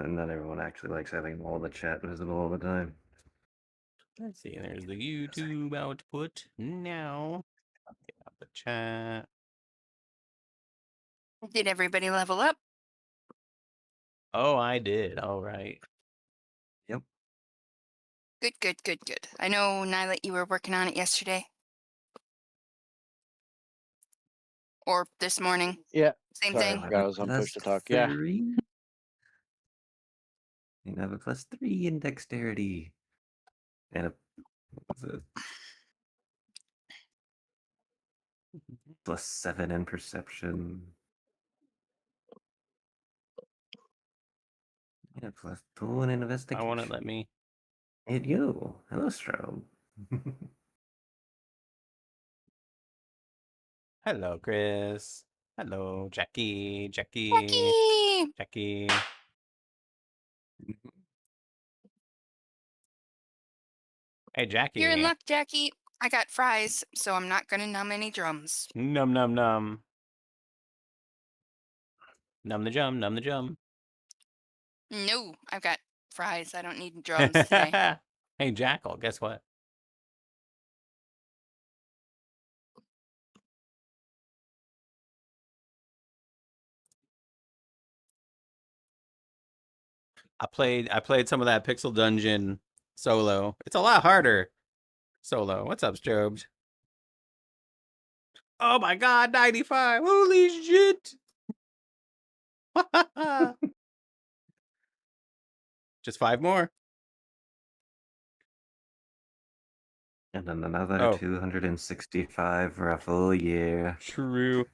not everyone actually likes having all the chat visible all the time. Let's see. There's the YouTube output now. Get out the chat. Did everybody level up? Oh, I did. All right. Yep. Good. I know, Nyla, you were working on it yesterday. Or this morning. Yeah. Same Sorry, thing. I forgot I was on push to talk. Yeah. 3. You have a +3 in dexterity. And a +7 in perception. Yeah, +2 in investigation. I want to let me. And you. Hello, Strobe. Hello, Chris. Hello, Jackie. Jackie! Hey, Jackie. You're in luck, Jackie. I got fries, so I'm not gonna numb any drums. Num num num. Num the jum. No, I've got fries. I don't need drums today. Hey, Jackal. Guess what? I played some of that Pixel Dungeon solo. It's a lot harder solo. What's up, Strobes? Oh my god, 95. Holy shit. Just 5 more. And then another 265 for a full year. True.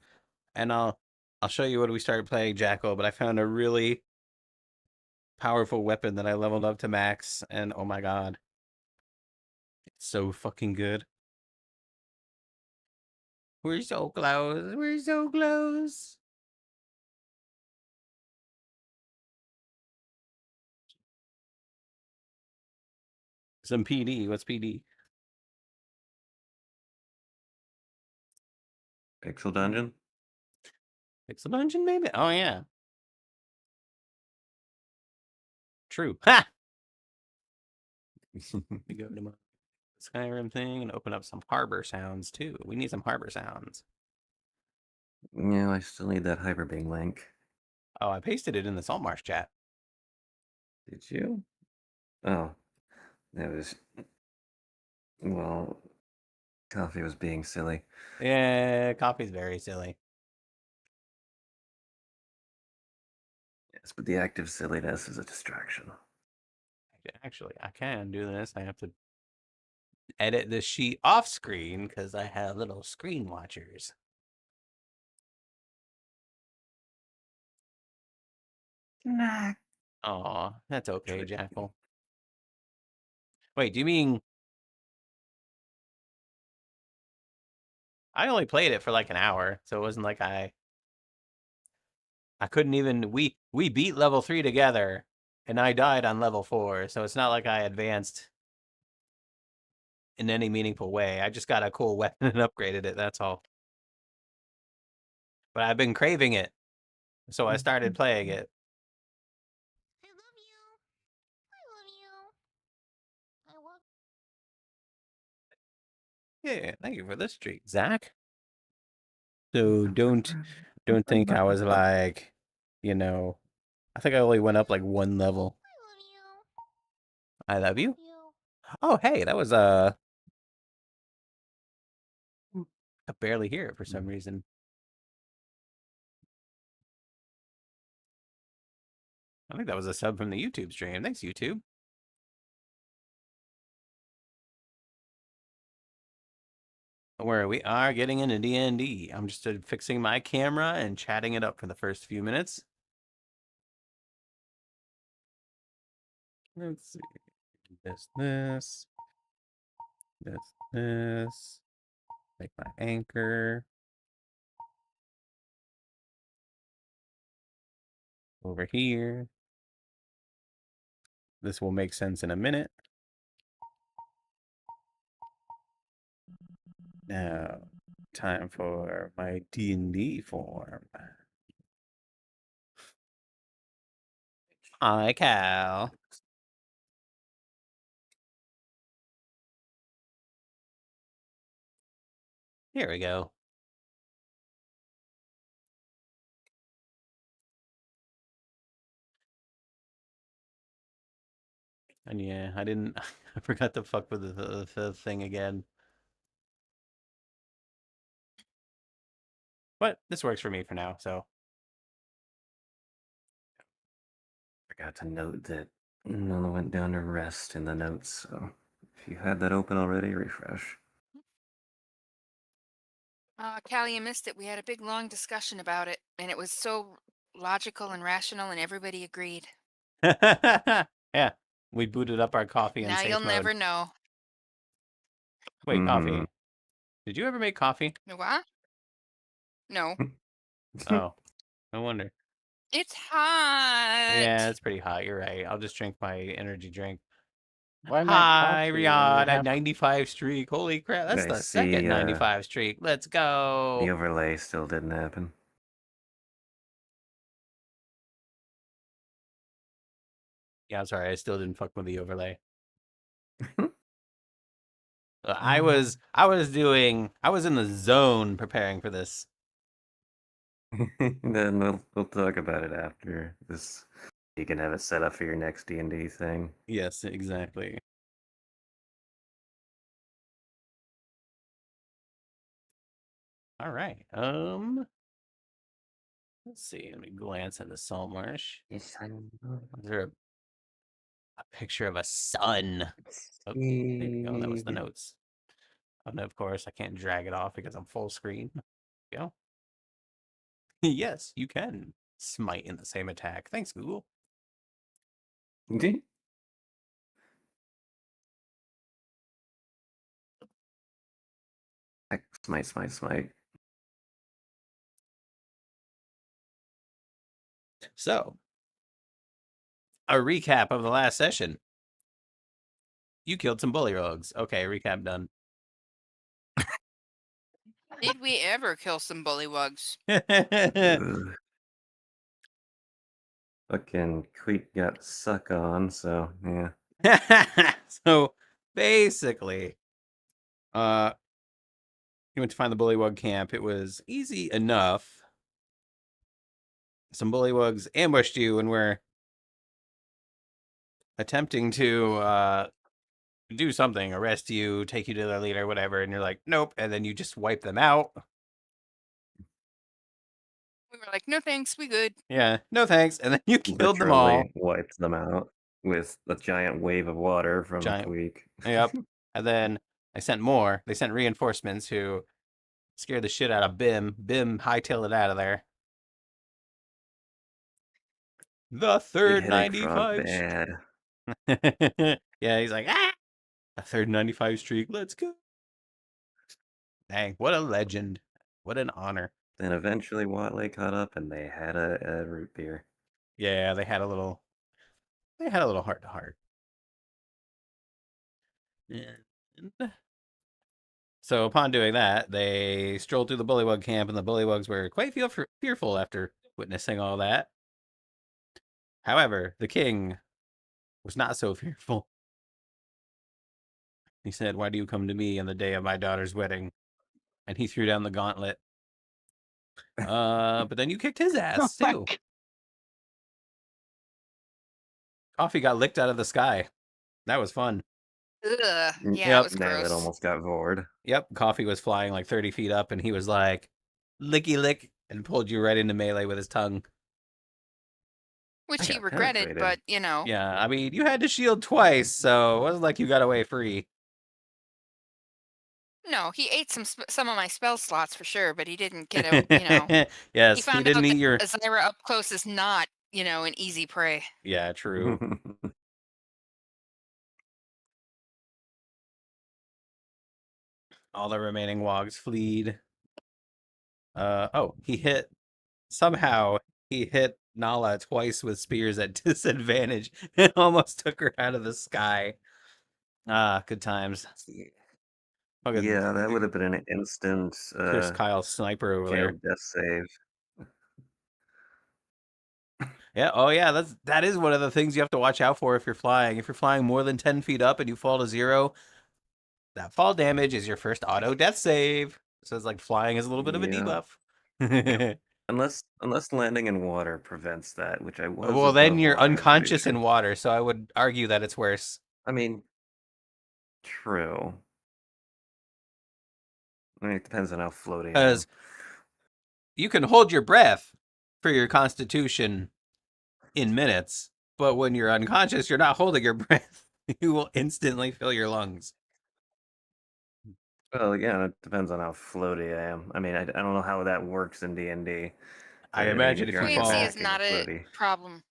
And I'll show you what we started playing, Jackal, but I found a really powerful weapon that I leveled up to max, and oh my god. It's so fucking good. We're so close. We're so close. Some PD. What's PD? Pixel Dungeon? Pixel Dungeon, maybe? Oh, yeah. True. Ha! We go to my Skyrim thing and open up some harbor sounds, too. We need some harbor sounds. Yeah, I still need that Hyperbing link. Oh, I pasted it in the saltmarsh chat. Did you? Oh. That was... Well... Coffee was being silly. Yeah, coffee's very silly. Yes, but the active silliness is a distraction. Actually, I can do this. I have to edit this sheet off screen because I have little screen watchers. Nah. Aw, that's okay, Jackal. Wait, do you mean... I only played it for like an hour, so it wasn't like I couldn't even... We beat level 3 together, and I died on level 4, so it's not like I advanced in any meaningful way. I just got a cool weapon and upgraded it, that's all. But I've been craving it, so I started playing it. I love you. Yeah, thank you for this treat, Zach. So don't think I was like, you know, I think I only went up like 1 level. I love you. Oh, hey, that was I barely hear it for some reason. I think that was a sub from the YouTube stream. Thanks, YouTube. Where we are getting into D&D. I'm just fixing my camera and chatting it up for the first few minutes. Let's see. This. Make my anchor. Over here. This will make sense in a minute. Now, time for my D&D form. Hi, Cal. Here we go. And yeah, I didn't. I forgot to fuck with the thing again. But this works for me for now, so. Forgot to note that Nona went down to rest in the notes, so if you had that open already, refresh. Callie, you missed it. We had a big long discussion about it, and it was so logical and rational, and everybody agreed. Yeah, we booted up our coffee in Now safe you'll mode. never know. Wait, Mhm. coffee. Did you ever make coffee? No what? No. Oh, no wonder. It's hot. Yeah, it's pretty hot. You're right. I'll just drink my energy drink. Why make Hi, coffee when you Riyadh, at have 95 streak. Holy crap, that's I the see, second 95 streak. Let's go. The overlay still didn't happen. Yeah, I'm sorry. I still didn't fuck with the overlay. I was in the zone preparing for this. Then we'll talk about it after this. You can have it set up for your next D&D thing. Yes, exactly. All right. Let's see. Let me glance at the saltmarsh. Yes, Is there a picture of a sun? Oh, there you go. That was the notes. Oh, and of course, I can't drag it off because I'm full screen. There you go. Yes, you can smite in the same attack. Thanks, Google. Smite. So, a recap of the last session. You killed some bullywugs. Okay, recap done. Did we ever kill some bullywugs? Ugh. Fucking Queek got suck on, so yeah. So, basically, you went to find the bullywug camp. It was easy enough. Some bullywugs ambushed you and were attempting to do something, arrest you, take you to their leader, whatever, and you're like, nope, and then you just wipe them out. We were like, no thanks, we good. Yeah, no thanks, and then you killed them all. Literally wiped them out with a giant wave of water from Giant- Queek. Yep. And then I sent more. They sent reinforcements who scared the shit out of Bim. Bim hightailed it out of there. The third Big headache frog 95 bad. Yeah, he's like, ah! A third 95 streak. Let's go. Dang, what a legend. What an honor. Then eventually Watley caught up and they had a root beer. Yeah, they had a little heart to heart. And so upon doing that, they strolled through the bullywug camp, and the bullywugs were quite fearful after witnessing all that. However, the king was not so fearful. He said, "Why do you come to me on the day of my daughter's wedding?" And he threw down the gauntlet. But then you kicked his ass too. Coffee got licked out of the sky. That was fun. Ugh. Yeah, Yep. it was Now it gross. almost got vored. Yep, Coffee was flying like 30 feet up, and he was like, licky lick, and pulled you right into melee with his tongue. Which I he got regretted, penetrated. but you know. Yeah, I mean, you had to shield twice, so it wasn't like you got away free. No, he ate some of my spell slots for sure, but he didn't get a, you know. Yes, He found didn't out eat that your... Azira up close is not, you know, an easy prey. Yeah, true. All the remaining wogs fleed. Oh, somehow he hit Nala twice with spears at disadvantage and almost took her out of the sky. Ah, good times. Yeah, that would have been an instant Chris Kyle sniper over KO there. death save. Yeah. Oh, yeah. That is one of the things you have to watch out for if you're flying. If you're flying more than 10 feet up and you fall to 0, that fall damage is your first auto death save. So it's like flying is a little bit of a Yeah. debuff. Unless landing in water prevents that, which I was Well, then above you're water, I'm pretty unconscious in sure. water, so I would argue that it's worse. I mean, true. I mean, it depends on how floaty I am. Because you can hold your breath for your constitution in minutes, but when you're unconscious, you're not holding your breath. You will instantly fill your lungs. Well, yeah, it depends on how floaty I am. I mean, I don't know how that works in D&D. I But, imagine mean, if you're you on your fall- Buoyancy back is and you're not a floaty. problem.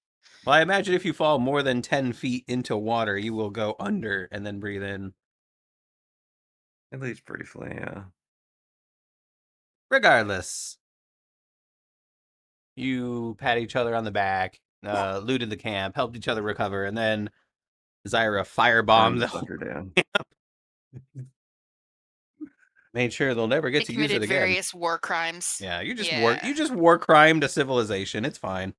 Well, I imagine if you fall more than 10 feet into water, you will go under and then breathe in. At least briefly, yeah. Regardless, you pat each other on the back, looted the camp, helped each other recover, and then Zyra firebombed the Sucker down. made sure they'll never get They to use it committed again. various war crimes. Yeah, you just Yeah. war crime to civilization. It's fine.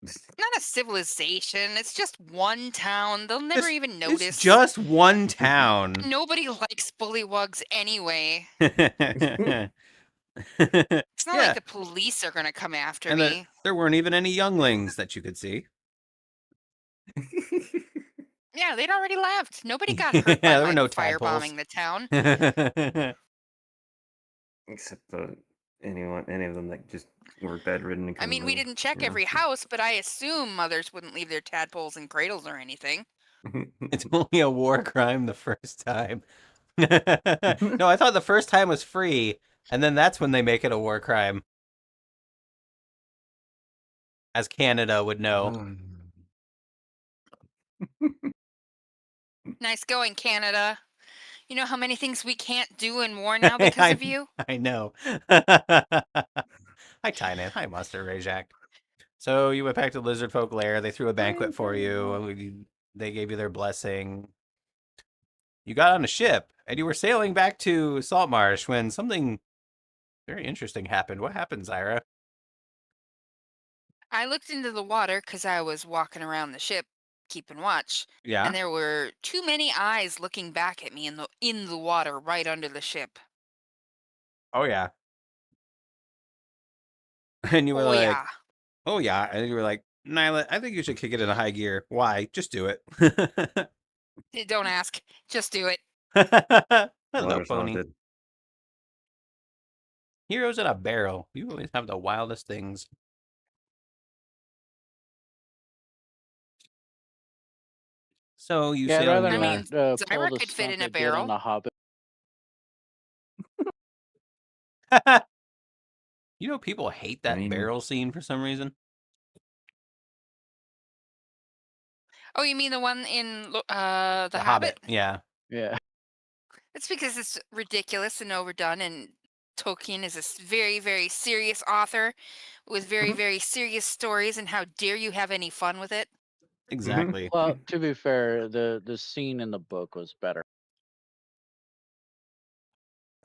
Not a civilization. It's just one town. They'll never even notice. It's just one town. Nobody likes bullywugs anyway. It's It's not like the police are gonna come after and me. there weren't even any younglings that you could see. Yeah, they'd already left. Nobody got hurt Yeah, by there were my no firebombing the town. Except any of them that just were bedridden. And I mean, we didn't check every house, but I assume mothers wouldn't leave their tadpoles in cradles or anything. It's only a war crime the first time. No, I thought the first time was free, and then that's when they make it a war crime. As Canada would know. Nice going, Canada. You know how many things we can't do in war now because of you? I know. Hi, Tynan. Hi, Monster Rajak. So you went back to Lizard Folk Lair. They threw a banquet for you. They gave you their blessing. You got on a ship, and you were sailing back to Saltmarsh when something very interesting happened. What happened, Zyra? I looked into the water because I was walking around the ship, keeping watch, Yeah. and there were too many eyes looking back at me in the water right under the ship. Oh, yeah. And you were Oh like, yeah. oh, yeah. And you were like, Nyla, I think you should kick it into high gear. Why? Just do it. Don't ask. Just do it. Hello, Water's Pony. haunted. Heroes in a barrel. You always have the wildest things. So you Yeah, I'd sail rather I your... mean, not pull Zyra the could fit stunt in a they did on barrel. the Hobbit. You know, people hate that mean- barrel scene for some reason. Oh, you mean the one in the The Hobbit? Yeah. Yeah. It's because it's ridiculous and overdone, and Tolkien is a very, very serious author with very, Mhm. very serious stories, and how dare you have any fun with it? Exactly. Well, to be fair, the scene in the book was better.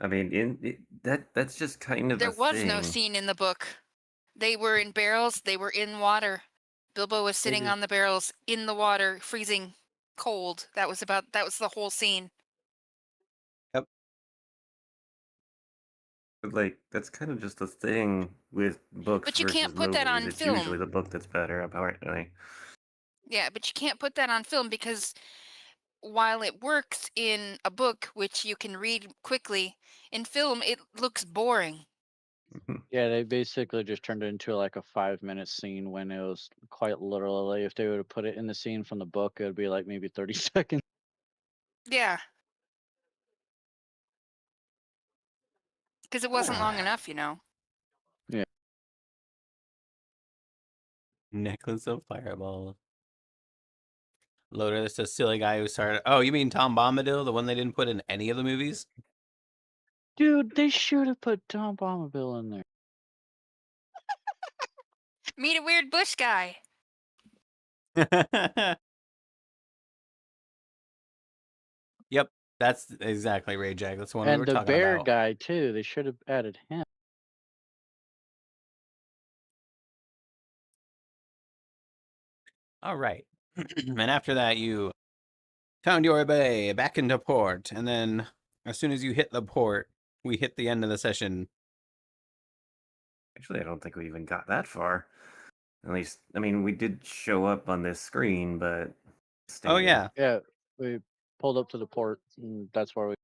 I mean, that's just kind of There a was no thing. scene in the book. They were in barrels, they were in water. Bilbo was sitting just- on the barrels in the water, freezing cold. That was the whole scene. But like, that's kind of just a thing with books But you versus can't put that movies. on It's usually film. the book that's better, apparently. Yeah, but you can't put that on film because while it works in a book, which you can read quickly, in film it looks boring. Yeah, they basically just turned it into like a 5-minute scene when it was quite literally, if they would have put it in the scene from the book, it would be like maybe 30 seconds. Yeah. Because it wasn't long enough, you know. Necklace of fireballs. Loader, that's a silly guy who started... Oh, you mean Tom Bombadil, the one they didn't put in any of the movies? Dude, they should have put Tom Bombadil in there. Meet a weird bush guy. Yep, that's exactly Ray Jack. That's the one we And were the talking bear about. guy, too. They should have added him. All right. And after that, you found your way back into port, and then as soon as you hit the port, we hit the end of the session. Actually, I don't think we even got that far. At least, I mean, we did show up on this screen, but Oh, stated. yeah. Yeah, we pulled up to the port, and that's where we.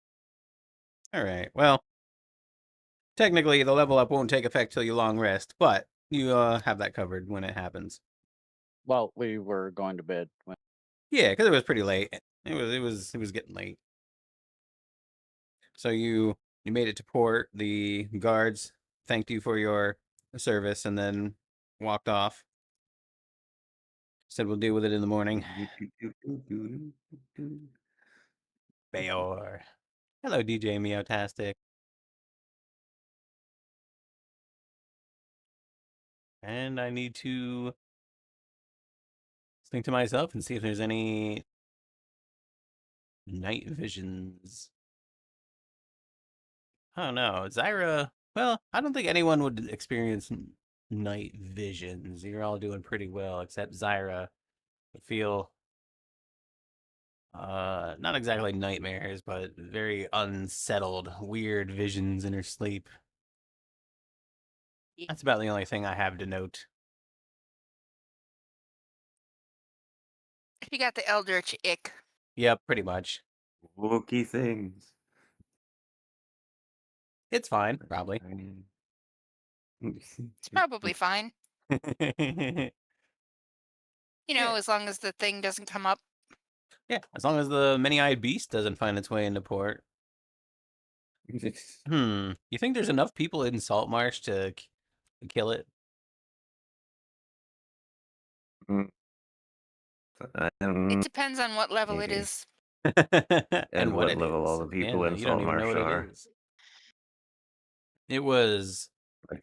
All right. Well, technically, the level up won't take effect till you long rest, but you have that covered when it happens. Well, we were going to bed. When... Yeah, because it was pretty late. It was getting late. So you made it to port. The guards thanked you for your service and then walked off. Said we'll deal with it in the morning. Bayor. Hello, DJ Meowtastic. And I need to think to myself and see if there's any night visions. I don't know. Zyra, well, I don't think anyone would experience night visions. You're all doing pretty well, except Zyra. I feel not exactly nightmares, but very unsettled, weird visions in her sleep. That's about the only thing I have to note. You got the eldritch ick. Yep, pretty much. Spooky things. It's fine, probably. It's probably fine. You know, Yeah. as long as the thing doesn't come up. Yeah, as long as the many-eyed beast doesn't find its way into port. You think there's enough people in Saltmarsh to kill it? It depends on what level it maybe. is. And what what it level is. all the people Yeah, in you don't even know Saltmarsh what are. it is. It was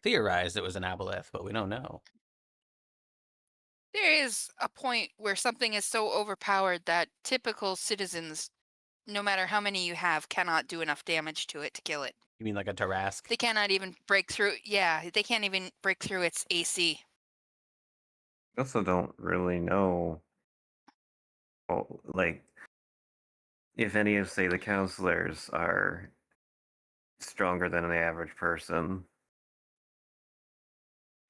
theorized it was an aboleth, but we don't know. There is a point where something is so overpowered that typical citizens, no matter how many you have, cannot do enough damage to it to kill it. You mean like a Tarask? They cannot even break through. Yeah, they can't even break through its AC. I also don't really know, like, if any of, say, the counselors are stronger than the average person.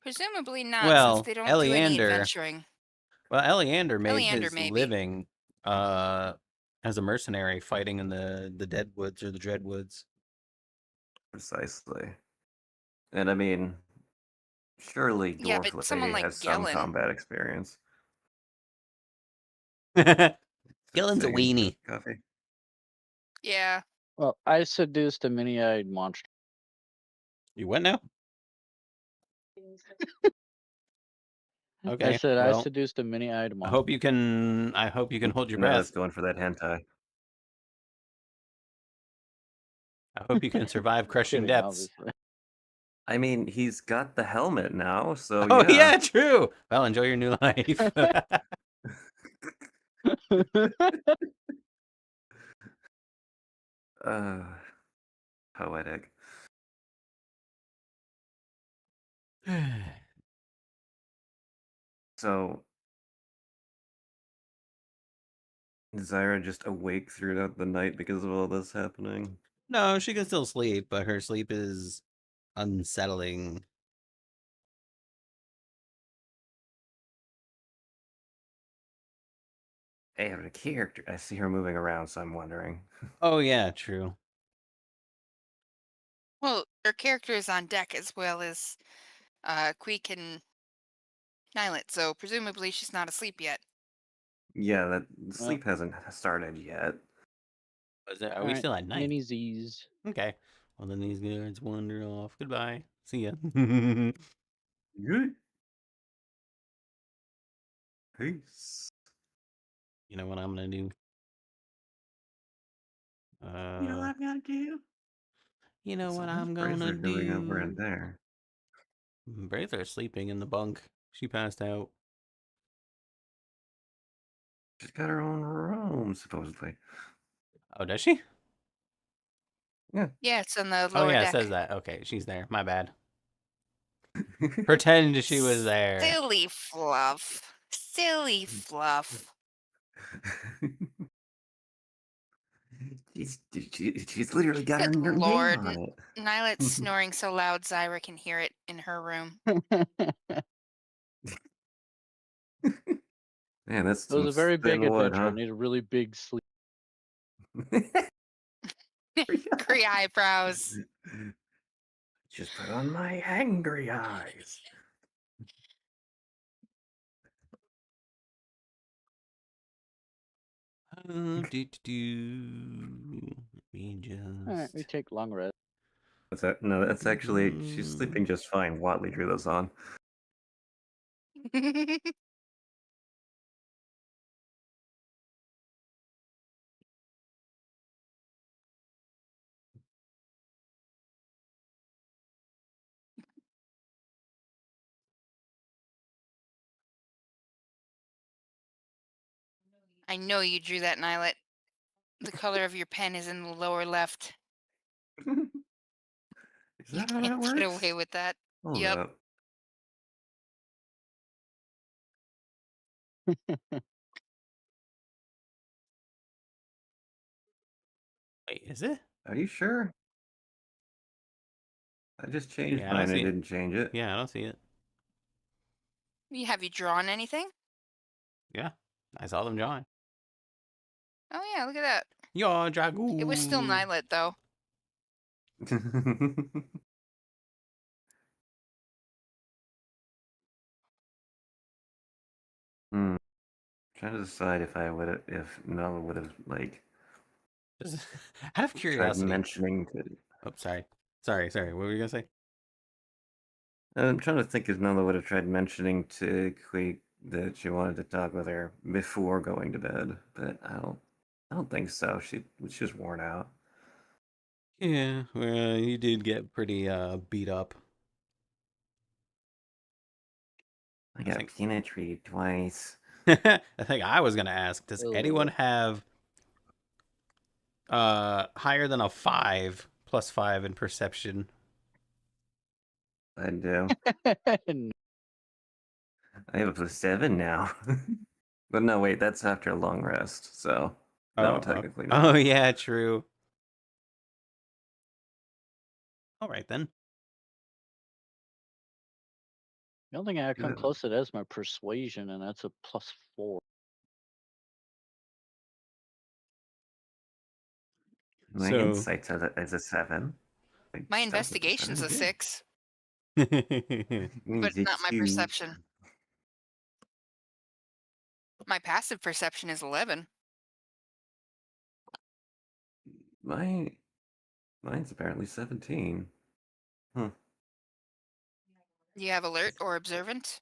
Presumably not, since Well, they don't do any Eleander. adventuring. Well, Eleander made Eleander, his maybe. living as a mercenary fighting in the Deadwoods or the Dreadwoods. Precisely. And I mean, surely Yeah, but Dwarf someone Lady like has some Gellin. combat experience. Gillen's a Saying weenie. coffee. Yeah. Well, I seduced a mini-eyed monster. You what now? I Okay. said I Well, seduced a mini-eyed I monster. hope you can. I hope you can hold your No, breath. that's going for that hentai. I hope you can survive crushing Kidding, depths. obviously. I mean, he's got the helmet now, so Oh yeah. yeah, true. Well, enjoy your new life. Poetic. So, is Zyra just awake throughout the night because of all this happening? No, she can still sleep, but her sleep is unsettling. I have a character. I see her moving around, so I'm wondering. Oh yeah, true. Well, her character is on deck as well as Queek and Nylet, so presumably she's not asleep yet. Yeah, that sleep hasn't started yet. Are we still at night? Mini Z's. Okay. Well, then these guards wander off. Goodbye. See ya. Good. Peace. You know what I'm gonna do? You know what I'm gonna do? You know So what what's I'm Bracer gonna doing over do? in there? Bracer's sleeping in the bunk. She passed out. She's got her own room, supposedly. Oh, does she? Yeah, it's on the Oh lower yeah, it deck. says that. Okay, she's there. My bad. Pretend she was there. Silly fluff. Silly Fluff. She's literally got Good her name lord. on it. Nylet's snoring so loud Zyra can hear it in her room. Man, that's It was some a very big thin wood, adventure. I huh? need a really big sleep. Cree eyebrows. Just put on my angry eyes. Let me All right, we just. take long rest. What's that? No, that's actually she's sleeping just fine. Watley drew those on. I know you drew that, Nylet. The color of your pen is in the lower left. Is You that how that can't get away works? with that. Hold Yep. up. Wait, is it? Are you sure? I just changed Yeah, I don't mine and see it. didn't change it. Yeah, I don't see it. Have you drawn anything? Yeah, I saw them drawing. Oh yeah, look at that. Yo, Dragoon. It was still Nylet though. Trying to decide if Nala would have like Just out of tried curiosity. mentioning to. Oh, sorry. Sorry. What were you gonna say? I'm trying to think if Nala would have tried mentioning to Queek that she wanted to talk with her before going to bed, but I don't think so. She was just worn out. Yeah, well, you did get pretty beat up. I got think- penetrated twice. I think I was gonna ask, does Ugh. anyone have higher than a 5 plus 5 in perception? I do. No. I have a +7 now. But no, wait, that's after a long rest, so no, technically not. Oh yeah, true. All right then. The only thing I come Yeah. close to that is my persuasion, and that's a +4. My So- insight's is a 7. My Stealth is investigation's a 7. 6, Means but not it's my you. perception. My passive perception is 11. Mine's apparently 17. Huh. Do you have alert or observant?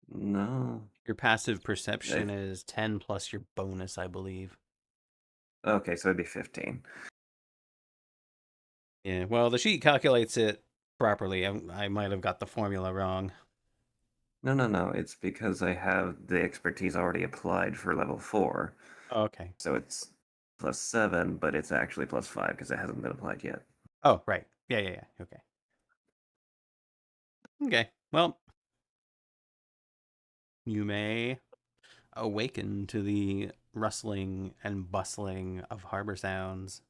No. Your passive perception is 10 plus your bonus, I believe. Okay, so it'd be 15. Yeah, well, the sheet calculates it properly. I might have got the formula wrong. No. It's because I have the expertise already applied for level 4. Okay. So it's +7, but it's actually +5 because it hasn't been applied yet. Oh, right. Yeah. Okay. Okay. Well, you may awaken to the rustling and bustling of harbor sounds.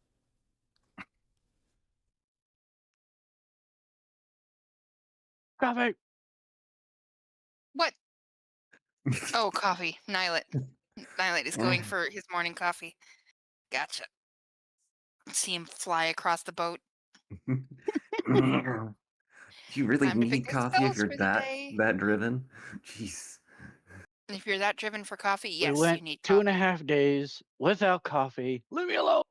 Coffee! What? Oh, coffee. Nylet. Nylet is going for his morning coffee. Gotcha. See him fly across the boat. You really Time to need pick your coffee if spells you're for the day. that driven? Jeez. If you're that driven for coffee, We yes, you went need two and a coffee. half days without coffee. Leave me alone.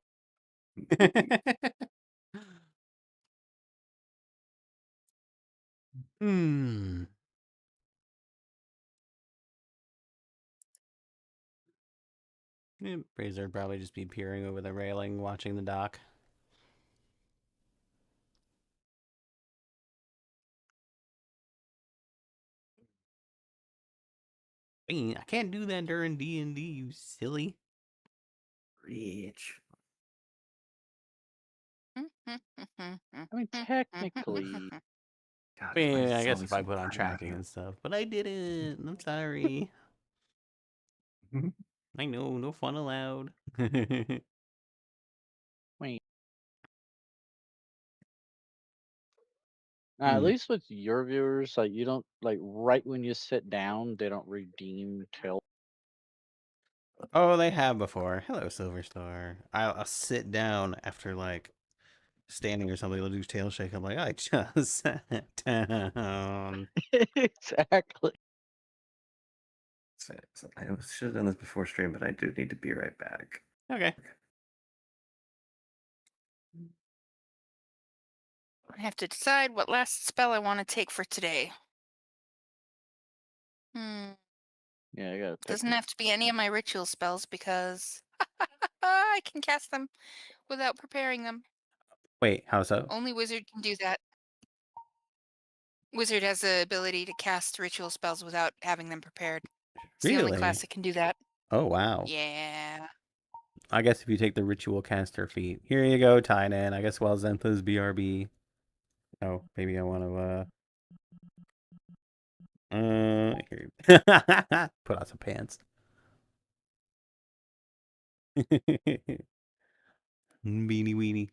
Hmm. Yeah, Fraser would probably just be peering over the railing, watching the dock. I can't do that during D&D, you silly. Rich. I mean, technically, God, I mean, why is I this guess always if I so put on bright out tracking here? and stuff, but I didn't. I'm sorry. I know, no fun allowed. Wait. Hmm. At least with your viewers, like you don't like right when you sit down, they don't redeem till. Oh, they have before. Hello, Silver Star. I'll sit down after like standing or something. They'll do tail shake. I'm like, I just sat down. Exactly. So I should have done this before stream, but I do need to be right back. Okay. I have to decide what last spell I want to take for today. Yeah, I gotta pick. Doesn't have to be any of my ritual spells because I can cast them without preparing them. Wait, how so? Only wizard can do that. Wizard has the ability to cast ritual spells without having them prepared. It's the only Really? class that can do that. Oh, wow. Yeah. I guess if you take the ritual caster feat. Here you go, Tynan. I guess while Zentha's BRB. Oh, maybe I want to, here. Put on some pants. Beanie weenie.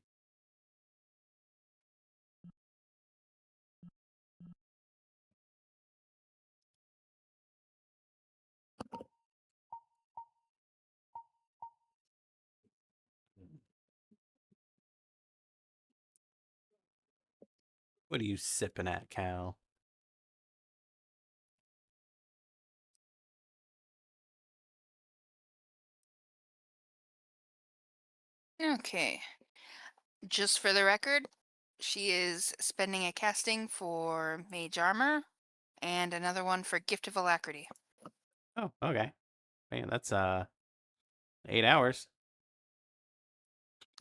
What are you sipping at, Cal? Okay. Just for the record, she is spending a casting for Mage Armor and another one for Gift of Alacrity. Oh, okay. Man, that's 8 hours.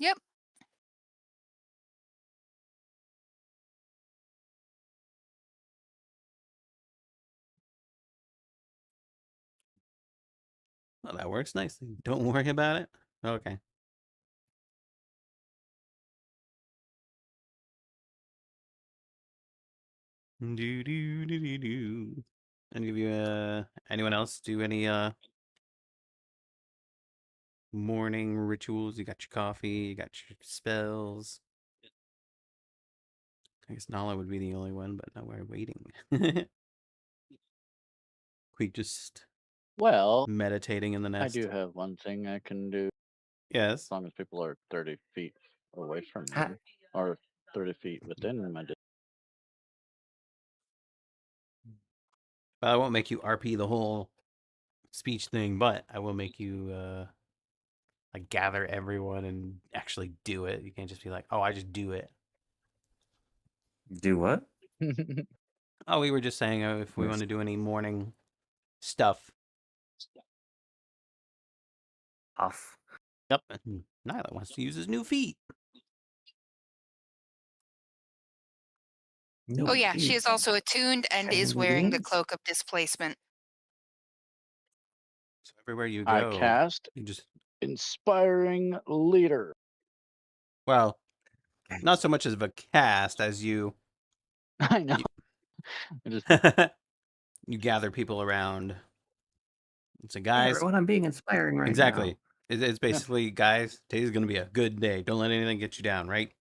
Yep. Well, that works nicely. Don't worry about it. Okay. Do do do do do. And give you anyone else do any morning rituals? You got your coffee, you got your spells. I guess Nala would be the only one, but now we're waiting. We just Well, meditating in the I nest. do have one thing I can do Yes. as long as people are 30 feet away from me Ah. or 30 feet within my distance. I won't make you RP the whole speech thing, but I will make you like gather everyone and actually do it. You can't just be like, "Oh, I just do it." Do what? Oh, we were just saying if we Yes. want to do any morning stuff. Off. Yep. And Nyla wants to use his new feet. No, Oh yeah, she is also attuned and is wearing the Shinies? Cloak of Displacement. So everywhere you I go, cast you just Inspiring Leader. well, not so much as of a cast as you I know. I just you gather people around. It's a Hey, guys. everyone, I'm being inspiring right Exactly. now. It's basically, guys, today's gonna be a good day. Don't let anything get you down, right?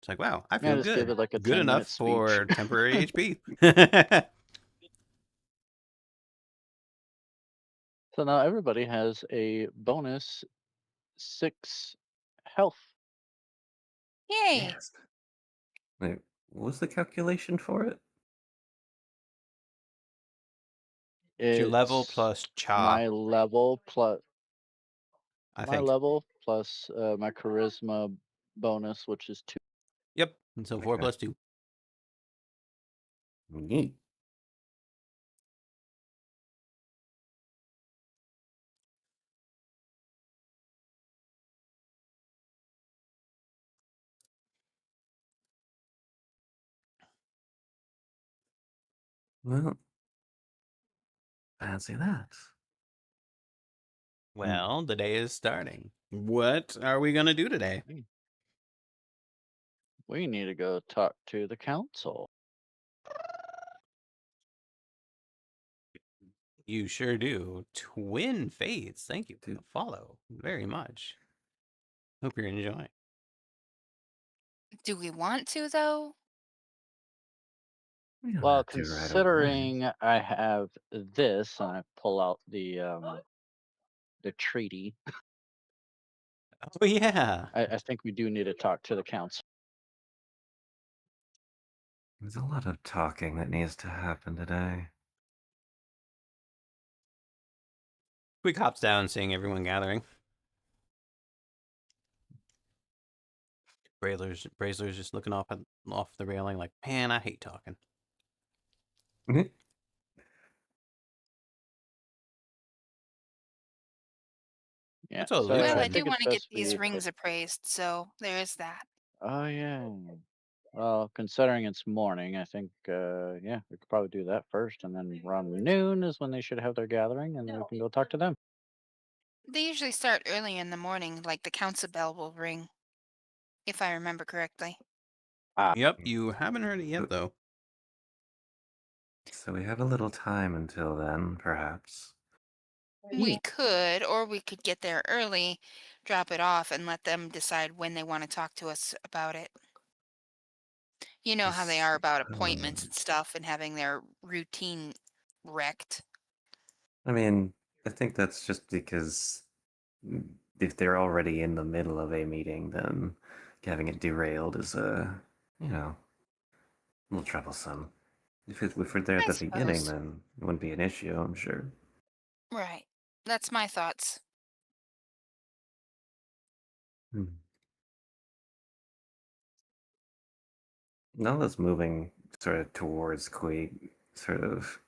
It's like, wow, I feel just give good. it like a Good 10-minute enough for speech. temporary HP. So now everybody has a bonus 6 health. Yay! Yes. Wait, what was the calculation for it? It's your level It's plus chop. my level plus I my think. level plus my charisma bonus, which is 2. Yep. And so 4 Okay. plus 2. Neat. Well, fancy that. Well, the day is starting. What are we gonna do today? We need to go talk to the council. You sure do. Twin Fates. Thank you for the follow very much. Hope you're enjoying. Do we want to though? We don't Well, have to right away. considering I have this, and I pull out the treaty, Oh yeah. I think we do need to talk to the council. There's a lot of talking that needs to happen today. Quick hops down, seeing everyone gathering. Braziler's just looking off the railing, like, man, I hate talking. Yeah, That's all so Lucia Well, I I did. do think it's want to get best these we. rings appraised, so there is that. Oh yeah. Well, considering it's morning, I think yeah, we could probably do that first, and then around noon is when they should have their gathering, and then we can go talk to them. They usually start early in the morning, like the council bell will ring, if I remember correctly. Yep, you haven't heard it yet, though. So we have a little time until then, perhaps. We could, or we could get there early, drop it off, and let them decide when they want to talk to us about it. You know how they are about appointments and stuff and having their routine wrecked. I mean, I think that's just because if they're already in the middle of a meeting, then having it derailed is you know, a little troublesome. If we're there at I the beginning, suppose. then it wouldn't be an issue, I'm sure. Right. That's my thoughts. Hmm. Nala's moving sort of towards Queeg, sort of.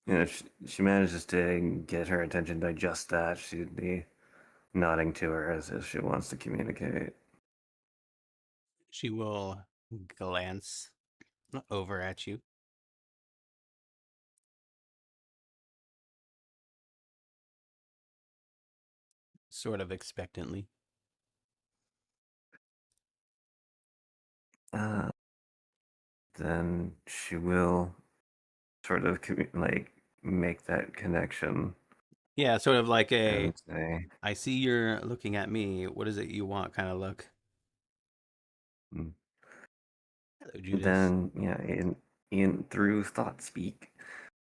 You know, she manages to get her attention by just that. She'd be nodding to her as if she wants to communicate. She will glance over at you. Sort of expectantly. Then she will sort of like make that connection Yeah, sort of like a, and say, I see you're looking at me. What is it you want kind of look. hmm. Hello, Judas. Then yeah, in through thought speak,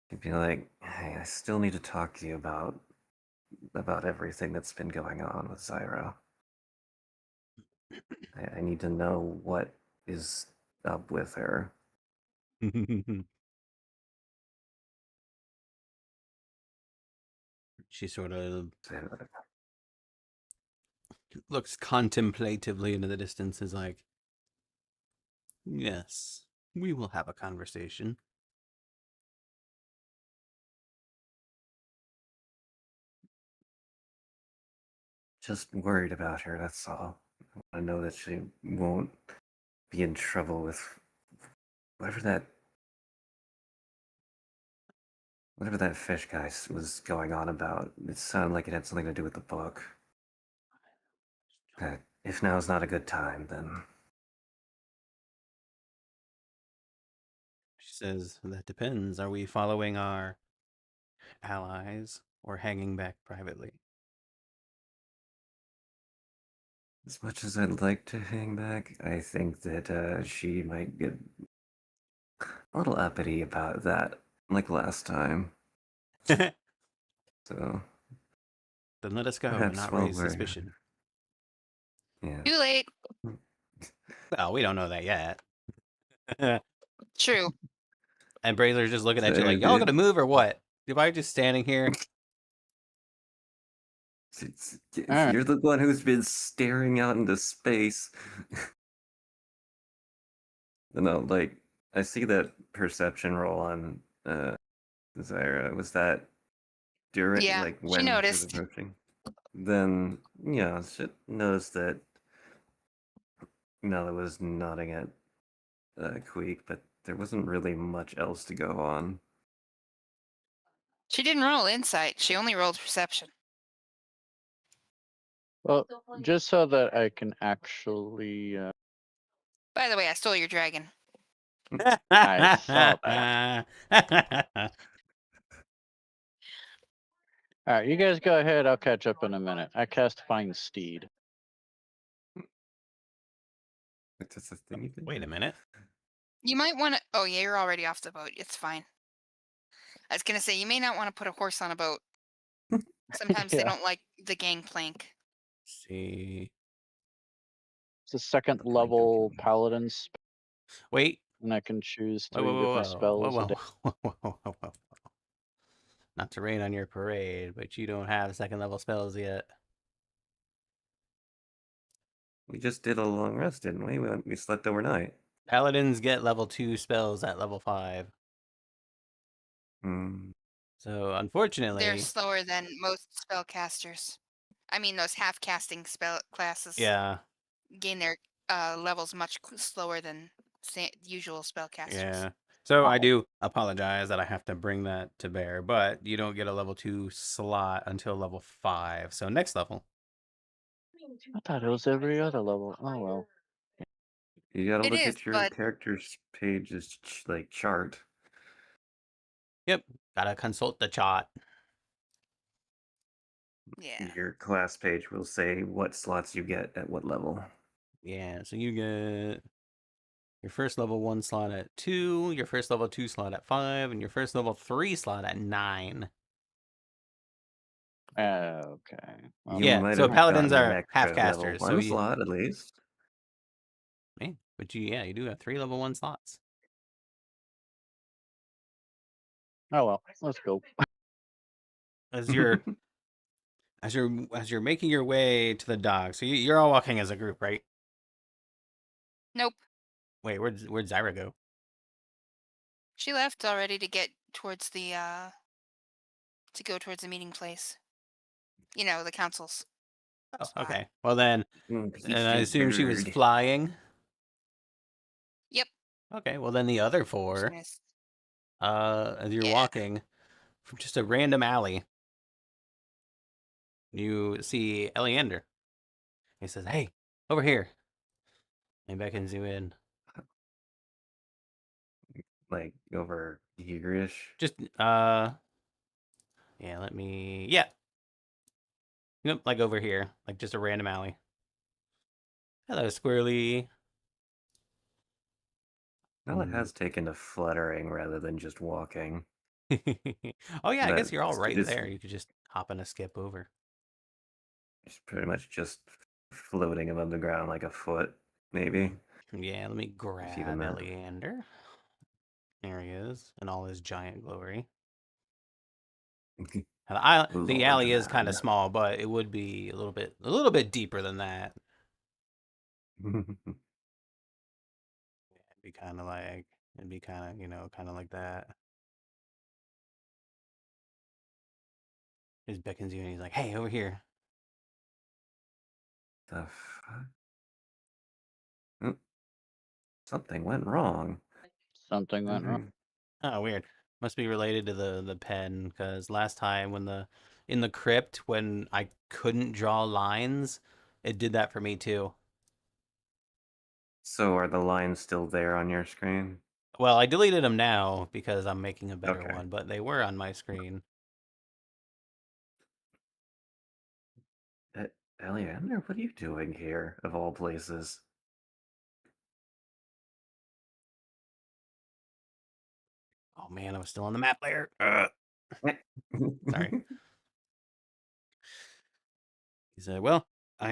you'd be like, "Hey, I still need to talk to you about everything that's been going on with Zyra. I need to know what is up with her." She sort of Say that. looks contemplatively into the distance, is like, yes, we will have a conversation. Just worried about her, that's all. I want to know that she won't be in trouble with whatever that fish guy was going on about. It sounded like it had something to do with the book. If now is not a good time, then She says, that depends. Are we following our allies or hanging back privately? as much as I'd like to hang back, I think that she might get a little uppity about that, like last time. Then So let us go and perhaps not while raise we're suspicion. yeah. Too late. Well, we don't know that yet. True. And Brazer's just looking at you So, like, y'all dude, gonna move or what? Am I just standing here? All right. you're the one who's been staring out into space. No, like I see that perception roll on Zyra. Was that during Yeah, like she when she was noticed. approaching? Then yeah, she noticed that Nella was nodding at Queek, but there wasn't really much else to go on. She didn't roll insight. She only rolled perception. Well, just so that I can actually. By the way, I stole your dragon. I saw that. All right, you guys go ahead. I'll catch up in a minute. I cast Find Steed. That's a thing you can Wait do. a minute. You might want to. Oh yeah, you're already off the boat. It's fine. I was gonna say you may not want to put a horse on a boat. Sometimes they Yeah. don't like the gangplank. See. It's a second The plank level okay. paladin, Wait. and I can choose Whoa, 3 whoa, different whoa, whoa, spells a whoa, day. whoa, whoa, whoa, whoa, whoa. Not to rain on your parade, but you don't have second level spells yet. We just did a long rest, didn't we? We slept overnight. Paladins get level 2 spells at level 5. Hmm. So They're unfortunately, slower than most spellcasters. I mean, those half-casting spell classes yeah, gain their levels much slower than usual spellcasters. yeah. So I do apologize that I have to bring that to bear, but you don't get a level 2 slot until level 5. So next level. I thought it was every other level. Oh well. You gotta It look is, at your but character's page's like chart. Yep, gotta consult the chart. yeah. Your class page will say what slots you get at what level. Yeah, so you get your first level 1 slot at 2, your first level 2 slot at 5, and your first level 3 slot at 9. Okay. Well, You Yeah, might so have paladins gotten an are half extra level casters. So 1 you, slot at least. but you do have 3 level 1 slots. oh well. Let's go. As you're as you're making your way to the dock, so you're all walking as a group, right? Nope. Wait, where'd Zyra go? She left already to get towards the to go towards the meeting place. You know, the council's Oh, spot. okay. Well then, and I Peaceful assume she was bird. flying. Yep. Okay, well then the other She 4, missed. as you're Yeah. walking from just a random alley, you see Eleander. He says, "Hey, over here." And beckons you in. Like over here-ish. Just yeah, Yep, like over here, like just a random alley. Hello, Squirrely. Well, it has taken to fluttering rather than just walking. Oh yeah, I But guess you're all right it's there. You could just hop and a skip over. pretty much just floating above the ground like a foot, maybe. Yeah, let me If even grab that. Eleander. There he is, in all his giant glory. And the Lord alley is kind of man. small, but it would be a little bit deeper than that. It'd be kind of, kind of like that. He just beckons you and he's like, "Hey, over here." The fuck? Oh, something went wrong. Something went wrong. Mhm. Oh, weird. Must be related to the pen, because last time in the crypt when I couldn't draw lines, it did that for me too. So are the lines still there on your screen? Well, I deleted them now because I'm making a better Okay. one, but they were on my screen. Eleander, what are you doing here, of all places? Oh man, I was still on the map layer. Sorry. He said, "Well, he's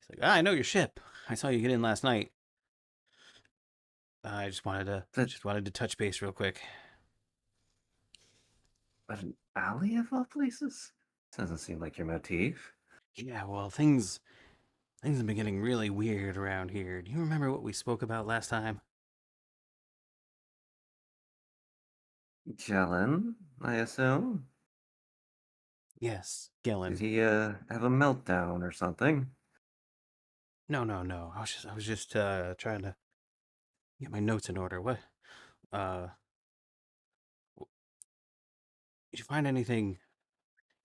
like, I know your ship. I saw you get in last night. I But just wanted to touch base real quick." an alley of all places? Doesn't seem like your motif. Yeah, well, things have been getting really weird around here. Do you remember what we spoke about last time? Jelen, I assume? Yes, Did Gillen. he have a meltdown or something? No, no, no. I was just trying to get my notes in order. What? Uh, did you find anything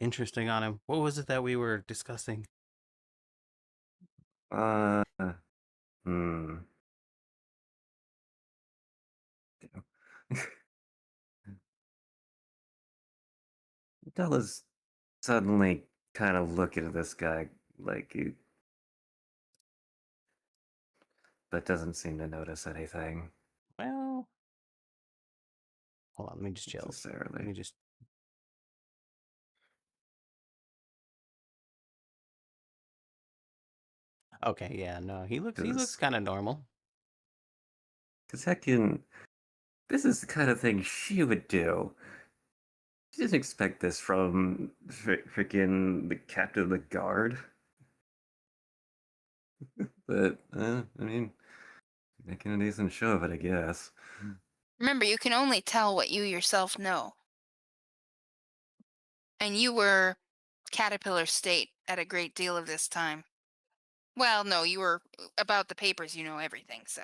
interesting on him? What was it that we were discussing? Uh, hmm. Stella's suddenly kind of looking at this guy like he, but doesn't seem to notice anything Well, hold on. Let me just chill. Let necessarily. me just. Okay, yeah, no, he looks Because kind of normal. heckin', this is the kind of thing she would do. She didn't expect this from freaking the captain of the guard. But, I mean, making a decent show of it, I guess. Remember, you can only tell what you yourself know. And you were Caterpillar State at a great deal of this time. Well, no, you were about the papers, you know everything, so.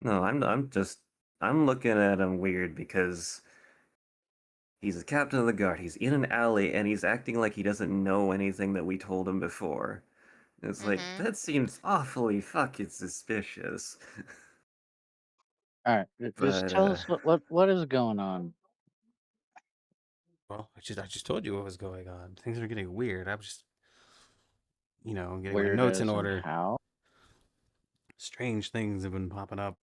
No, I'm looking at him weird because he's the captain of the guard. He's in an alley and he's acting like he doesn't know anything that we told him before. It's like, Mm-hmm. that seems awfully fucking suspicious. All right, just But, tell us what is going on. Well, I just told you what was going on. Things are getting weird. I'm just, getting my Weird notes in as in order. how? Strange things have been popping up.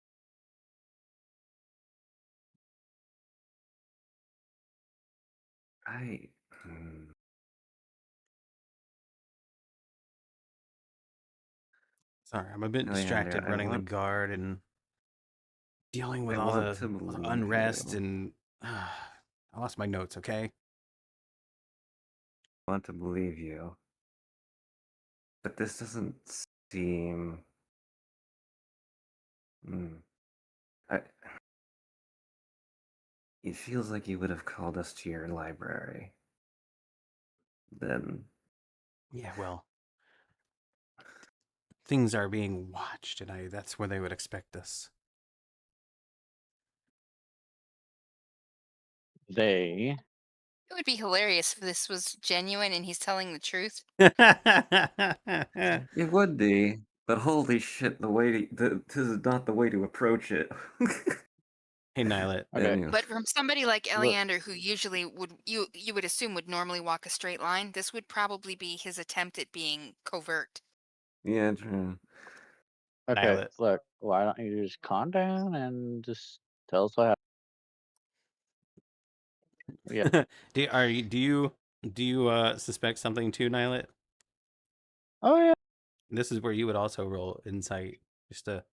I. Hmm. Sorry, I'm a bit Leander, distracted running the guard and dealing with I all want the to believe unrest you. and I lost my notes, okay? I want to believe you. But this doesn't seem. Hmm. I. It feels like you would have called us to your library. Then. Yeah, well, things are being watched and that's where they would expect us. They. It would be hilarious if this was genuine and he's telling the truth. It would be, but holy shit, this is not the way to approach it. Hey, Nylet. Okay, Anyway, But from somebody like look. Eleander, who usually you would assume would normally walk a straight line, this would probably be his attempt at being covert. yeah, true. Okay, Nylet. look. Why don't you just calm down and just tell us what happened? Yeah. Do you suspect something too, Nylet? Oh yeah. This is where you would also roll insight. Just to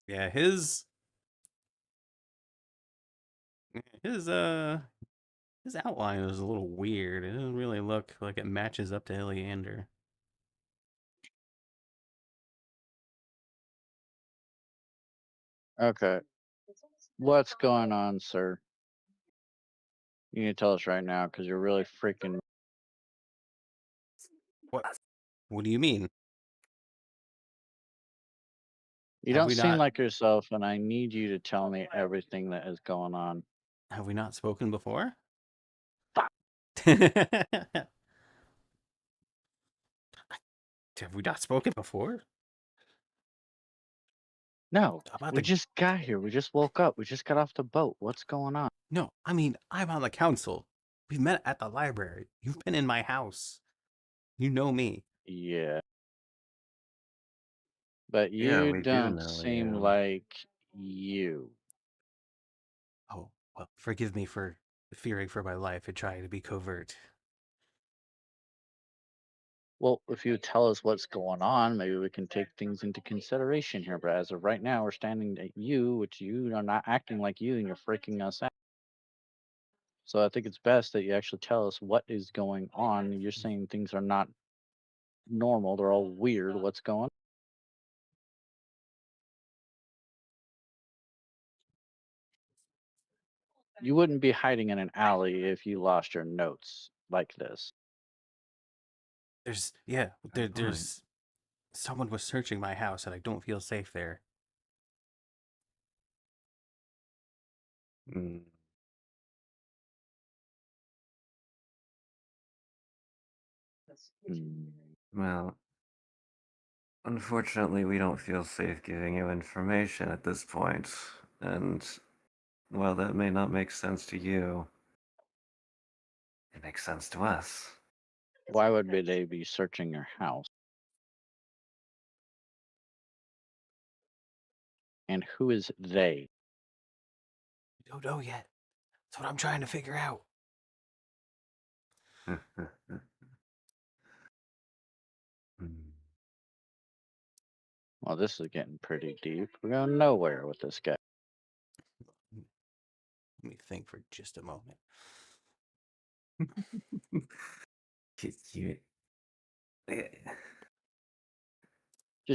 Yeah, his his outline is a little weird. It doesn't really look like it matches up to Eleander. Okay. What's going on, sir? You need to tell us right now because you're really freaking. What do you mean? You Have don't we seem not like yourself, and I need you to tell me everything that is going on. have we not spoken before? Fuck. Have we not spoken before? No, About we the just got here. We just woke up. We just got off the boat. What's going on? No, I mean, I'm on the council. We met at the library. You've been in my house. You know me. Yeah, but Yeah, you we do don't know seem you. like you. Oh, well, forgive me for fearing for my life and trying to be covert. Well, if you tell us what's going on, maybe we can take things into consideration here. But as of right now, we're standing at you, which you are not acting like you, and you're freaking us out. So I think it's best that you actually tell us what is going on. You're saying things are not normal; they're all weird. What's going on? You wouldn't be hiding in an alley if you lost your notes like this. Good point. There's someone was searching my house and I don't feel safe there. Mm, Hmm. well, Unfortunately, we don't feel safe giving you information at this point, and while that may not make sense to you, it makes sense to us. Why would they be searching your house? And who is they? Don't know yet. That's what I'm trying to figure out. Well, this is getting pretty deep. We're going nowhere with this guy. Let me think for just a moment. You-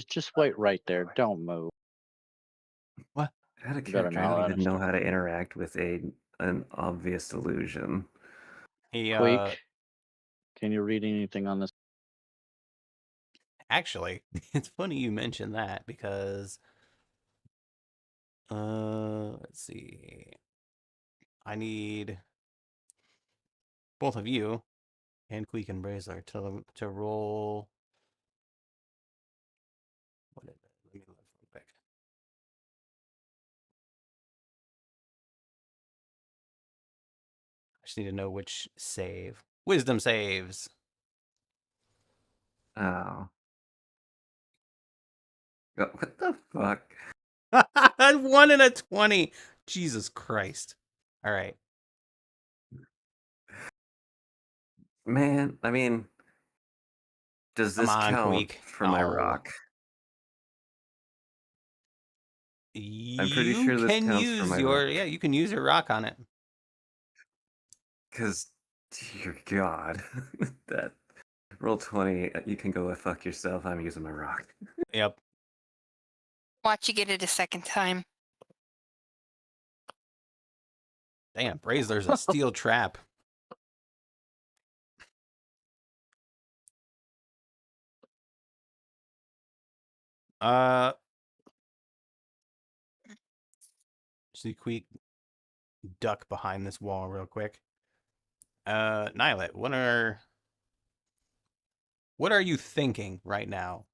Just wait right there. Don't move. What? Out of You better character, I not don't let even him know start. how to interact with an obvious illusion. He Queek, can you read anything on this? actually, it's funny you mentioned that because let's see. I need both of you and Queek and Brazler to roll. What is it? Let me look real quick. I just need to know which save. Wisdom saves. Oh. What the fuck? 1 and a 20. Jesus Christ. All right. Man, I mean, does Come this on, count Queek. for my No. rock? I'm pretty You sure this can counts for use my your, rock. yeah, you can use your rock on it. Because, dear God, that roll 20, you can go fuck yourself. I'm using my rock. Yep. Watch you get it a second time. Damn, Brazler's a steel trap. See Queek duck behind this wall real quick. Nylet, what are you thinking right now?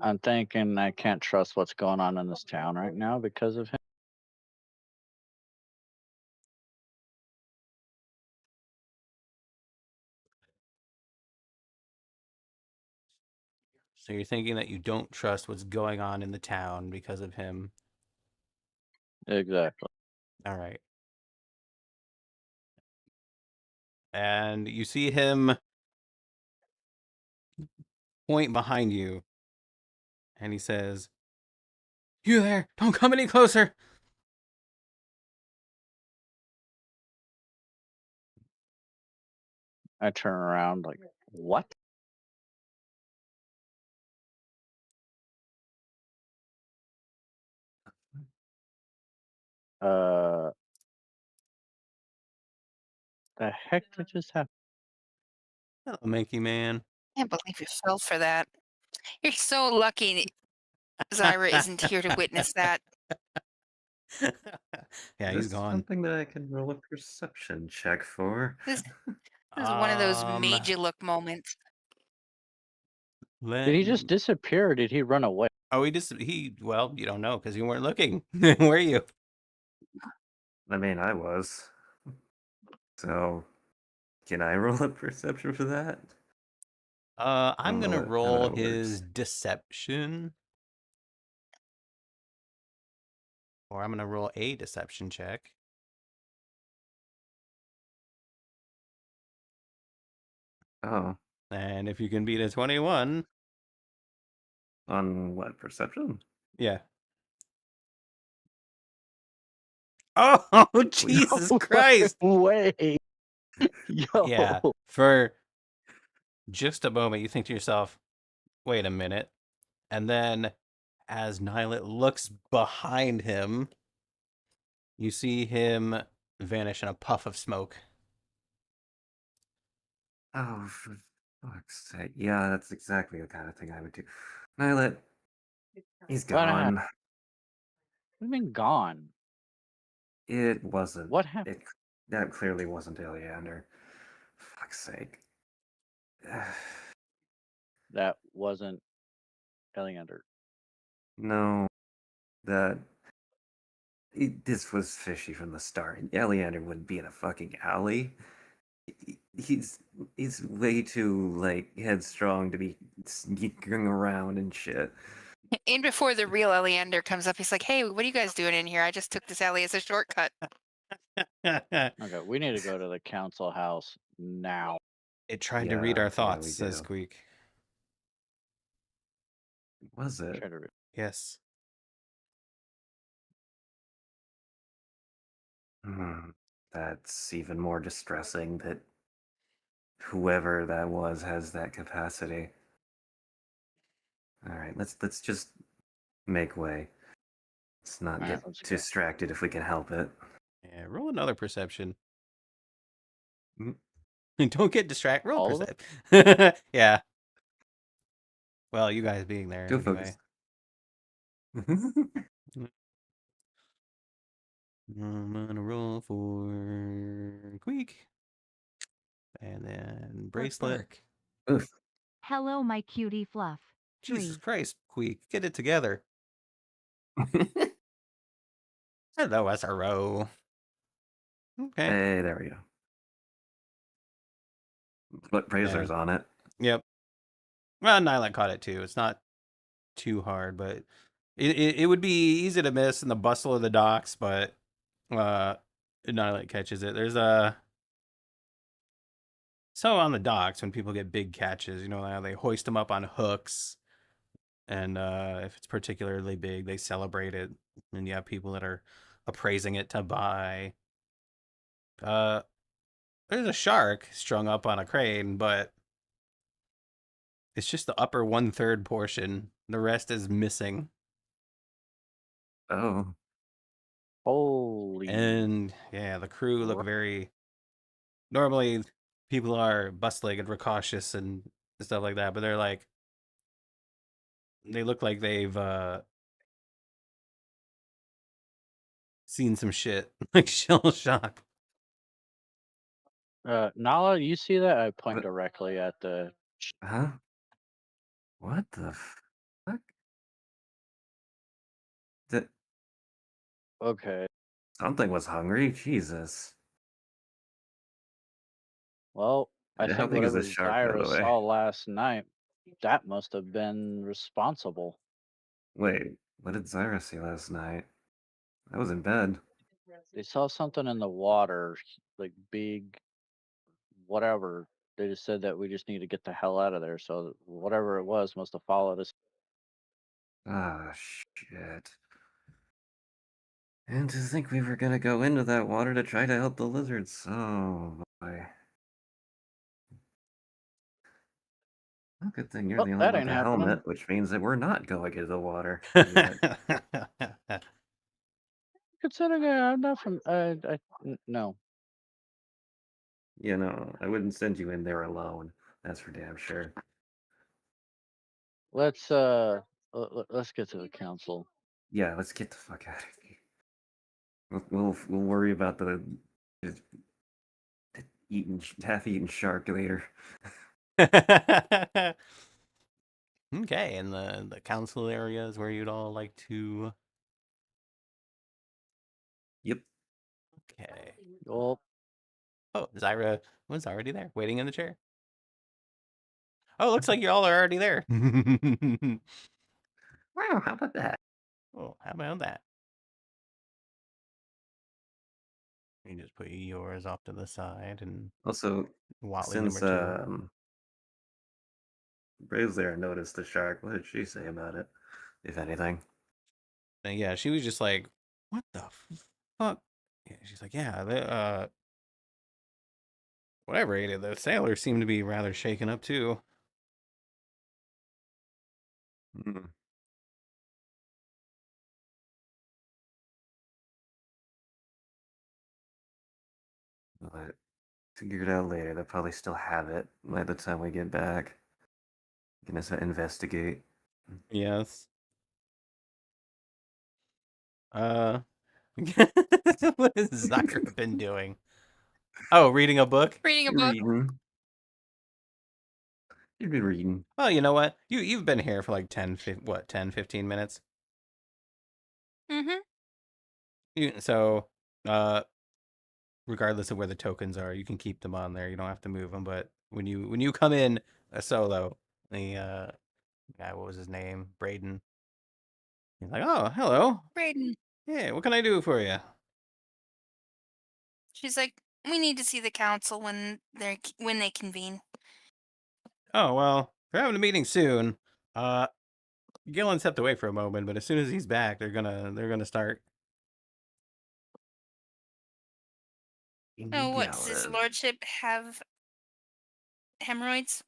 I'm thinking I can't trust what's going on in this town right now because of him. So you're thinking that you don't trust what's going on in the town because of him. Exactly. All right. And you see him point behind you. And he says, "You there, don't come any closer." I turn around like, what? The heck did just happen? Hello, Minky Man. Can't believe you fell for that. You're so lucky Zyra isn't here to witness that. Yeah, he's Is this gone. something that I can roll a perception check for? This is one of those Um, made you look moments. let Did he just me- disappear or did he run away? Oh, well, you don't know because you weren't looking. Were you? I mean, I was. So, can I roll a perception for that? I'm don't know gonna how roll that his works. deception. Or I'm gonna roll a deception check. Oh, And if you can beat a 21, on what, perception? yeah. Oh, Jesus Christ! Way. Yo. Yeah, for just a moment, you think to yourself, wait a minute. And then, as Nylet looks behind him, you see him vanish in a puff of smoke. Oh, for fuck's sake. Yeah, that's exactly the kind of thing I would do. Nylet, he's What happened? gone. What do you mean gone? It wasn't. What happened? That clearly wasn't Oleander. Fuck's sake. That wasn't Eleander. No, that this was fishy from the start. Eleander wouldn't be in a fucking alley. He's way too like headstrong to be sneaking around and shit. And before the real Eleander comes up, he's like, "Hey, what are you guys doing in here? I just took this alley as a shortcut." Okay, we need to go to the council house now. It tried to read our Yeah, thoughts, we says do. Squeak. Was it? Try to read. Yes. That's even more distressing that whoever that was has that capacity. All right, let's just make way. Let's not All right, get let's go. distracted if we can help it. Yeah, roll another perception. Mm. Don't get distracted. Roll All of it? perception. Yeah. Well, you guys being there Go anyway. focus. I'm gonna roll for Squeak. And then bracelet. Oof. Hello, my cutie fluff. Jesus 3. Christ, Squeak. Get it together. Hello, SRO. Okay. Hey, there we go. But Razor's on it. Yep. Well, Nyla caught it too. It's not too hard, but it would be easy to miss in the bustle of the docks, but Nyla catches it. There's so on the docks when people get big catches, you know how they hoist them up on hooks, and if it's particularly big, they celebrate it, and you have people that are appraising it to buy. There's a shark strung up on a crane, but it's just the upper 1/3 portion. The rest is missing. Oh. Holy. And yeah, the crew look very. Normally, people are bustling and precautious and stuff like that, but they're like. They look like they've seen some shit, like shell shock. Nala, you see that? I point What? directly at the. Huh? What the fuck? That Okay. something was hungry. Jesus. Well, I How think big is whatever this shark, by Zyra the way? saw last night, that must have been responsible. Wait, what did Zyra see last night? I was in bed. They saw something in the water, like big, whatever. They just said that we just need to get the hell out of there. So whatever it was must have followed us. Ah, shit. And to think we were gonna go into that water to try to help the lizards. Oh, boy. Well, good thing you're Oh, the only that one ain't with a happening. helmet, which means that we're not going into the water yet. Considering I'm not from, no. You know, I wouldn't send you in there alone. That's for damn sure. Let's get to the council. Yeah, let's get the fuck out of here. We'll worry about the half-eaten shark later. Okay, and the council areas where you'd all like to. Yep. Okay. Well, Oh, Zyra was already there, waiting in the chair. Oh, looks like you all are already there. Wow, how about that? Oh, how about that? You just put yours off to the side and Also, Watley since number 2. Braves there noticed the shark, what did she say about it, if anything? And yeah, she was just like, "What the fuck?" Yeah, she's like, "Yeah, whatever ate it. The sailors seem to be rather shaken up too." Hmm. But figure it out later. They'll probably still have it by the time we get back. We can just investigate. Yes. What has Zyra been doing? Oh, reading a book. Reading a book. Reading. You'd be reading. Well, you know what? You've been here for like 10, 15 minutes. Mm-hmm. So, regardless of where the tokens are, you can keep them on there. You don't have to move them. But when you come in a solo, the guy, what was his name? Braden. He's like, oh, hello. Braden. Yeah, what can I do for you? She's like, we need to see the council when they convene. Oh, well, they're having a meeting soon. Gillen stepped away for a moment, but as soon as he's back, they're gonna start. Oh, what does his lordship have? Hemorrhoids?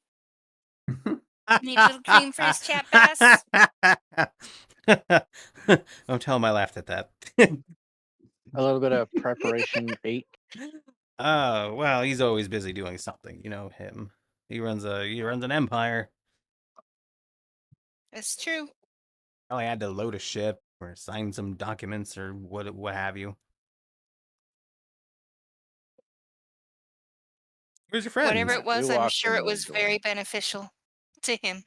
Need a little cream for his chap bass? Don't tell him I laughed at that. A little bit of preparation 8. Oh, well, he's always busy doing something. You know him. He runs an empire. It's true. Probably had to load a ship or sign some documents or what have you. Where's your friends? Whatever it was, We I'm walked sure in it the was door. very beneficial to him.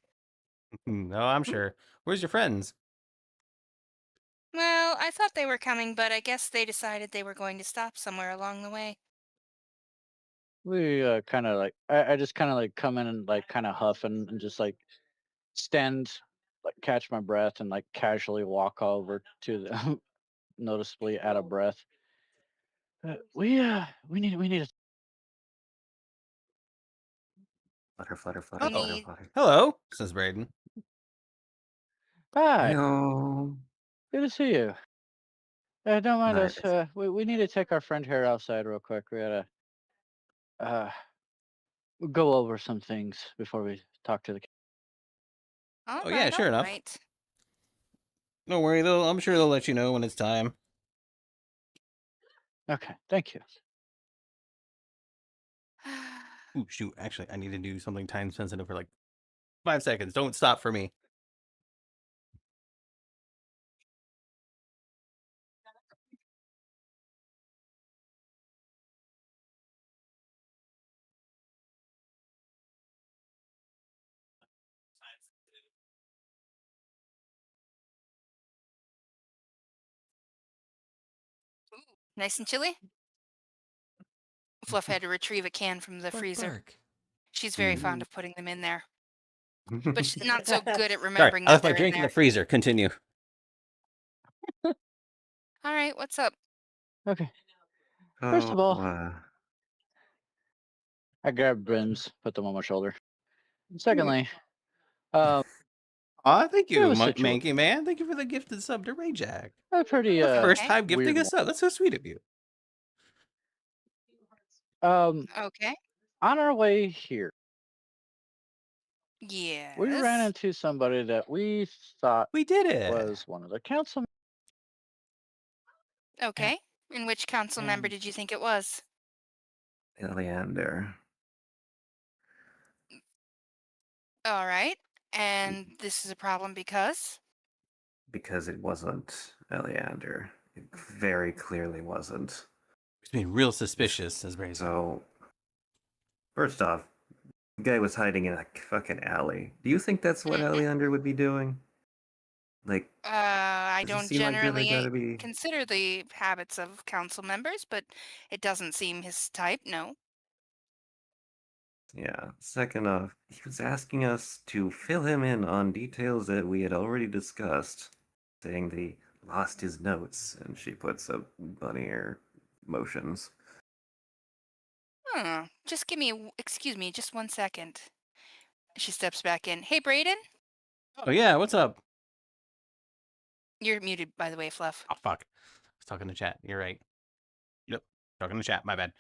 No, I'm sure. Where's your friends? Well, I thought they were coming, but I guess they decided they were going to stop somewhere along the way. We kind of like I just kind of like come in and like kind of huff and just like stand, like catch my breath and like casually walk over to the noticeably out of breath. We need a Flutter, flutter, We flutter, flutter, need flutter. Hello, says Braden. hi. Heyo. Good to see you. Don't mind Nice. us. We need to take our friend here outside real quick. We gotta uh go over some things before we talk to the. all Oh, yeah, right, sure all enough. right. Don't worry, I'm sure they'll let you know when it's time. Okay, thank you. Ooh, shoot, actually, I need to do something time sensitive for like 5 seconds. Don't stop for me. Nice and chilly? Fluff had to retrieve a can from the freezer. Bark. She's very fond of putting them in there, but she's not so good at Sorry, remembering I that left my they're in drink in there. the freezer. Continue. All right, what's up? Okay. First of all, uh, I grabbed brims, put them on my shoulder. Secondly, um, Aw, thank we have you, a situation. Manky Man. Thank you for the gifted sub to Rayjack. A pretty First Okay. time gifting weird a sub. That's so sweet of you. one. Okay. On our way here, we ran Yes. into somebody that we thought We did it. was one of the council. Okay. And which council member And did you think it was? Eleander. All right. And this is a problem because? Because it wasn't Eleander. It very clearly wasn't. He's being real suspicious, says Brazen. So, first off, the guy was hiding in a fucking alley. Do you think that's what Mhm. Eleander would be doing? Like, I does it don't seem like the other generally guy to be? consider the habits of council members, but it doesn't seem his type, no. Yeah. Second off, he was asking us to fill him in on details that we had already discussed, saying they lost his notes, and she puts up bunny ear motions. Just excuse me, just 1 second. She steps back in. Hey, Brayden? Oh, yeah, what's up? You're muted, by the way, Fluff. Oh, fuck. I was talking to chat. You're right. Yep. Talking to chat. My bad.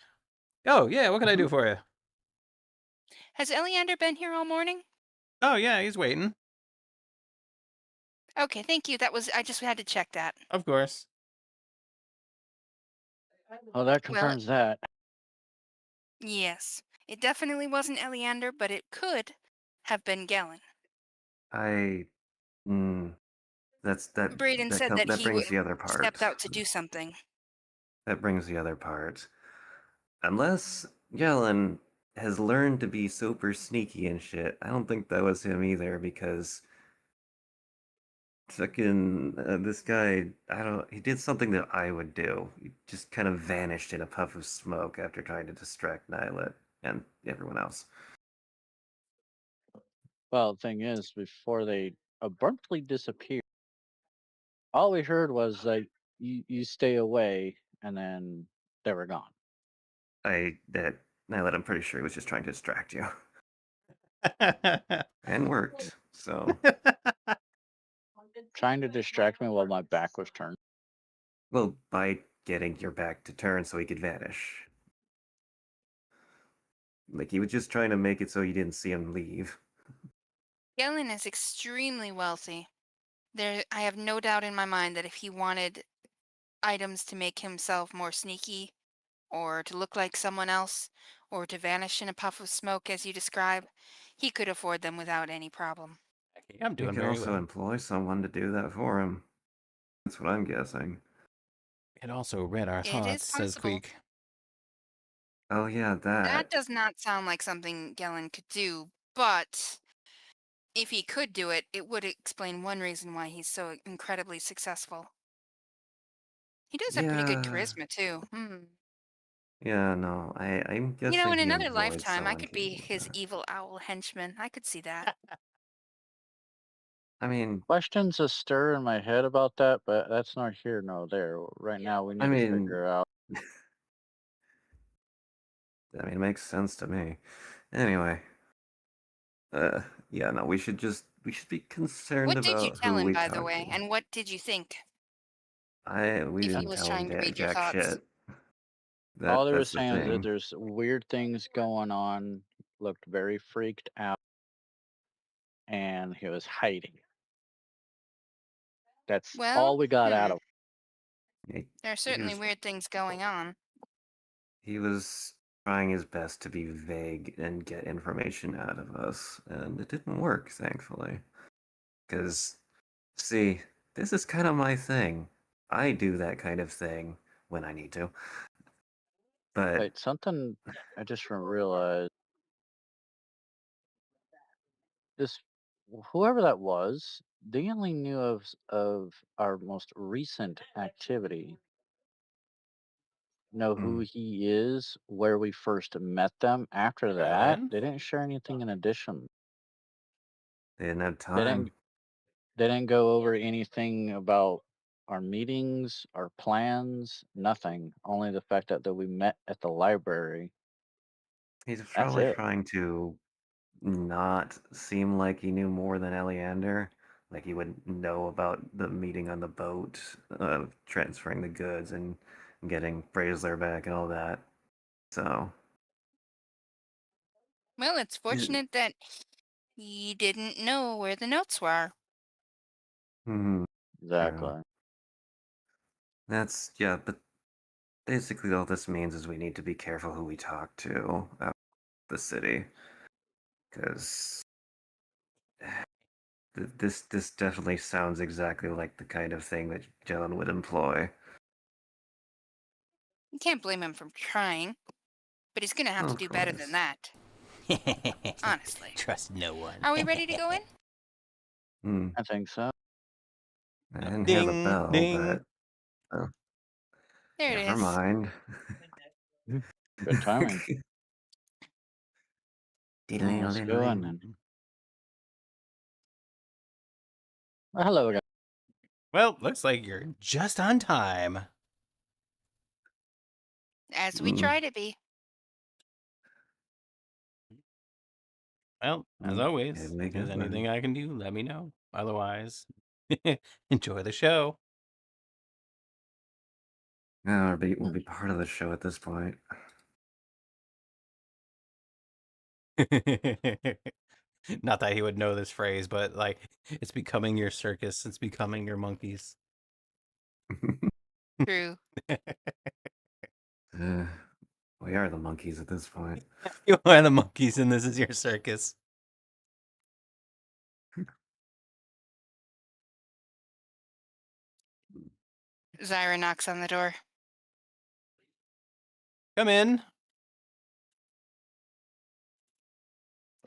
Oh, yeah, what can I do for you? Has Eleander been here all morning? Oh, yeah, he's waiting. Okay, thank you. I just had to check that. Of course. Oh, that Well, confirms that. yes. It definitely wasn't Eleander, but it could have been Galen. I. Mm, Brayden said that that he brings the other part. stepped out to do something. That brings the other part. Unless Yellen has learned to be super sneaky and shit. I don't think that was him either because fucking this guy, I don't. He did something that I would do. He just kind of vanished in a puff of smoke after trying to distract Nyla and everyone else. Well, the thing is, before they abruptly disappeared, all we heard was like, you stay away, and then they were gone. That Nyla, I'm pretty sure he was just trying to distract you, and worked. So, Trying to distract me while my back was turned. well, by getting your back to turn so he could vanish. Like he was just trying to make it so you didn't see him leave. Galen is extremely wealthy. I have no doubt in my mind that if he wanted items to make himself more sneaky, or to look like someone else, or to vanish in a puff of smoke as you describe, he could afford them without any problem. I'm He doing could very also well. employ someone to do that for him. That's what I'm guessing. It also read our It is thoughts, says possible. Queek. Oh yeah, That that. does not sound like something Galen could do, but if he could do it, it would explain one reason why he's so incredibly successful. He does have pretty good Yeah. charisma too. Yeah, no. I'm You know, guessing in he another employed lifetime, I someone could to be do his that. evil owl henchman. I could see that. I mean, Questions a stir in my head about that, but that's not here nor there. Right now, we I need to mean, figure out. it makes sense to me. Anyway, yeah, no, we should be concerned What did you about tell who him, we by the talk way? to. And what did you think? We If he didn't was tell him trying to read your jack thoughts. shit. All they were That's the saying is that thing. there's weird things going on, looked very freaked out, and he was hiding. That's all Well, we got out of He, there are he certainly was weird things going on. he was trying his best to be vague and get information out of us, and it didn't work, thankfully. Because, see, this is kind of my thing. I do that kind of thing when I need to. But Wait, something I just realized. This whoever that was, they only knew of our most recent activity. Know who mm, he is, where we first met them. After that, Phandalin? they didn't share anything in addition. they didn't have They didn't time. they didn't go over anything about our meetings, our plans, nothing. Only the fact that we met at the library. He's That's probably it. trying to not seem like he knew more than Eleander. Like he would know about the meeting on the boat, transferring the goods and getting Braziler back and all that. So, Well, it's it, fortunate that he didn't know where the notes were. true. Exactly. Yeah, but basically all this means is we need to be careful who we talk to out the city. Because this definitely sounds exactly like the kind of thing that Jelen would employ. You can't blame him for trying, but he's going to have to Of do better than course. that. Honestly. Trust no one. Are we ready to go in? Hmm. I think so. I didn't hear the Ding, bell, ding. but oh, There it never is. mind. Good timing. Well, let's go in then. Well, hello again. Well, looks like you're just on time. As we Mm, try to be. Well, as mm, always, did we if there's get there? anything I can do, let me know. Otherwise, enjoy the show. Yeah, we'll be part of the show at this point. Not that he would know this phrase, but like it's becoming your circus, it's becoming your monkeys. True. Uh, we are the monkeys at this point. You are the monkeys and this is your circus. Zyra knocks on the door. Come in.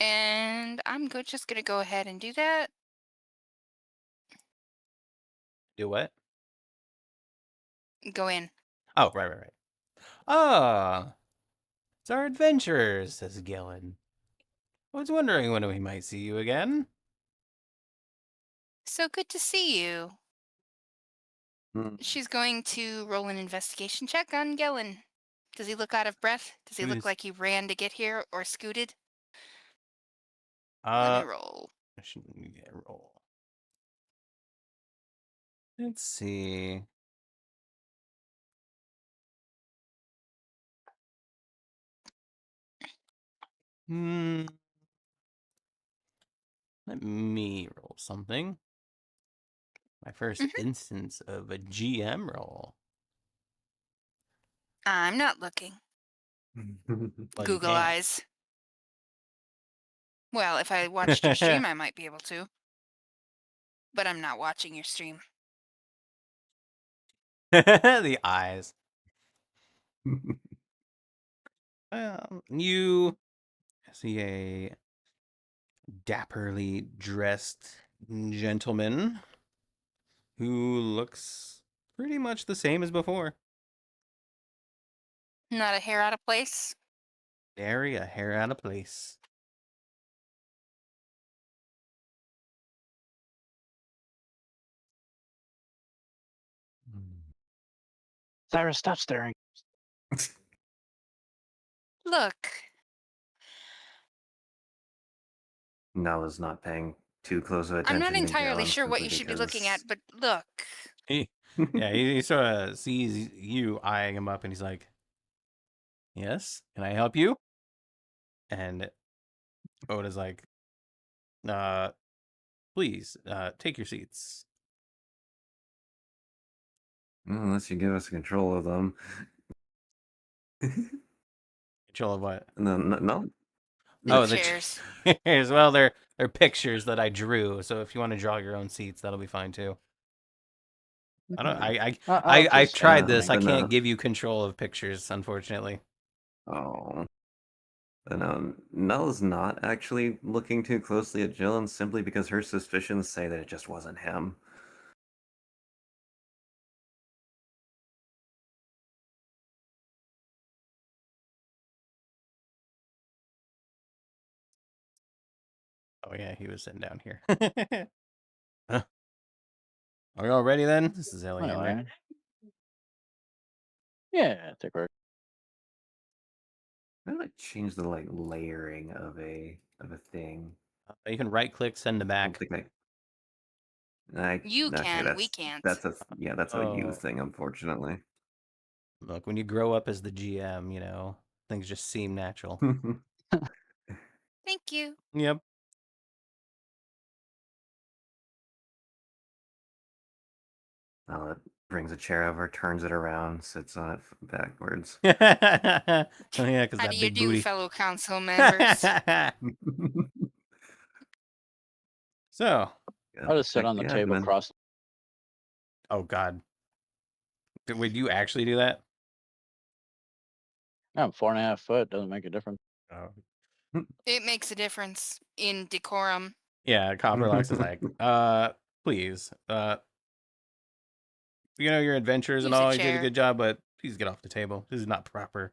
And I'm just gonna go ahead and do that. Do what? Go in. Oh, right. Ah, it's our adventurers, says Gillen. I was wondering when we might see you again. So good to see you. Hmm. She's going to roll an investigation check on Gellin. Does he look out of breath? Does he look Who's- like he ran to get here or scooted? Let me roll. I shouldn't get a roll. Let's see. Let me roll something. My first instance of a GM roll. I'm not looking. Well, you Google can't. eyes. Well, if I watched your stream, I might be able to. But I'm not watching your stream. The eyes. You see a dapperly dressed gentleman who looks pretty much the same as before. Not a hair out of place. Nary a hair out of place. Cyrus, stop staring. Look, Nala's not paying too close of I'm attention not to entirely Galen sure what you simply should be looking because at, but look. He sort of sees you eyeing him up and he's like, yes, can I help you? And Oda's like, please, take your seats. unless you give us control of them. Control of what? No. Oh, The the chairs. chairs. Well, they're pictures that I drew. So if you want to draw your own seats, that'll be fine too. I don't. I'll I've just tried stand this. I but can't no. give you control of pictures, unfortunately. Oh. But no, Nell's not actually looking too closely at Jillian simply because her suspicions say that it just wasn't him. Oh yeah, he was sitting down here. Huh. Are we all ready then? This is Elian, right? Anyway. Yeah, I think we're. How do I change the layering of a thing? You can right click, send to I don't back. think I You okay, can, we can't. that's a you Oh. thing, unfortunately. Look, when you grow up as the GM, you know, things just seem natural. Thank you. Yep. It brings a chair over, turns it around, sits on it backwards. Oh yeah, because How that do you big do, booty. fellow council members? So, I'll just sit Check on the the table admin. cross. oh god, would you actually do that? I'm 4.5 foot. Doesn't make a difference. Oh. It makes a difference in decorum. Yeah, Copperlocks is like, please, you know your adventures and Use a all. You did a chair. good job, but please get off the table. This is not proper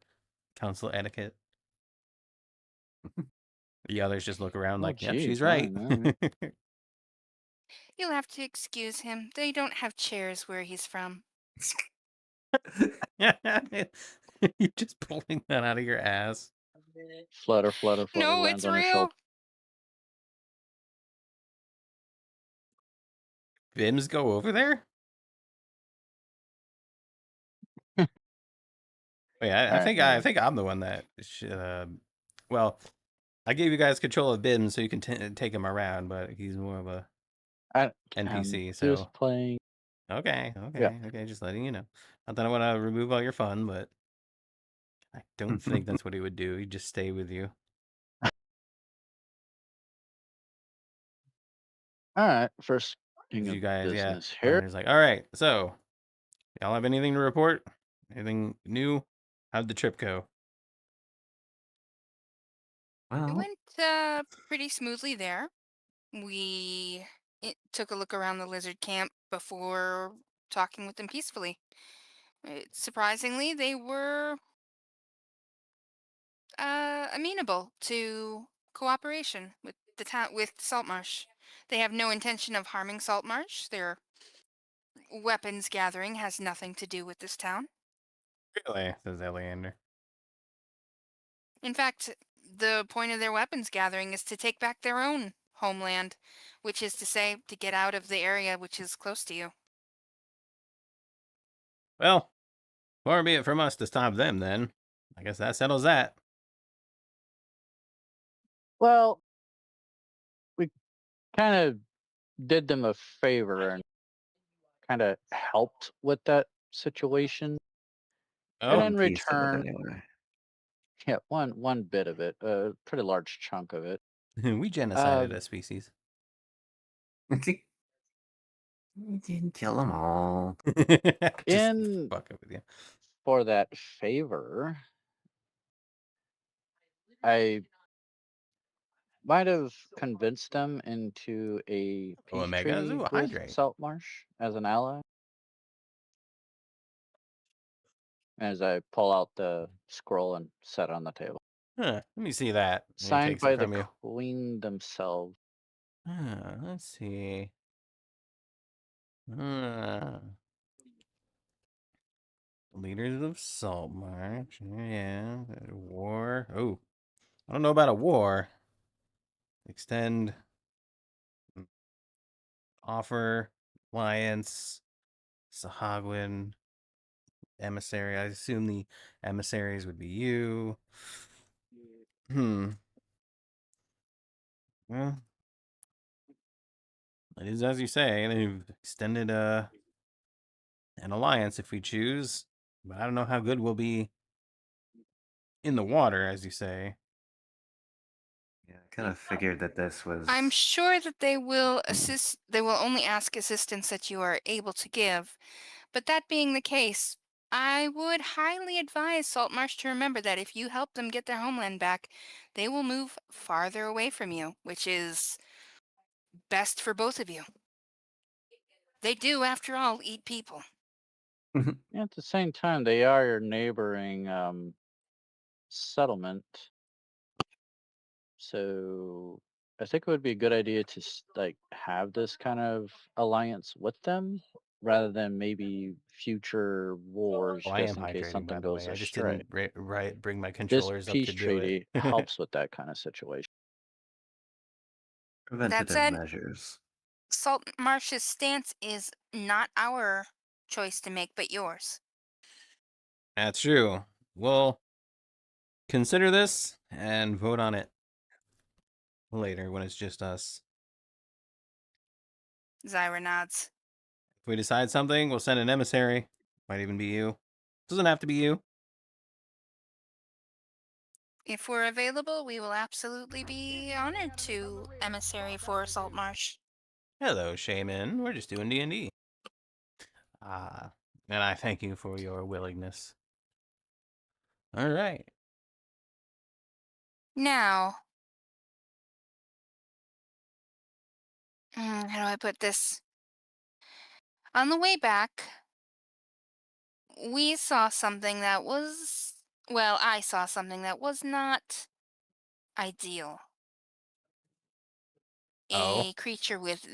council etiquette. The others just look around Oh, like, yep, geez, she's right. fine, You'll have to excuse him. They don't have chairs where he's from. You're just pulling that out of your ass. Flutter, flutter, flutter. No, Lands it's on his real. shoulder. Bims go over there? Oh, yeah, I Alright, think I'm the one that well, I gave you guys control of Bims so you can take him around, but he's more of a I'm NPC, just so playing. okay, Yeah. just letting you know. Not that I want to remove all your fun, but I don't think that's what he would do. He'd just stay with you. All right, first thing You of guys, yeah. business here. He's like, all right, so y'all have anything to report? Anything new? How'd the trip go? It Well, went pretty smoothly there. Took a look around the lizard camp before talking with them peacefully. Surprisingly, they were amenable to cooperation with the town with Saltmarsh. They have no intention of harming Saltmarsh. Their weapons gathering has nothing to do with this town. Really? Says Eleander. In fact, the point of their weapons gathering is to take back their own homeland, which is to say, to get out of the area which is close to you. Well, far be it from us to stop them then. I guess that settles that. Well, we kind of did them a favor and kind of helped with that situation. And Oh, in one piece of it return, anyway. yeah, one bit of it, a pretty large chunk of it. we genocided Um, a species. You didn't kill them all. Just in fucking with you. for that favor, I might have convinced them into a Oh, peace Omegas? treaty Ooh, a with hydrate. Saltmarsh as an ally. As I pull out the scroll and set it on the table, Huh, let me see that. And he signed takes it by the from you. queen themselves. Let's see. Uh, leaders of Saltmarsh. Yeah. War. Oh, I don't know about a war. Extend. Offer. Alliance. Sahagwin. Emissary. I assume the emissaries would be you. Well, it is as you say. They've extended an alliance if we choose, but I don't know how good we'll be in the water, as you say. Yeah, I kind of figured that this was. I'm sure that they will assist. They will only ask assistance that you are able to give. But that being the case, I would highly advise Saltmarsh to remember that if you help them get their homeland back, they will move farther away from you, which is best for both of you. They do, after all, eat people. At the same time, they are your neighboring settlement, so I think it would be a good idea to like have this kind of alliance with them rather than maybe future wars Oh, I just am in case hydrating, by something the goes way. I just astray. didn't bring my This controllers up peace to do it. treaty helps with that kind of situation. That Preventative said, measures. Saltmarsh's stance is not our choice to make, but yours. That's true. We'll consider this and vote on it later when it's just us. Zyra nods. If we decide something, we'll send an emissary. Might even be you. Doesn't have to be you. If we're available, we will absolutely be honored to emissary for Saltmarsh. Hello, Shaman. We're just doing D&D. And I thank you for your willingness. All right. Now, how do I put this? On the way back, we saw something that was, well, I saw something that was not ideal. Oh. A creature with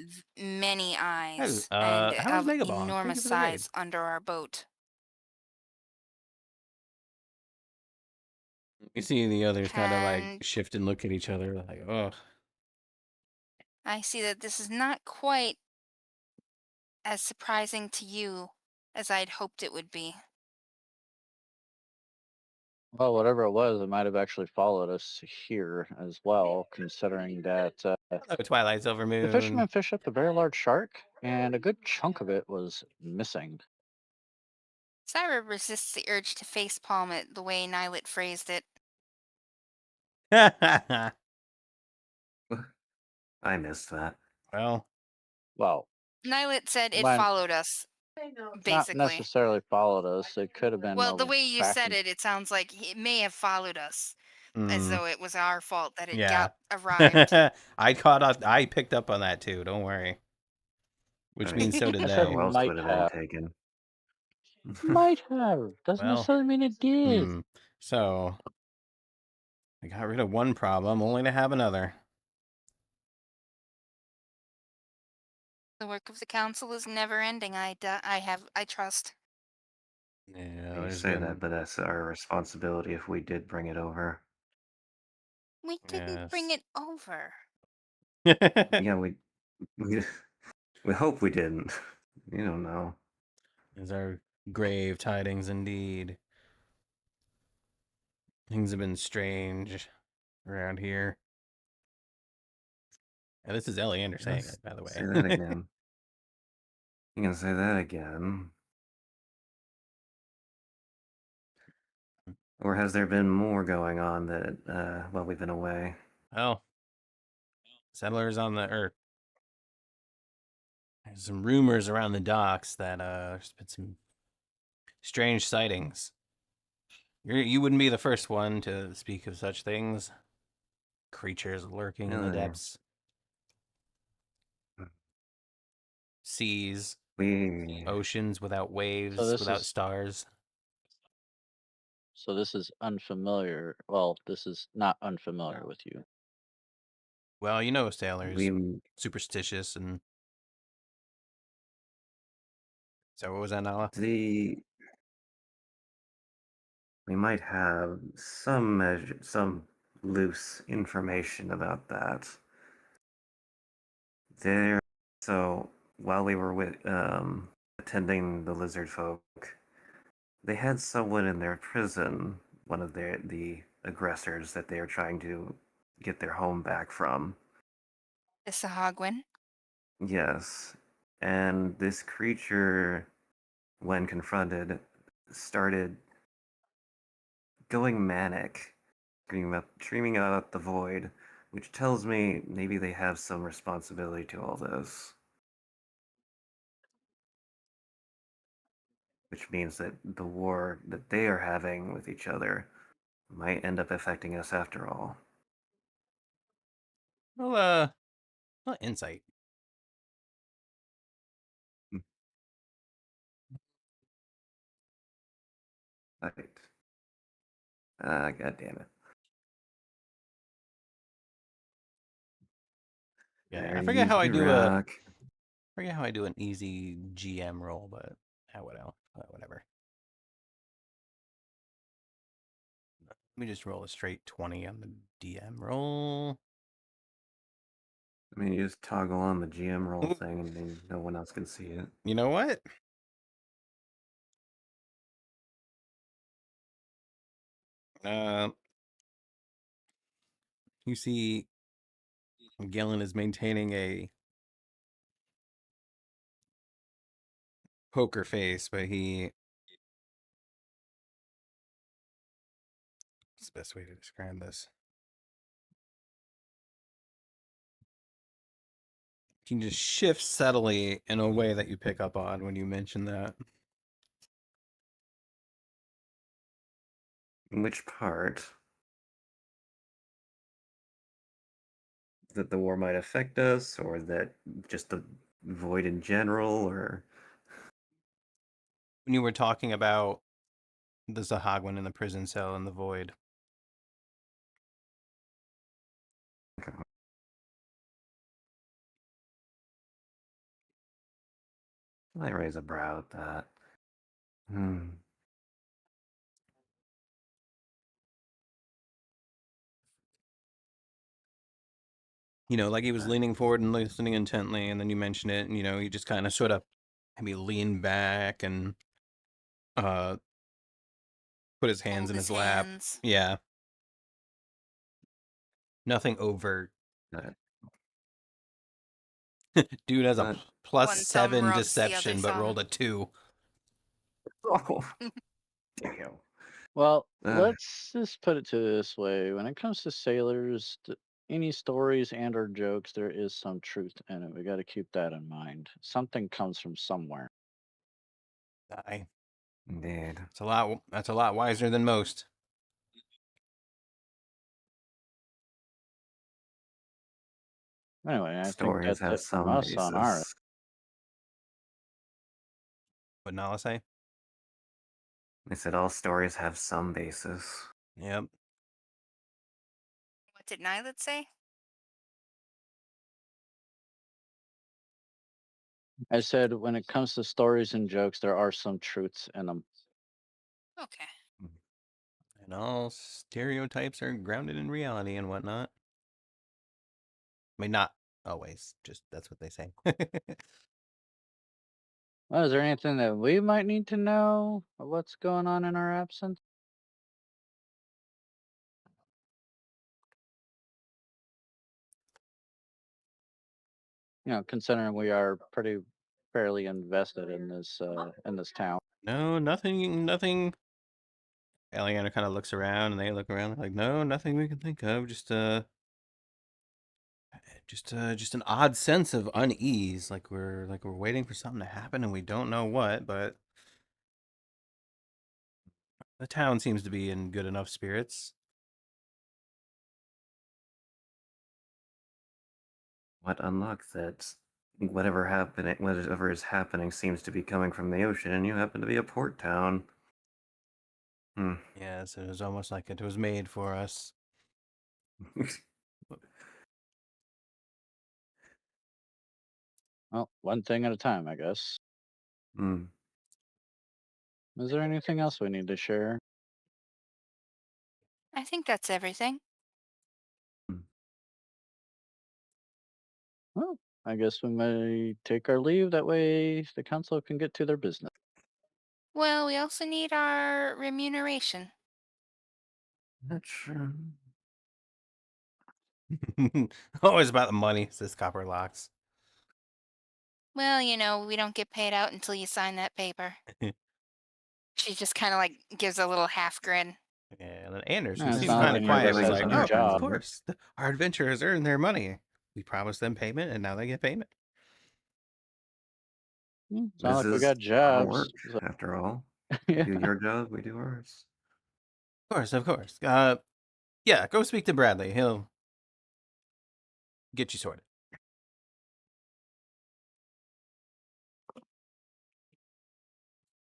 many eyes and How is of Megabong? Thank you enormous for the raid. size under our boat. You see the others kind of like And shift and look at each other like, oh. I see that this is not quite as surprising to you as I'd hoped it would be. Well, whatever it was, it might have actually followed us here as well, considering that Hello, Twilight Silver the Moon. fisherman fished up a very large shark, and a good chunk of it was missing. Syra resists the urge to facepalm it the way Nylet phrased it. I missed that. Well, Well, Nylet said it when followed us, not basically. necessarily followed us, it could have been Well, a the way you back said and it, it sounds like it may have followed us. as Mm, though it was our fault that it yeah. arrived. I picked up on that too. Don't worry. Which I means mean, so did I said they. how else might would it have been have. taken? Might have. Doesn't Well, necessarily mean it did. so I got rid of one problem, only to have another. The work of the council is never ending. I trust. Yeah, You there's say been that, but that's our responsibility if we did bring it over. We didn't bring yes. it over. Yeah, we hope we didn't. You don't know. These are grave tidings indeed. Things have been strange around here. And this is Eleander saying Yes, it, by the way. say that again. You can say that again. Or has there been more going on that while we've been away? Well, settlers on the earth. There's some rumors around the docks that there's been some strange sightings. You wouldn't be the first one to speak of such things. Creatures lurking in the Really? depths. Seas, We oceans without waves, So this without is stars. so this is unfamiliar. Well, this is not unfamiliar with you. Well, you know sailors, we superstitious and... So what was that, Nala? the we might have some measure, some loose information about that. There, so while we were with attending the lizard folk, they had someone in their prison, one of the aggressors that they are trying to get their home back from. The Sahagwin. Yes, and this creature, when confronted, started going manic, dreaming about the void, which tells me maybe they have some responsibility to all this. Which means that the war that they are having with each other might end up affecting us after all. Well, insight. Right. God damn it. Yeah, There I forget you how I you do rock. an easy GM roll, but whatever. Let me just roll a straight 20 on the DM roll. I mean, you just toggle on the GM roll thing and then no one else can see it. You know what? You see, Gillen is maintaining a poker face, but what's the best way to describe this? He just shifts subtly in a way that you pick up on when you mention that. Which part? That the war might affect us, or that just the void in general, or When you were talking about the Zahagwin in the prison cell in the void. I raise a brow at that. Hmm. You know, like he was leaning forward and listening intently, and then you mention it, and you just kind of sort of maybe lean back and put his hands Hold in his his lap. hands. Yeah. Nothing overt. That, Dude has a that, plus One thumb 7 rubs the other deception, but thumb. rolled a 2. oh, damn. Well, Uh, let's just put it to this way: when it comes to sailors, any stories and or jokes, there is some truth in it. We got to keep that in mind. Something comes from somewhere. Die. Indeed. That's a lot wiser than most. Anyway, I think Stories that's have it from some us on our. basis. What Nala say? I said all stories have some basis. Yep. What did Nylet say? I said when it comes to stories and jokes, there are some truths in them. Okay. And all stereotypes are grounded in reality and whatnot. I mean, not always. Just that's what they say. Well, is there anything that we might need to know of what's going on in our absence? Considering we are pretty fairly invested in this town. No, nothing. Eliana kind of looks around, and they look around. Like, no, nothing we can think of. Just an odd sense of unease. Like we're waiting for something to happen, and we don't know what. But the town seems to be in good enough spirits. What unlocks it? Whatever is happening seems to be coming from the ocean, and you happen to be a port town. Yes, it was almost like it was made for us. Well, one thing at a time, I guess. Hmm. Is there anything else we need to share? I think that's everything. Well, I guess we may take our leave. That way the council can get to their business. Well, we also need our remuneration. Not sure. Always about the money, says Copper Locks. Well, we don't get paid out until you sign that paper. She just kind of like gives a little half grin. And then Anders, who Yeah, it seemed sounds kind like of you quiet, guys was had like, some "Oh, job." of course, our adventurers earned their money. We promised them payment, and now they get payment." Sound This like we is got our jobs. work, So, after all. yeah. You do your job, we do ours. Of course. Yeah, go speak to Bradley. He'll get you sorted.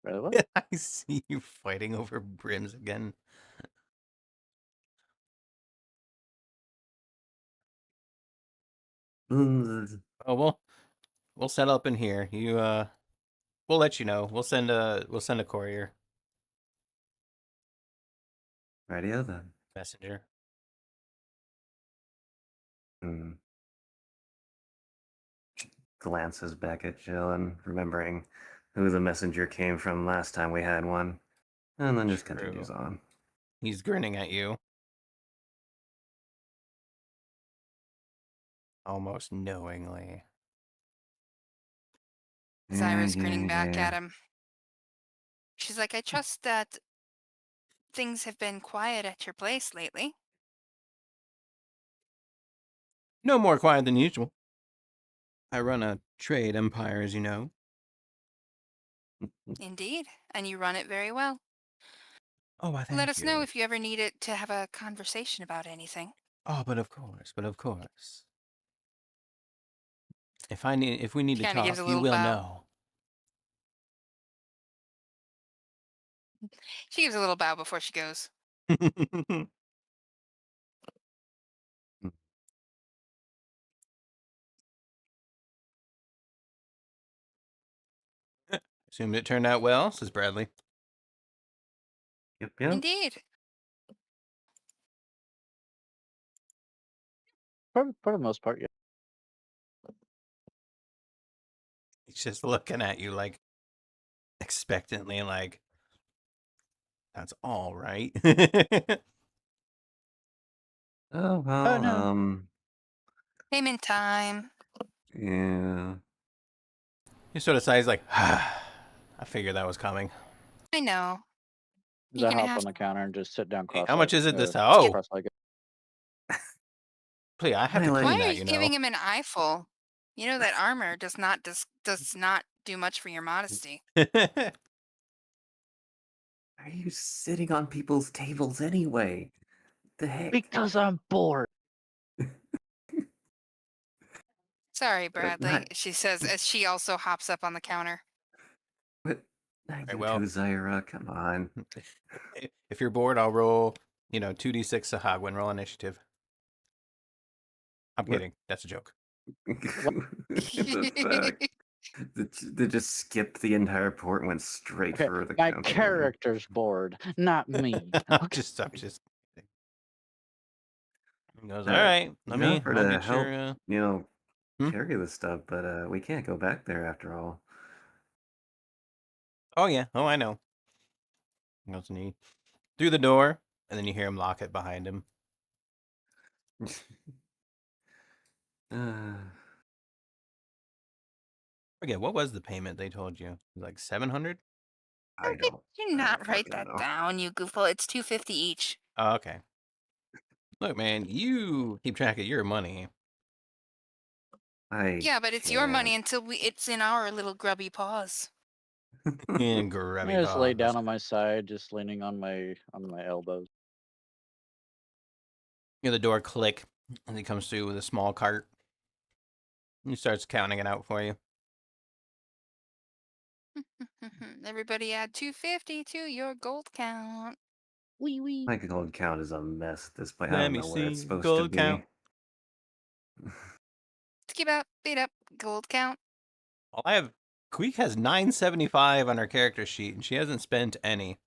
Really, what? I see you fighting over brims again. Mm, Oh, we'll set up in here. We'll let you know. We'll send a courier Radio then. messenger. Hmm. Glances back at Jill and remembering who the messenger came from last time we had one, and then just True. continues on. He's grinning at you. Almost knowingly. Zyra's grinning back Yeah. at him. She's like, I trust that things have been quiet at your place lately. No more quiet than usual. I run a trade empire, as you know. Indeed. And you run it very well. Oh, I thank Let us you. know if you ever need it to have a conversation about anything. Oh, but of course. If we need She to kind of gives talk, a you little will bow. know. She gives a little bow before she goes. Assumed it turned out well, says Bradley. Yep. Indeed. For the most part, yeah. He's just looking at you like expectantly, like that's all right. Oh well. Oh, no. Payment time. Yeah. He sort of sighs like, I figured that was coming. I know. As You're I gonna hop have on the counter and just sit down Hey, cross. how much is it this time? Oh, Cross-legged. please, I have to Why clean Why are that, you you know. giving him an eyeful? You know that armor does not do much for your modesty. Are you sitting on people's tables anyway? The heck? Because I'm bored. Sorry, But Bradley, she says as she also hops up on the counter. But not Right, you well. too, Zyra. Come on. If you're bored, I'll roll, 2d6 to Hogwin. Roll initiative. I'm What? kidding. That's a joke. The fuck? They just skipped the entire port and went straight Okay, for the my counter. character's bored, not me. I'm just kidding. He goes, all Uh, right, let me, offer I'll to get help, your, Hmm? carry the stuff, but we can't go back there after all. Oh, yeah. Oh, I know. He goes, and he through the door, and then you hear him lock it behind him. uh, Forget, what was the payment they told you? It was like 700? I don't. Do not write that down, you goofball. It's $250 each. Oh, okay. Look, man, you keep track of your money. Yeah, but it's your money until it's in our little grubby paws. And grubby I just lay paws. down on my side, just leaning on my elbows. You hear the door click, and he comes through with a small cart. He starts counting it out for you. Everybody add $250 to your gold count. Wee wee. My gold count is a mess at this point. I Let don't me know where it's see supposed gold to be. count. Skip up, beat up, gold count. Well, I have Queek has 975 on her character sheet, and she hasn't spent any.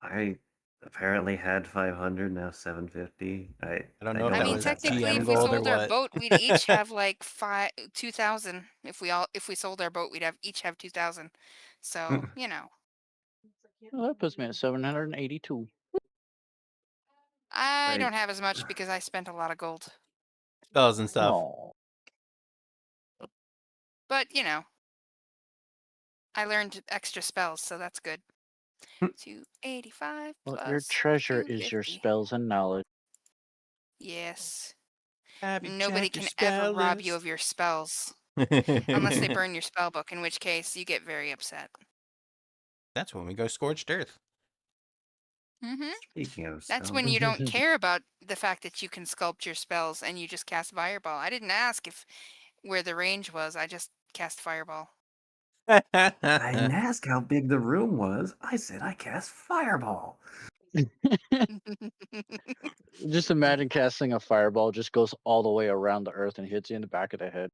I apparently had 500, now 750. I don't know if I that mean, was technically, GM if we gold or sold our what. boat, we'd each have like 2,000. If we sold our boat, we'd each have 2,000. So Well, that puts me at 782. I Right. don't have as much because I spent a lot of gold. Spells and stuff. Oh, But I learned extra spells, so that's good. 285 well, plus your treasure is your 250. spells and knowledge. Yes. Have you Nobody checked your can spell ever rob you list? of your spells unless they burn your spell book, in which case you get very upset. That's when we go scorched earth. Speaking of That's spells, when you don't care about the fact that you can sculpt your spells and you just cast Fireball. I didn't ask where the range was. I just cast Fireball. I didn't ask how big the room was. I said I cast Fireball. Just imagine casting a fireball, just goes all the way around the earth and hits you in the back of the head.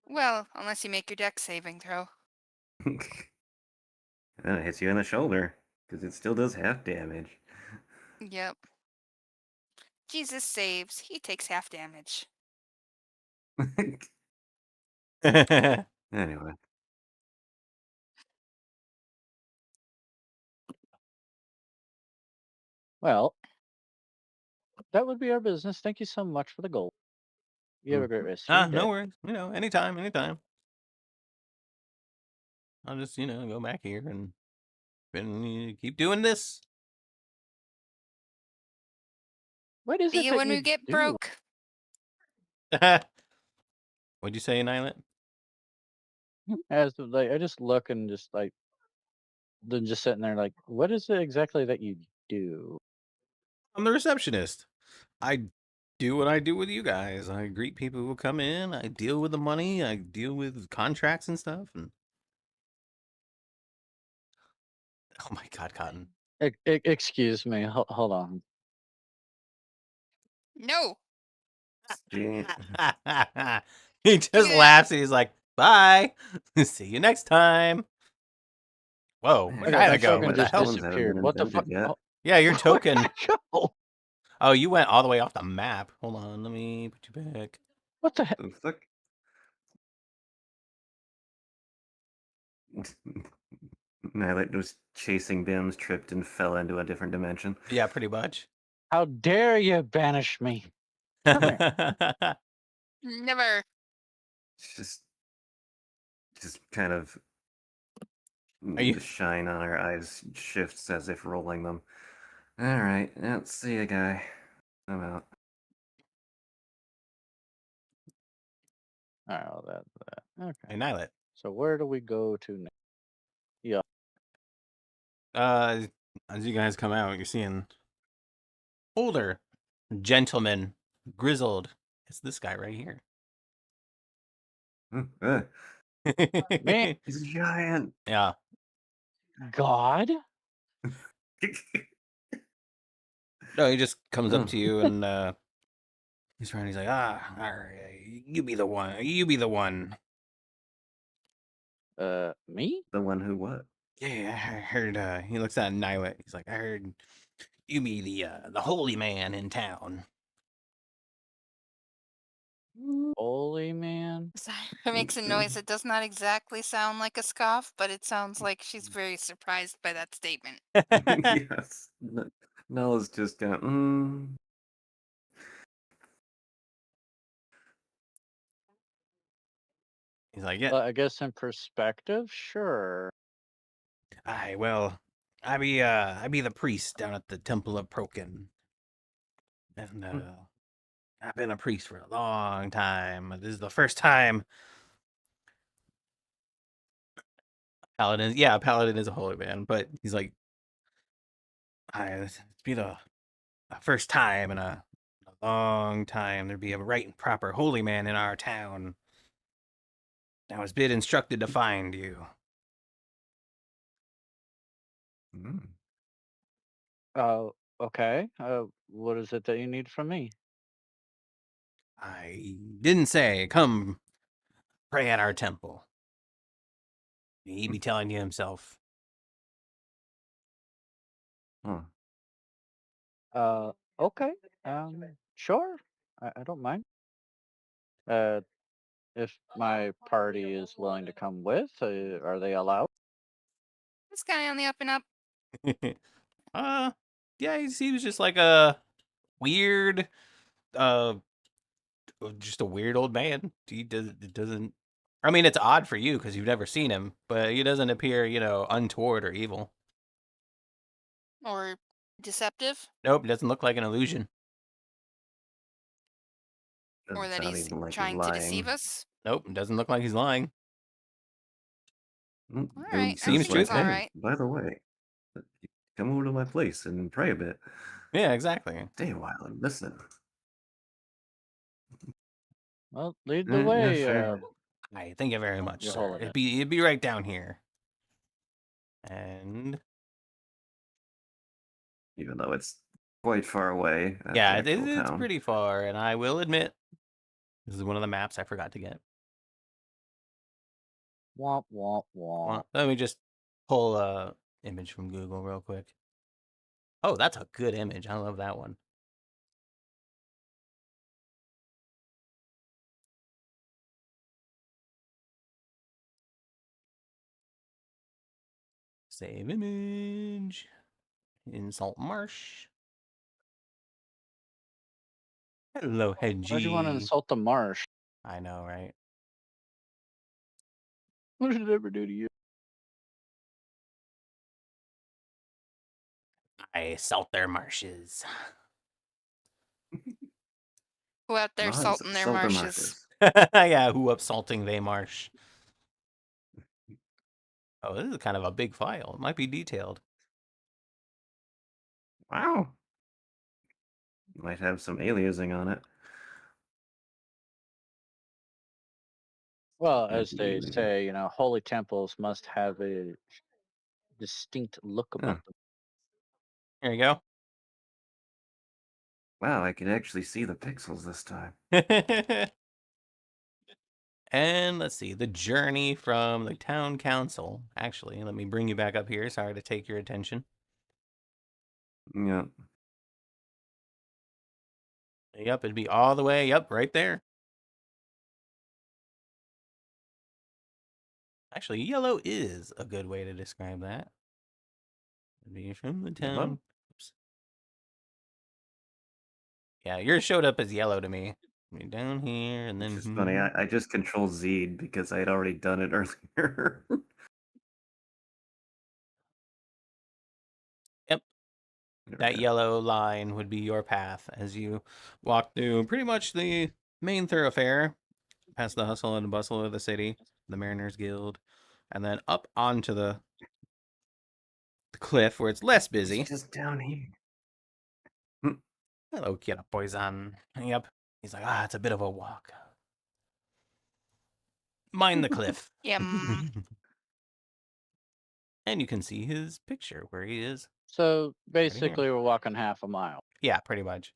Well, unless you make your dex saving throw. And then it hits you in the shoulder, because it still does half damage. Yep. Jesus saves. He takes half damage. Anyway. Well, that would be our business. Thank you so much for the gold. You have a great rest of your day. No worries. Anytime. I'll just, go back here and keep doing this. What is See it you that when you we get do? broke. What'd you say, Nylet? I just look and just like, then just sitting there like, what is it exactly that you do? I'm the receptionist. I do what I do with you guys. I greet people who come in. I deal with the money. I deal with contracts and stuff. And oh my God, Cotton. Excuse me. Hold on. No. Gee, He just laughs and he's like, bye. See you next time. Whoa, man, where'd Okay, my Nyla go? token What the just hell? phones haven't been disappeared. What the fuck? invented yet. Yeah, your token. Where'd I go? Oh, you went all the way off the map. Hold on, let me put you back. What the heck? The fuck? Nylet was chasing Bims, tripped, and fell into a different dimension. Yeah, pretty much. How dare you banish me? Come here. Never. It's just kind of Are you? the shine on her eyes shifts as if rolling them. Alright, let's see a guy. I'm out. Oh, that. Okay. Hey, Nylet. So where do we go to next? Yeah. As you guys come out, you're seeing older gentleman, grizzled. It's this guy right here. Man, He's giant. Yeah. God? No, he just comes up Oh. to you and he's like, you be the one. You be the one. Me? The one who what? Yeah, I heard. He looks at Nyla. He's like, I heard you be the holy man in town. Holy man? It makes a Okay. noise. It does not exactly sound like a scoff, but it sounds like she's very surprised by that statement. Yes. Nala's just got. He's like, yeah. Well, I guess in perspective, sure. I be the priest down at the Temple of Prokin, and I've been a priest for a long time. This is the first time. Paladin, yeah, Paladin is a holy man, but he's like, it's be the first time in a long time there'd be a right and proper holy man in our town. I was bid instructed to find you. Okay. What is it that you need from me? I didn't say, come pray at our temple. He be telling you himself. Huh. Okay. Sure. I don't mind. If my party is willing to come with, are they allowed? This guy on the up and up. Yeah, he was just like a weird, just a weird old man. It doesn't. I mean, it's odd for you because you've never seen him, but he doesn't appear, untoward or evil. Or deceptive, Nope, doesn't look like an illusion. or Doesn't that sound he's even like he's trying to deceive lying. us. Nope, doesn't look like he's lying. All It right, I seems seems think like, it's all truthful. hey, right. by the way, come over to my place and pray a bit. Yeah, exactly. Stay a while and listen. Well, lead the Yeah, way. sure. Thank you very much, Your sir. Holiness. It'd be right down here. And Even though it's quite far away at the yeah, actual it's town. pretty far, and I will admit, this is one of the maps I forgot to get. Womp womp womp. Well, let me just pull a image from Google real quick. Oh, that's a good image. I love that one. Save image in Saltmarsh. Hello, Why'd you want to Hedgie. insult the marsh? I know, right? What did it ever do to you? I salt their marshes. Who out there Nice. salting their Salt the marshes? Yeah, who up salting they marsh? Oh, this is kind of a big file. It might be detailed. Wow. Might have some aliasing on it. Well, That'd as be they easy. say, holy temples must have a distinct look about them. Here you go. Wow, I can actually see the pixels this time. And let's see, the journey from the town council. Actually, let me bring you back up here. Sorry to take your attention. Yeah. Yep, it'd be all the way up right there. Actually, yellow is a good way to describe that. It'd be from the town. Yellow? Oops. Yeah, yours showed up as yellow to me. Down here, and then... Which is funny. I just control Z'd because I had already done it earlier. Yep. There we That go. yellow line would be your path as you walk through pretty much the main thoroughfare, past the hustle and bustle of the city, the Mariners Guild, and then up onto the cliff where it's less busy. It's just down here. Hello, kid poison. Yep. He's like, it's a bit of a walk. Mind the cliff. Yeah. And you can see his picture where he is. So here. basically, we're walking half a mile. Yeah, pretty much.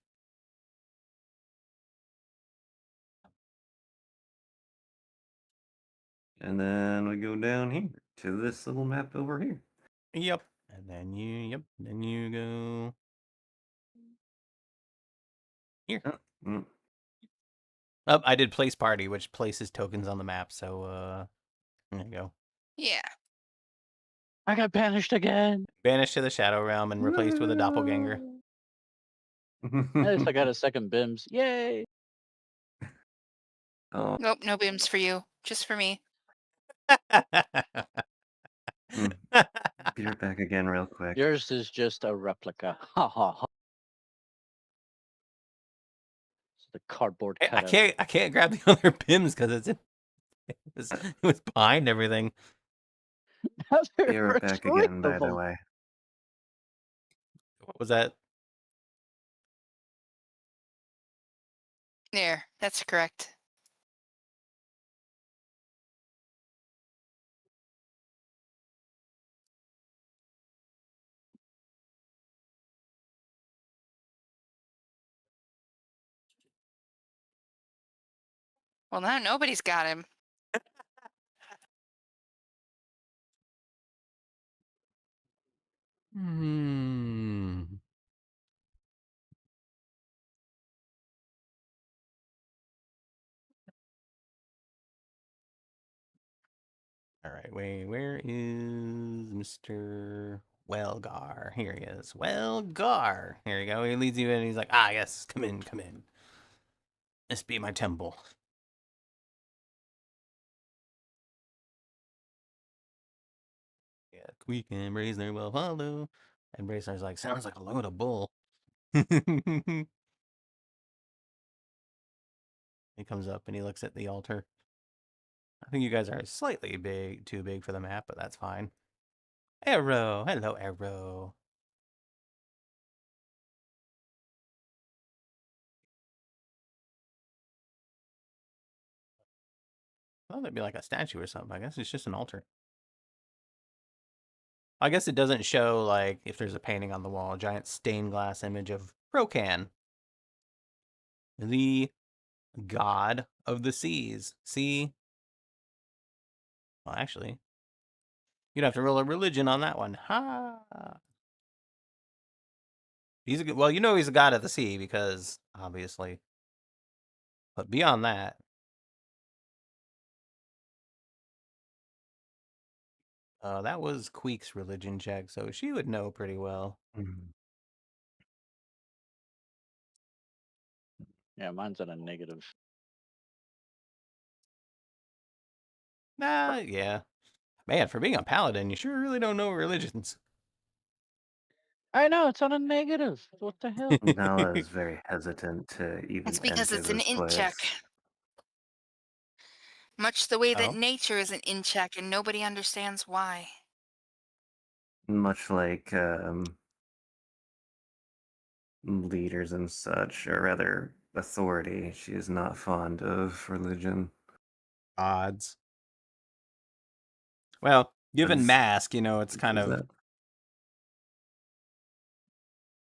And then we go down here to this little map over here. Yep. And then you go here. Mm. Oh, I did place party, which places tokens on the map. So, there you go. Yeah. I got banished again. Banished to the Shadow Realm and replaced with a doppelganger. At least I got a second BIMS. Yay! Oh, Nope, no beams for you. Just for me. be right back again real quick. Yours is just a replica. Ha ha ha. It's the cardboard I cutout. can't grab the other pims because it was behind everything. Be right back again, by the way. What was that? There, that's correct. Well, now nobody's got him. All right, wait, where is Mr. Welgar? Here he is. Welgar. Here you go. He leads you in. He's like, yes, come in, come in. This be my temple. Yeah, we can embrace their will follow. And Bracer's like, sounds like a load of bull. He comes up and he looks at the altar. I think you guys are slightly too big for the map, but that's fine. Arrow, hello, Arrow. Well, that'd be like a statue or something. I guess it's just an altar. I guess it doesn't show, like, if there's a painting on the wall, a giant stained glass image of Procan, the god of the seas. See? Well, actually, you'd have to roll a religion on that one. Ha! He's a good, well, you know he's a god of the sea because, obviously. But beyond that, that was Queek's religion check, so she would know pretty well. Yeah, mine's at a negative. Yeah. Man, for being a paladin, you sure really don't know religions. I know, it's on a negative. What the hell? Nala is very hesitant to even It's because enter it's an this int place. check. Much the way that Oh. nature is an int check and nobody understands why. Much like leaders and such, or rather authority, she is not fond of religion. Odds. Well, given That's- mask, it's kind is of that-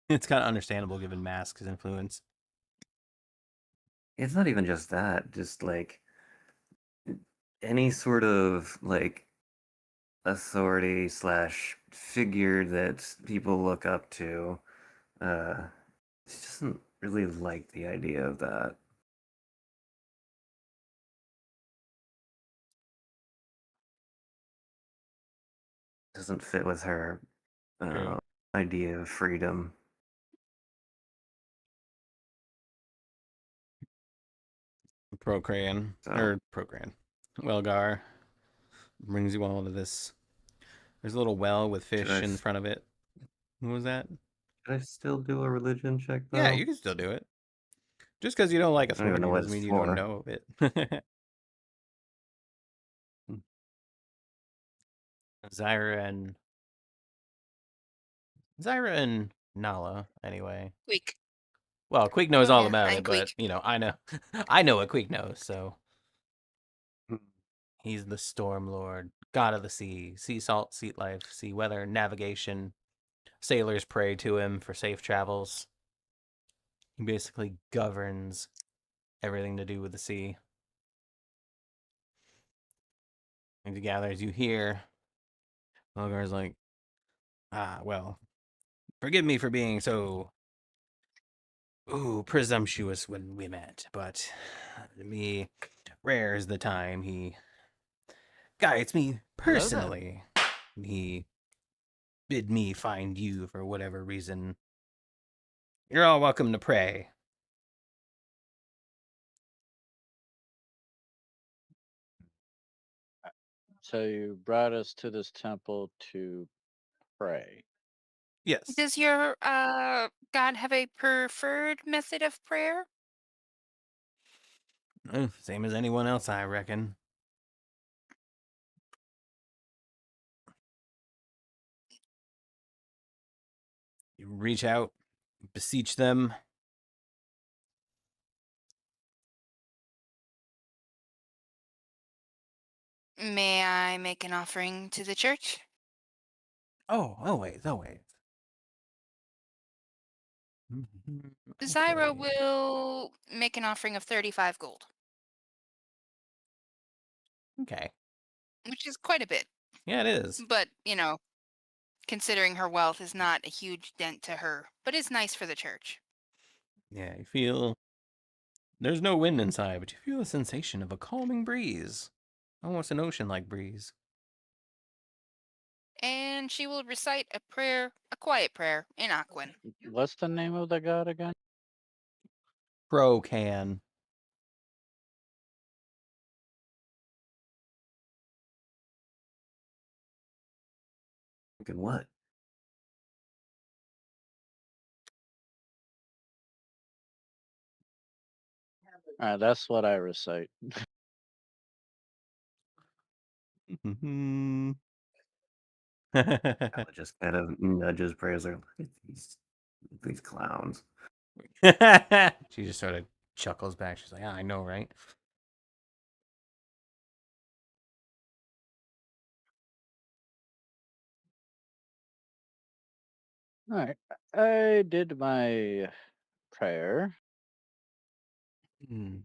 it's kind of understandable given mask's influence. It's not even just that, just like any sort of like authority slash figure that people look up to. She doesn't really like the idea of that. Doesn't fit with her True. idea of freedom. Procran or Procran. Welgar brings you all to this. There's a little well with fish in front of it. What was that? Should I still do a religion check though? Yeah, you can still do it. Just because you don't like I don't even authority know what doesn't it's mean you don't for. know of it. Zyra and Nala, anyway. Weak. Well, Queek knows Oh, all yeah, about I'm it, but Queek. you know, I know, I know what Queek knows. So Hmm. he's the Storm Lord, god of the sea, sea salt, sea life, sea weather, navigation. Sailors pray to him for safe travels. He basically governs everything to do with the sea. And together, as you hear, Elgar's like, well, forgive me for being so, presumptuous when we met, but me, rare is the time he guides me Hello there. personally. He bid me find you for whatever reason. You're all welcome to pray. So you brought us to this temple to pray. Yes. Does your God have a preferred method of prayer? Same as anyone else, I reckon. You reach out, beseech them. May I make an offering to the church? Oh, always, always. Zyra Okay. will make an offering of 35 gold, Okay. which is quite a bit. Yeah, it is. But, considering her wealth is not a huge dent to her, but is nice for the church. Yeah, you feel there's no wind inside, but you feel a sensation of a calming breeze. Almost an ocean-like breeze. And she will recite a prayer, a quiet prayer, in Aquan. What's the name of the god again? Pro can. Fucking what? All right, that's what I recite. Ella just kind of nudges prayers like, look at these clowns. She just sort of chuckles back. She's like, I know, right? All right, I did my prayer. Hmm.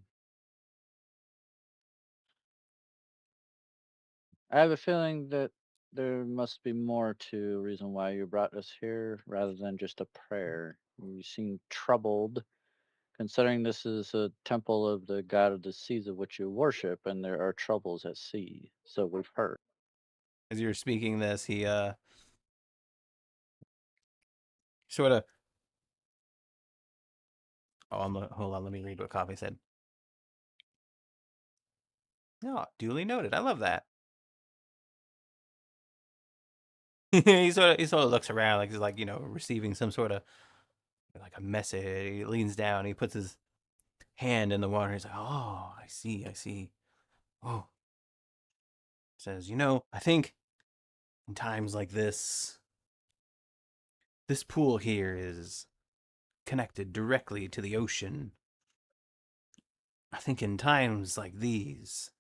I have a feeling that there must be more to the reason why you brought us here rather than just a prayer. You seem troubled, considering this is a temple of the god of the seas of which you worship, and there are troubles at sea. So we've heard. As you're speaking this, he sort of. Hold on, let me read what Coffee said. Oh, duly noted. I love that. he sort of looks around like he's like, receiving some sort of like a message. He leans down, he puts his hand in the water, he's like, oh, I see, I see. Oh. Says, I think in times like this pool here is connected directly to the ocean. I think in times like these,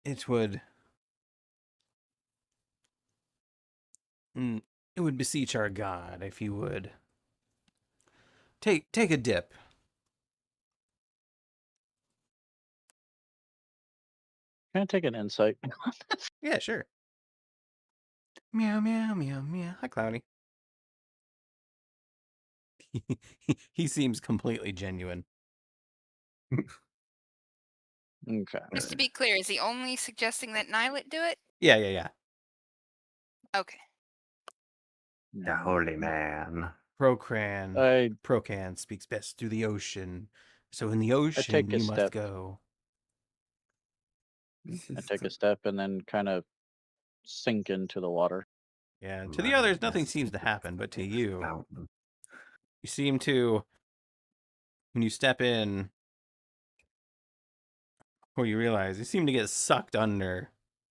it would it would beseech our God if he would take a dip. Can I take an insight? Yeah, sure. Meow meow meow meow. Hi, Cloudy. He seems completely genuine. Okay. Just to be clear, is he only suggesting that Nylet do it? Yeah. Okay. The holy man. Procan speaks best through the ocean. So in the ocean take a you must step. go. I take a step and then kind of sink into the water. Yeah, to the others nothing seems to happen, but to you, Fountain. you seem to, when you step in, or you realize, you seem to get sucked under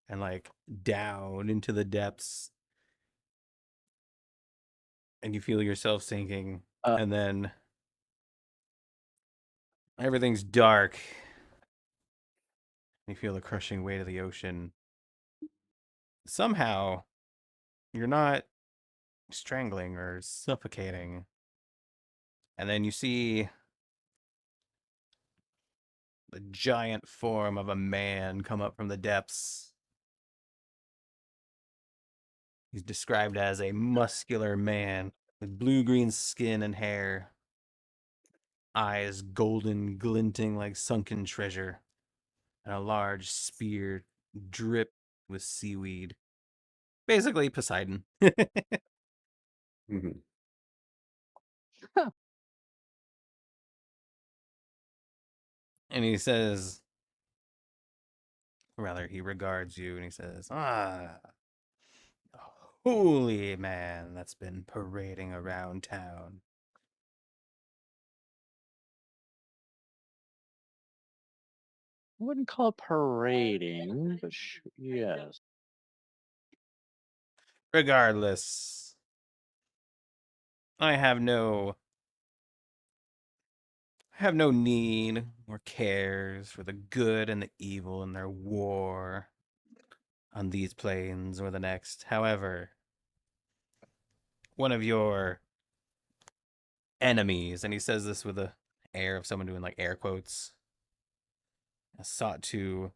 and like down into the depths. and you feel yourself sinking, Uh. and then everything's dark. You feel the crushing weight of the ocean. Somehow, you're not strangling or suffocating. And then you see the giant form of a man come up from the depths. He's described as a muscular man with blue-green skin and hair, eyes golden, glinting like sunken treasure, and a large spear dripped with seaweed. Basically, Poseidon. Mhm. And he says, rather, he regards you and he says, "Ah, a holy man that's been parading around town. I wouldn't call it parading, but yes. Regardless, I have no need or cares for the good and the evil in their war on these plains or the next. However, one of your enemies," and he says this with a air of someone doing like air quotes, "sought to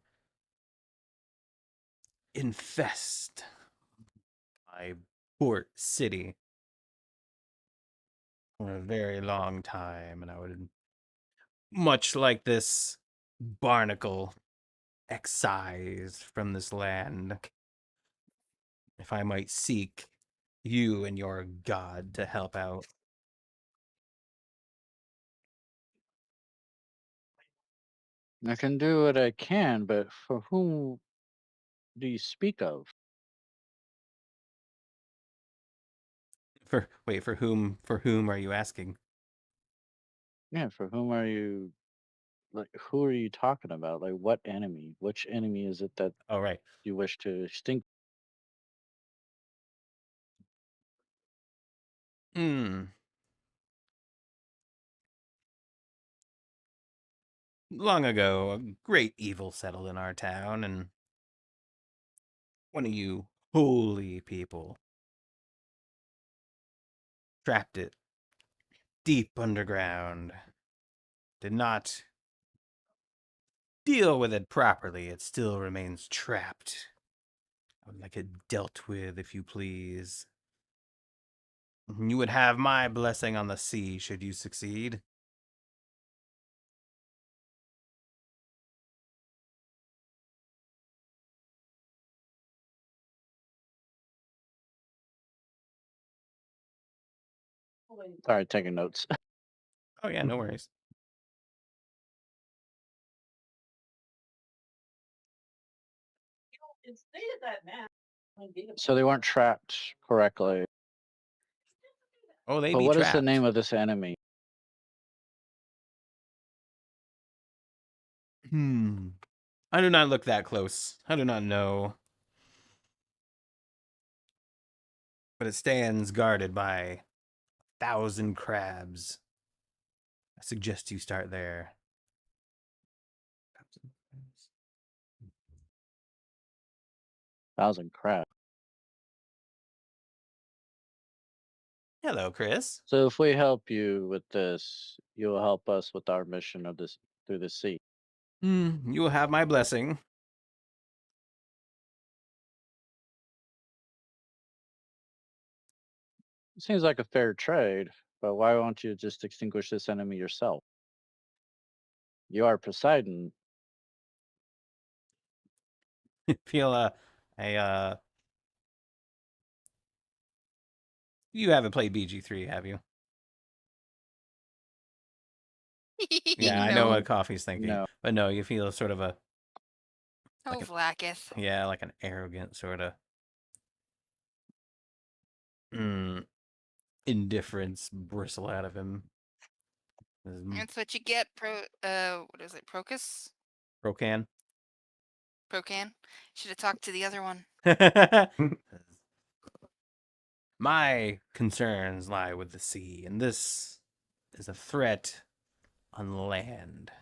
infest my port city for a very long time, and I would, much like this barnacle, excise from this land, if I might seek you and your god to help out." I can do what I can, but for whom do you speak of? For whom are you asking? Yeah, for whom are you like who are you talking about? Like what enemy? Which enemy is it that Oh, right. you wish to extinct? Hmm. Long ago, a great evil settled in our town, and one of you holy people trapped it deep underground. Did not deal with it properly. It still remains trapped. I would like it dealt with, if you please. You would have my blessing on the sea should you succeed. Sorry, taking notes. Oh, yeah, no worries. So they weren't trapped correctly. Oh, they But be what is the trapped. name of this enemy? I do not look that close. I do not know. But it stands guarded by 1,000 crabs. I suggest you start there. Thousand crap. Hello, Chris. So if we help you with this, you'll help us with our mission of this through the sea. You will have my blessing. Seems like a fair trade, but why won't you just extinguish this enemy yourself? You are Poseidon. Feel you haven't played BG3, have you? Yeah, I know No. what Coffee's thinking. No. But no, you feel sort of a, Oh, like Vlakith. yeah, like an arrogant sort of indifference bristle out of him. That's what you get, what is it, Procus? Procan. Procan? Should have talked to the other one. My concerns lie with the sea, and this is a threat on land.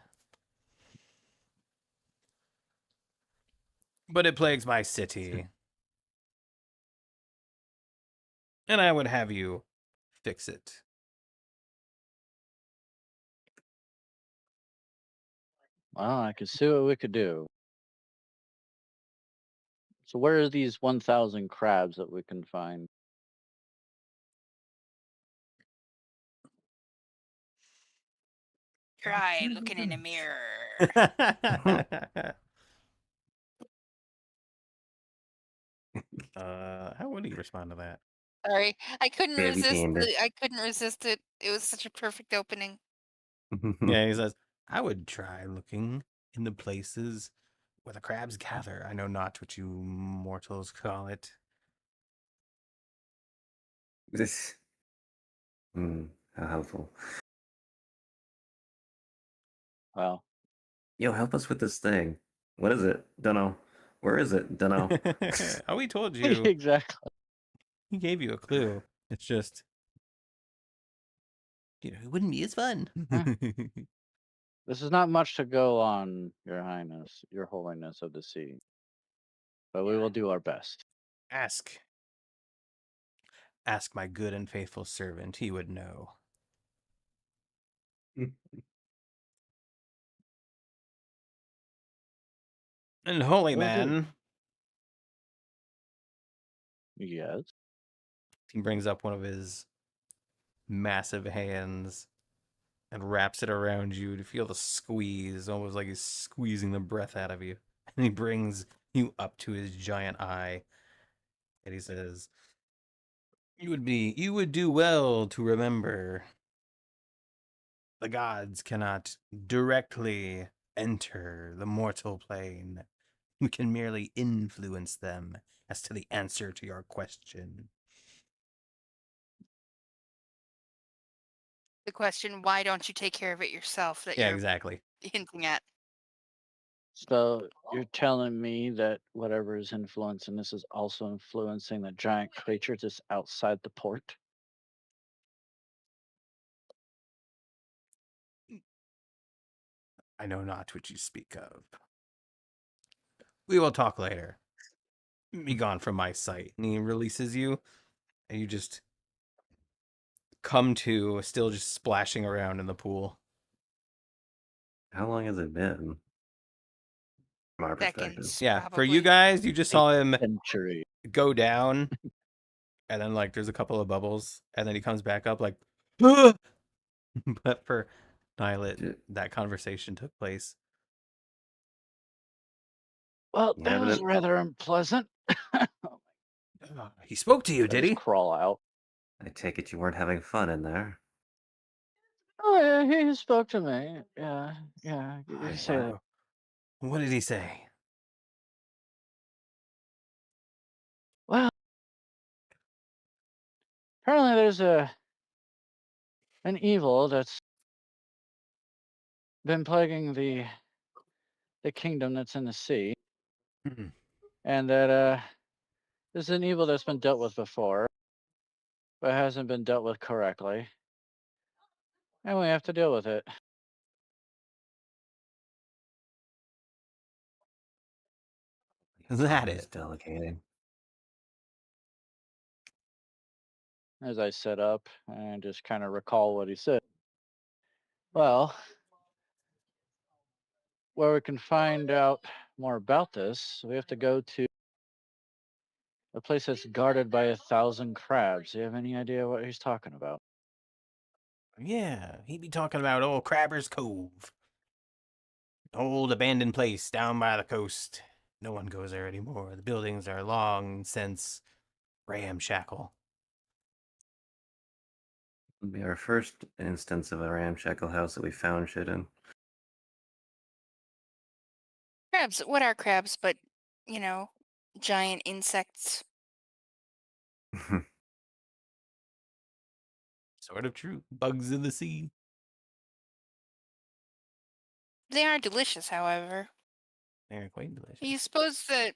But it plagues my city. And I would have you fix it. Well, I could see what we could do. So where are these 1,000 crabs that we can find? Try looking in a mirror. How would he respond to that? Sorry, I couldn't Baby resist. gander. I couldn't resist it. It was such a perfect opening. Yeah, he says, I would try looking in the places where the crabs gather. I know not what you mortals call it. This. How helpful. Well, Yo, help us with this thing. What is it? Dunno. Where is it? Dunno. Oh, he told you. exactly. He gave you a clue. It's just, it wouldn't be as fun. Huh. This is not much to go on, Your Highness, Your Holiness of the Sea. But we will do our best. Ask my good and faithful servant. He would know. And holy Will do. man, Yes. he brings up one of his massive hands and wraps it around you to feel the squeeze, almost like he's squeezing the breath out of you. And he brings you up to his giant eye, and he says, you would do well to remember the gods cannot directly enter the mortal plane. We can merely influence them as to the answer to your question. The question, why don't you take care of it yourself, that Yeah, you're exactly. hinting at. So you're telling me that whatever is influencing this is also influencing the giant creature just outside the port? I know not what you speak of. We will talk later. Be gone from my sight. And he releases you, and you just come to, still just splashing around in the pool. How long has it been? From our perspective. Seconds, Yeah, for you probably. guys, you just saw him Century. go down, and then like there's a couple of bubbles, and then he comes back up like, "Ah!" But for Nylet, J- that conversation took place. Well, Yeah, that but was it- rather unpleasant. He spoke to you, I did just he? crawl out. I take it you weren't having fun in there. Oh, yeah, he spoke to me. Yeah, yeah. You can say that. What did he say? Well, apparently there's an evil that's been plaguing the kingdom that's in the sea, Mhm. and that this is an evil that's been dealt with before, but hasn't been dealt with correctly, and we have to deal with it. Is that Always it? delegating. As I sit up and just kind of recall what he said. Well, where we can find out more about this, we have to go to a place that's guarded by 1,000 crabs. Do you have any idea what he's talking about? Yeah, he'd be talking about old Crabber's Cove. Old abandoned place down by the coast. No one goes there anymore. The buildings are long since ramshackle. It'll be our first instance of a ramshackle house that we found shit in. Crabs, what are crabs but, giant insects? Sort of true. Bugs in the sea. They are delicious, however. They're quite delicious. Do you suppose that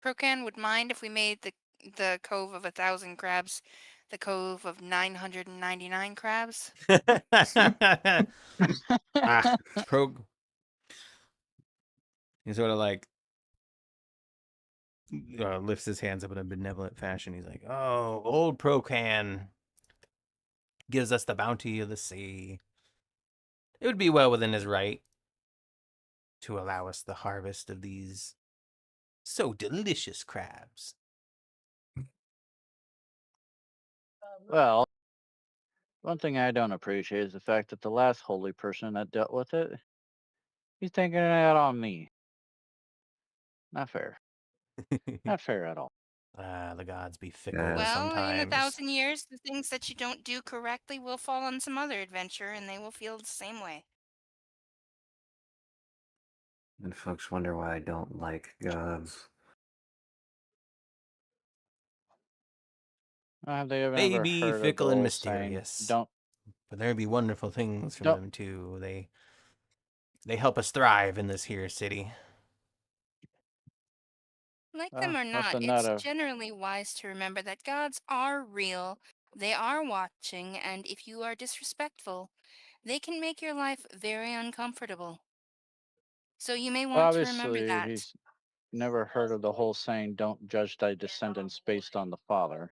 Procan would mind if we made the the Cove of 1,000 Crabs, the Cove of 999 Crabs. Pro. He sort of like lifts his hands up in a benevolent fashion. He's like, "Oh, old Procan gives us the bounty of the sea. It would be well within his right to allow us the harvest of these so delicious crabs." Well, one thing I don't appreciate is the fact that the last holy person that dealt with it, he's taking it out on me. Not fair. Not fair at all. The gods be fickle Yeah. Well, in sometimes. 1,000 years, the things that you don't do correctly will fall on some other adventure, and they will feel the same way. And folks wonder why I don't like gods. Have they ever Maybe heard of the fickle and old saying, mysterious, don't, but there be wonderful things from don't, them too. They help us thrive in this here city. Like them or must not, have not it's have. generally wise to remember that gods are real, they are watching, and if you are disrespectful, they can make your life very uncomfortable. So you may want to remember Obviously, that. he's never heard of the whole saying, don't judge thy descendants based on the father.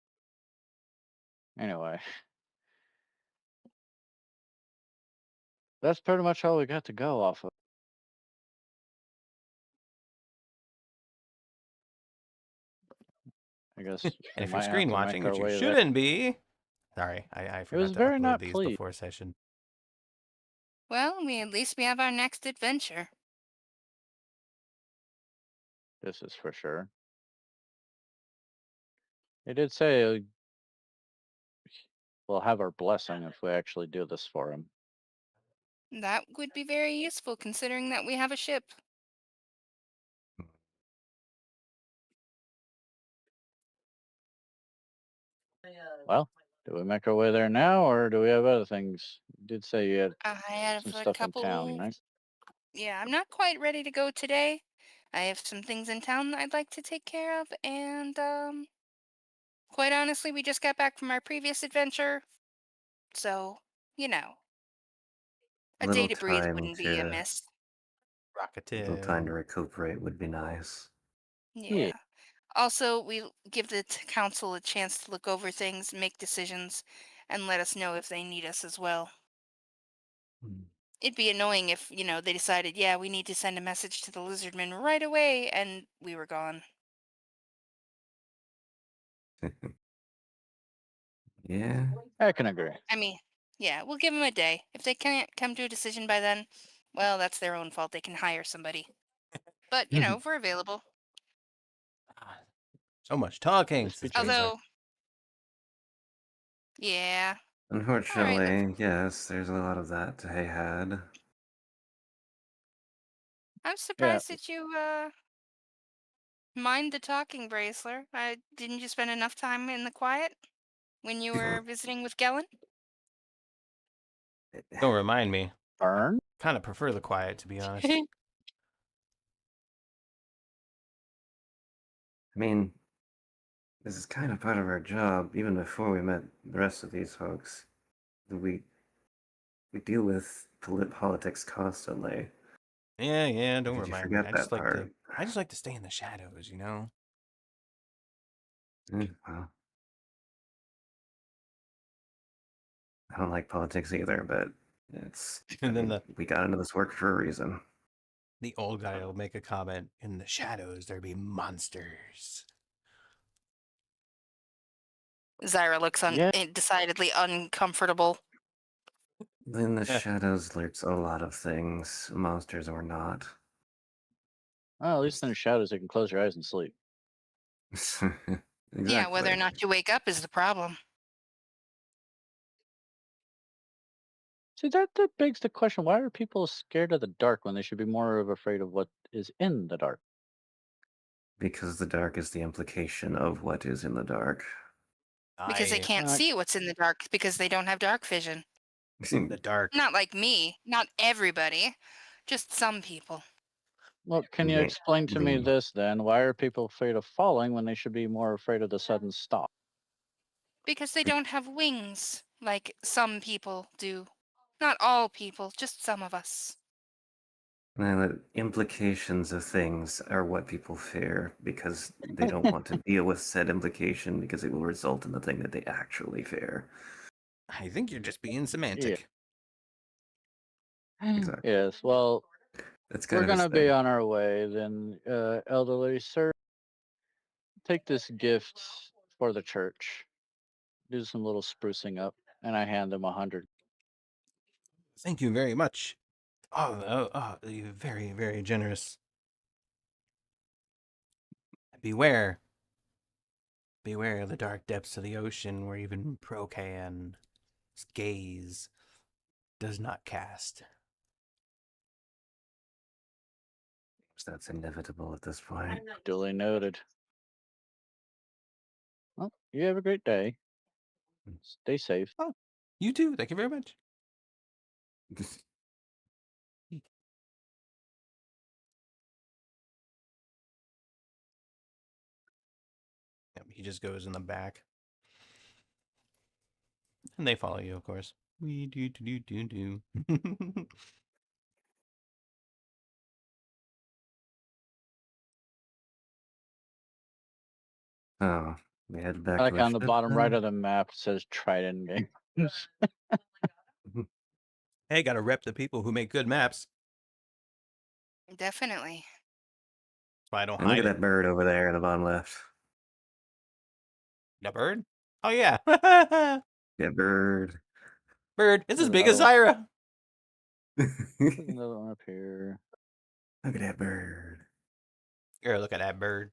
Anyway, that's pretty much all we got to go off of. I guess And we if you're might have screen to make watching, our which you way there. shouldn't be, sorry, I It forgot was to very upload not these pleased. before session. Well, at least we have our next adventure. This is for sure. They did say we'll have our blessing if we actually do this for him. That would be very useful considering that we have a ship. Well, do we make our way there now, or do we have other things? You did say you had I have some a stuff in town, couple. right? Yeah, I'm not quite ready to go today. I have some things in town that I'd like to take care of, and quite honestly, we just got back from our previous adventure, so you know, a day Little to breathe time wouldn't be to amiss. Rockative. recuperate would be nice. Yeah. Yeah. Also, we give the council a chance to look over things, make decisions, and let us know if they need us as well. It'd be annoying if, they decided, yeah, we need to send a message to the lizardmen right away, and we were gone. Yeah. I can agree. I mean, yeah, we'll give them a day. If they can't come to a decision by then, well, that's their own fault. They can hire somebody. But, if we're available. Ah, so much talking, This be says true. Braceler. Although, yeah. All right, Unfortunately, yes, there's a lot of that to be had. I'm surprised that you mind the talking, Braceler. Didn't you spend enough time in the quiet when you were visiting with Gellin? Don't remind me. Burn? Kind of prefer the quiet, to be honest. I mean, this is kind of part of our job. Even before we met the rest of these folks, we deal with politics constantly. Yeah, don't Did you remind me. forget that part? I just like to stay in the shadows, you know? Well, I don't like politics either, but it's. And then we got into this work for a reason. the old guy will make a comment, in the shadows there be monsters. Zyra looks Yeah. decidedly uncomfortable. In the shadows lurks a lot of things, monsters or not. Well, at least in the shadows, you can close your eyes and sleep. Exactly. Yeah, whether or not you wake up is the problem. See, that begs the question: why are people scared of the dark when they should be more of afraid of what is in the dark? Because the dark is the implication of what is in the dark. Because they can't see what's in the dark because they don't have dark vision. The dark. Not like me. Not everybody. Just some people. Well, can you Ga- explain to me being this then? Why are people afraid of falling when they should be more afraid of the sudden stop? Because they don't have wings like some people do. Not all people, just some of us. the implications of things are what people fear because they don't want to deal with said implication because it will result in the thing that they actually fear. I think you're just being Yeah. semantic. Exactly. Yes, well, That's we're kind of his gonna be thing. on our way then, elderly sir. Take this gift for the church. Do some little sprucing up, and I hand him 100. Thank you very much. You're very, very generous. Beware. Beware of the dark depths of the ocean where even Procan's gaze does not cast. That's inevitable at this point. Duly noted. Well, you have a great day. Stay safe. Oh, you too. Thank you very much. Yep, he just goes in the back. And they follow you, of course. We do. Oh, we head back I to like the on the ship bottom right then? of the map it says Trident Games. Hey, gotta rep the people who make good maps. Definitely. That's why I don't And look hide at it. that bird over there in the bottom left. The bird? Oh, yeah. Yeah, bird. Bird. It's as There's big another as one. Zyra. There's another one up here. Look at that bird. Here, look at that bird.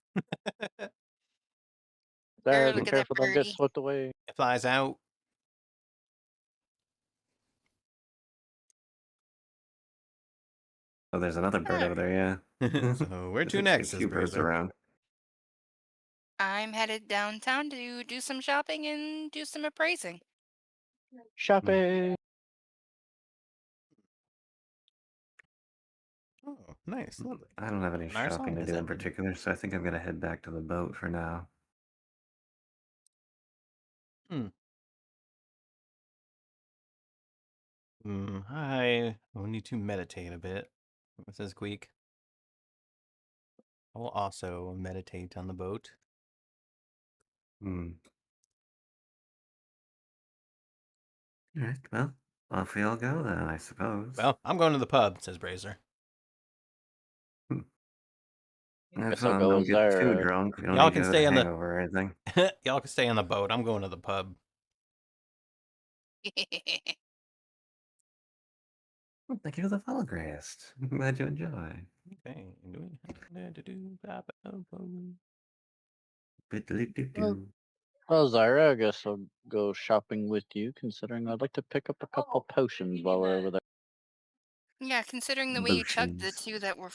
There, be Look at that careful, don't get birdie. swept away. It flies out. Oh, there's another bird over there, yeah. So where There's to a next, says few birds Brazer. around. I'm headed downtown to do some shopping and do some appraising. Shopping. Oh, nice. Lovely. I don't have any An our shopping song, to is do it? in particular, so I think I'm gonna head back to the boat for now. I will need to meditate a bit. Says Queek. I will also meditate on the boat. Hmm. Alright, well, off we all go then, I suppose. Well, I'm going to the pub, says Brazer. Have Guess I'll fun, go don't with get too Zyra. drunk. We don't Y'all need can to have a stay on the hangover or anything. y'all can stay on the boat. I'm going to the pub. Well, thank you for the follow, Grast. I'm glad you enjoy. Okay. Biddly-doo-doo. Well, Zyra, I guess I'll go shopping with you, considering I'd like to pick up a couple potions while we're over there. Yeah, considering the way you chugged the Potions. two that were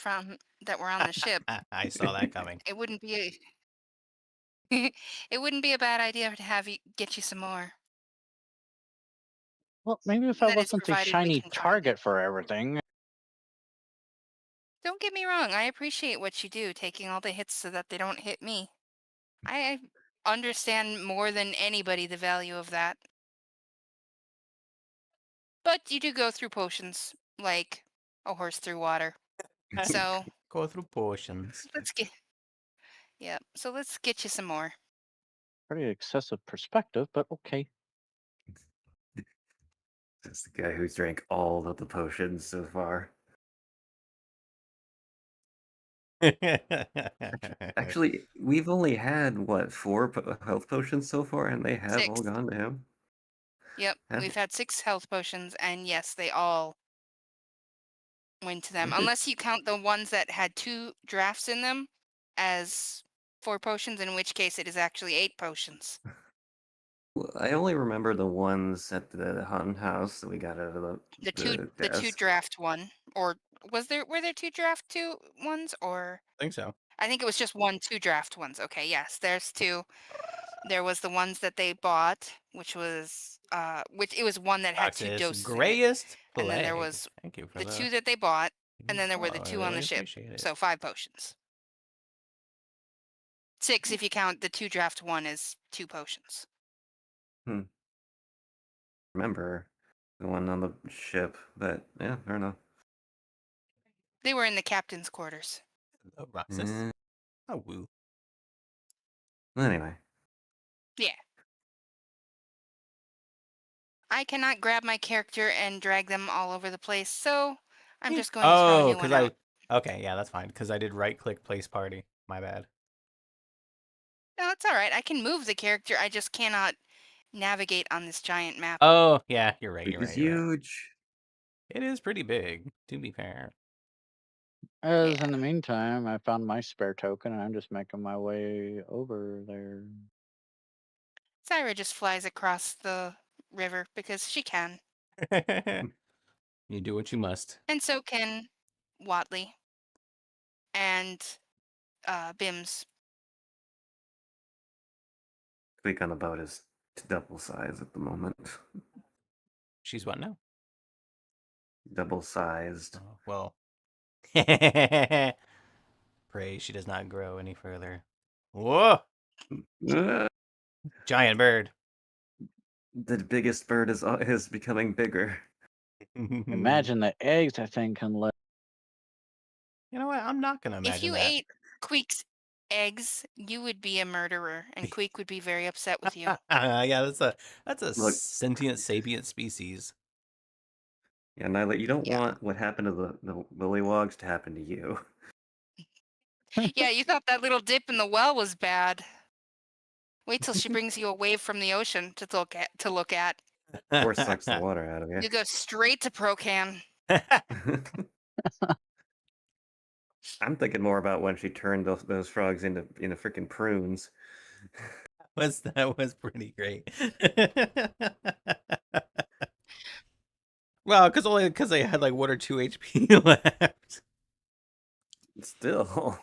on the ship, I saw that coming. it wouldn't be a it wouldn't be a bad idea to have you get you some more. Well, maybe if I That is wasn't a provided we shiny can find it. target for everything. Don't get me wrong, I appreciate what you do, taking all the hits so that they don't hit me. I understand more than anybody the value of that. But you do go through potions like a horse through water. So Go through potions. let's get so let's get you some more. Pretty excessive perspective, but okay. That's the guy who's drank all of the potions so far. Actually, we've only had, what, 4 health potions so far, and they have all 6. gone to him? Yep, Have we've had 6 health potions, and yes, they all went to them. Look at- Unless you count the ones that had 2 drafts in them as 4 potions, in which case it is actually 8 potions. Well, I only remember the ones at the Hun house that we got out of The two desk. draft one, or were there 2 draft 2 ones, or I think so. I think it was just 1 2 draft ones. Okay, yes, there's 2. There was the ones that they bought, which it was one that had 2 Roxas, doses in it. grayest And then there plague. was Thank you for the 2 the that they bought, And then there were the Oh, I 2 on the really ship. appreciate it. So 5 potions. 6 if you count the 2 draft 1 as 2 potions. Remember the one on the ship, but yeah, fair enough. They were in the captain's quarters. Oh, Roxas. Eh, Oh, woo. anyway, Yeah. I cannot grab my character and drag them all over the place, so I'm just going to throw a Oh, new because one out. Okay, yeah, that's fine. Because I did right-click place party. My bad. No, it's all right. I can move the character. I just cannot navigate on this giant map. Oh, yeah, you're right. Greek You're is right. You're right. huge. It is pretty big, to be fair. As Yeah. in the meantime, I found my spare token and I'm just making my way over there. Zyra just flies across the river because she can. You do what you must. And so can Watley and Bims. Greek on the boat is double size at the moment. She's what now? Double sized. Oh, well. Pray she does not grow any further. Whoa! Giant bird. The biggest bird is becoming bigger. Imagine the eggs that thing can lay. You know what? I'm not gonna imagine If you that. ate Queek's eggs, you would be a murderer, and Queek would be very upset with you. Yeah, that's a Look. sentient sapient species. Yeah, Nyla, you don't Yeah. want what happened to the Willywogs to happen to you. Yeah, you thought that little dip in the well was bad. Wait till she brings you a wave from the ocean to look at. Or sucks the water out of you. You go straight to Procan. I'm thinking more about when she turned those frogs into freaking prunes. That was pretty great. Well, because they had like 1 or 2 HP left. Still.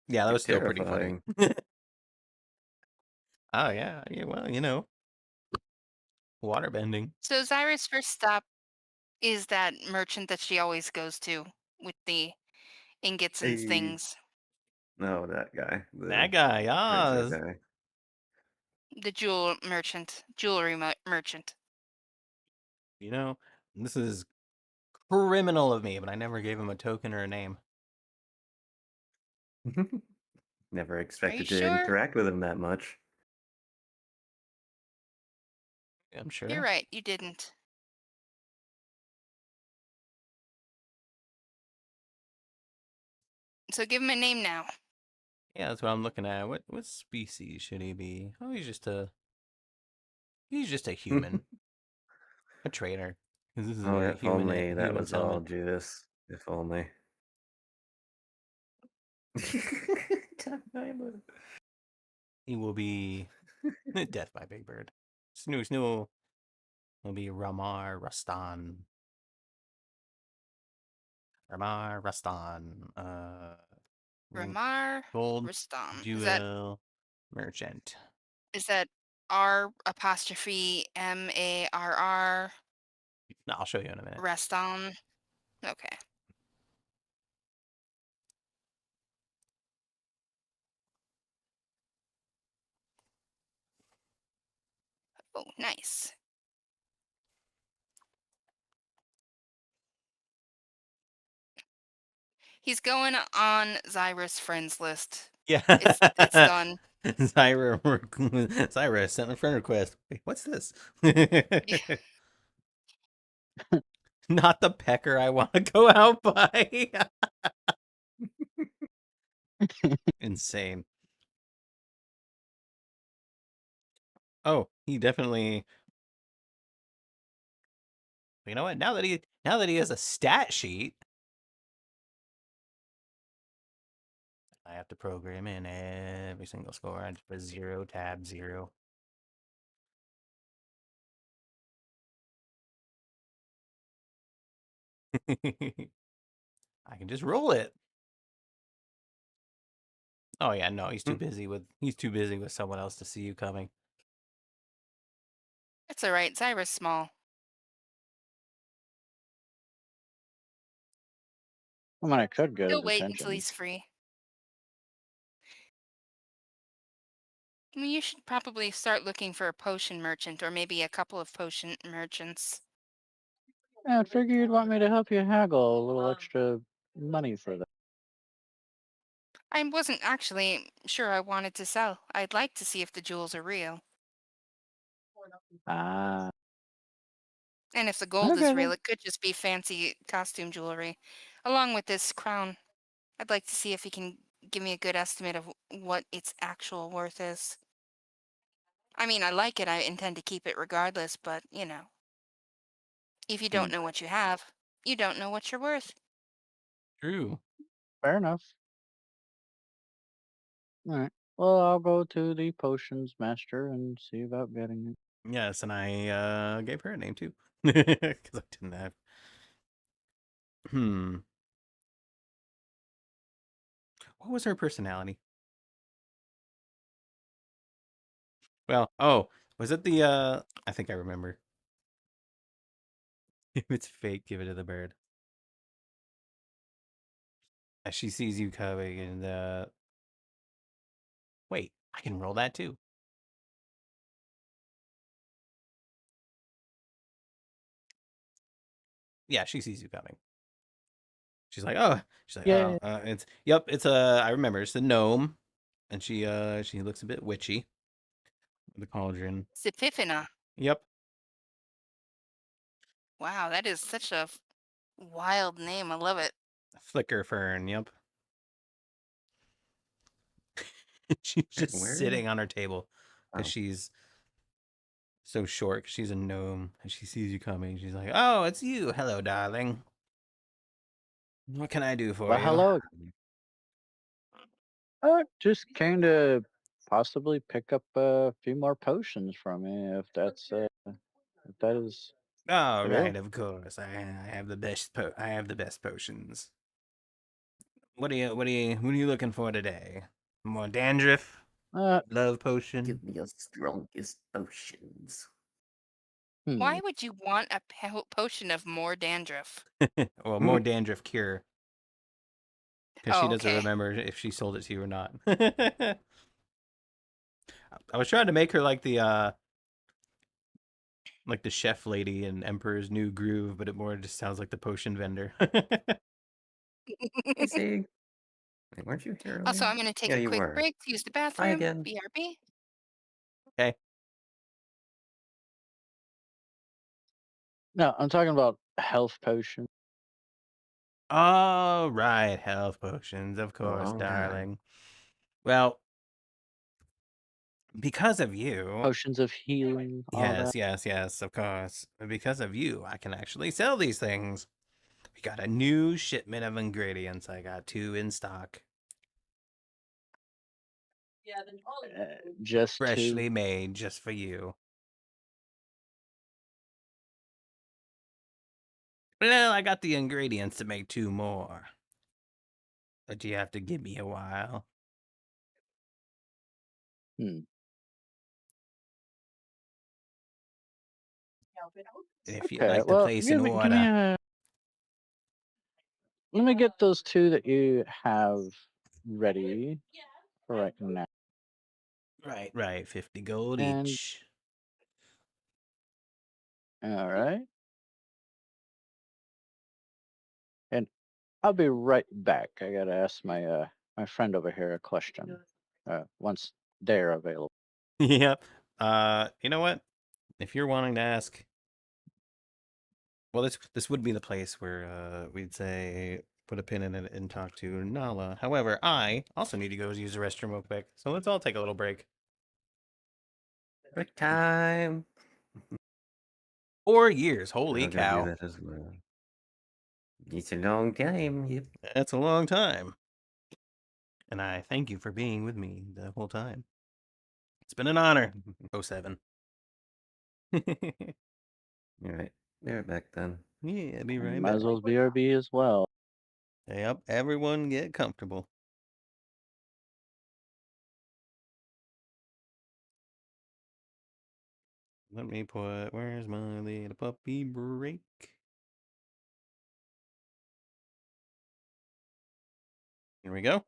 Yeah, that was still pretty terrifying. funny. Oh yeah, well, water bending. So Zyra's first stop is that merchant that she always goes to with the ingots and Hey. things. No, that guy. That guy, treasure Oz. guy. The jewelry merchant. This is criminal of me, but I never gave him a token or a name. Never Are expected you to sure? interact with him that much. I'm sure. You're right, you didn't. So give him a name now. Yeah, that's what I'm looking at. What species should he be? Oh, he's just a human, a trader. 'Cause this is a Oh, very if only that human was all settlement. Judas. If only. He will be death by Big Bird. Snoo will be Ramar Rastan. Ramar Rastan. Ramar Gold Rustam. jewel merchant. Is that R''MARR No, I'll show you in a minute. Rastam? Okay. Oh, nice. He's going on Zyra's friends list. Yeah. It's done. Zyra sent a friend request. Wait, what's this? Not the pecker I want to go out by. Insane. Oh, he definitely. You know what? Now that he has a stat sheet, I have to program in every single score. I just put 0, tab 0. I can just roll it. Oh yeah, no, he's too busy with someone else to see you coming. It's all right. Zyra's small. I mean, I could go to He'll wait until detention. he's free. I mean, you should probably start looking for a potion merchant or maybe a couple of potion merchants. Yeah, I figure you'd want me to help you haggle a little extra money for that. I wasn't actually sure I wanted to sell. I'd like to see if the jewels are real. Ah, And if the gold is okay real, then. it could just be fancy costume jewelry. Along with this crown, I'd like to see if he can give me a good estimate of what its actual worth is. I mean, I like it. I intend to keep it regardless, but, if you Hmm, don't know what you have, you don't know what you're worth. True. fair enough. All right. Well, I'll go to the potions master and see about getting it. Yes, and I gave her a name too. Because I didn't have. What was her personality? Well, oh, was it the I think I remember. If it's fake, give it to the bird. As she sees you coming and wait, I can roll that too. Yeah, she sees you coming. She's like, oh, Yeah. it's I remember, it's a gnome. And she looks a bit witchy. The cauldron. Siphifina. Yep. Wow, that is such a wild name. I love it. Flicker fern, yep. She's just Where? sitting on her table because Oh. she's so short. 'Cause she's a gnome and she sees you coming. She's like, "Oh, it's you. Hello, darling. What can I do for Well, you?" hello. Just came to possibly pick up a few more potions from you, if that is Oh, right, available. of course. I have the best. I have the best potions. What are you looking for today? More dandruff? Uh, Love potion? Give me your strongest potions. hmm. Why would you want a potion of more dandruff? Well, more dandruff cure. Because she Oh, doesn't okay. remember if she sold it to you or not. I was trying to make her like the chef lady in Emperor's New Groove, but it more just sounds like the potion vendor. Hey, Sig. Wait, weren't you here Also, earlier? I'm going to take Yeah, a you quick were. break to use the Hi bathroom. again. BRB. Okay. No, I'm talking about health potion. All right, health potions, of course, All right. darling. Well, because of you, Potions of healing, all that. yes, of course. Because of you, I can actually sell these things. We got a new shipment of ingredients. I got 2 in stock. Just to. Freshly made just for you. Well, I got the ingredients to make 2 more. But you have to give me a while. Hmm. If you'd Okay, like to well, place an give me order. a. Let me get those 2 that you have ready for right now. Right, 50 gold And each. all right, and I'll be right back. I gotta ask my friend over here a question. Once they're available. Yep. You know what? If you're wanting to ask, well, this would be the place where we'd say put a pin in it and talk to Nala. However, I also need to go use the restroom real quick, so let's all take a little break. Break time. 4 years, holy I'll go do cow! that as well. It's a long time. Yep. That's a long time, and I thank you for being with me the whole time. It's been an honor. 07. All right. Be right back then. Yeah, be right Might back. as well BRB as well. Yep, everyone get comfortable. Let me put, where's my little puppy break? Here we go.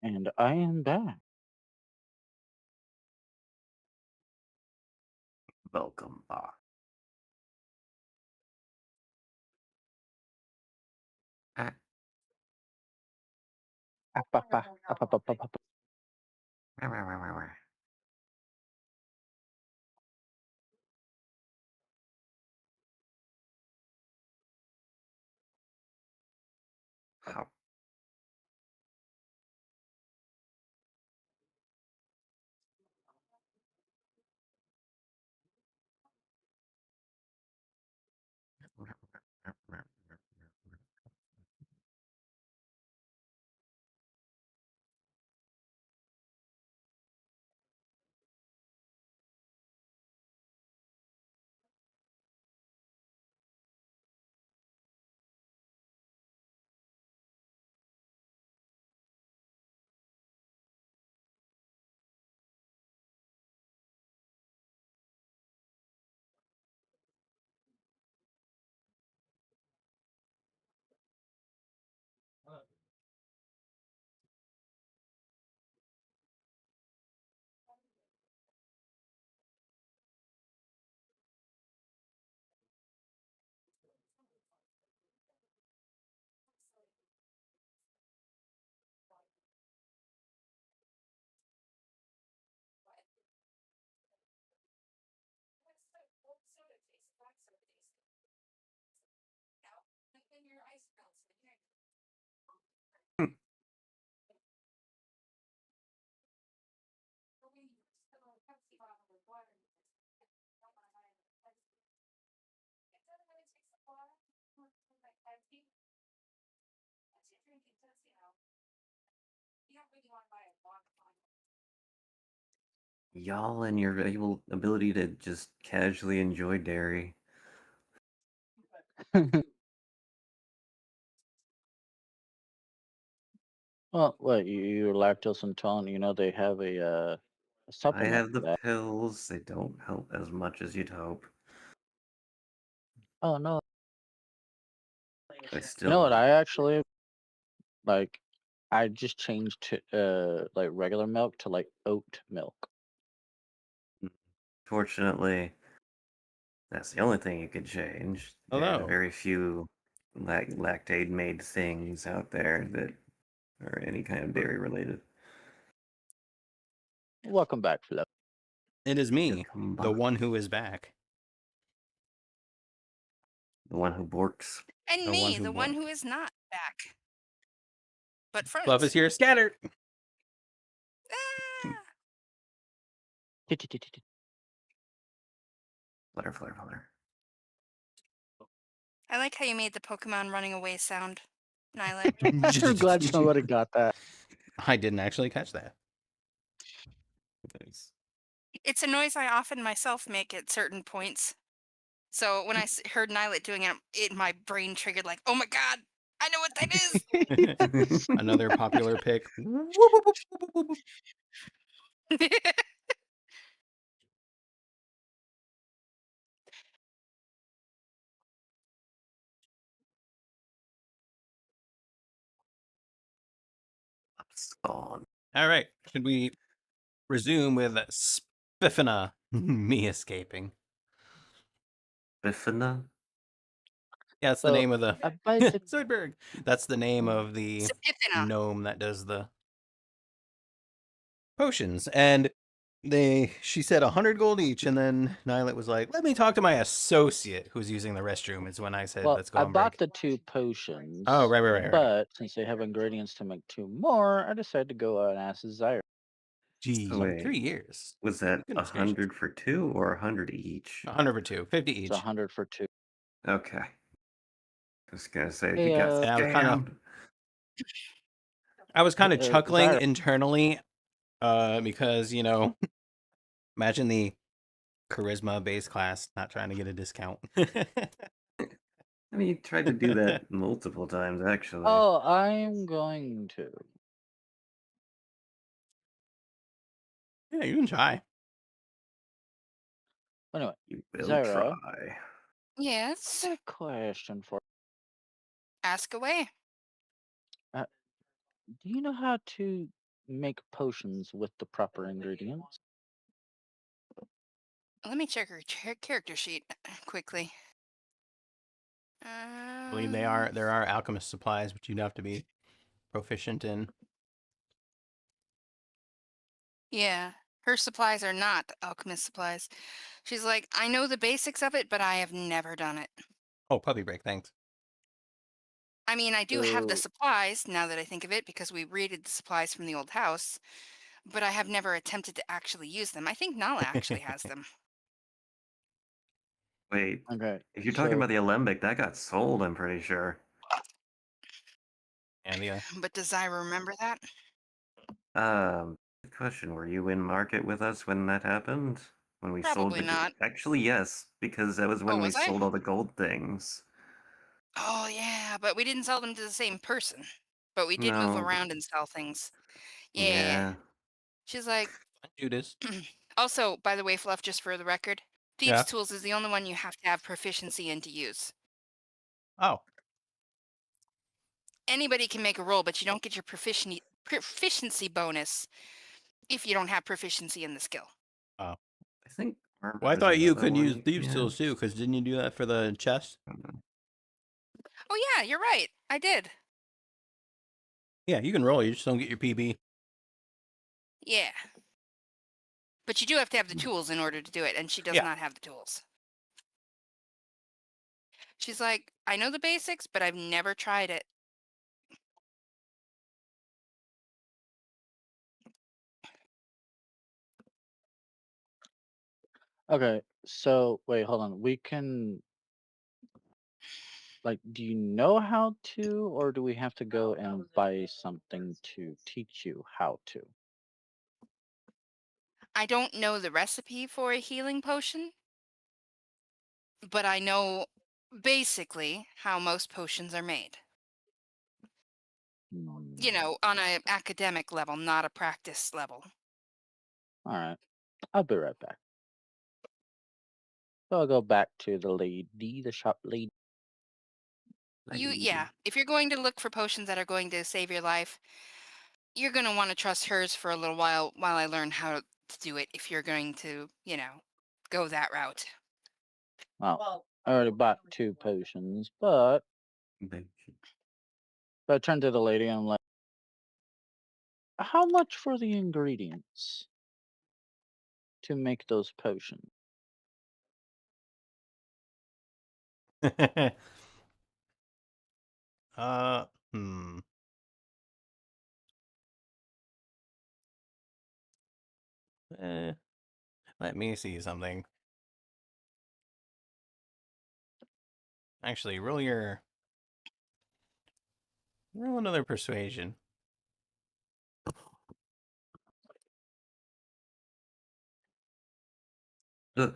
And I am back. Welcome back. Ah, wah, wah, wah, wah, wah. How? Y'all and your ability to just casually enjoy dairy. Well, what you're lactose intolerant? You know they have a I supplement have for the that. pills. They don't help as much as you'd hope. Oh no! I You know still what? I actually like. I just changed to like regular milk to like oat milk. Fortunately, that's the only thing you could change. There are Hello. very few lactate-made things out there that are any kind of dairy related. Welcome back, Flo. It is me, Welcome the back. one who is back. The one who borks. And The one me, who the one borked. who is not back. But Fluff is friends. here, scattered. Ah, Flutter, flutter, flutter. I like how you made the Pokemon running away sound, Nyla. I'm glad somebody got that. I didn't actually catch that. Nice. It's a noise I often myself make at certain points. So when I heard Nyla doing it, my brain triggered like, oh my god, I know what that is. Another popular pick. Spawn. All right. Should we resume with Spiffina, me escaping? Bifina? Yeah, that's the So name of the I basically Zoidberg. That's the name of the Sipifina. gnome that does the potions. And she said 100 gold each, and then Nylet was like, let me talk to my associate who's using the restroom. Is when I said, well, let's go I on bought break. the 2 potions. Oh, right. But since they have ingredients to make 2 more, I decided to go and ask Zyra. Gee, So wait, 3 years. was that Goodness gracious. 100 for 2 or 100 each? 100 for 2, 50 It's each. 100 for 2. Okay. I was gonna say, Hey, you got And scammed. I was kind of chuckling Zyra. internally, because, imagine the charisma base class not trying to get a discount. I mean, you tried to do that multiple times, actually. Oh, I'm going to. Yeah, you can try. Anyway, You will Zyra, try. Yes. I got a question for Ask away. do you know how to make potions with the proper ingredients? Let me check her character sheet quickly. I believe there are alchemist supplies, which you'd have to be proficient in. Yeah, her supplies are not alchemist supplies. She's like, I know the basics of it, but I have never done it. Oh, puppy break, thanks. I mean, I do have the So, supplies now that I think of it because we raided the supplies from the old house, but I have never attempted to actually use them. I think Nala actually has them. Wait, okay, if you're talking so about the alembic, that got sold, I'm pretty sure. And yeah, But does Zyra remember that? Good question. Were you in market with us when that happened? When we sold Probably the... not. Actually, yes, because that was Oh, when we was I? sold all the gold things. Oh, yeah, but we didn't sell them to the same person. But we did move No, around and sell things. Yeah. yeah. She's like, Judas. also, by the way, Fluff, just for the record, Thieves' Yeah. Tools is the only one you have to have proficiency in to use. Oh, Anybody can make a roll, but you don't get your proficiency bonus if you don't have proficiency in the skill. oh. I think armor Well, I is thought you another could one use you can thieves tools use. too, because didn't you do that for the chest? I don't know. Oh, yeah, you're right. I did. Yeah, you can roll. You just don't get your PB. Yeah. But you do have to have the tools in order to do it, and she does Yeah. not have the tools. She's like, I know the basics, but I've never tried it. okay, so wait, hold on. We can Like, do you know how to, or do we have to go and buy something to teach you how to? I don't know the recipe for a healing potion, but I know basically how most potions are made. You Hmm. know, on an academic level, not a practice level. All right. I'll be right back. So I'll go back to the shop lady. Yeah, if you're going to look for potions that are going to save your life, you're going to want to trust hers for a little while I learn how to do it if you're going to, you know, go that route. Well, I already bought 2 potions, but I turned to the lady and I'm like, how much for the ingredients to make those potions? uh, hmm. Let me see something. Actually, roll another persuasion.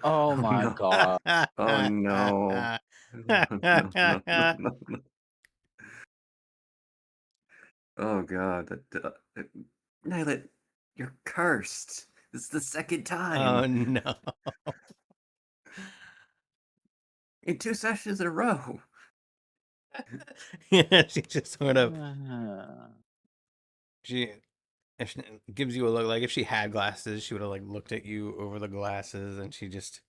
Oh my no. god. Oh no. No, no, no, no, no, no. Oh god. Nyla, you're cursed. This is the second Oh time. no. In 2 sessions in a row. Yeah, she just sort of Uh, she if she gives you a look. Like if she had glasses, she would have like looked at you over the glasses, and she just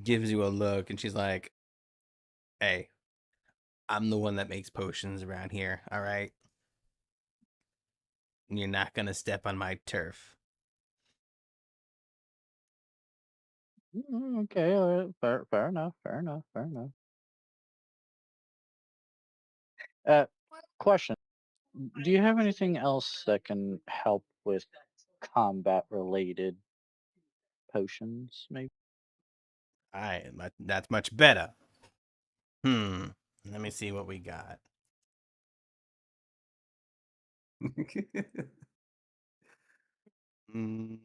gives you a look, and she's like, "Hey, I'm the one that makes potions around here. All right, you're not gonna step on my turf." okay, all right. Fair enough. Fair enough. Fair enough. Question. Do you have anything else that can help with combat related potions, maybe? That's much better. Let me see what we got. Mm.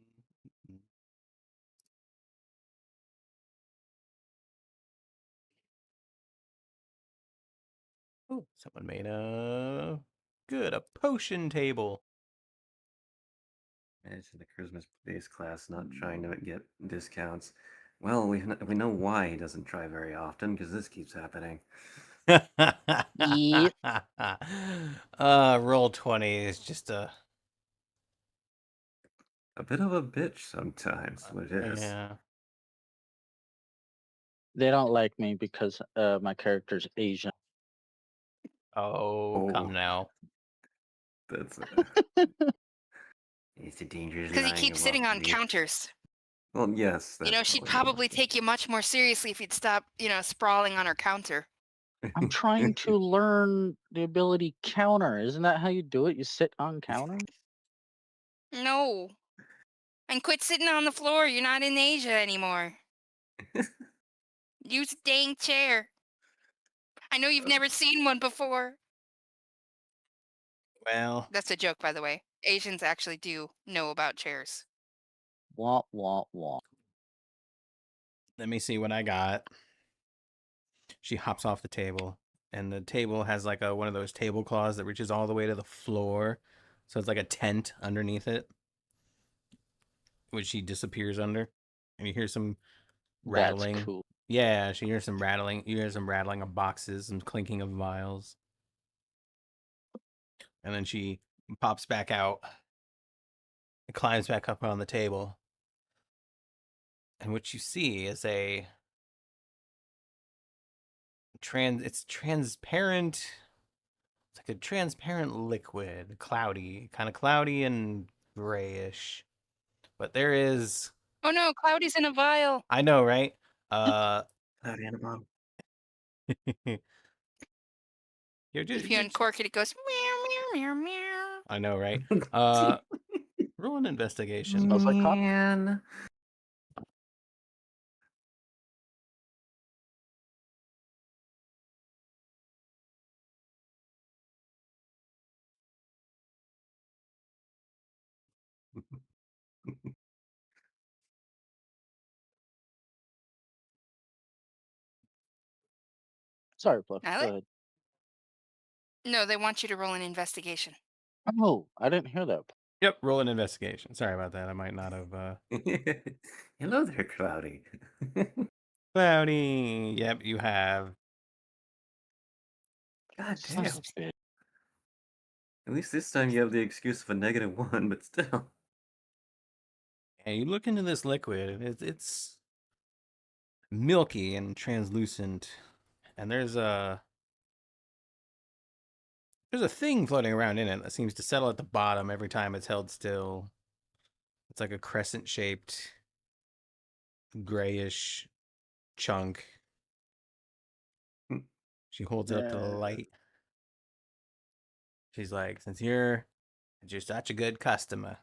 Oh, someone made a potion table. Imagine the Christmas base class not trying to get discounts. Well, we know why he doesn't try very often, because this keeps happening. Yep. Roll 20 is just a bit of a bitch sometimes, what it is. yeah. They don't like me because my character's Asian. Oh, come Oh, now. that's it's a dangerous Because he line you keeps walk sitting on me. counters. Well, yes, You that's know, she'd probably one. probably take you much more seriously if you'd stop, you know, sprawling on her counter. I'm trying to learn the ability counter. Isn't that how you do it? You sit on counter? No. And quit sitting on the floor. You're not in Asia anymore. Use a dang chair. I know you've never seen one before. Well, That's a joke, by the way. Asians actually do know about chairs. Wah, wah, wah. let me see what I got. She hops off the table, and the table has like one of those tablecloths that reaches all the way to the floor. So it's like a tent underneath it, which she disappears under. And you hear some That's rattling. cool. Yeah, she hears some rattling. You hear some rattling of boxes, some clinking of vials. And then she pops back out and climbs back up on the table. And what you see is it's transparent. It's like a transparent liquid, kind of cloudy and grayish. But there is, Oh no, Cloudy's in a vial. I know, right? Cloudy on a bottle. If you uncork it, it goes meow, meow, meow, meow. I know, right? Roll an investigation. Smells like coffee. Man. Sorry, Fluff. Now Go ahead. No, they want you to roll an investigation. Oh, I didn't hear that. Yep, roll an investigation. Sorry about that. I might not have. Hello there, Cloudy. Cloudy. Yep, you have. God Son of damn. a bitch. At least this time you have the excuse of a -1, but still. And you look into this liquid, and it's milky and translucent, and there's a thing floating around in it that seems to settle at the bottom every time it's held still. It's like a crescent-shaped, grayish chunk. She holds it up to the light. She's like, since you're such a good customer,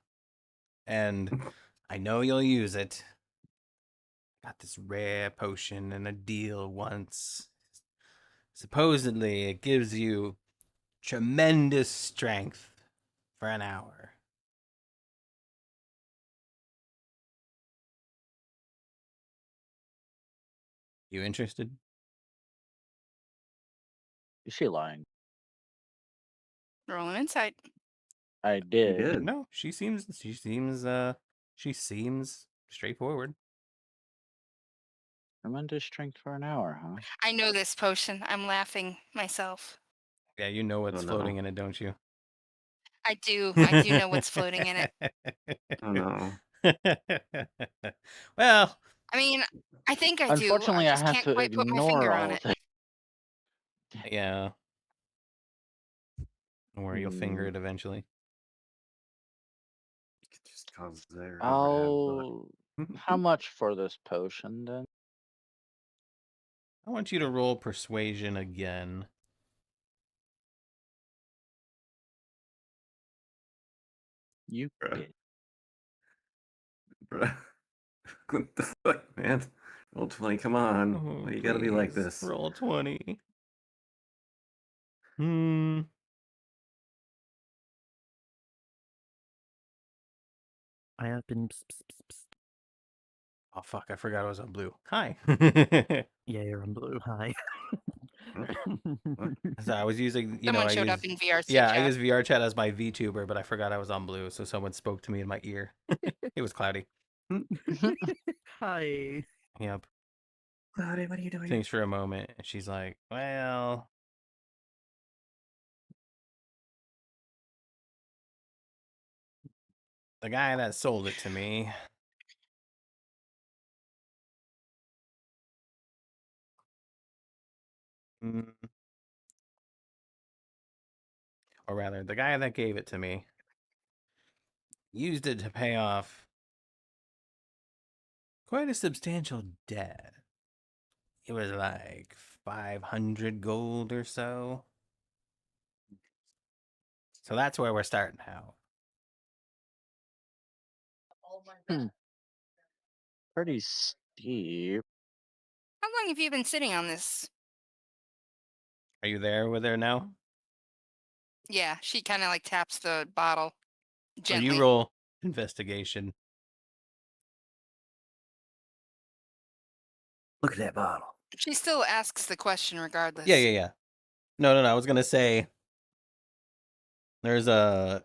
and I know you'll use it. Got this rare potion in a deal once. Supposedly, it gives you tremendous strength for an hour. You interested? Is she lying? Roll an insight. I You did. did. No, she seems straightforward. Tremendous strength for an hour, huh? I know this potion. I'm laughing myself. Yeah, you know what's Oh, no. floating in it, don't you? I do. I do know what's floating in it. Oh no. Well, I mean, I think I do. Unfortunately, I I just have can't to quite put my ignore finger all on of it. it. yeah. Don't worry, you'll finger Hmm. it eventually. You could just cause their I'll. overhead, How much for this potion then? I want you to roll persuasion again. You Bruh. bitch. Bruh. What the fuck, man? Roll 20, come on. Oh, Why you gotta be like please, this? roll 20. I have been. Psst, psst, psst, psst. Oh fuck! I forgot I was on blue. Hi. Yeah, you're on blue. Hi. What? So I was using, Someone I showed up use, in VRC yeah, I chat. use VRChat as my VTuber, but I forgot I was on blue, so someone spoke to me in my ear. It was Cloudy. Hi. Yep. Cloudy, what are you doing? Thinks for a moment, and she's like, "Well, the guy that sold it to me." Mm, or rather, the guy that gave it to me used it to pay off quite a substantial debt. It was like 500 gold or so. So that's where we're starting out. Pretty steep. How long have you been sitting on this? Are you there with her now? Yeah, she kind of like taps the bottle Or gently. you roll investigation. Look at that bottle. She still asks the question regardless. Yeah. No. I was gonna say there is a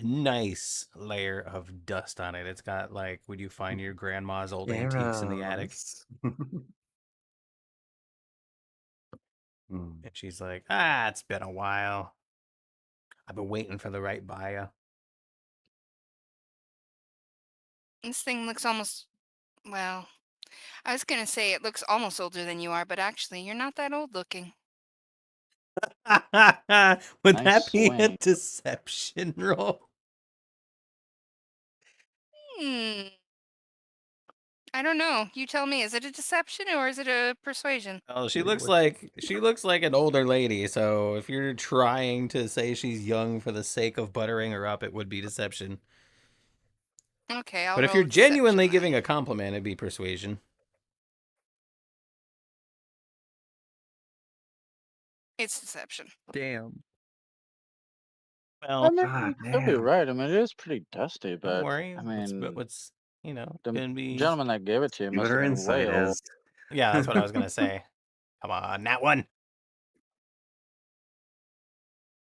nice layer of dust on it. It's got like, would you find your grandma's old antiques in the attic? Eros. Hmm. And she's like, it's been a while. I've been waiting for the right buyer. This thing looks almost, well, I was going to say it looks almost older than you are, but actually you're not that old looking. Would Nice that be a swing. deception roll? I don't know. You tell me. Is it a deception or is it a persuasion? Oh, she Wait, looks what's- like an older lady. So if you're trying to say she's young for the sake of buttering her up, it would be deception. Okay, I'll But if roll you're deception genuinely then. giving a compliment, it'd be persuasion. It's deception. Damn. Well, I mean, God you could be damn. right. I mean, it is pretty dusty, don't but worry. I mean, What's the gonna be? gentleman that gave it to you See must what have her been way insight old. is. Yeah, that's what I was gonna say. Come on, that one.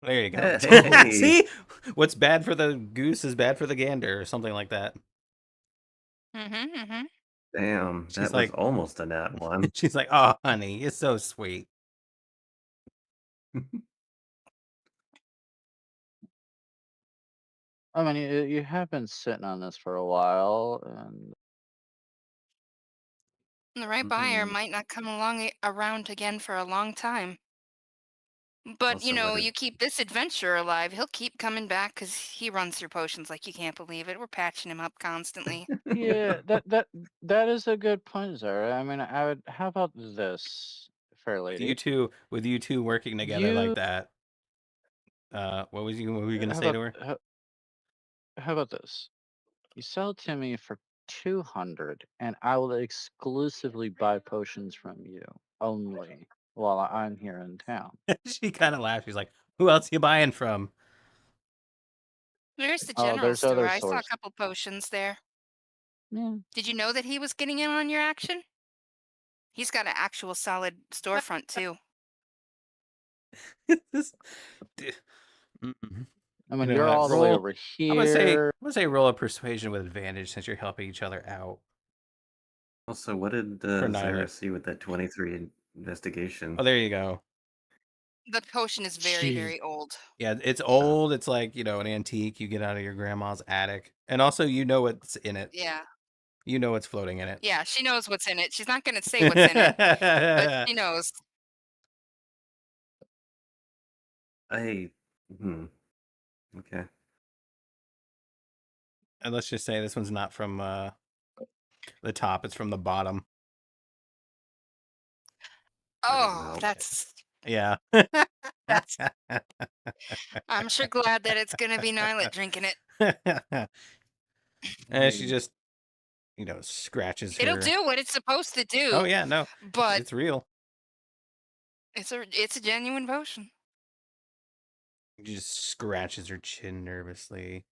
There you go. Hey. See? What's bad for the goose is bad for the gander, or something like that. Damn, She's that was like, almost a nat one. she's like, oh, honey, you're so sweet. I mean, you have been sitting on this for a while, and The right buyer Mm, might not come around again for a long time. But, Also, what you keep this adventurer alive, he'll keep coming back because he runs through potions like you can't believe it. We're patching him up constantly. yeah, that is a good point, Zara. I mean, I would. How about this, fair With lady? you two working together You like that. What were you gonna how say about to her? how about this? You sell it to me for 200, and I will exclusively buy potions from you only while I'm here in town. She kind of laughed. She's like, who else you buying from? There's the Oh, general there's store. other I saw a sources. couple potions there. Yeah. Did you know that he was getting in on your action? He's got an actual solid storefront too. This, d- mm-mm. I You mean, know you're what? all the way Roll. over I'm gonna say, here. roll a persuasion with advantage since you're helping each other out. also, what did For Zara neither. see with that 23 investigation? Oh, there you go. The potion is very, Jeez. very old. Yeah, it's old. It's like, an antique you get out of your grandma's attic. And also, you know what's in it. Yeah. You know what's floating in it. Yeah, she knows what's in it. She's not going to say what's in it, but she knows. I. Okay. And let's just say this one's not from the top, it's from the bottom. That'll Oh, help. that's Yeah. I'm sure glad that it's going to be Nylet drinking it. And she just, scratches It'll her. do what it's supposed to do. Oh yeah, no, But it's real. it's a genuine potion. She just scratches her chin nervously.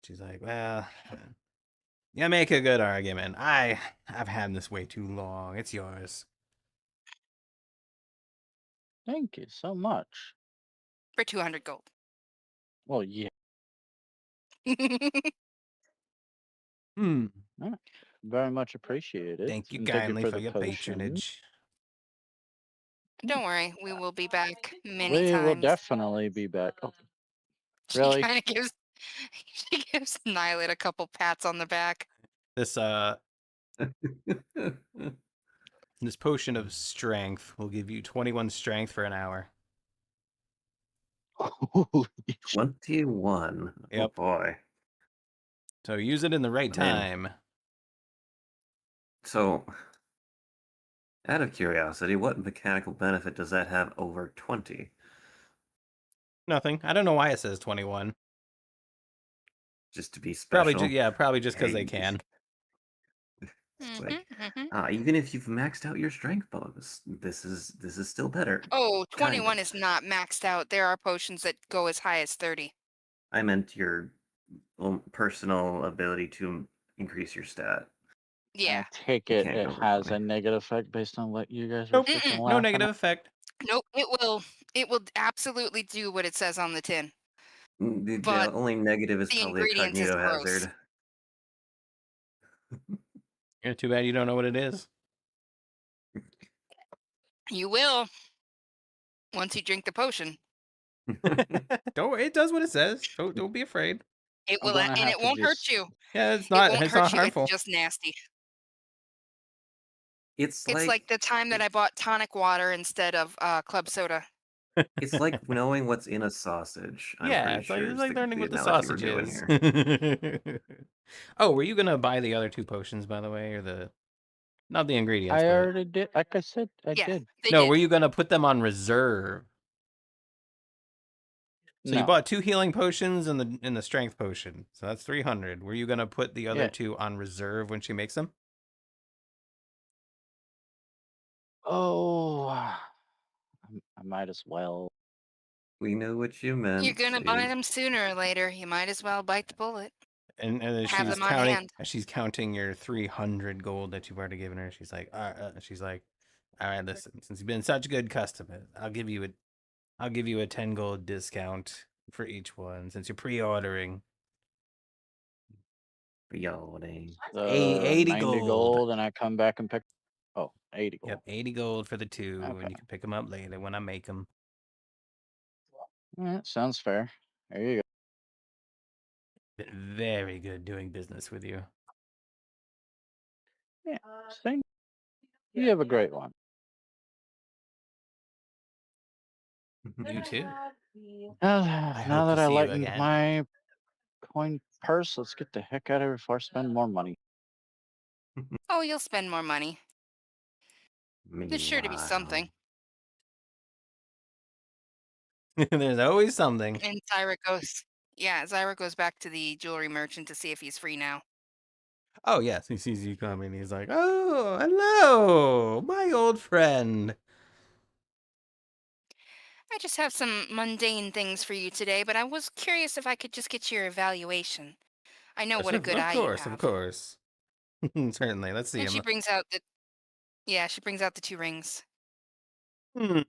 She's like, well, you make a good argument. I've had this way too long. It's yours. Thank you so much. For 200 gold. Well, yeah. Hmm. Very much appreciated. Thank you And thank you kindly for for the your potion. patronage. Don't worry, we will be back many We will times. definitely be back. Oh, She really? kind of gives Nylet a couple pats on the back. This this potion of strength will give you 21 strength for an hour. 21. Oh Yep. boy. So use it in the right Man. time. So, out of curiosity, what mechanical benefit does that have over 20? Nothing. I don't know why it says 21. Just to be special? Probably just because they Hey. can. It's like, even if you've maxed out your strength bonus, this is still better. Oh, Kind 21 of. is not maxed out. There are potions that go as high as 30. I meant your personal ability to increase your stat. Yeah. I take You it can't it go over has 20. a negative effect based on what you guys are Nope. freaking No laughing negative at. effect. Nope, it will absolutely do what it says on the tin. The But only negative is the probably a ingredient is cognito gross. hazard. Yeah, too bad you don't know what it is. You will once you drink the potion. Don't worry, it does what it says. Don't be afraid. It I'm will, gonna and have it to won't hurt just. you. Yeah, It won't it's hurt not you. It's harmful. just nasty. It's It's like the time that I bought tonic water instead of club soda. it's like knowing what's in a sausage. I'm Yeah, pretty sure it's is like learning the what the analogy we're sausage doing is. here. Oh, were you gonna buy the other two potions, by the way, or not the ingredients, I but already did. Like I said, I Yeah, did. they no? did. Were you gonna put them on reserve? So you No. bought 2 healing potions and the strength potion, so that's 300. Were you gonna put the other Yeah. 2 on reserve when she makes them? Oh, I might as well. We know what you meant. You're gonna buy them sooner or later. You might as well bite the bullet. And then Have she's them on counting. hand. She's counting your 300 gold that you've already given her. She's like, all right, listen. Since you've been such a good customer, I'll give you a 10 gold discount for each one since you're pre-ordering. Pre-ordering. 80 90 gold, and I come back and pick. Oh, 80 gold. Yep, 80 gold for the two, Okay. and you can pick them up later when I make them. All right, sounds fair. There you go. Been very good doing business with you. Yeah. Same. You have a great one. You too. Now hope that to I see you lightened again. my coin purse, let's get the heck out of here before I spend more money. Oh, you'll spend more money. There's sure to be Meanwhile. something. There's always something. And Zyra goes back to the jewelry merchant to see if he's free now. Oh, yes, he sees you coming. He's like, oh, hello, my old friend. I just have some mundane things for you today, but I was curious if I could just get your evaluation. I know what a good eye you Of have. course. Certainly. Let's see And she him. brings out she brings out the 2 rings Hmm.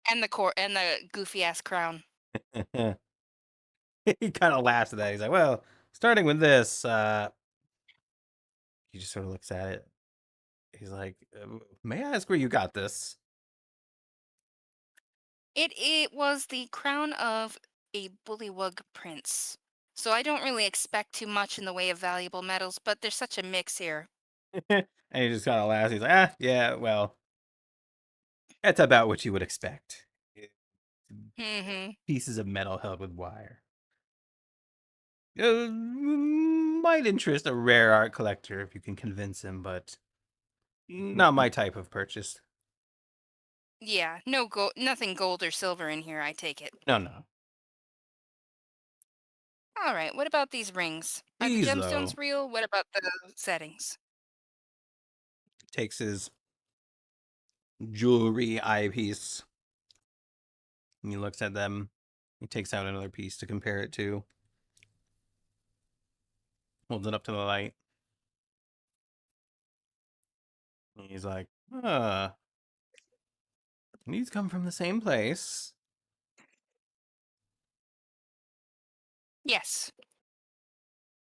and the goofy ass crown. He kind of laughs at that. He's like, well, starting with this, he just sort of looks at it. He's like, may I ask where you got this? It was the crown of a bullywug prince. So I don't really expect too much in the way of valuable metals, but there's such a mix here. And he just kind of laughs. He's like, ah, yeah, well, that's about what you would expect. Mm-hmm. Pieces of metal held with wire. Might interest a rare art collector if you can convince him, but not my type of purchase. Yeah, nothing gold or silver in here, I take it. No. All right, what about these rings? Are the These, gemstones though, real? What about the settings? takes his jewelry eyepiece. And he looks at them. He takes out another piece to compare it to. Holds it up to the light. And he's like, these come from the same place. Yes,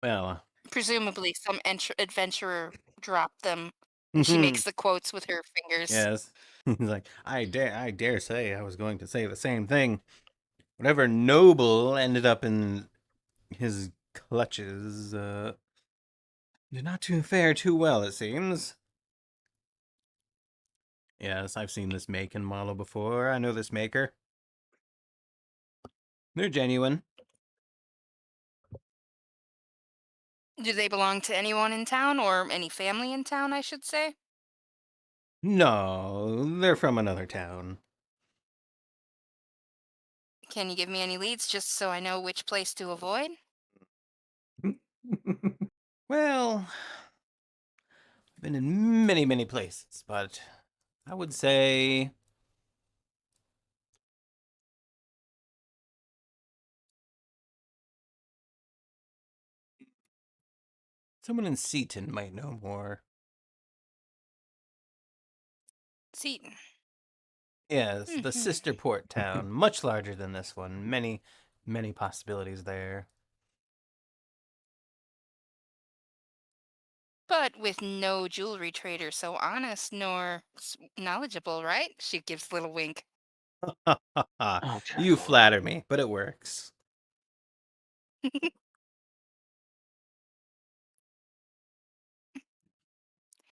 Well, presumably some adventurer dropped them, and she makes the quotes with her fingers. yes. He's like, I dare say I was going to say the same thing. Whatever noble ended up in his clutches, did not fare too well, it seems. Yes, I've seen this make and model before. I know this maker. They're genuine. Do they belong to anyone in town, or any family in town, I should say? No, they're from another town. Can you give me any leads just so I know which place to avoid? Well, I've been in many, many places, but I would say someone in Seaton might know more. Seaton. Yes, the Mhm. sister port town, much larger than this one. Many, many possibilities there. But with no jewelry trader so honest nor knowledgeable, right? She gives a little wink. Oh, You good lord. flatter me, but it works.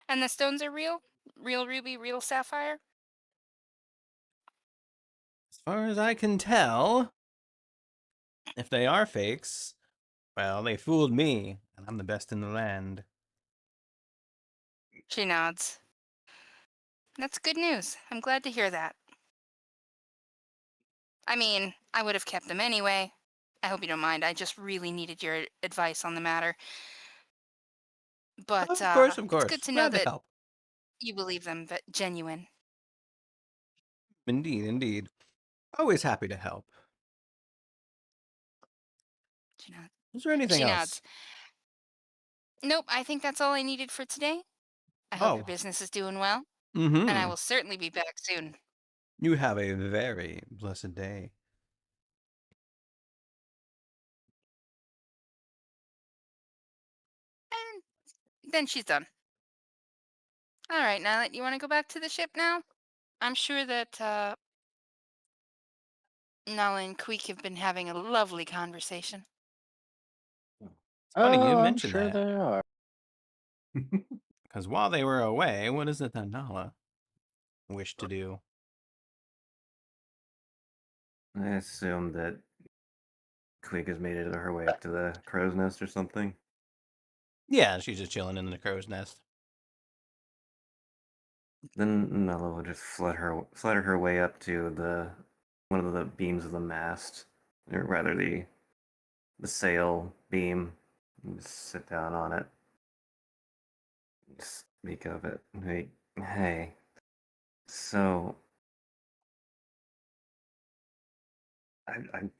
And the stones are real? Real ruby, real sapphire? As far as I can tell, if they are fakes, well, they fooled me, and I'm the best in the land. She nods. That's good news. I'm glad to hear that. I mean, I would have kept them anyway. I hope you don't mind. I just really needed your advice on the matter. But Of course, it's good to know glad to that help. you believe them genuine. Indeed, indeed. Always happy to help. She nods. Is there anything She else? nods. Nope, I think that's all I needed for today. I hope your Oh. business is doing well, and I Mm-hmm. will certainly be back soon. You have a very blessed day. And then she's done. All right, Nyla, you want to go back to the ship now? I'm sure that Nala and Queek have been having a lovely conversation. It's funny you I'm mentioned sure that. they are. Because while they were away, what is it that Nala wished to do? I assume that Queek has made it her way up to the crow's nest or something. Yeah, she's just chilling in the crow's nest. Then Nella will just flutter her way up to one of the beams of the mast, or rather the sail beam, and just sit down on it. Speak of it. Hey. So I've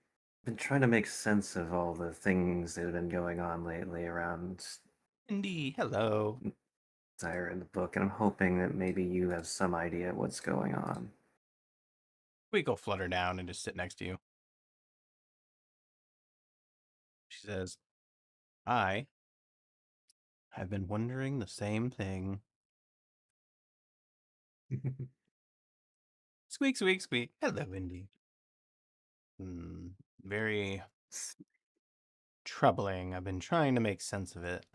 been trying to make sense of all the things that have been going on lately around Indy, hello. Zyra in the book, and I'm hoping that maybe you have some idea what's going on. We go flutter down and just sit next to you. She says, I have been wondering the same thing. Squeak, squeak, squeak. Hello, Indy. Very troubling. I've been trying to make sense of it.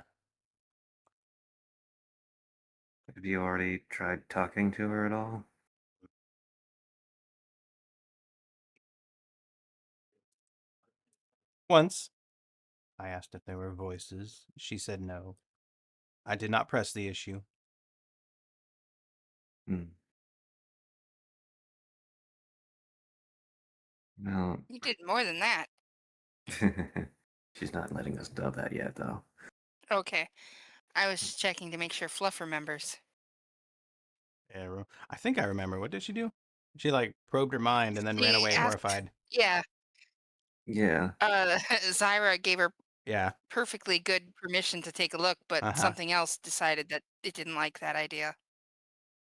Have you already tried talking to her at all? Once, I asked if there were voices. She said no. I did not press the issue. Hmm. No. You did more than that. She's not letting us dub that yet, though. Okay. I was just checking to make sure Fluff remembers. Yeah, I think I remember. What did she do? She like probed her mind and then ran She away asked, horrified. yeah, Yeah. Zyra gave her Yeah. perfectly good permission to take a look, but Uh-huh. something else decided that it didn't like that idea.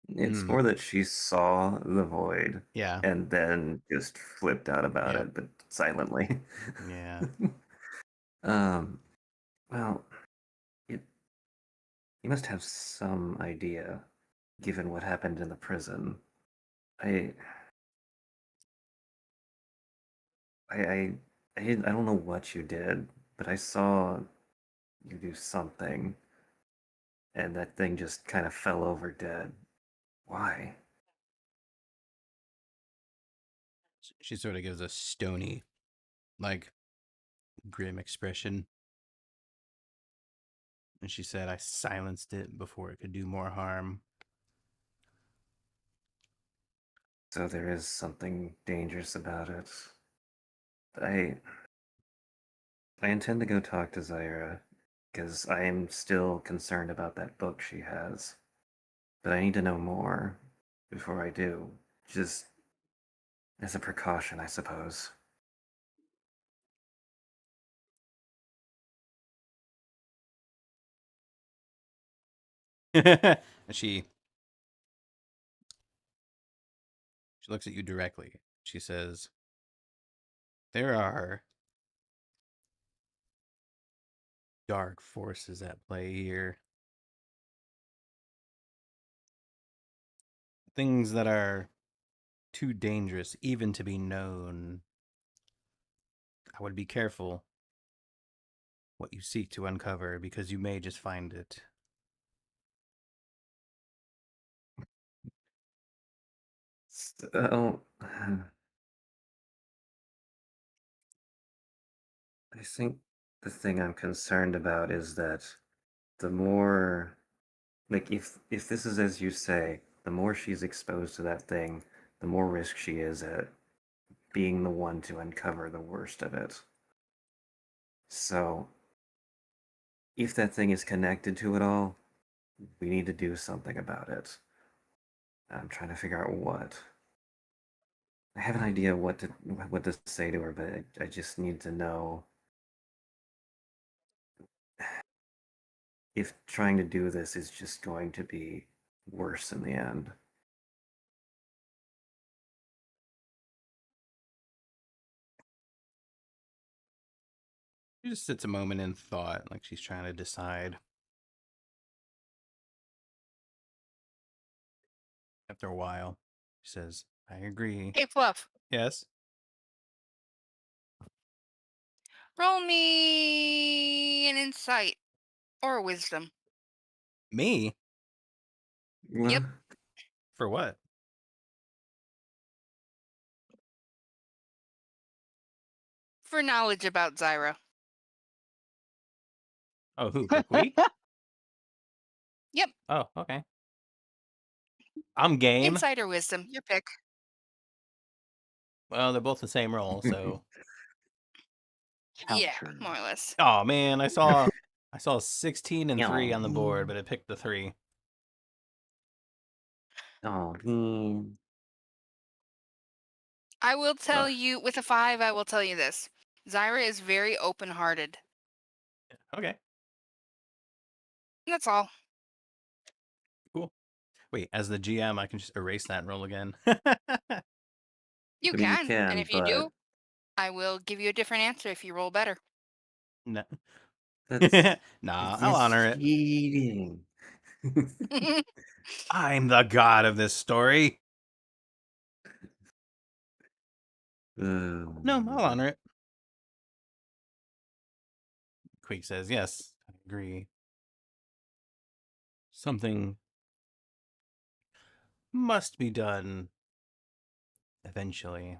It's more that she saw the void Yeah. and then just flipped out about Yep. it, but silently. Yeah. um, well, you must have some idea, given what happened in the prison. I, I, I, I don't know what you did, but I saw you do something, and that thing just kind of fell over dead. Why? She sort of gives a stony, like, grim expression. And she said, I silenced it before it could do more harm. So there is something dangerous about it. I I intend to go talk to Zyra, because I am still concerned about that book she has. But I need to know more before I do. Just as a precaution, I suppose. And she looks at you directly. She says, there are dark forces at play here. Things that are too dangerous even to be known. I would be careful what you seek to uncover because you may just find it. So, I think the thing I'm concerned about is that the more, like, if this is as you say, the more she's exposed to that thing, the more risk she is at being the one to uncover the worst of it. So, if that thing is connected to it all, we need to do something about it. I'm trying to figure out what. I have an idea what to say to her, but I just need to know if trying to do this is just going to be worse in the end. She just sits a moment in thought, like she's trying to decide. After a while, she says, I agree. Hey, Fluff, Yes? roll me an insight or a wisdom. Me? Yep. For what? For knowledge about Zyra. Oh, who? Queek? Yep. Oh, okay. I'm game. Insight or wisdom, your pick. Well, they're both the same roll, so. Yeah, Counter. more or less. Oh man, I saw 16 and 3 on the board, Aw. but it picked the 3. Oh, I will tell Ugh. you, with a 5, I will tell you this. Zyra is very open-hearted. Okay, That's all. cool. Wait, as the GM, I can just erase that and roll again. You I mean, you can, and can, if you but do, I will give you a different answer if you roll better. No. that's Nah, I'll it's honor it. cheating. I'm the god of this story. No, I'll honor it. Queek says, yes, I agree. Something must be done eventually,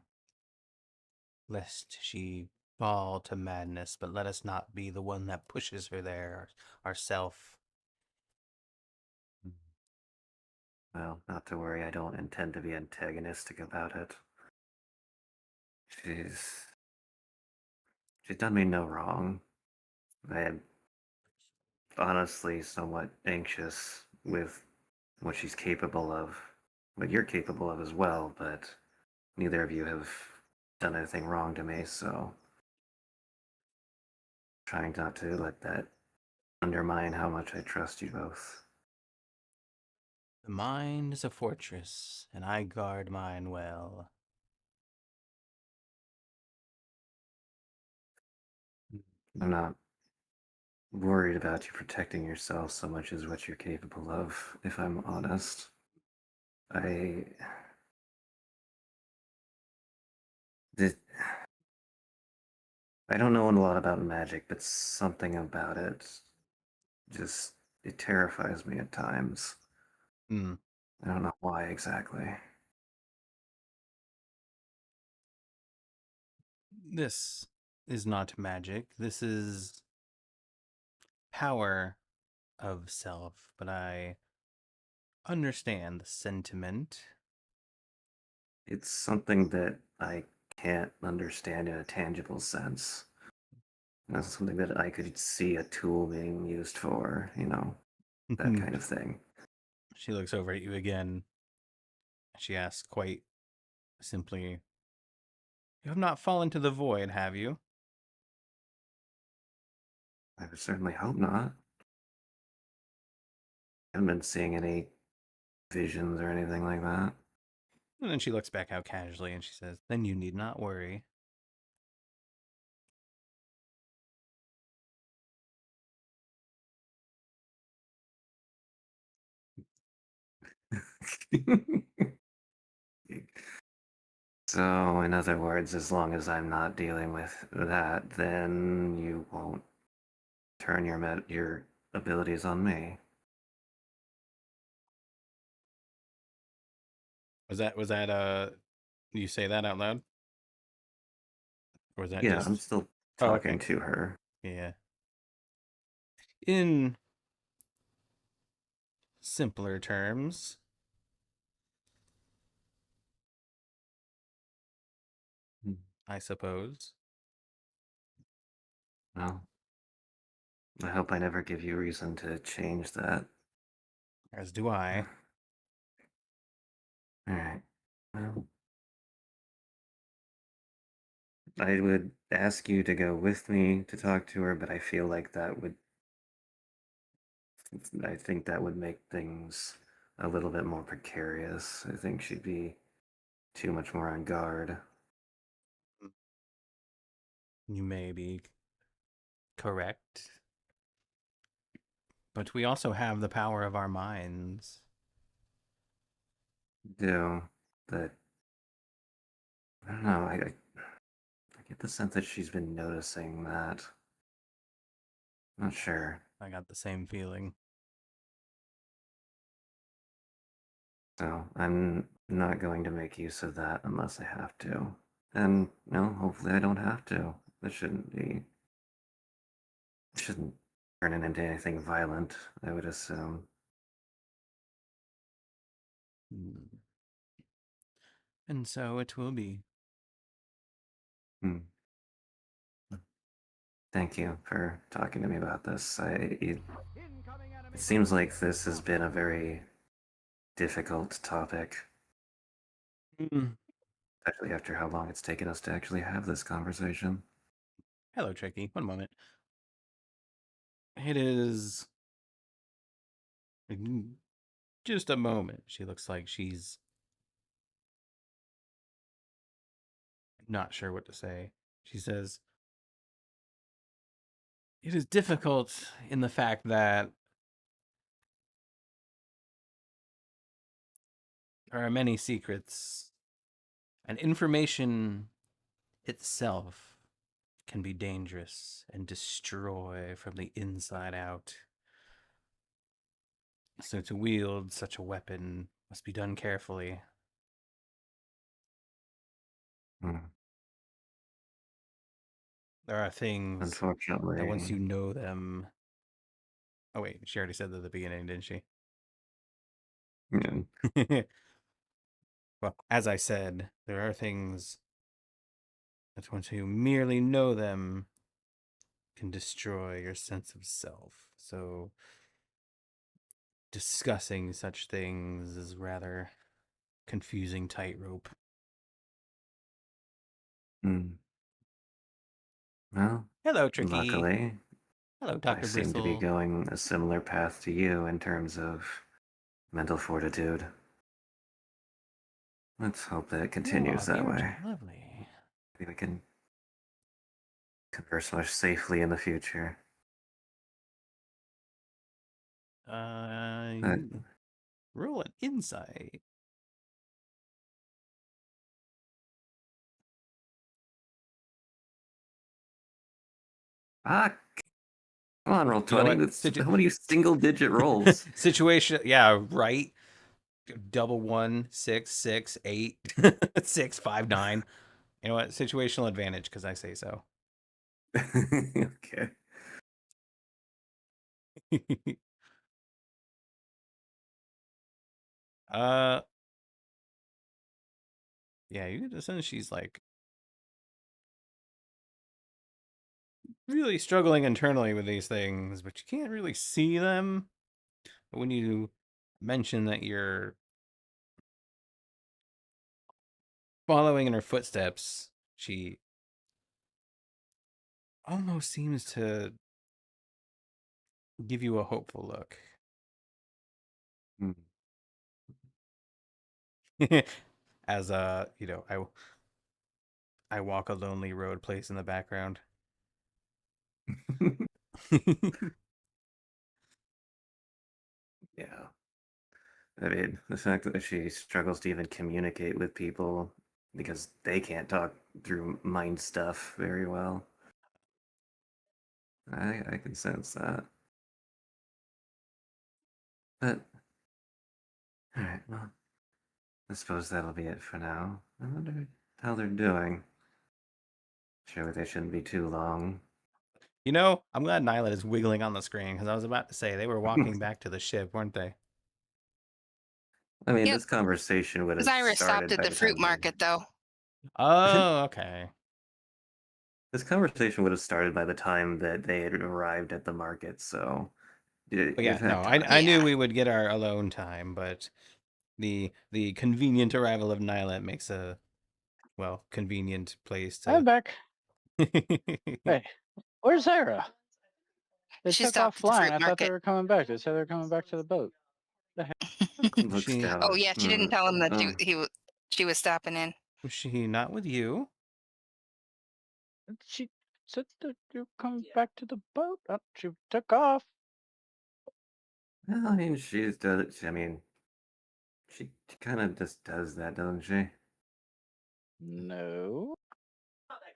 lest she fall to madness, but let us not be the one that pushes her there ourself. Well, not to worry, I don't intend to be antagonistic about it. She's done me no wrong. I am honestly somewhat anxious with what she's capable of, what you're capable of as well, but neither of you have done anything wrong to me, so trying not to let that undermine how much I trust you both. The mind is a fortress, and I guard mine well. I'm not worried about you protecting yourself so much as what you're capable of, if I'm honest. I did. I don't know a lot about magic, but something about it just it terrifies me at times. Hmm. I don't know why exactly. This is not magic. This is power of self, but I understand the sentiment. It's something that I can't understand in a tangible sense. That's something that I could see a tool being used for, that kind of thing. She looks over at you again. She asks quite simply, you have not fallen to the void, have you? I would certainly hope not. I haven't been seeing any visions or anything like that. And then she looks back out casually and she says, then you need not worry. So, in other words, as long as I'm not dealing with that, then you won't turn your abilities on me. Was that you say that out loud? Or was that Yeah, I'm just still Oh, talking okay. to her. Yeah. In simpler terms, I suppose. Well, I hope I never give you reason to change that. As do I. Alright. Well, I would ask you to go with me to talk to her, but I feel like that would I think that would make things a little bit more precarious. I think she'd be too much more on guard. You may be correct. But we also have the power of our minds. Do, but I don't know. I get the sense that she's been noticing that. Not sure. I got the same feeling. So I'm not going to make use of that unless I have to. And no, hopefully I don't have to. This shouldn't turn it into anything violent, I would assume. And so it will be. Hmm. Thank you for talking to me about this. It seems like this has been a very difficult topic, especially after how long it's taken us to actually have this conversation. Hello, Tricky. One moment. It is just a moment. She looks like she's not sure what to say. She says, it is difficult in the fact that there are many secrets, and information itself can be dangerous and destroy from the inside out. So to wield such a weapon must be done carefully. Hmm. There are things Unfortunately, that once you know them... Oh wait, she already said that at the beginning, didn't she? yeah. Well, as I said, there are things that once you merely know them can destroy your sense of self. So discussing such things is rather confusing tightrope. Hmm. Well, Hello, Tricky. luckily, Hello, I Dr. seem to be Bristle. going a similar path to you in terms of mental fortitude. Let's hope that it continues that way. Lovely. Maybe we can converse more safely in the future. But Roll an insight. come on, roll You know 20. what? That's how many single-digit rolls? Situation, yeah, right. Double 1, 6, 6, 8, 6, 5, 9. You know what? Situational advantage, because I say so. Okay. Yeah, you get the sense she's like really struggling internally with these things, but you can't really see them. But when you mention that you're following in her footsteps, she almost seems to give you a hopeful look. Hmm. As you know, I walk a lonely road place in the background. Yeah. I mean, the fact that she struggles to even communicate with people because they can't talk through mind stuff very well. I can sense that. But, alright, well, I suppose that'll be it for now. I wonder how they're doing. Sure, they shouldn't be too long. You know, I'm glad Nyla is wiggling on the screen, because I was about to say they were walking back to the ship, weren't they? I mean, Yep. this conversation would have Zyra stopped started at by the the fruit time market, though. Oh, okay. this conversation would have started by the time that they had arrived at the market, so But you've yeah, no, had time. I knew Yeah. we would get our alone time, but the convenient arrival of Nyla makes a, well, convenient place I'm to... back. Hey, where's Sarah? They She took off stopped at the flying. fruit I thought they market. were coming back. They said they were coming back to the boat. The heck? Looks She down. Oh yeah, she didn't tell him that she was stopping in. was she not with you? She said that you're coming back to the boat. She took off. Well, I mean, she's does. I mean, she kind of just does that, doesn't she? No.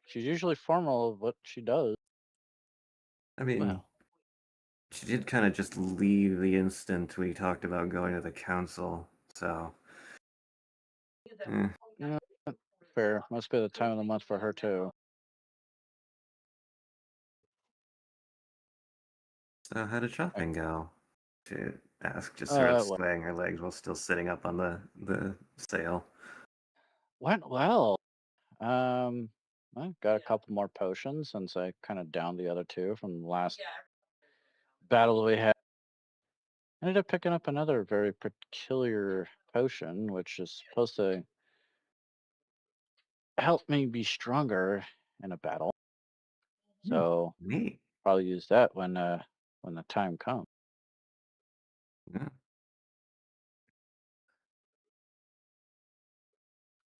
She's usually formal of what she does. I mean, Well, she did kind of just leave the instant we talked about going to the council. So, eh. Yeah, fair. Must be the time of the month for her too. So how did shopping go? She asked, just sort of Well, swaying her legs while still sitting up on the sail. went well. I got a couple more potions since I kind of downed the other two from the last battle we had. Ended up picking up another very peculiar potion, which is supposed to help me be stronger in a battle. So Neat. probably use that when the time comes. Yeah.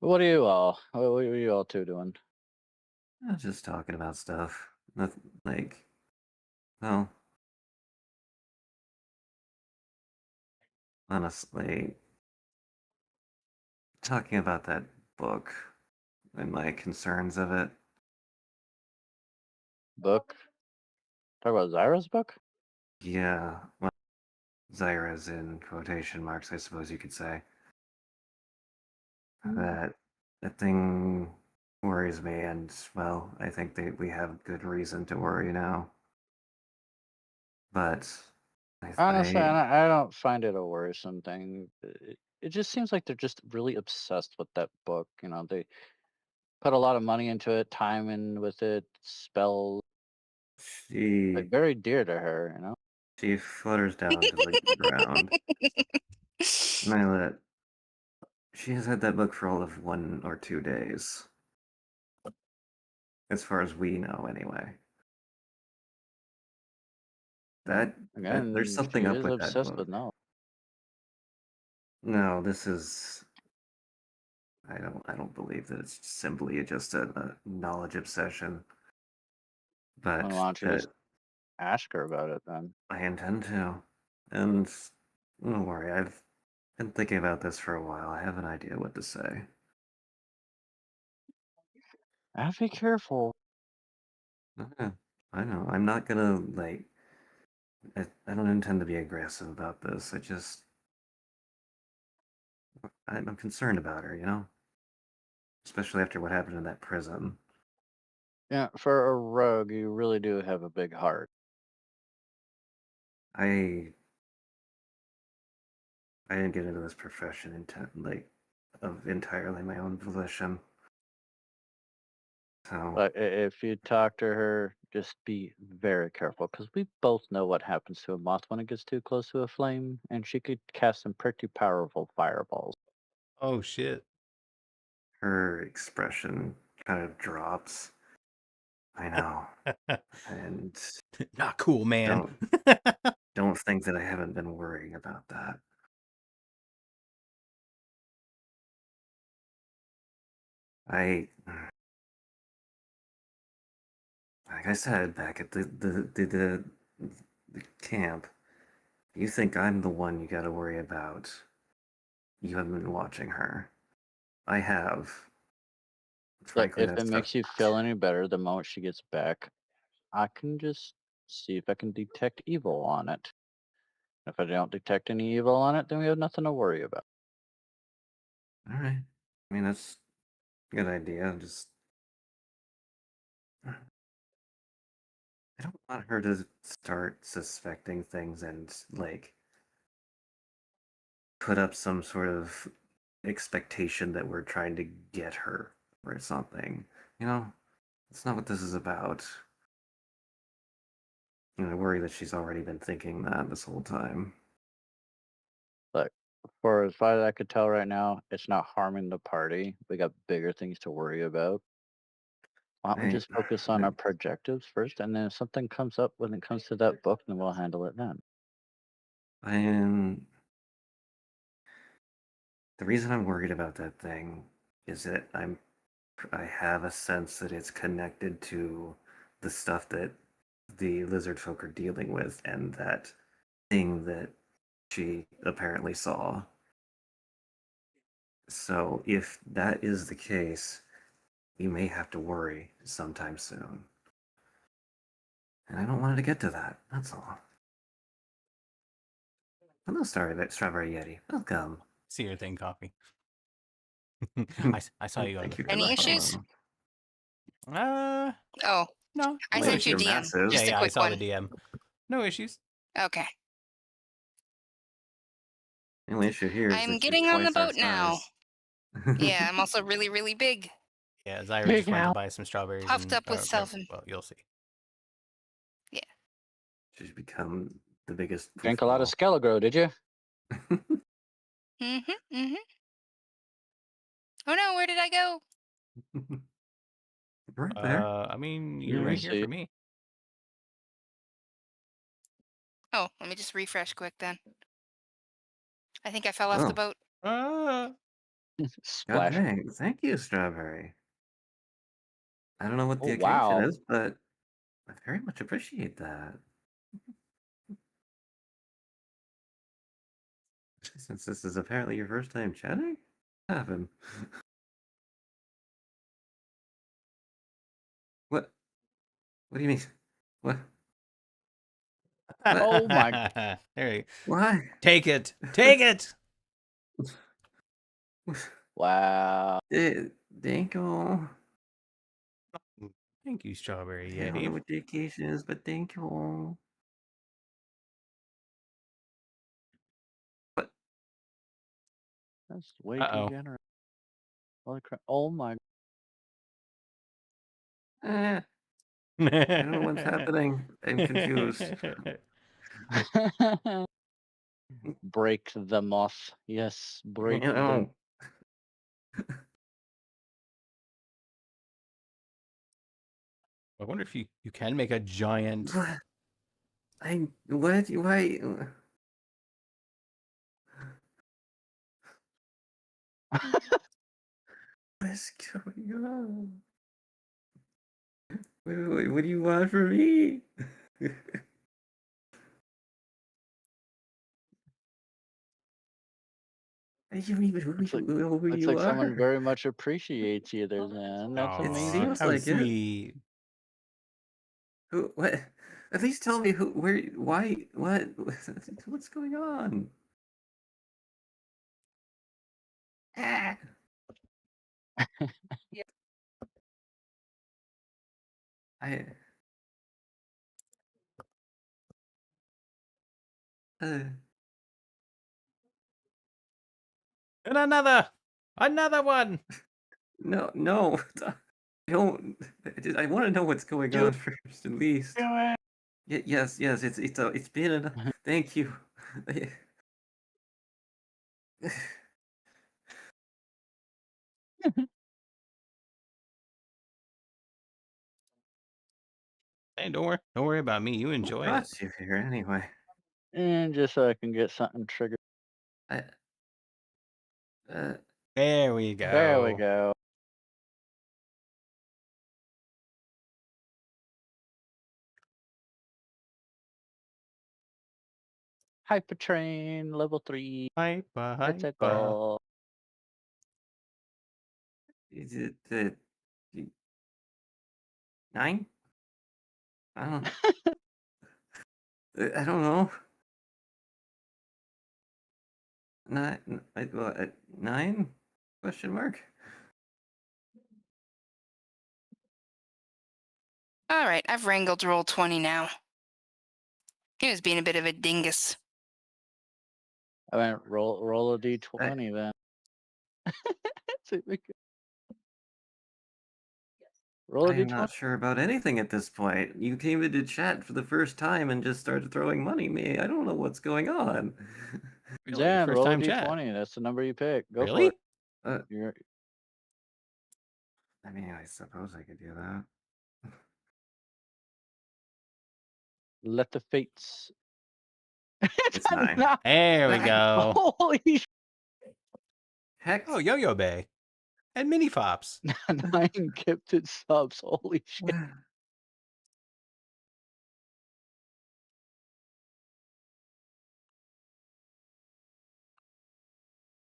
But what are you all two doing? I was just talking about stuff. Nothing like, well, honestly, talking about that book and my concerns of it. Book? Talk about Zyra's book? Yeah, well, Zyra's in quotation marks, I suppose you could say. That thing worries me, and well, I think that we have good reason to worry now. But Honestly, I don't find it a worrisome thing. It just seems like they're just really obsessed with that book. You know, they put a lot of money into it, time in with it, spells, she like very dear to her. You know, she flutters down to the ground, and I let. She has had that book for all of 1 or 2 days, as far as we know, anyway. That there's again, she something up is with that obsessed book. with knowledge. No, this is. I don't believe that it's simply just a knowledge obsession, Why but don't you that just ask her about it then? I intend to. And don't worry, I've been thinking about this for a while. I have an idea what to say. I'd be careful. Okay, I know. I'm not gonna like. I don't intend to be aggressive about this. I'm concerned about her. Especially after what happened in that prison. Yeah, for a rogue, you really do have a big heart. I I didn't get into this profession of entirely my own volition. So But if you talk to her, just be very careful because we both know what happens to a moth when it gets too close to a flame, and she could cast some pretty powerful fireballs. oh shit. her expression kind of drops. I know, and Not cool, man. don't think that I haven't been worrying about that. I like I said back at the camp, you think I'm the one you got to worry about. You haven't been watching her. I have. Look, Frankly, if that's it makes you feel any better, the moment she gets back, I can just see if I can detect evil on it. If I don't detect any evil on it, then we have nothing to worry about. all right. I mean, that's a good idea. Just I don't want her to start suspecting things and like put up some sort of expectation that we're trying to get her or something. You know, it's not what this is about. I worry that she's already been thinking that this whole time. Look, for as far as I could tell right now, it's not harming the party. We got bigger things to worry about. Why don't we I, just focus on our projectives first, and then if something comes up when it comes to that book, then we'll handle it then. I am. The reason I'm worried about that thing is that I have a sense that it's connected to the stuff that the lizard folk are dealing with, and that thing that she apparently saw. So if that is the case, we may have to worry sometime soon. And I don't want it to get to that. That's all. Hello, Strawberry Yeti. Welcome. See your thing, Coffee. I saw you on the Thank you first for the Any one. issues? follow. Oh, No. I no sent you issues. DM. massive. Just a I quick saw one. the DM. No issues. Okay. The only issue here is I'm that you're getting on the twice our boat now. size. Yeah, I'm also really, really big. Yeah, Zyra Big just went to Al. buy some strawberries. Puffed and, up with self. well, you'll see. She's become the biggest Drank a lot of football. Skelegro, did you? Mm-hmm. Oh no, where did I go? Right there. I mean, Yeah, you're I right here see. for me. Oh, let me just refresh quick then. I think I fell off Oh. the boat. God Splash. dang. Thank you, Strawberry. I don't know what the Oh, occasion wow. is, but I very much appreciate that. Since this is apparently your first time chatting? What happened? What? What do you mean? What? Oh my. There you Why? Take it. Take it. Wow. Thank you. Thank you, Strawberry I don't know Yeti. what the occasion is, but thank you. What? That's way Uh-oh. too generous. Holy crap. Oh my. I don't know what's happening. I'm confused. Break the moth. Yes, break the. know. I wonder if you can make a giant. What? What? Why? What's going on? Wait, what do you want from me? You even who Looks you like someone are? very much appreciates you there, then. That's Aw, It amazing. seems how like it. sweet. Who? What? At least tell me who, where, why, what, what's going on? Ah. I. Uh, And another one. no. I don't. I want to know what's going Do on first, at least. it. Yes. It's been enough. Thank you. Hey, don't worry about me. You enjoy it. Brought you here anyway. And just so I can get something triggered. I. There we go. There we go. Hyper train level 3. Let's Hyper. go. Is it the 9? I don't. I don't know. 9? Question mark. All right, I've wrangled roll 20 now. He was being a bit of a dingus. I went roll a d20 then. See if we can- Roll a I am d20. not sure about anything at this point. You came into chat for the first time and just started throwing money at me. I don't know what's going on. Really? Dan, First roll a time d20. chat. That's the number you pick. Go for Really? it. Uh, You're... I mean, I suppose I could do that. Let the fates. It's a 9. 9. There we go. Holy Heck. Oh, Yo-Yo Bay. And Mini Fops. 9 gifted subs. Holy shit.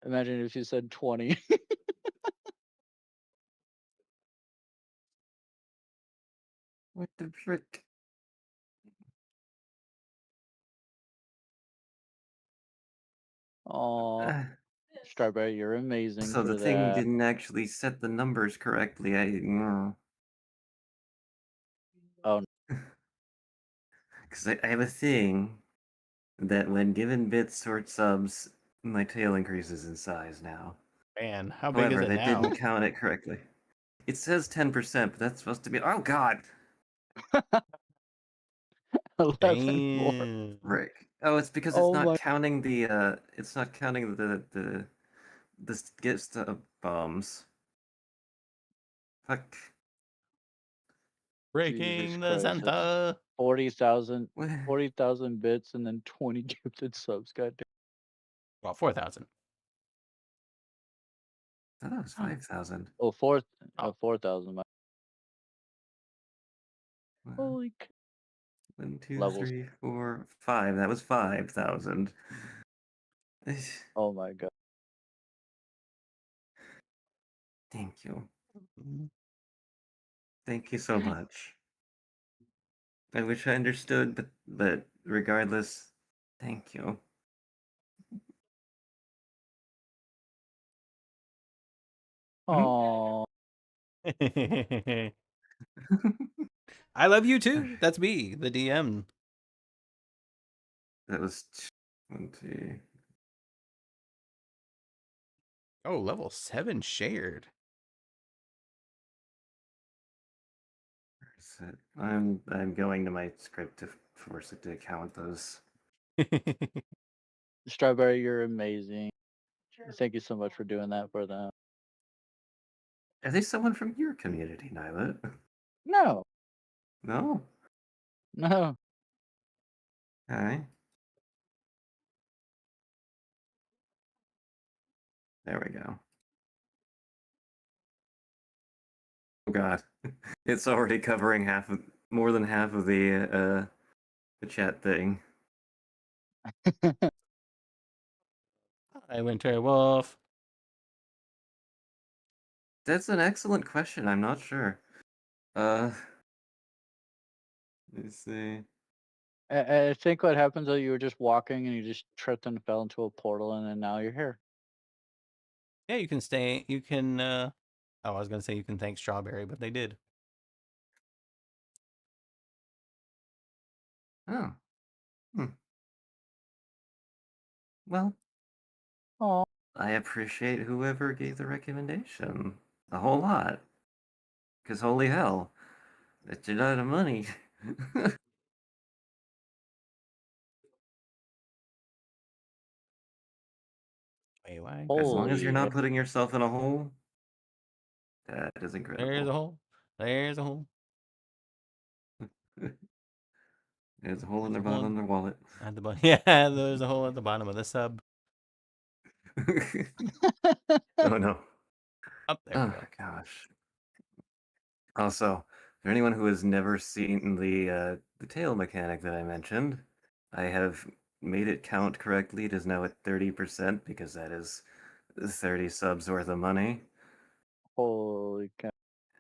Imagine if you said 20. What the frick? Oh, Strawberry, you're amazing So for the thing that. didn't actually set the numbers correctly. Oh, Because I have a thing that when given bits or subs, my tail increases in size now. Man, how big is However, it that now? didn't count it correctly. It says 10%, but that's supposed to be. Oh God! 11 more. Damn. Rick. Oh, it's because it's Oh not my. counting the. It's not counting the get stuff bombs. Fuck. Breaking Jesus the Christ. That's Santa. 40,000 What? 40,000 bits and then 20 gifted subs. Goddamn. Well, 4,000. I thought it was 5,000. Oh, Oh. 4,000. Holy c- 1, 2, Levels. 3, 4, 5. That was 5,000. Oh my god. Thank you. Mhm. Thank you so much. I wish I understood, but regardless, thank you. Oh. I love you too. That's me, the DM. That was 20. Oh, level 7 shared. Where is it? I'm going to my script to force it to count those. Strawberry, you're amazing. Thank you so much for doing that for them. Are they someone from your community, Nyla? No. No? No. Alright. There we go. Oh god. It's already covering more than half of the chat thing. Hi, Winter Wolf. That's an excellent question. I'm not sure. Let's see. I think what happens is you were just walking and you just tripped and fell into a portal and then now you're here. Yeah, you can stay. You can. Oh, I was gonna say you can thank Strawberry, but they did. Oh. Hmm. Well, Oh. I appreciate whoever gave the recommendation. A whole lot. Because holy hell, it's a lot of money. Wait, why? As long as you're Holy. not putting yourself in a hole, that is There's a incredible. hole. There's a hole. There's a hole in There's a their hole bottom of their wallet. at the bottom. Yeah, there's a hole at the bottom of the sub. Oh no. Up there we Oh go. gosh. Also, for anyone who has never seen the tail mechanic that I mentioned, I have made it count correctly. It is now at 30% because that is 30 subs worth of money. Holy cow.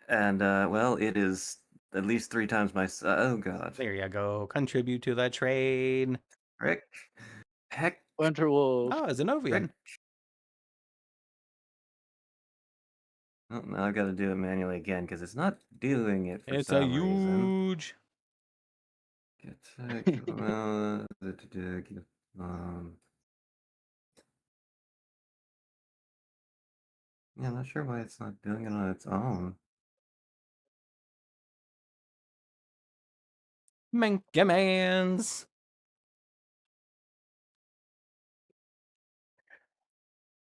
And well, it is at least 3 times my oh god. There you go. Contribute to the trade. Rick. Heck. Winter Wolf. Oh, Zenovian. Rick. Oh, now I've got to do it manually again because it's not doing it for It's a some reason. huge. Get yeah, I'm not sure why it's not doing it on its own. Minkamans.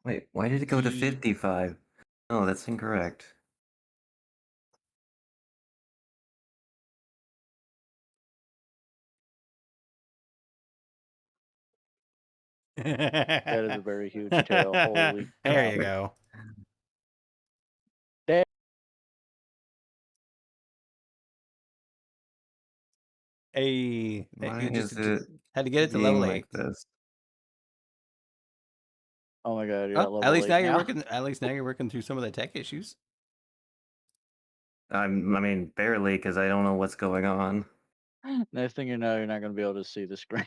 Wait, why did it go to 55? Oh, that's incorrect. That is a very huge tail. Holy There crap. you go. That- Hey, Why you just is it had to get it to being level 8. like this? Oh my god, you're Oh, at level at least 8 now you're now. working. At least now you're working through some of the tech issues. I mean, barely, because I don't know what's going on. Next thing you know, you're not going to be able to see the screen.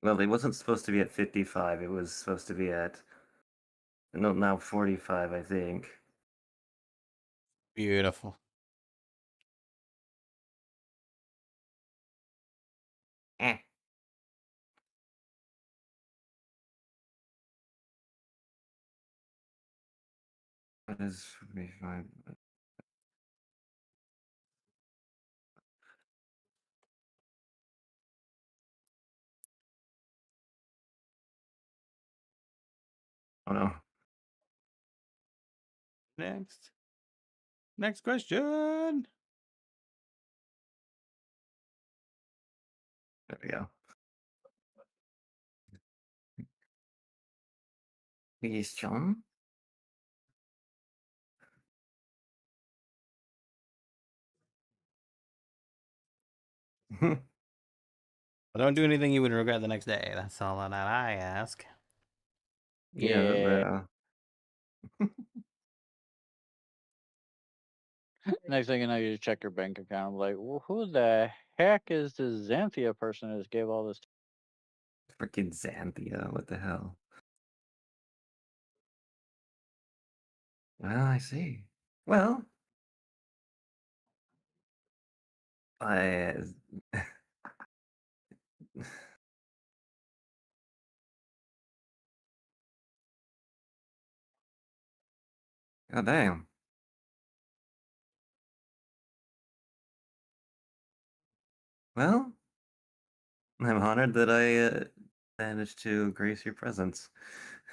Well, it wasn't supposed to be at 55. It was supposed to be at no, now 45, I think. Beautiful. Eh. What is 45? Oh no. Next question. There we go. Please, John. Well, don't do anything you would regret the next day. That's all that I ask. Yeah. Next thing you know, you check your bank account. I'm like, well, who the heck is this Xanthia person who just gave all this? Freaking Xanthia, what the hell? Well, I see. Well, I. God damn. Well, I'm honored that I managed to grace your presence.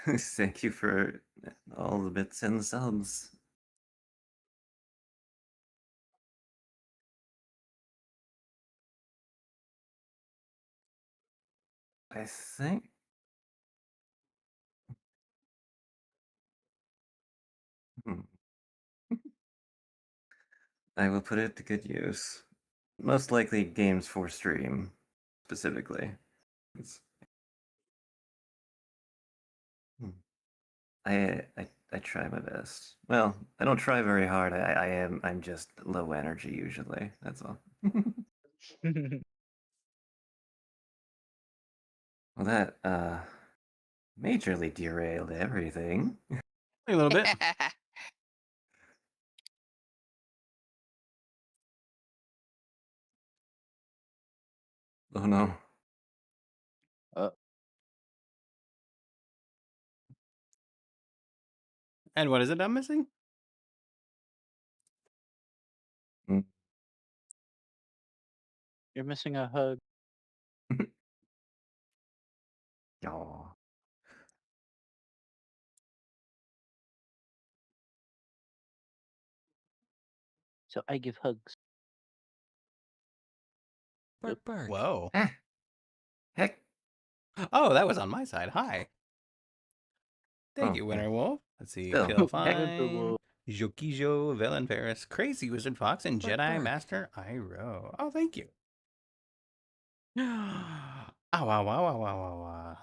Thank you for all the bits and subs. I think. Hmm. I will put it to good use. Most likely games for stream, specifically. It's, hmm. I try my best. Well, I don't try very hard. I'm just low energy usually. That's all. Well, that majorly derailed everything. A little bit. Oh no. And what is it I'm missing? Mm. You're missing a hug. Aw. So I give hugs. Bark, bark. Whoa. Ah. Heck. Oh, that was on my side. Hi. Thank Oh, you, yeah. Winter Wolf. Let's see. Still. Pill Heck. Fine. Jokijo, Villain Ferris, Crazy Wizard Fox, and Bark, Jedi bark. Master Iroh. Oh, thank you. Ow, wow, wow, wow, wow, wow, wow.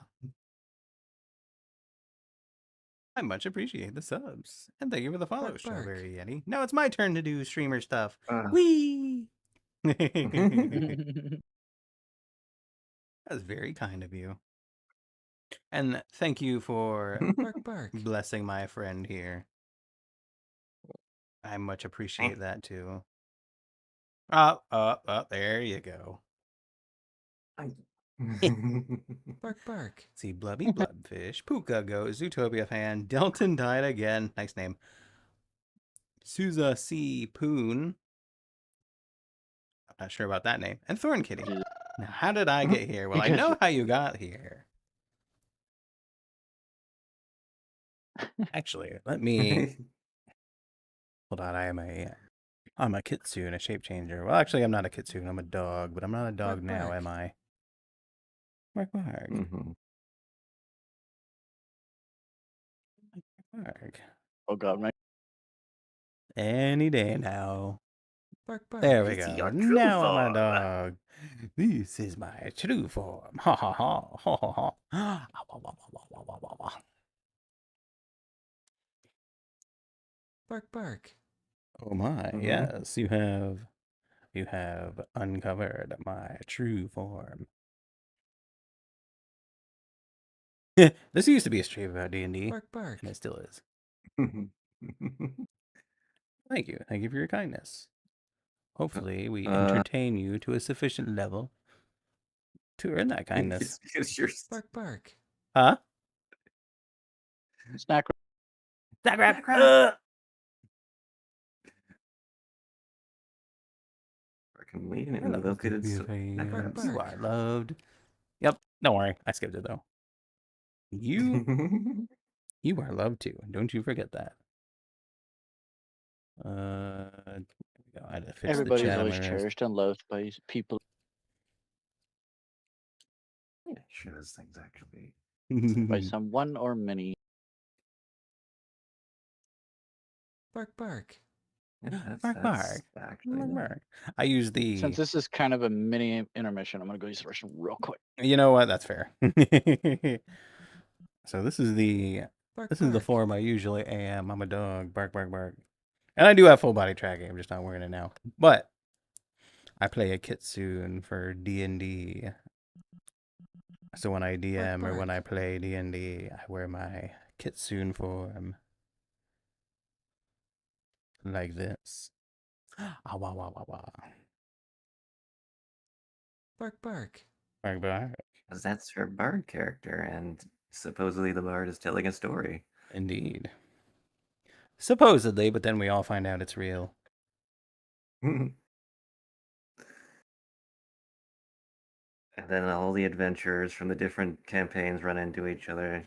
I much appreciate the subs. And thank you for the follow, Bark, bark. Strawberry Yeti. Now it's my turn to do streamer stuff. Uh. Whee! That was very kind of you. And thank you for Bark, bark. blessing my friend here. I much appreciate that too. There you go. Bark, bark. See, Blubby Blubfish, Puka Goat, Zootopia Fan, Delton died again. Nice name. Souza C. Poon. I'm not sure about that name. And Thorn Kitty. Now, how did I get here? Well, I Because know how you got here. Actually, let me... Hold on, I'm a kitsune, a shape changer. Well, actually, I'm not a kitsune. I'm a dog, but I'm not a dog Bark, now, bark. am I? Bark, bark. Mhm. Bark. Oh god, my Any day now. Bark, bark. There we It's go. your true Now I'm a form. dog. This is my true form. Ha ha ha. Ha ha ha. Ah, wah, wah, wah, wah, wah, wah, wah. Bark, bark. Oh my, Mhm. yes, you have uncovered my true form. This used to be a stream about D&D, Bark, bark. and it still is. Thank you. Thank you for your kindness. Hopefully, we entertain you to a sufficient level to earn that kindness. It's because you're Bark, bark. Huh? snack. That crap. fucking lean and Hello, located. Bark, You bark. are loved. Yep. Don't worry. I skipped it though. You are loved too. Don't you forget that. There we go. I had to fix the Everybody's chat on always my wrist. cherished and loved by people. Yeah, sure, those things actually. By someone or many. Bark, bark. Yeah, Bark, bark. actually. Bark, bark. I use the. Since this is kind of a mini intermission, I'm gonna go use the restroom real quick. You know what? That's fair. So this is the Bark, this is the bark. form I usually am. I'm a dog. Bark, bark, bark. And I do have full body tracking. I'm just not wearing it now. But I play a kitsune for D&D. So when I DM or when I play D&D, I wear my kitsune form like this. Ah, wah, wah, wah, wah. Bark, bark. Bark, bark. Because that's her bard character, and supposedly the bard is telling a story. Indeed. Supposedly, but then we all find out it's real. And then all the adventurers from the different campaigns run into each other.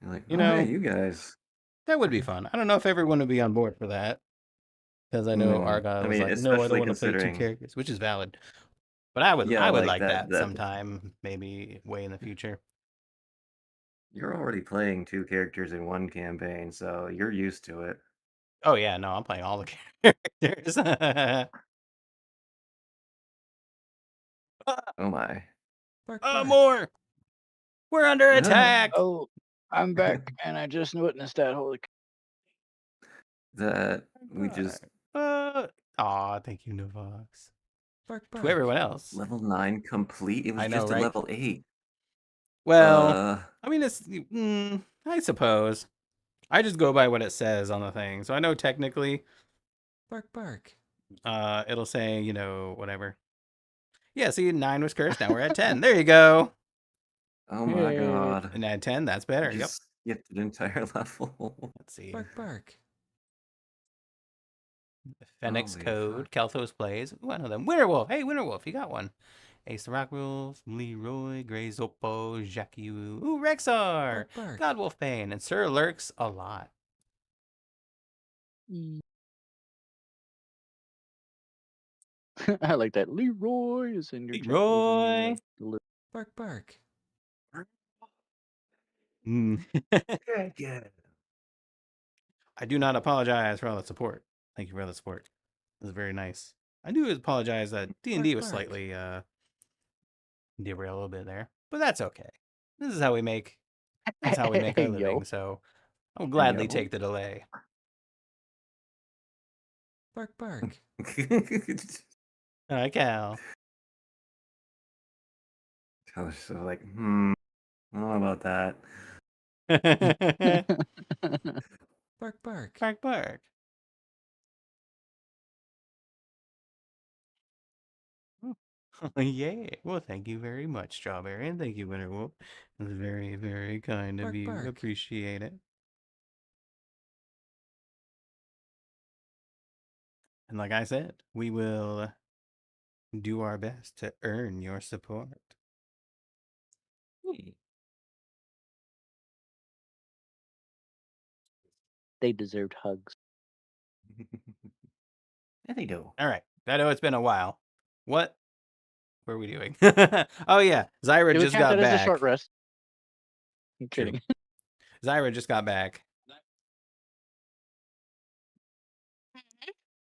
You're like, You oh, know, hey, you guys. That would be fun. I don't know if everyone would be on board for that. Because I know Argyle I was mean, like, no, I don't especially want to play two considering. characters, which is valid. But I would Yeah, like that that sometime, maybe way in the future. you're already playing two characters in one campaign, so you're used to it. Oh yeah, no, I'm playing all the characters. Oh my. Bark, bark. More! We're under attack! Oh, I'm back, and I just witnessed that. Holy. That we just Aw, thank you, Novox. Bark, bark. To everyone else. level 9 complete. It was I know, just a right? level 8. Well, I mean, it's, I suppose. I just go by what it says on the thing. So I know technically, Bark, bark. it'll say, you know, whatever. Yeah, see, 9 was cursed. Now we're at 10. There you go. Oh my god. And at 10, that's better. Yep. Just skipped an entire level. Let's see. Bark, bark. Phoenix Holy Code, fuck. Kalthos Plays. Ooh, I know them. Winterwolf. Hey, Winterwolf, you got one. Ace the Rock Rules, Leroy, Grey Zoppo, Jacques. Ooh, Rexar. Bark, bark. God Wolfbane. And Sir Lurks a lot. I like that. Leroy is in your chat. Leroy. Bark, bark. Yeah. I do not apologize for all the support. Thank you for all the support. It was very nice. I do apologize that D&D was bark. slightly derailed a little bit there, but that's okay. This is how we make. That's how we make our Yo. living. So I'll gladly Yo. take the delay. Bark, bark. Hi, Cal. I was so like, I don't know about that. Bark, bark. Bark, bark. Yeah. Well, thank you very much, Strawberry, and thank you, Winterwolf. It was very, very kind of Bark, you. bark. Appreciate it. And like I said, we will do our best to earn your support. They deserved hugs. Yeah, they do. All right. I know it's been a while. What were we doing? Oh, yeah. Zyra Do we just count got that as a back. short rest? I'm True. kidding. Zyra just got back.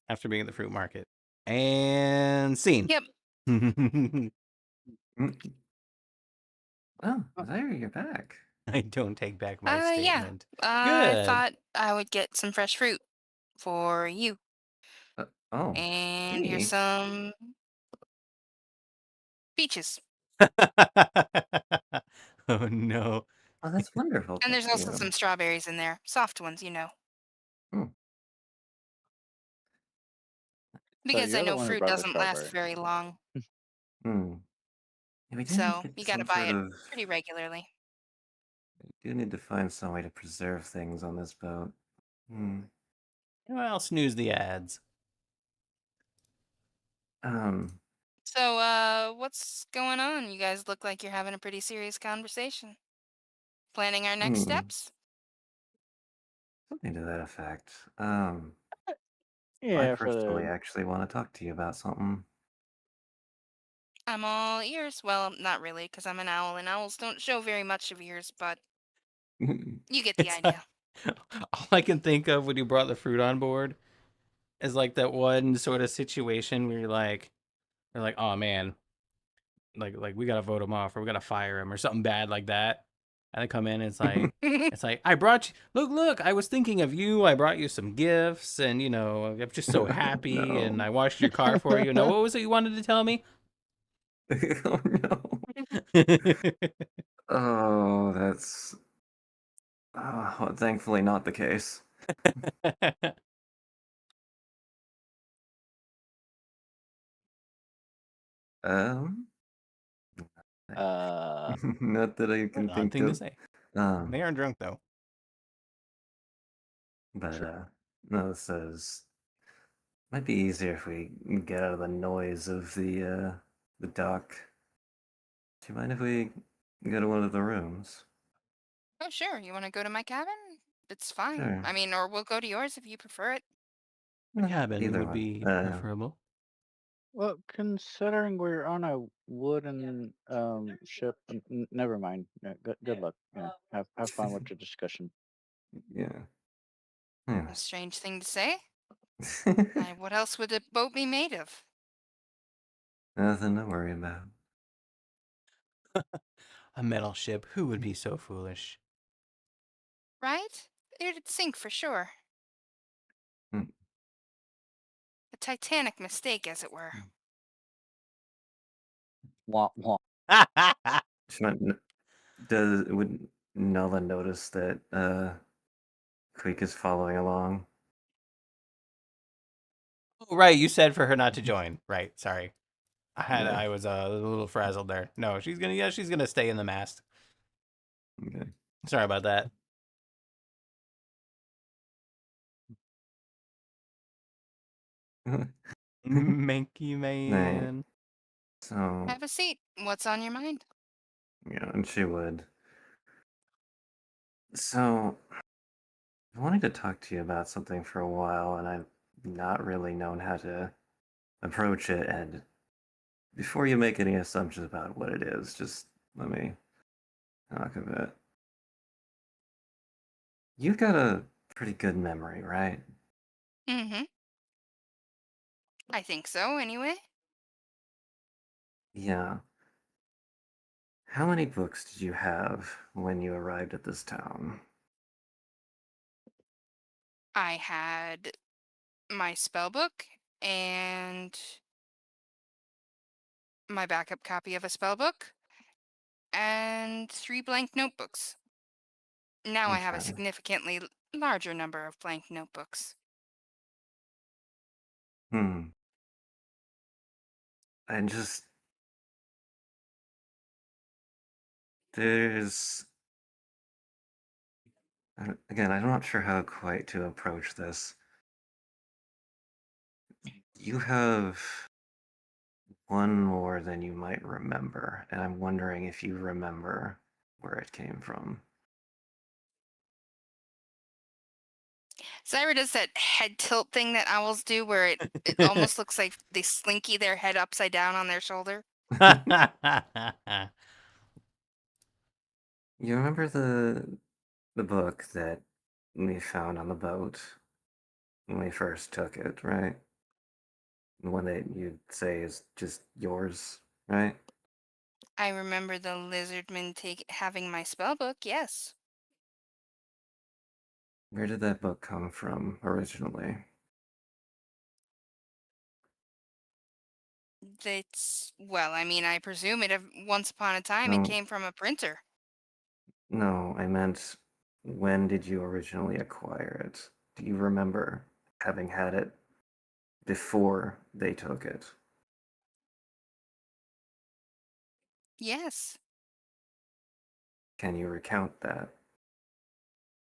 after being at the fruit market. And scene. Yep. Mm. Oh, there you're back. I don't take back my Yeah. statement. I Good. thought I would get some fresh fruit for you. Oh, And here's gee. some peaches. Oh no. Oh, that's wonderful. And there's Thank also you. some strawberries in there. Soft ones, you know. Hmm. Because I you're the know one who fruit brought the doesn't last strawberry. very long. Hmm. Yeah, we do need to So get you got to some buy sort it of. pretty regularly. We do need to find some way to preserve things on this boat. Hmm. Well, snooze the ads. Um. So, what's going on? You guys look like you're having a pretty serious conversation. Planning our next Hmm. steps? Something to that effect. I Yeah, for personally the actually want to talk to you about something. I'm all ears. Well, not really, because I'm an owl, and owls don't show very much of ears, but you get the It's like, idea. all I can think of when you brought the fruit on board is like that one sort of situation where you're like, oh man, like we gotta vote him off or we gotta fire him or something bad like that. And I come in and it's like I brought you look, I was thinking of you, I brought you some gifts and I'm just so happy and No. I washed your car for you. Now what was it you wanted to tell me? Oh no. Oh, that's well, thankfully not the case. Um, not that I can Odd think thing to of. say. Um, They aren't drunk though. but no, this says might be easier if we get out of the noise of the dock. Do you mind if we go to one of the rooms? Oh, sure. You want to go to my cabin? It's fine. Sure. I mean, or we'll go to yours if you prefer it. A cabin Either would one. be preferable. well, considering we're on a wooden ship, never mind. Good luck. Yeah, have fun with your discussion. Yeah. Yeah. A strange thing to say. What else would a boat be made of? Nothing to worry about. A metal ship. Who would be so foolish? Right? It'd sink for sure. Hmm. A titanic mistake, as it were. Wah, wah. She might would Nella notice that Creek is following along? Oh, right, you said for her not to join. Right, sorry. Yeah. I was a little frazzled there. No, she's gonna stay in the mast. Okay. Sorry about that. Manky Right. man. So Have a seat. What's on your mind? yeah, and she would. So I wanted to talk to you about something for a while, and I've not really known how to approach it. And before you make any assumptions about what it is, just let me talk a bit. You've got a pretty good memory, right? Mm-hmm. I think so, anyway. Yeah. How many books did you have when you arrived at this town? I had my spell book and my backup copy of a spell book and 3 blank notebooks. Now I have a Okay. significantly larger number of blank notebooks. Hmm. And just there's again, I'm not sure how quite to approach this. You have one more than you might remember, and I'm wondering if you remember where it came from. Zyra does that head tilt thing that owls do where it almost looks like they slinky their head upside down on their shoulder. You remember the book that we found on the boat when we first took it, right? The one that you say is just yours, right? I remember the lizardman having my spell book, yes. Where did that book come from originally? Well, I mean, I presume once upon a time it No, came from a printer. no, I meant when did you originally acquire it? Do you remember having had it before they took it? Yes, Can you recount that?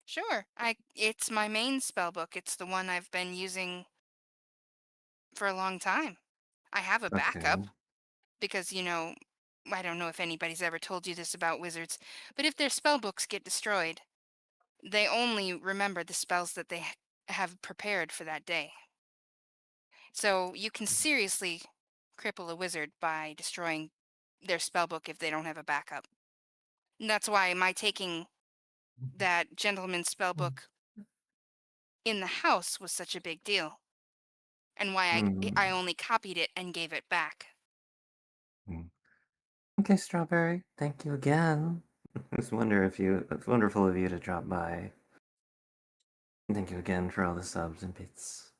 sure. It's my main spell book. It's the one I've been using for a long time. I have a Okay. backup because, I don't know if anybody's ever told you this about wizards, but if their spell books get destroyed, they only remember the spells that they have prepared for that day. So you can seriously cripple a wizard by destroying their spell book if they don't have a backup. And that's why my taking that gentleman's spell book in the house was such a big deal, and why I Hmm. only copied it and gave it back. Hmm. Okay, Strawberry. Thank you again. It's wonderful of you to drop by. Thank you again for all the subs and bits.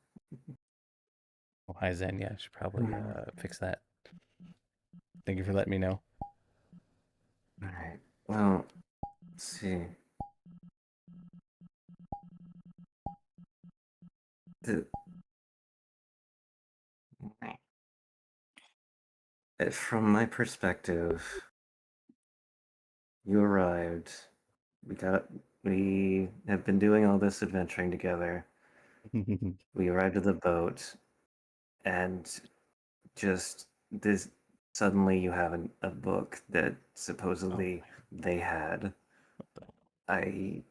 Oh, hi Zen. Yeah, I should probably Hmm. fix that. Thank you for letting me know. All right. Well, let's see. The, from my perspective, you arrived. We have been doing all this adventuring together. We arrived at the boat, and just this suddenly you have a book that supposedly they had. I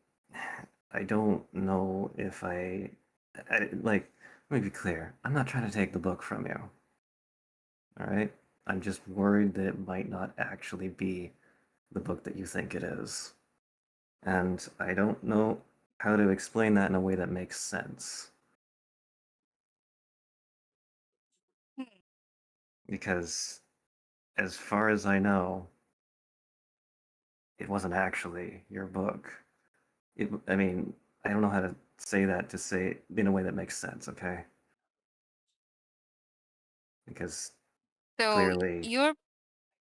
I don't know if like, let me be clear. I'm not trying to take the book from you. All right? I'm just worried that it might not actually be the book that you think it is. And I don't know how to explain that in a way that makes sense. Hmm. Because as far as I know, it wasn't actually your book. I mean, I don't know how to say that to say it in a way that makes sense, okay? Because So clearly,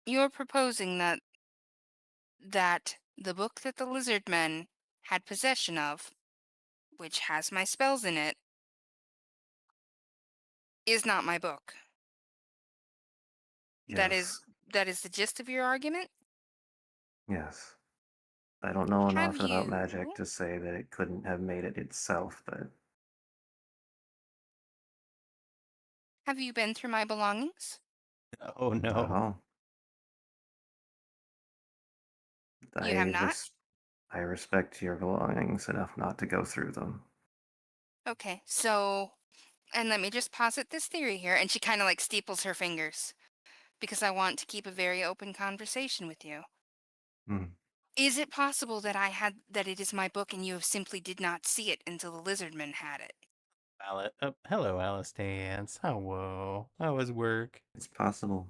you're proposing that the book that the lizard men had possession of, which has my spells in it, is not my book. That yes, is that is the gist of your argument? yes. I don't know Have enough about magic you to say that it couldn't have made it itself, but have you been through my belongings? Oh not at no. all. You have I not? res- I respect your belongings enough not to go through them. Okay, so, and let me just posit this theory here, and she kind of like steeples her fingers because I want to keep a very open conversation with you. Hmm. Is it possible that it is my book and you have simply did not see it until the lizardman had it? Hello, Alice Dance. Hello. How was work? It's possible.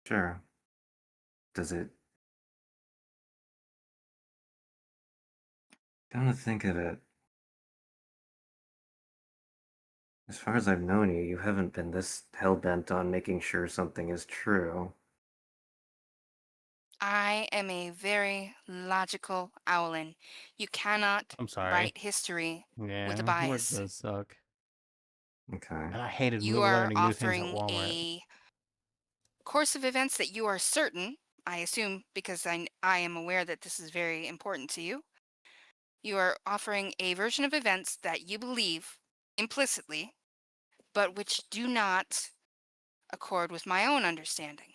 Sure. Does it? Come to think of it, as far as I've known you, you haven't been this hell-bent on making sure something is true. I am a very logical owlin. You cannot I'm sorry. write history with a Yeah, work bias. does suck. Okay. And I hated You are learning new things at offering Walmart. a course of events that you are certain, I assume, because I am aware that this is very important to you. You are offering a version of events that you believe implicitly, but which do not accord with my own understanding.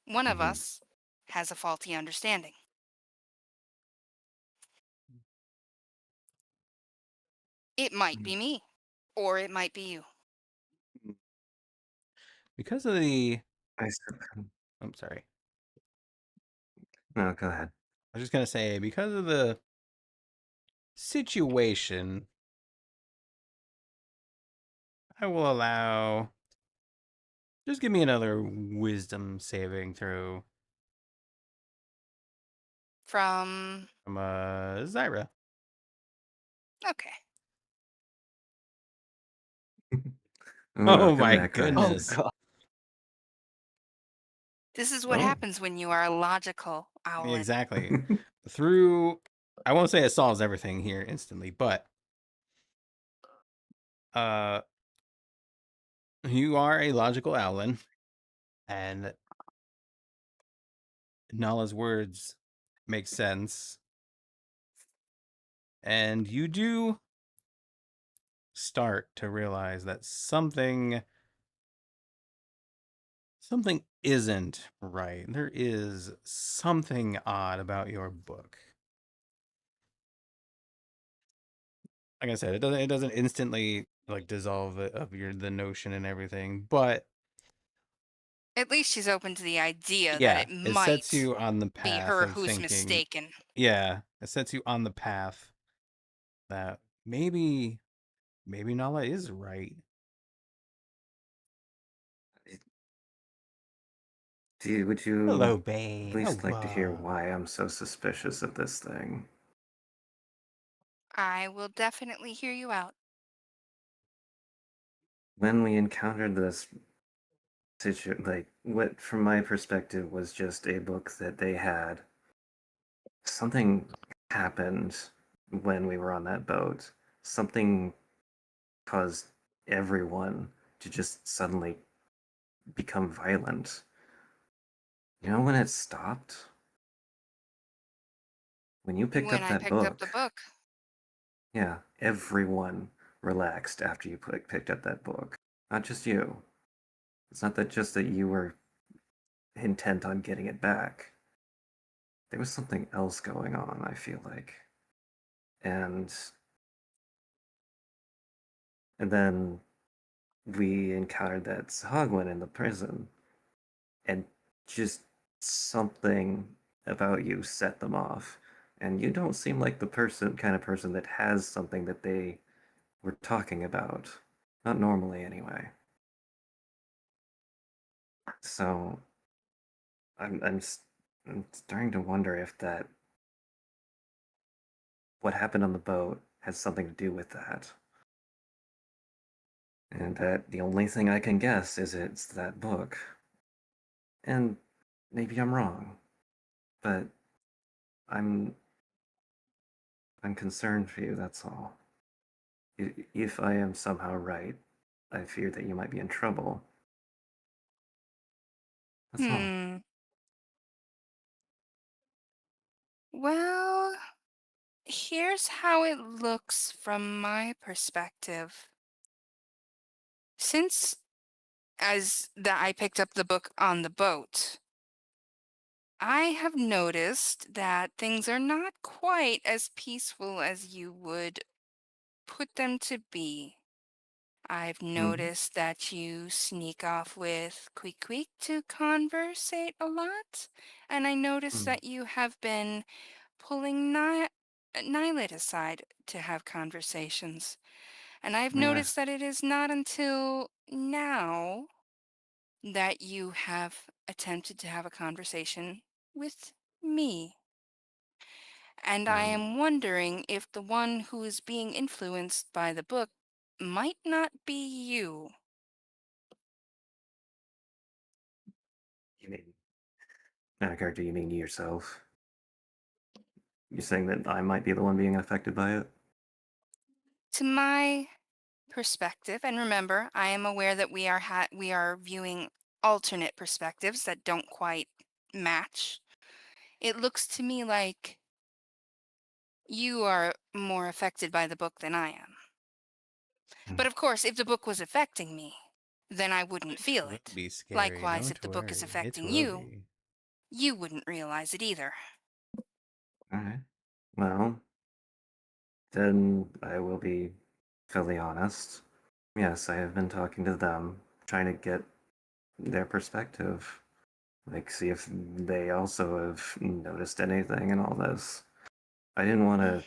One of Hmm. us has a faulty understanding. It might be me, or it might be you. Because of the... I suppose. I'm sorry. No, go ahead. I was just going to say, because of the situation, I will allow Just give me another wisdom saving throw From from Zyra. okay. Ooh, Oh come my back, guys. Oh goodness. god. This is what Oh. happens when you are a logical owl. Exactly. Through, I won't say it solves everything here instantly, but you are a logical owlin, and Nala's words make sense, and you do start to realize that something isn't right. There is something odd about your book. Like I said, it doesn't instantly like dissolve the notion and everything, but At least she's open to the idea that yeah, it it sets might you on the be path her of who's thinking. mistaken. Yeah, it sets you on the path that maybe Nala is right. Would you Hello, at babe. least like to hear Oh, why I'm so suspicious of this thing? I will definitely hear you out. When we encountered this like what from my perspective was just a book that they had, something happened when we were on that boat. Something caused everyone to just suddenly become violent. You know when it stopped? When you picked When up I that picked up the book. book, Yeah, everyone relaxed after you picked up that book. Not just you. It's not that just that you were intent on getting it back. There was something else going on, I feel like. And then we encountered that Sahagwin in the prison, and just something about you set them off. And you don't seem like the kind of person that has something that they were talking about. Not normally, anyway. So I'm starting to wonder if what happened on the boat has something to do with that. And that the only thing I can guess is it's that book. And maybe I'm wrong, but I'm I'm concerned for you, that's all. If I am somehow right, I fear that you might be in trouble. That's all. Well, here's how it looks from my perspective. Since as that I picked up the book on the boat, I have noticed that things are not quite as peaceful as you would put them to be. I've Mm-hmm. noticed that you sneak off with Quick to conversate a lot, and I noticed Mm. that you have been pulling Nylit aside to have conversations. And I've Yeah. noticed that it is not until now that you have attempted to have a conversation with me. And I Um, am wondering if the one who is being influenced by the book might not be you. you mean, out of character, you mean yourself? You're saying that I might be the one being affected by it? To my perspective, and remember, I am aware that we are viewing alternate perspectives that don't quite match. It looks to me like you are more affected by the book than I am. But of course, if the book was affecting me, then I wouldn't It feel will it. be scary. Likewise, if Don't the book is worry. It affecting will you, be. you wouldn't realize it either. Alright. Well, then I will be fully honest. Yes, I have been talking to them, trying to get their perspective. Like, see if they also have noticed anything in all this. I didn't want to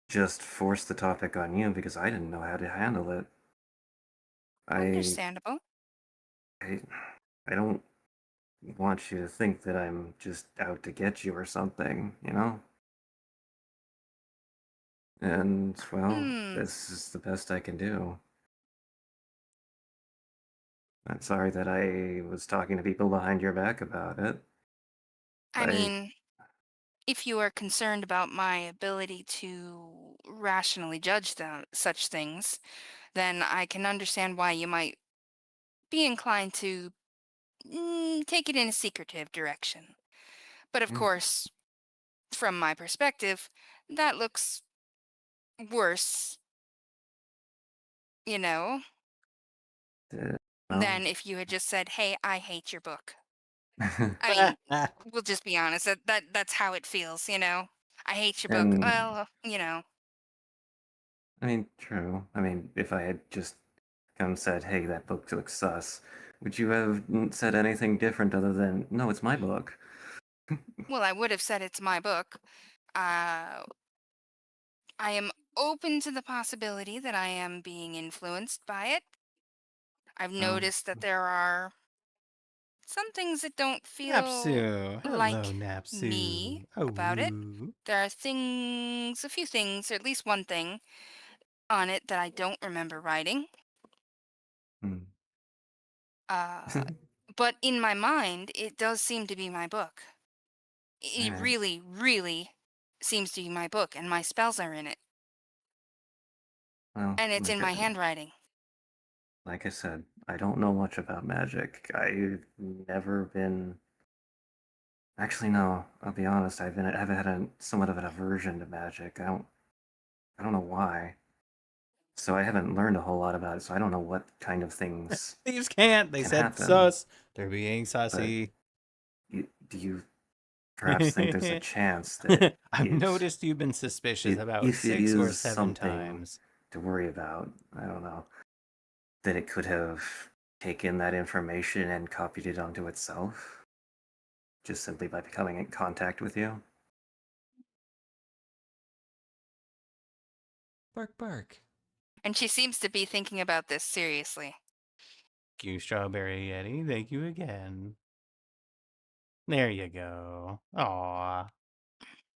just force the topic on you because I didn't know how to handle it. I, Understandable. I I don't want you to think that I'm just out to get you or something, you know? And, well, Hmm. this is the best I can do. I'm sorry that I was talking to people behind your back about it. I I, mean, if you are concerned about my ability to rationally judge such things, then I can understand why you might be inclined to take it in a secretive direction. But of mm, course, from my perspective, that looks worse, you know, well, than if you had just said, "Hey, I hate your book." I mean, we'll just be honest. That's how it feels, you know. I hate your book. and, Well, you know. I mean, true. I mean, if I had just come said, hey, that book looks sus, would you have said anything different other than, no, it's my book? Well, I would have said it's my book. Uh, I am open to the possibility that I am being influenced by it. I've Well, noticed that there are some things that don't feel Napsu. Hello, like me Napsu. about it. Oh. There are things, a few things, or at least one thing on it that I don't remember writing. hmm. Uh, but in my mind, it does seem to be my book. All It right. really, really seems to be my book, and my spells are in it, Well, and it's in my handwriting. like I said, I don't know much about magic. I've never been. Actually, no. I'll be honest. I've had somewhat of an aversion to magic. I don't know why. So I haven't learned a whole lot about it. So I don't know what kind of things Thieves can't. They can said happen. sus. They're being But sussy. do you perhaps think there's a chance that I've noticed you've been suspicious about if it 6 or is 7 something times. to worry about, I don't know, that it could have taken that information and copied it onto itself just simply by becoming in contact with you? Bark, bark. And she seems to be thinking about this seriously. Thank you, Strawberry Yeti. Thank you again. There you go. Aw.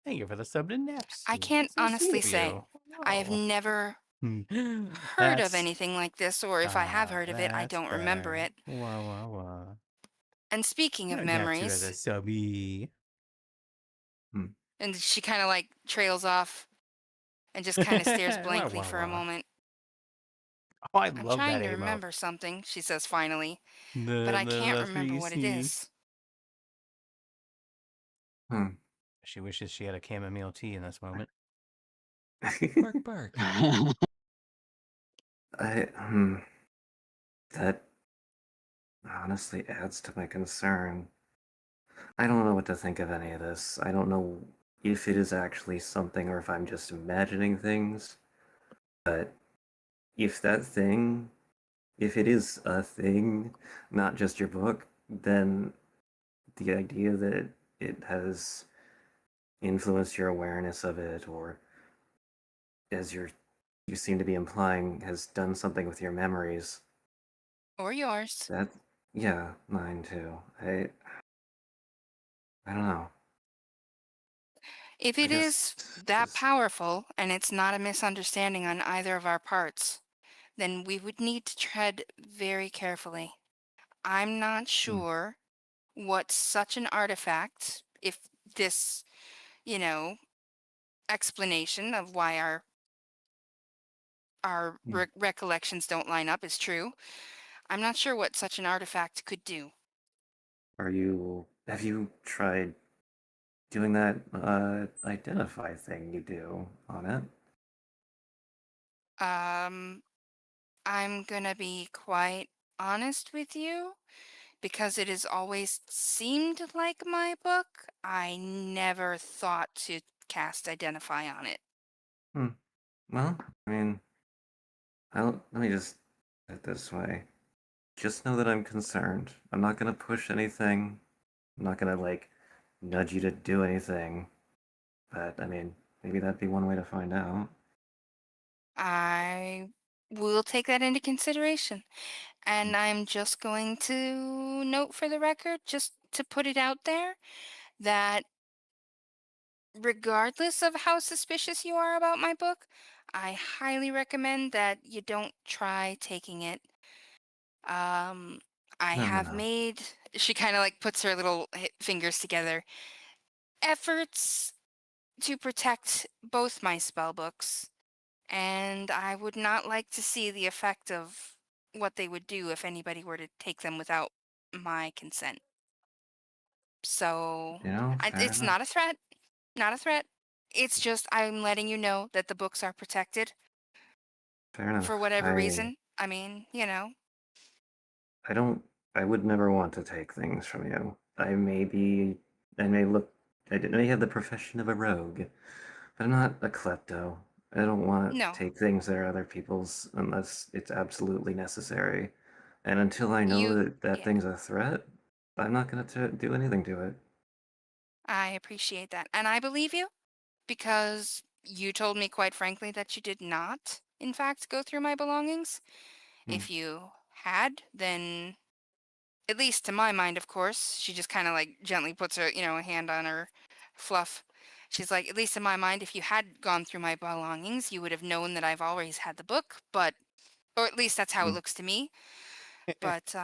Thank you for the sub to Naps. I can't So sweet honestly of say. you. I have Oh. never heard of That's anything like this, or if I have heard of it, I that's don't remember better. it. Wah wah wah. And speaking of Napsu as a memories, subby. Hmm. and she kind of like trails off and just kind of stares Wah blankly wah for a wah. moment. Oh, I I'm love that trying to emote. remember something, she says finally, but The I can't the remember three what it C's. is. Hmm. She wishes she had a chamomile tea in this moment. I, Bark. that honestly adds to my concern. I don't know what to think of any of this. I don't know if it is actually something or if I'm just imagining things. But if that thing, if it is a thing, not just your book, then the idea that it has influenced your awareness of it, or as you seem to be implying, has done something with your memories. Or yours. That, yeah, mine too. I don't know. If I it is just, that powerful and it's not a misunderstanding on either of our parts, then we would need to tread very carefully. I'm not hmm, sure what such an artifact, if this, you know, explanation of why our hmm. recollections don't line up is true. I'm not sure what such an artifact could do. Have you tried doing that identify thing you do on it? Um, I'm gonna be quite honest with you because it has always seemed like my book. I never thought to cast identify on it. Hmm. Well, I mean, let me just put it this way. Just know that I'm concerned. I'm not gonna push anything. I'm not gonna like nudge you to do anything. But I mean, maybe that'd be one way to find out. I will take that into consideration. And I'm just going to note for the record, just to put it out there, that regardless of how suspicious you are about my book, I highly recommend that you don't try taking it. I No, no, have no. made, she kind of like puts her little fingers together, efforts to protect both my spell books, and I would not like to see the effect of what they would do if anybody were to take them without my consent. So You know, fair it's enough. not a threat, not a threat. It's just I'm letting you know that the books are protected Fair enough. for whatever reason. I mean, I don't. I would never want to take things from you. I may look. May have the profession of a rogue, but I'm not a klepto. I don't want to no, take things that are other people's unless it's absolutely necessary. And until I know you, that that yeah, thing's a threat, I'm not going to do anything to it. I appreciate that. And I believe you because you told me quite frankly that you did not, in fact, go through my belongings. Hmm. If you had, then at least to my mind, of course, she just kind of like gently puts her, a hand on her fluff. She's like, at least in my mind, if you had gone through my belongings, you would have known that I've always had the book, but, or at least that's how it Hmm. looks to me. But,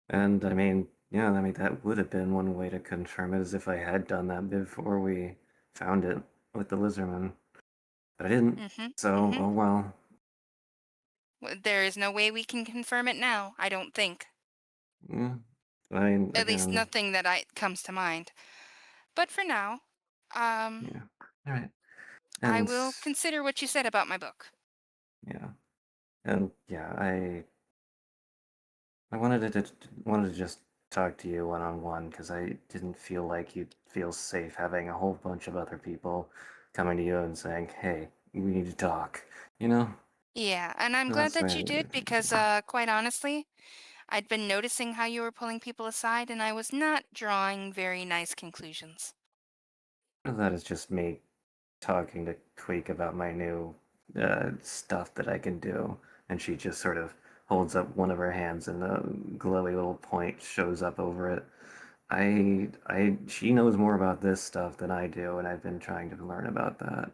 And I mean, yeah, I mean that would have been one way to confirm it, as if I had done that before we found it with the lizardman. But I didn't. mm-hmm, So, mm-hmm. oh well. There is no way we can confirm it now, I don't think. Yeah. I mean, At least again, nothing that comes to mind. But for now, um, yeah. All right. I And will consider what you said about my book. yeah, and yeah, I wanted to just talk to you one on one because I didn't feel like you'd feel safe having a whole bunch of other people coming to you and saying, "Hey, we need to talk." You know. Yeah, and I'm So glad that's that why. you did because, Yeah. quite honestly, I'd been noticing how you were pulling people aside, and I was not drawing very nice conclusions. That is just me talking to Queek about my new stuff that I can do, and she just sort of holds up one of her hands, and a glowy little point shows up over it. She knows more about this stuff than I do, and I've been trying to learn about that.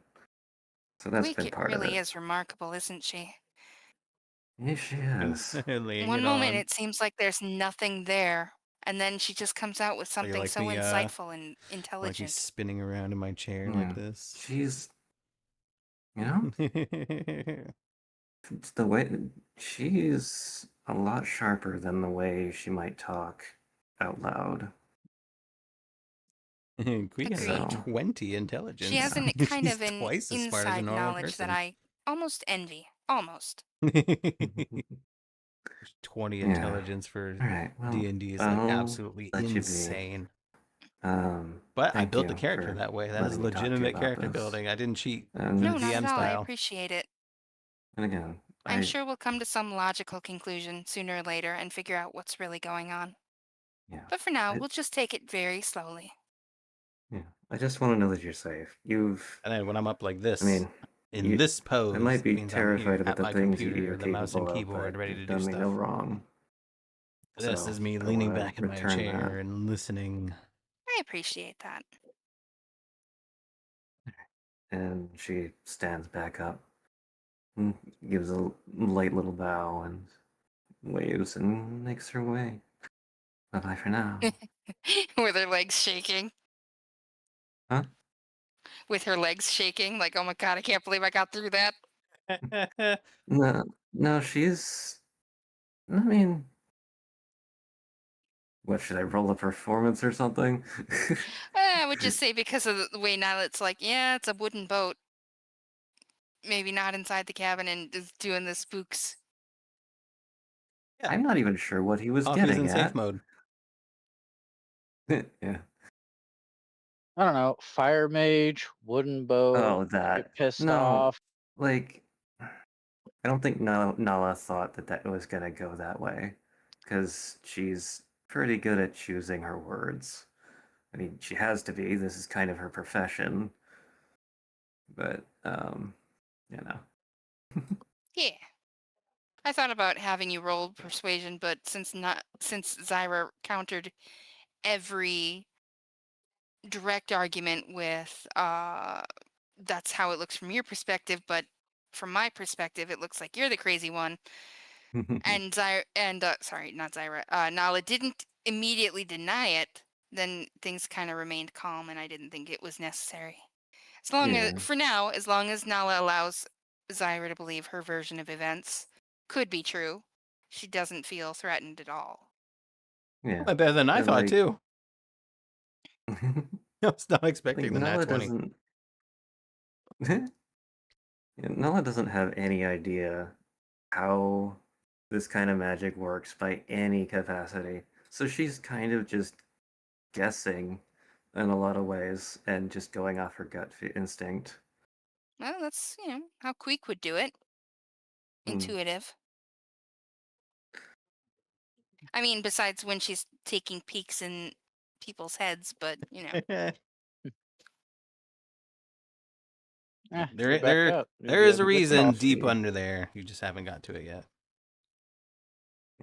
So that's been Queek part of really it. is remarkable, isn't she? Yes, she is. Laying One it moment on. it seems like there's nothing there, and then she just comes out with So you something like so me insightful and like me intelligent. spinning around in my chair like Yeah, this? she's, you know, it's the way she's a lot sharper than the way she might talk out loud. Queek has a Agreed. So, 20 She intelligence. has yeah. an kind She's of an twice as smart as a inside normal knowledge that person. I almost envy. Almost. 20 Yeah. intelligence for All right. Well, D&D is like I'll absolutely let you be. insane. But I Thank built the you character for that way. That is letting me talk to you legitimate about character this. building. I didn't cheat And No, not at DM all. I style. appreciate it. again, I'm sure we'll come to some logical conclusion sooner or later and figure out what's really going on. yeah, But for now, I we'll just take it very slowly. yeah, I just want to know that you're safe. And then when I'm up like I this, mean, in you. this I pose, might it be means I'm here terrified about at the my things that computer, you're the mouse and capable of, keyboard, but ready to you've do done me no stuff. wrong. This So is me I leaning want to back in my return that. chair and listening. I appreciate that. And she stands back up and gives a light little bow and waves and makes her way. Bye bye for now. With her legs shaking. Huh? With her legs shaking. Like, oh my God, I can't believe I got through that. No, no, she's. I mean, what should I roll a performance or something? I would just say because of the way now it's like, yeah, it's a wooden boat. Maybe not inside the cabin and just doing the spooks. Yeah, I'm not even sure what he was coffee's getting in safe at. mode. Yeah. I don't know. Fire mage, wooden boat, Oh, that. get pissed No, off. like, I don't think Nala thought that that was gonna go that way, because she's pretty good at choosing her words. I mean, she has to be. This is kind of her profession. But, you know. Yeah. I thought about having you roll persuasion, but since Zyra countered every direct argument with that's how it looks from your perspective, but from my perspective it looks like you're the crazy one. And sorry, not Zyra. Nala didn't immediately deny it, then things kind of remained calm and I didn't think it was necessary. As long as Yeah. for now, as long as Nala allows Zyra to believe her version of events could be true, she doesn't feel threatened at all. Yeah. Went better than I And thought like, too. like I was not expecting the nat Nala 20. doesn't. Yeah, Nala doesn't have any idea how this kind of magic works by any capacity. So she's kind of just guessing in a lot of ways and just going off her instinct. Well, that's, how Queek would do it. Hmm. Intuitive. I mean, besides when she's taking peeks in people's heads, but There, Go back there, up. there Maybe is have a a good reason deep coffee. under there. You just haven't got to it yet.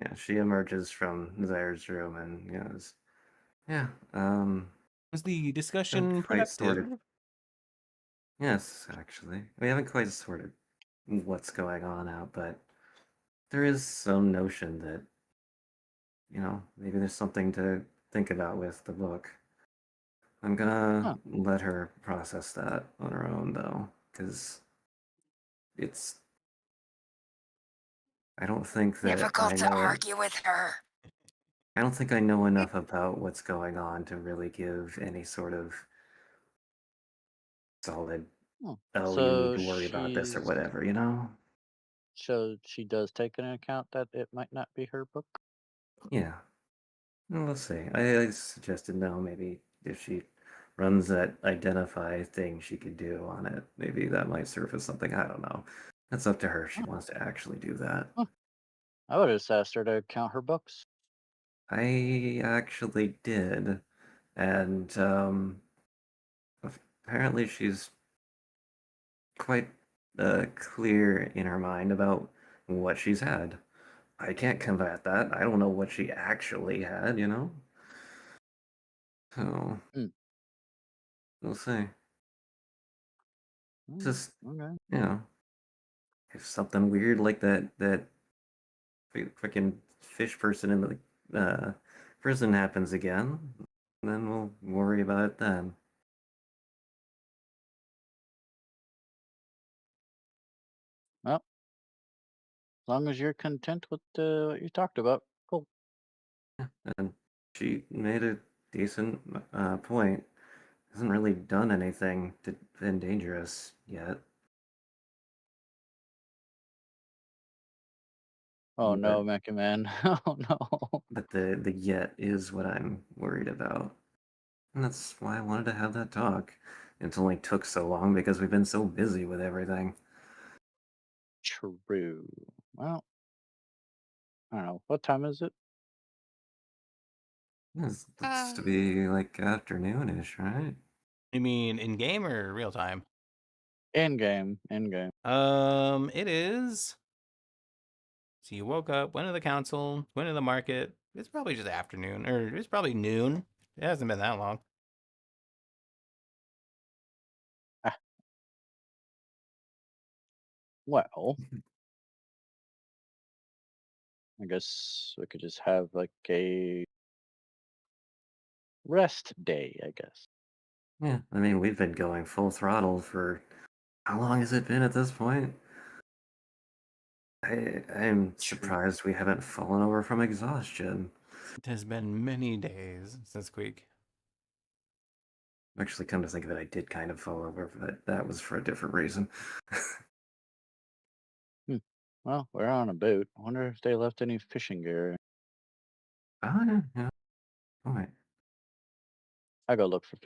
Yeah, she emerges from Zaire's room and goes, "Yeah, Was the haven't discussion quite productive? sorted. Yes, actually, we haven't quite sorted what's going on out, but there is some notion that maybe there's something to think about with the book. I'm gonna Huh. let her process that on her own, though, because it's. I don't think that difficult I to know. argue with her. I don't think I know enough about what's going on to really give any sort of solid. Oh, Oh, you need so to worry about this or whatever. she does take into account that it might not be her book. Yeah. Well, let's see. I suggested no. Maybe if she runs that identify thing she could do on it, maybe that might surface something. I don't know. That's up to her if she Oh, wants to actually do that. huh. I would have just asked her to count her books. I actually did, and apparently she's quite clear in her mind about what she's had. I can't combat that. I don't know what she actually had. So Mm. we'll see. Mm, Just okay. you know, if something weird like that freaking fish person in the prison happens again, then we'll worry about it then. Well, as long as you're content with what you talked about, cool. And she made a decent point. Hasn't really done anything to endanger us yet. Oh But no, Mecha Man. Oh no. but the yet is what I'm worried about. And that's why I wanted to have that talk. It only took so long because we've been so busy with everything. True. Well, I don't know. What time is it? This looks to Um, be like afternoonish, right? You mean in game or real time? In game. In game. It is. So you woke up, went to the council, went to the market. It's probably just afternoon, or it's probably noon. It hasn't been that long. Ah, well, I guess we could just have like a rest day, I guess. Yeah, I mean, we've been going full throttle for how long has it been at this point? I'm True. surprised we haven't fallen over from exhaustion. It has been many days since Queek. Actually, come to think of it, I did kind of fall over, but that was for a different reason. Hmm. Well, we're on a boat. I wonder if they left any fishing gear. Oh, yeah, yeah. All right. I go look for.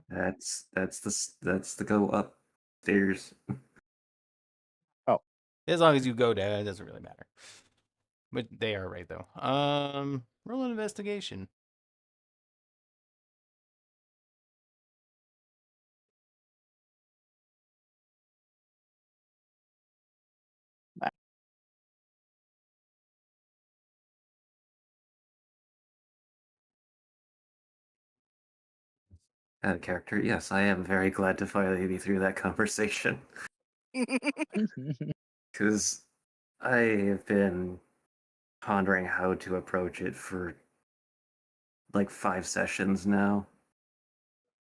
That's the go upstairs. Oh, As long as you go down, it doesn't really matter. But they are right though. Roll an investigation. Out of character, yes, I am very glad to finally be through that conversation. Because I have been pondering how to approach it for like 5 sessions now.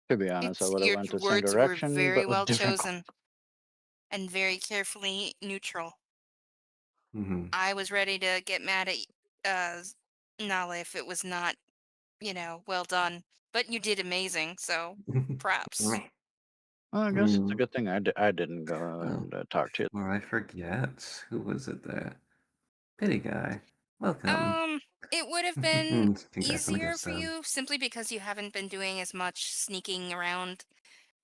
To be honest, I would have Your went the same words were direction, very but with well different. chosen and very carefully neutral. Hmm I was ready to get mad at Nala if it was not, well done. But you did amazing, so props. Well, I guess it's a good thing I didn't go Oh, and talk to you. or I forget. Who was it there? Pity guy. Welcome. It would have been And congrats on the easier gift for sub. you simply because you haven't been doing as much sneaking around,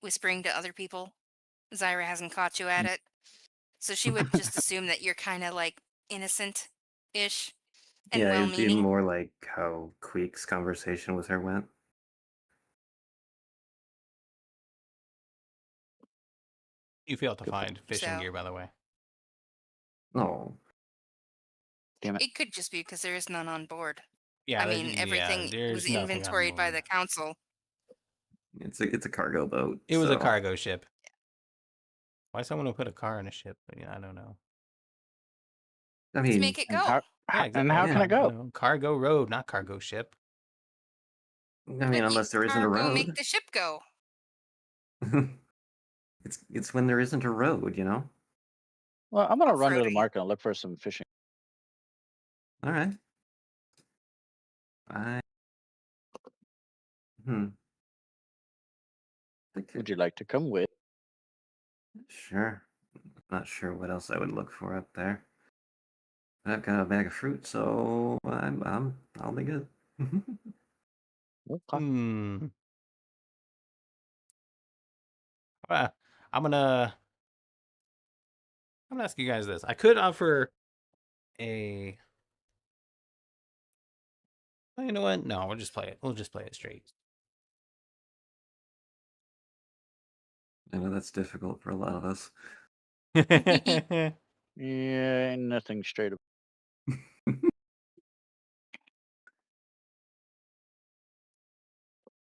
whispering to other people. Zyra hasn't caught you at it. So she would just assume that you're kind of like innocent-ish and Yeah, it'd be well-meaning. more like how Queek's conversation with her went. You failed to Good find fishing So gear, by the way. Oh, Damn it. it could just be because there is none on board. Yeah, I mean, everything was there's nothing on inventoried by board. the council. it's a cargo boat. It was a so- cargo ship. Why someone would put a car in a ship? I don't know. I To mean, make it And go. how, Yeah, and exactly. how Yeah. can I go? know, cargo road, not cargo ship. But unless there isn't a cargo make road. the ship go. It's when there isn't a road, you know. Well, I'm gonna run to the Off-roading. market and look for some fishing. All right. I. Would you like to come with? Sure. Not sure what else I would look for up there. I've got a bag of fruit, so I'll be good. Okay. Uh, I'm gonna ask you guys this. I could offer a. Oh, you know what? No, we'll just play it. We'll just play it straight. I know that's difficult for a lot of us. Yeah, ain't nothing straight up.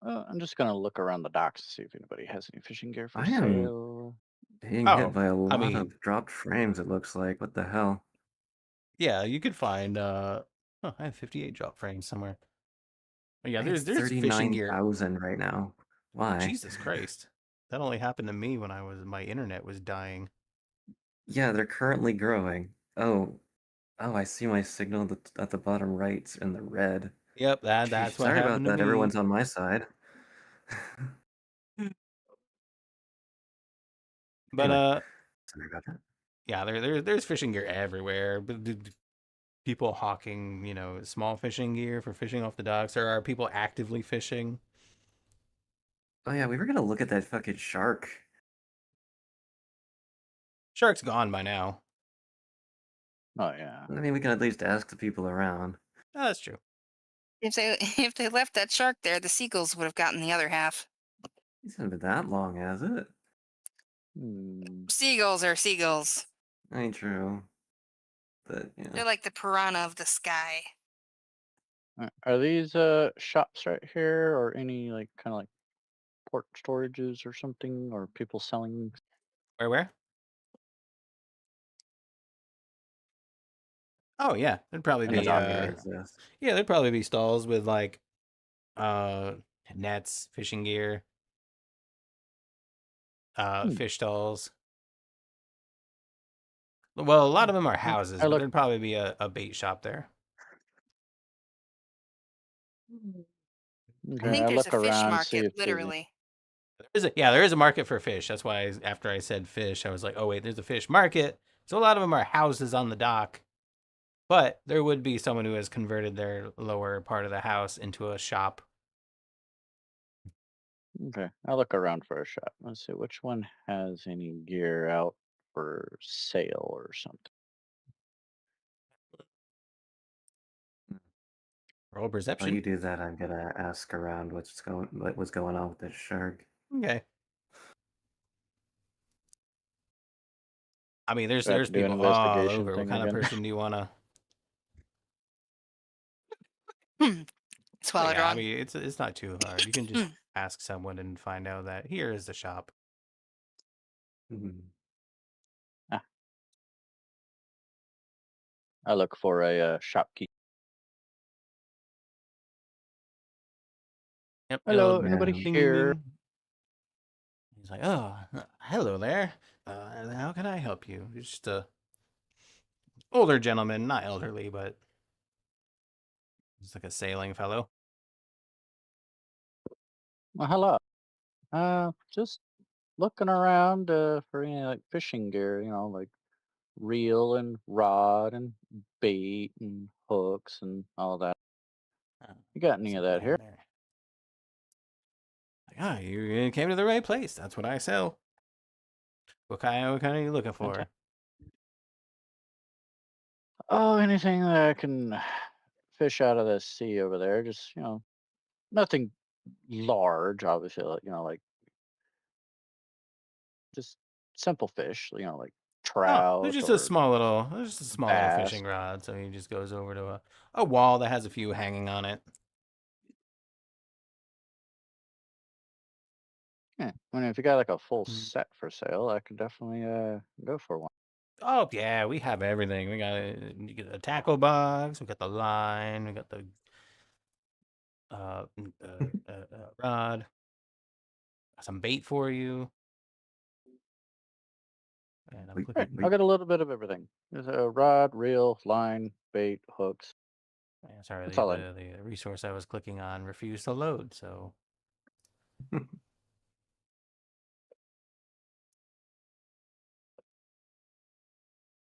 I'm just gonna look around the docks to see if anybody has any fishing gear for I am sale. being Oh, hit by a I lot mean- of dropped frames, it looks like. What the hell? Yeah, you could find. I have 58 drop frames somewhere. Oh, yeah, there's fishing gear. 39,000 right now. Why? Jesus Christ, that only happened to me when my internet was dying. Yeah, they're currently growing. Oh, I see my signal at the bottom right in the red. Yep, Jeez, that's what sorry about happened to that. me. Everyone's on my side. But Anyway, sorry about that. yeah, there's fishing gear everywhere. But people hawking, small fishing gear for fishing off the docks, or are people actively fishing? Oh yeah, we were gonna look at that fucking shark. Shark's gone by now. Oh yeah. I mean, we can at least ask the people around. Oh, that's true. If they left that shark there, the seagulls would have gotten the other half. It's not been that long, has it? Seagulls are seagulls. Ain't true. But yeah. They're like the piranha of the sky. Are these shops right here, or any like kind of like port storages or something, or people selling? Where? Oh yeah, there'd probably In the be dockyard. yeah, there'd probably be stalls with like nets, fishing gear, fish stalls. Well, a lot of them are houses, but there'd probably be a bait shop there. I think I there's look a fish around, see market, if there's literally. There is a market for fish. That's why after I said fish, I was like, oh wait, there's a fish market. So a lot of them are houses on the dock, but there would be someone who has converted their lower part of the house into a shop. Okay, I'll look around for a shop. Let's see which one has any gear out for sale or something. Roll While perception. you do that, I'm gonna ask around what was going on with this shark. Okay. I mean, there's Do I have to do an people all investigation over. What thing kind of again? person do you want to? Swallowed Yeah, I wrong. mean, it's not too hard. You can just ask someone and find out that here is the shop. Hmm. I look for a shopkeep. Yep. Hello, It'll anybody ding, ding, here? ding. He's like, oh, hello there. How can I help you? He's just a older gentleman, not elderly, but he's like a sailing fellow. Well, hello. Just looking around for any like fishing gear, like reel and rod and bait and hooks and all that. Oh, You got any see of what that they here? have there. Like, ah, you came to the right place. That's what I sell. What kind are you looking for? Fantastic. Oh, anything that I can fish out of the sea over there. Just, nothing large, obviously, like just simple fish, like Oh, there's trout just a or small little, there's just a small little bass. fishing rod. So he just goes over to a wall that has a few hanging on it. Yeah. I mean, if you got like a full Mm. set for sale, I could definitely go for one. Oh yeah, we have everything. We got you get a tackle box. We got the line. We got the rod. Got some bait for you. And I'm Wait, Right. clicking. I got a little bit of everything. There's a rod, reel, line, bait, hooks. Sorry, That's all I need. the resource I was clicking on refused to load. So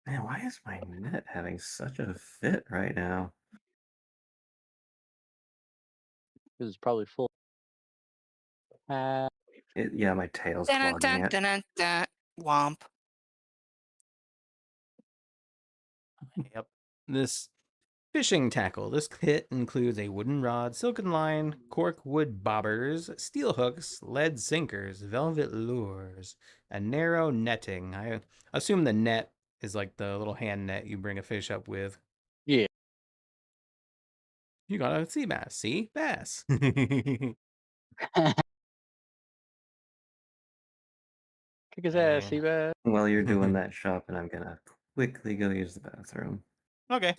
Man, why is my net having such a fit right now? This is probably full. Yeah, my tail's Dun clogging dun it. dun dun dun. Womp. yep, this fishing tackle. This kit includes a wooden rod, silken line, cork wood bobbers, steel hooks, lead sinkers, velvet lures, and narrow netting. I assume the net is like the little hand net you bring a fish up with. Yeah. You got a sea bass. See? Bass. Kick his ass, And, Seabass. While you're doing that shopping, I'm gonna quickly go use the bathroom. okay.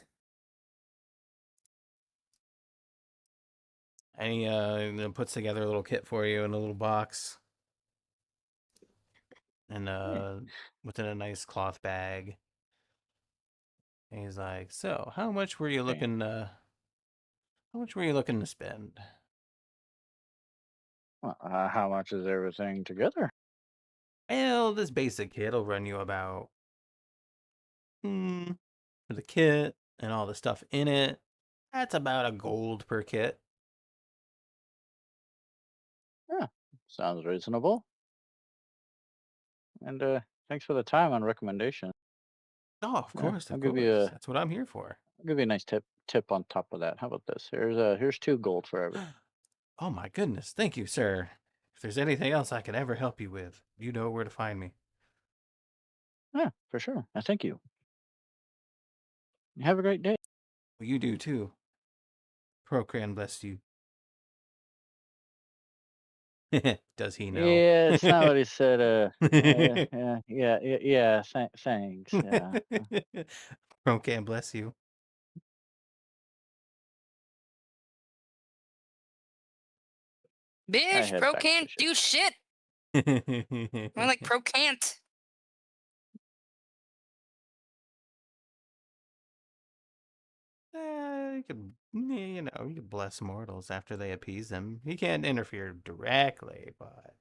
And he puts together a little kit for you in a little box. And within a nice cloth bag. And he's like, so how much were you looking to spend? Well, how much is everything together? Well, this basic kit will run you about for the kit and all the stuff in it. That's about a gold per kit. Yeah, sounds reasonable. And thanks for the time on recommendation. Oh, of Yeah, course, I'll of give you course. a That's what I'm here for. a nice tip on top of that. How about this? Here's 2 gold for every. Oh my goodness, thank you, sir. If there's anything else I could ever help you with, you know where to find me. Yeah, for sure. Thank you. Have a great day. Well, you do too. Procran bless you. Does he know? Yeah, it's not what he said. Yeah. Thanks. Yeah. Procran bless you. I Bitch, head pro back to the can't ship. do shit. More like pro can't. You could bless mortals after they appease them. He can't interfere directly, but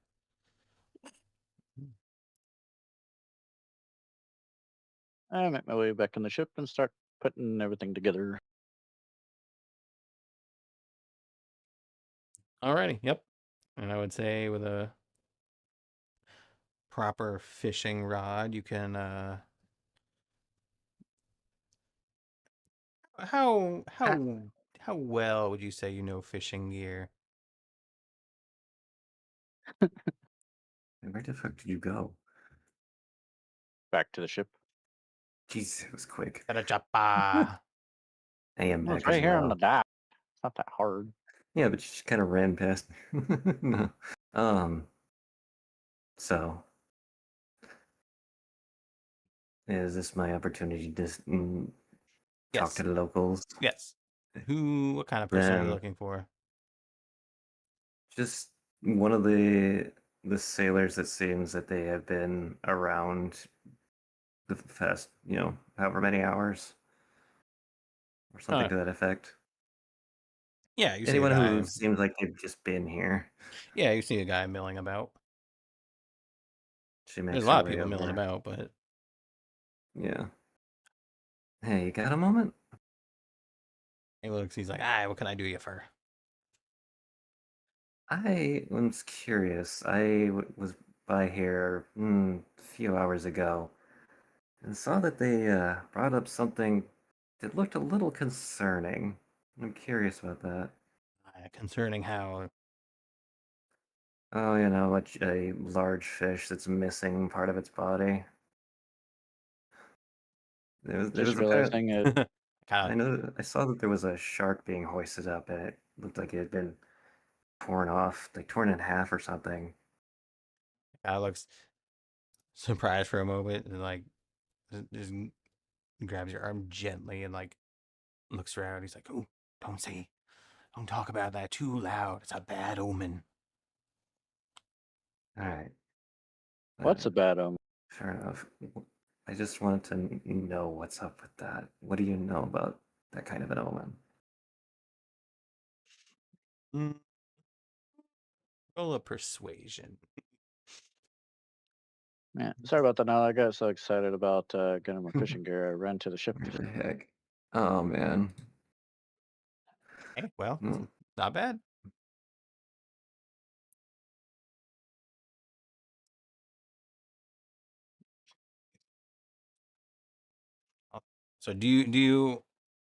I make my way back in the ship and start putting everything together. alrighty, yep. And I would say with a proper fishing rod, you can how Ah, how well would you say you know fishing gear? where the fuck did you go? Back to the ship. Jesus, it was quick. Chapa. I am Well, it's back right as here on the well. dock. It's not that hard. Yeah, but she kind of ran past me. No. So is this my opportunity to talk to Yes. the locals? Yes. What kind of person are you Then looking for? just one of the sailors that seems that they have been around the past, however many hours or something Uh, to that effect. yeah, you see a Anyone who guy. seems like they've just been here. Yeah, you see a guy milling about. She There's a makes her lot of way people milling over. about, but Yeah. Hey, you got a moment? he looks. He's like, "Ah, what can I do you for?" I was curious. Was by here a few hours ago and saw that they brought up something that looked a little concerning. I'm curious about that. Concerning how Oh, a large fish that's missing part of its body. There Just was apparent. realizing it. kind I know. I saw that there was a shark being hoisted up, and it looked like it had been torn off, like torn in half or something. of looks surprised for a moment and like just grabs your arm gently and like looks around. He's like, "Oh, don't talk about that too loud. It's a bad omen." All right. What's a bad omen? Fair enough. I just wanted to know what's up with that. What do you know about that kind of an omen? Mm, roll a persuasion. Yeah, sorry about that. Now I got so excited about getting my fishing gear. I ran to the ship. What the heck? Oh man. Hey, well, No. not bad. Oh, so do you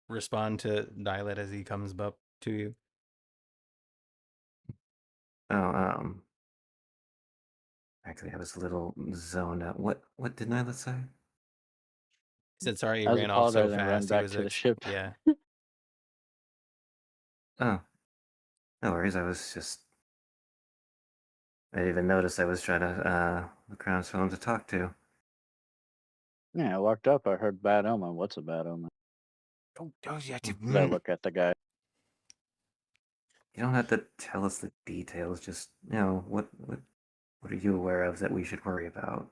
respond to Dialect as he comes up to you? Oh, actually, I was a little zoned out. What didn't I say? He said, "Sorry, he I was ran off so apologizing and ran fast. He back was to the ship. yeah." Oh, no worries. I didn't even notice I was trying to look around for someone to talk to. Yeah, I walked up. I heard bad omen. What's a bad omen? Don't you have to? As I look at the guy. You don't have to tell us the details. Just what are you aware of that we should worry about?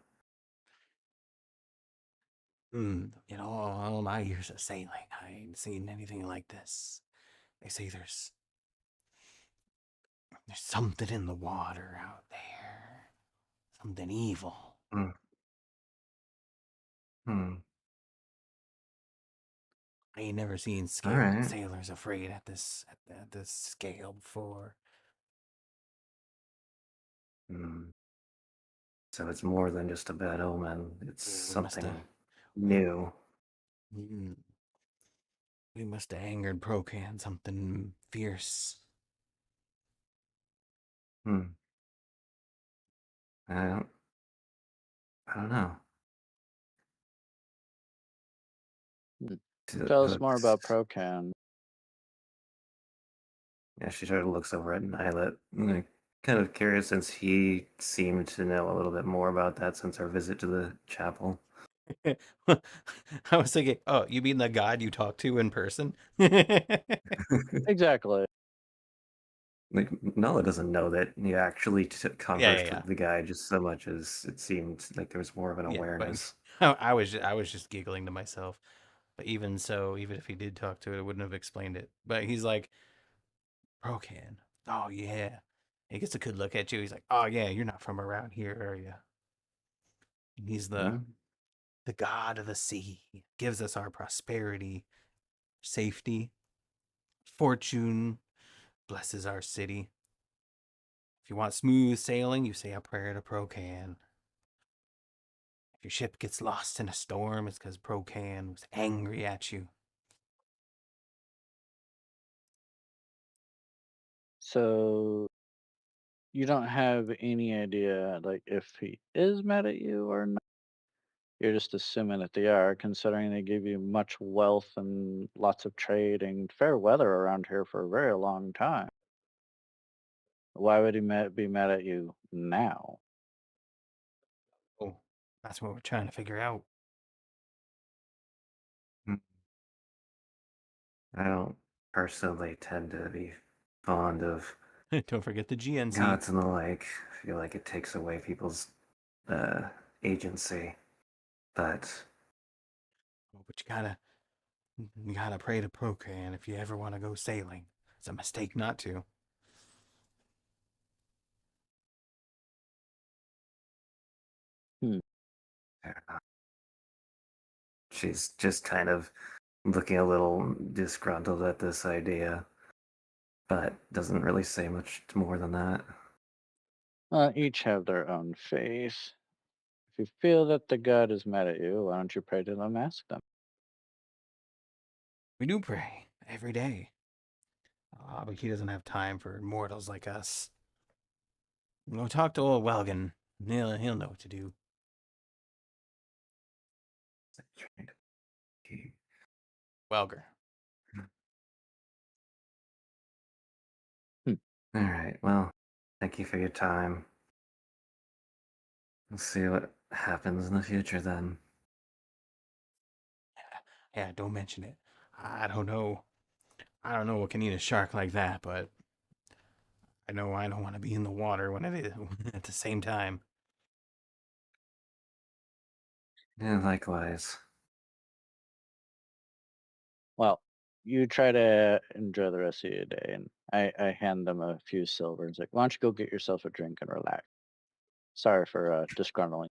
All my years of sailing, I ain't seen anything like this. They say there's something in the water out there, something evil. Hmm. Hmm. I ain't never seen All scared right. sailors afraid at this scale before. Hmm. So it's more than just a bad omen. It's We must have something we, new. mm, we must have angered Procan something fierce. Hmm. I don't. I don't know. Hmm. It Tell us more looks. about Procan. Yeah, she sort of looks over at Nylet. Like, kind of curious since he seemed to know a little bit more about that since our visit to the chapel. I was thinking, oh, you mean the god you talked to in person? Exactly. Like, Nala doesn't know that he actually Yeah, conversed yeah, with the guy just so much as it seemed like there was more of an yeah. But awareness. I was just giggling to myself. But even so, even if he did talk to it, it wouldn't have explained it. But he's like, Procan. Oh yeah. He gets a good look at you. He's like, oh yeah, you're not from around here, are you? And he's the Hmm? the god of the sea. He gives us our prosperity, safety, fortune, blesses our city. If you want smooth sailing, you say a prayer to Procan. If your ship gets lost in a storm, it's because Procan was angry at you. So you don't have any idea, like, if he is mad at you or not. You're just assuming that they are, considering they give you much wealth and lots of trade and fair weather around here for a very long time. Why would he be mad at you now? Oh, that's what we're trying to figure out. I don't personally tend to be fond of Don't forget the GNC. gods and the like. I feel like it takes away people's agency. But Oh, but you gotta pray to Procan if you ever want to go sailing. It's a mistake not to. she's just kind of looking a little disgruntled at this idea, but doesn't really say much more than that. Each have their own faith. If you feel that the god is mad at you, why don't you pray to them, ask them? We do pray every day. But he doesn't have time for mortals like us. Go talk to old Welgan. He'll know what to do. Welger. All right, well, thank you for your time. We'll see what happens in the future then. Yeah, don't mention it. I don't know. I don't know what can eat a shark like that, but I know I don't want to be in the water when it is at the same time. Yeah, likewise. Well, you try to enjoy the rest of your day, and I hand them a few silver and say, why don't you go get yourself a drink and relax? Sorry for disgruntling.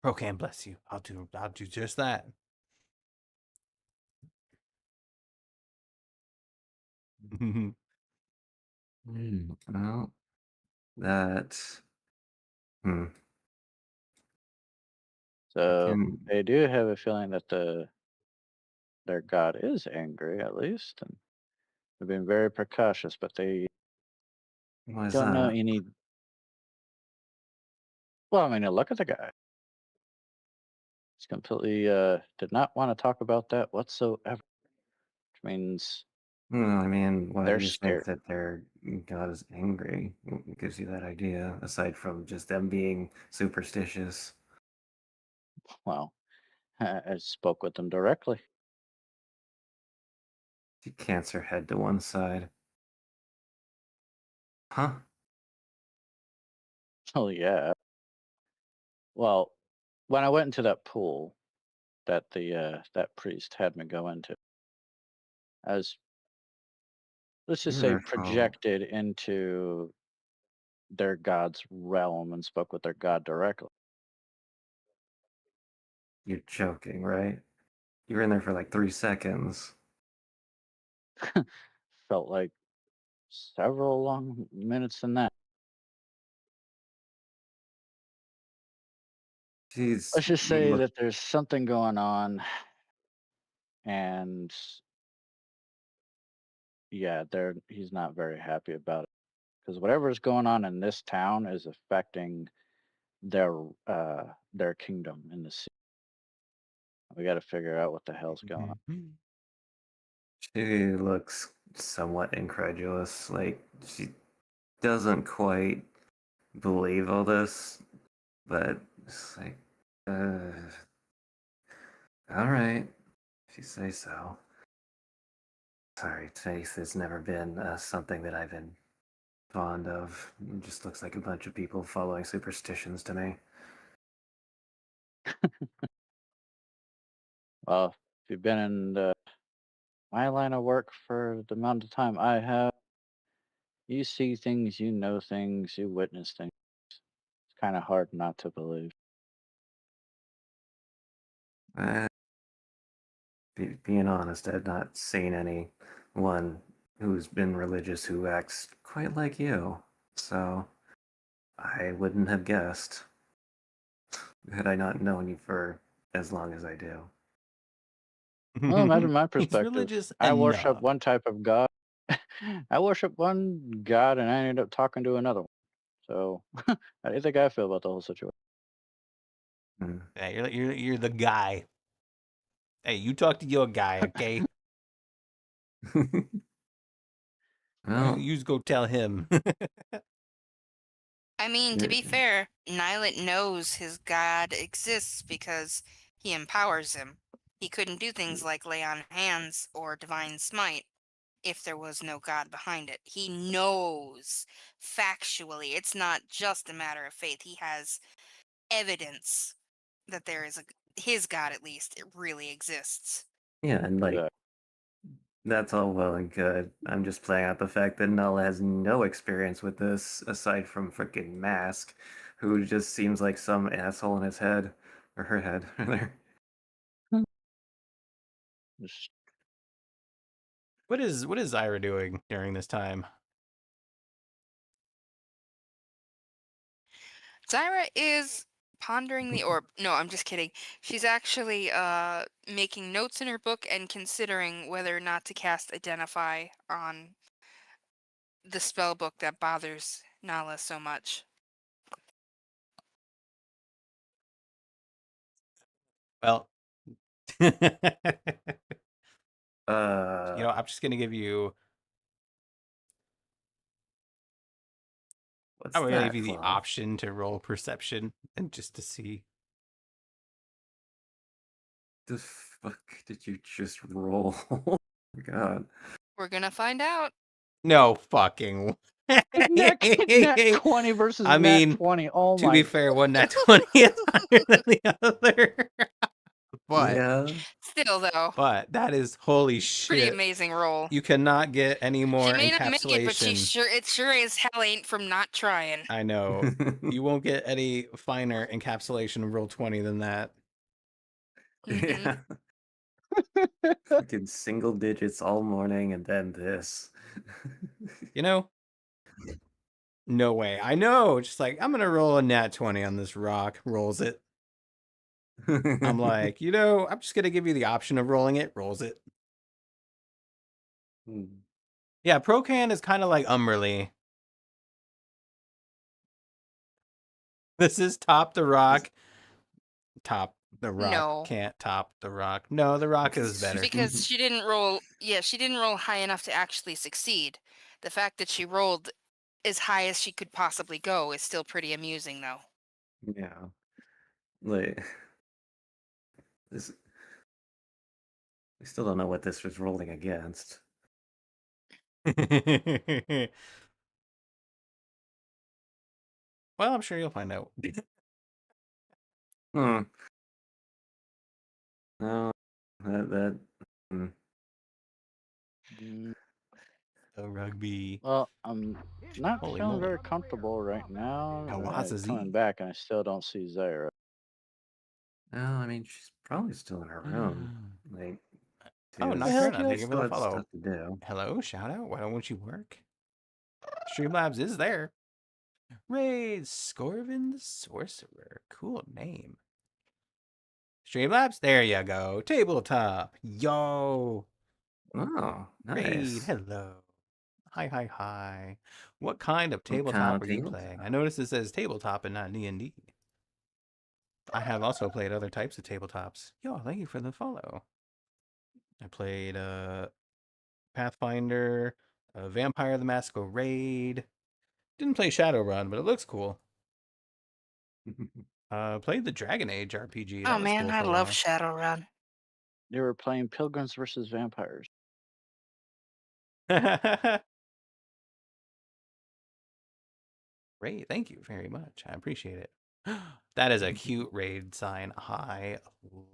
Procan, bless you. I'll do just that. Well, that. So Can, they do have a feeling that their god is angry, at least, and they've been very precautious, but they why is don't know that? any. Well, I mean, look at the guy. He's completely did not want to talk about that whatsoever, which means Well, I mean, why do they're you think scared. that their god is angry? What gives you that idea, aside from just them being superstitious? Well, I spoke with them directly. She cants her head to one side. Huh? Oh yeah. Well, when I went into that pool that the that priest had me go into, I was, let's just say, Your fault. projected into their god's realm and spoke with their god directly. You're joking, right? You were in there for like 3 seconds. Felt like several long minutes in that. She's Let's just say look. that there's something going on, and yeah, he's not very happy about it because whatever is going on in this town is affecting their kingdom in the sea. We got to figure out what the hell's going on. She looks somewhat incredulous. Like she doesn't quite believe all this, but it's like, all right, if you say so. Sorry, faith has never been something that I've been fond of. It just looks like a bunch of people following superstitions to me. Well, if you've been in my line of work for the amount of time I have, you see things, you know things, you witness things. It's kind of hard not to believe. Uh, being honest, I've not seen anyone who's been religious who acts quite like you, so I wouldn't have guessed had I not known you for as long as I do. Well, imagine my He's perspective. religious I worship enough. one type of God. I worship one God, and I ended up talking to another one. So, how do you think I feel about the whole situation? Hmm. Yeah, you're the guy. Hey, you talk to your guy, okay? Well, You just go tell him. I mean, to be yeah, fair, Nylet knows his god exists because he empowers him. He couldn't do things like lay on hands or divine smite if there was no god behind it. He knows factually. It's not just a matter of faith. He has evidence that there is his god, at least, it really exists. yeah, and like Exactly. that's all well and good. I'm just playing out the fact that Null has no experience with this aside from freaking Mask, who just seems like some asshole in his head or her head, rather. Just What is Zyra doing during this time? Zyra is pondering the orb. No, I'm just kidding. She's actually making notes in her book and considering whether or not to cast Identify on the spell book that bothers Nala so much. Well, you Uh, know, I'm just gonna give you. what's I'm gonna give that, you the Fluff? option to roll perception and just to see. The fuck did you just roll? Oh my God. We're gonna find out. No fucking. nat 20 versus I nat mean, 20. Oh to my be fair, one nat 20 is higher than the other. but Yeah. Still, though, that is holy pretty shit. amazing roll. You cannot get any She more may not make it, but encapsulation. it sure as hell ain't from not trying. I know. You won't get any finer encapsulation of roll 20 than that. Mhm. Yeah. Fucking single digits all morning and then this. You know? No way. I know. Just like, I'm going to roll a nat 20 on this rock. Rolls it. I'm like, you know, I'm just going to give you the option of rolling it. Rolls it. Yeah, Procan is kind of like Umberly. This is top the rock. Top the rock. No. Can't top the rock. No, the rock is better. Because she didn't roll. Yeah, she didn't roll high enough to actually succeed. The fact that she rolled as high as she could possibly go is still pretty amusing, though. Yeah. Like this we still don't know what this was rolling against. Well, I'm sure you'll find out. Hmm. No, that hmm. Mm, The rugby. Well, I'm not Holy feeling moly. very comfortable right now. Kawazazi. Coming back, and I still don't see Zyra. No, I mean she's probably still in her room. Like Oh, she's- Nocturna, yes. thank you for still the have follow. stuff to do. Hello, shout out. Why don't you work? Streamlabs is there. Raid Scorvin the Sorcerer. Cool name. Streamlabs, there you go. Tabletop. Yo. Oh, Raid, nice. hello. Hi. What kind of What kind tabletop of are you tabletop? playing? I noticed it says tabletop and not D&D. I have also played other types of tabletops. Yo, thank you for the follow. I played Pathfinder, Vampire the Masquerade. Didn't play Shadowrun, but it looks cool. Played the Dragon Age RPG. That Oh was man, cool I for a love while. Shadowrun. They were playing Pilgrims versus Vampires. Raid, thank you very much. I appreciate it. That is a cute raid sign. I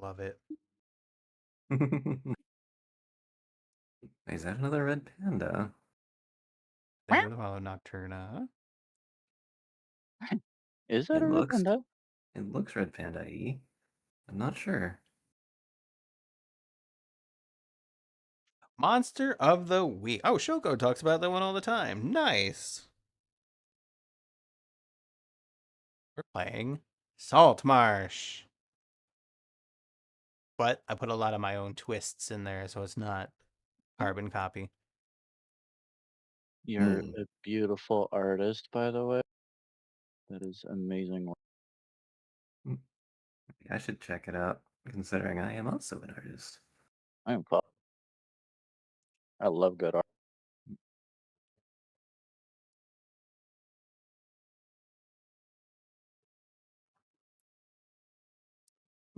love it. Is that another red panda? Thank you for the follow, Nocturna. Is that It a red looks panda? it looks red panda-y. I'm not sure. Monster of the Week. Oh, Shoko talks about that one all the time. Nice. We're playing Saltmarsh. But I put a lot of my own twists in there, so it's not carbon copy. You're a beautiful artist, by the way. That is amazing. I should check it out, considering I am also an artist. I am proud. I love good art.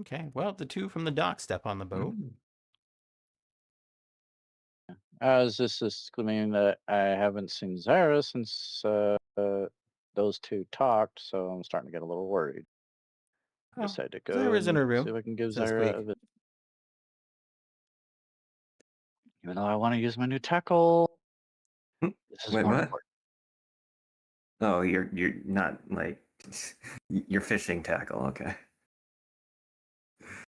Okay, well, the two from the dock step on the boat. Mm. I was just exclaiming that I haven't seen Zara since those two talked, so I'm starting to get a little worried. I Oh, decided to go Zyra's in and her room. see if I can give Says Zyra Squeak. a visit. Even though I want to use my new tackle, this is Wait, more what? important. Oh, you're not like you're fishing tackle. Okay.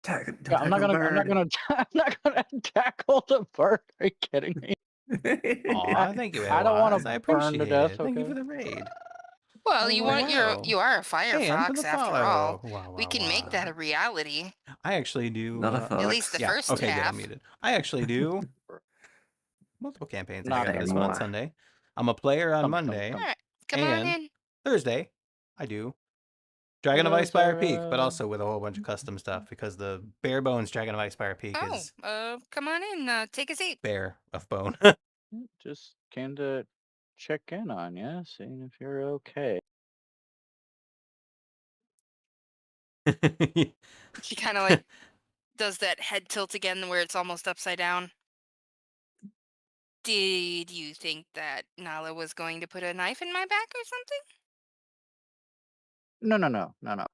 Yeah, Tackle I'm not bird. gonna I'm not gonna tackle the bird. Are you kidding me? Aw, thank you, I don't want Edwaz. I to burn to appreciate death. it. Thank you Okay. for the raid. Well, Oh, wow. you are a And for the Firefox after all. follow. Wow, We wow, can make wow. that a reality. I actually do. Not a At least fox. the Yeah, first okay, good. I'm half. muted. I actually do multiple campaigns. I Not got that this one on Moi. Sunday. I'm a player on come Monday. All right, come on And in. Thursday, I do Dragon of Hello, Icespire Peak, but Zara. also with a whole bunch of custom stuff because the bare bones Dragon of Icespire Peak Oh, is come on in. Take a seat. bare of bone. Just came to check in on you, seeing if you're okay. She kind of like does that head tilt again where it's almost upside down. Did you think that Nala was going to put a knife in my back or something? No.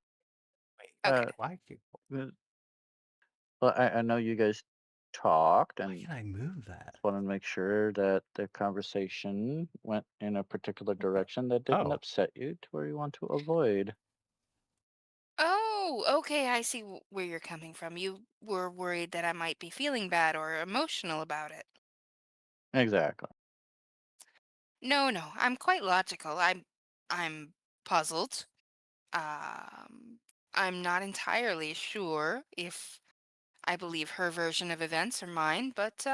Wait, Okay. why? Uh, Well, I know you guys talked Why and can I move that? wanted to make sure that the conversation went in a particular direction that didn't Oh, upset you to where you want to avoid. Oh, okay. I see where you're coming from. You were worried that I might be feeling bad or emotional about it. Exactly. No, no. I'm quite logical. I'm puzzled. Um, I'm not entirely sure if I believe her version of events or mine, but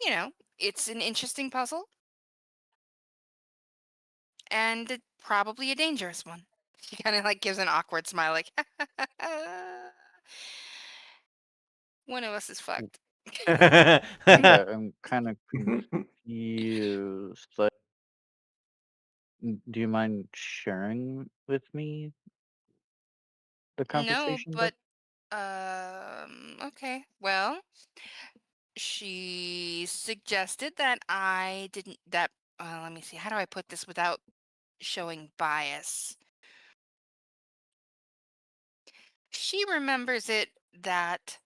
you know, it's an interesting puzzle and probably a dangerous one. She kind of like gives an awkward smile, like, one of us is fucked. I'm kind of confused. Like, do you mind sharing with me the No, conversation that but okay. Well, she suggested that I didn't that let me see. How do I put this without showing bias? She remembers it that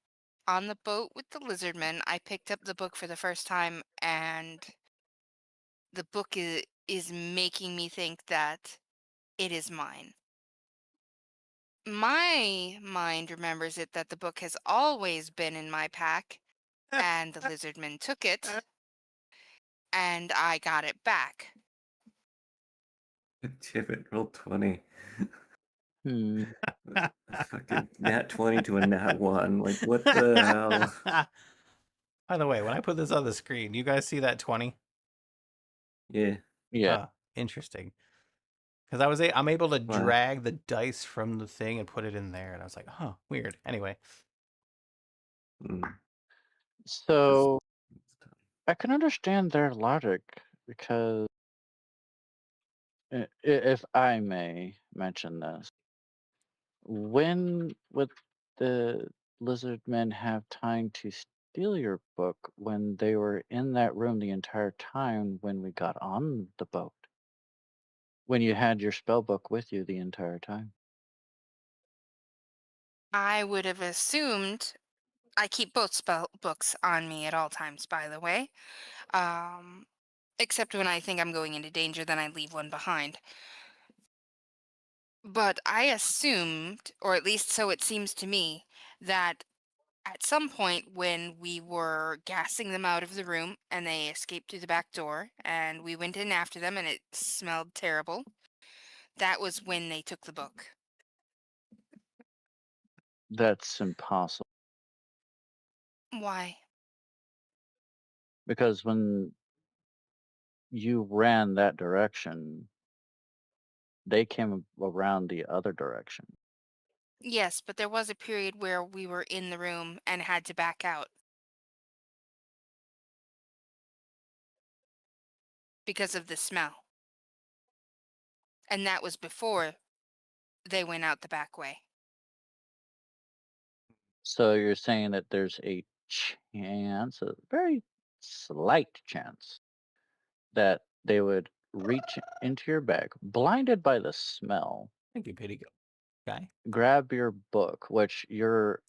on the boat with the lizardmen, I picked up the book for the first time and the book is making me think that it is mine. My mind remembers it that the book has always been in my pack and the lizardmen took it and I got it back. Tippet roll 20. Hmm. Fucking nat 20 to a nat 1. Like, what the hell? By the way, when I put this on the screen, you guys see that 20? Yeah. Yeah. Interesting. Because I'm able to Why? drag the dice from the thing and put it in there, and I was like, huh, weird. Anyway. Mm. So I can understand their logic because if I may mention this, when would the lizard men have time to steal your book when they were in that room the entire time when we got on the boat? When you had your spell book with you the entire time? I would have assumed I keep both spell books on me at all times, by the way. Um, except when I think I'm going into danger, then I leave one behind. But I assumed, or at least so it seems to me, that at some point when we were gassing them out of the room and they escaped through the back door and we went in after them and it smelled terrible, that was when they took the book. That's impossible Why? because when you ran that direction, they came around the other direction. Yes, but there was a period where we were in the room and had to back out because of the smell. And that was before they went out the back way. So you're saying that there's a chance, a very slight chance, that they would reach into your bag, blinded by the smell, Thank you, Pity Guy. grab your book, which you're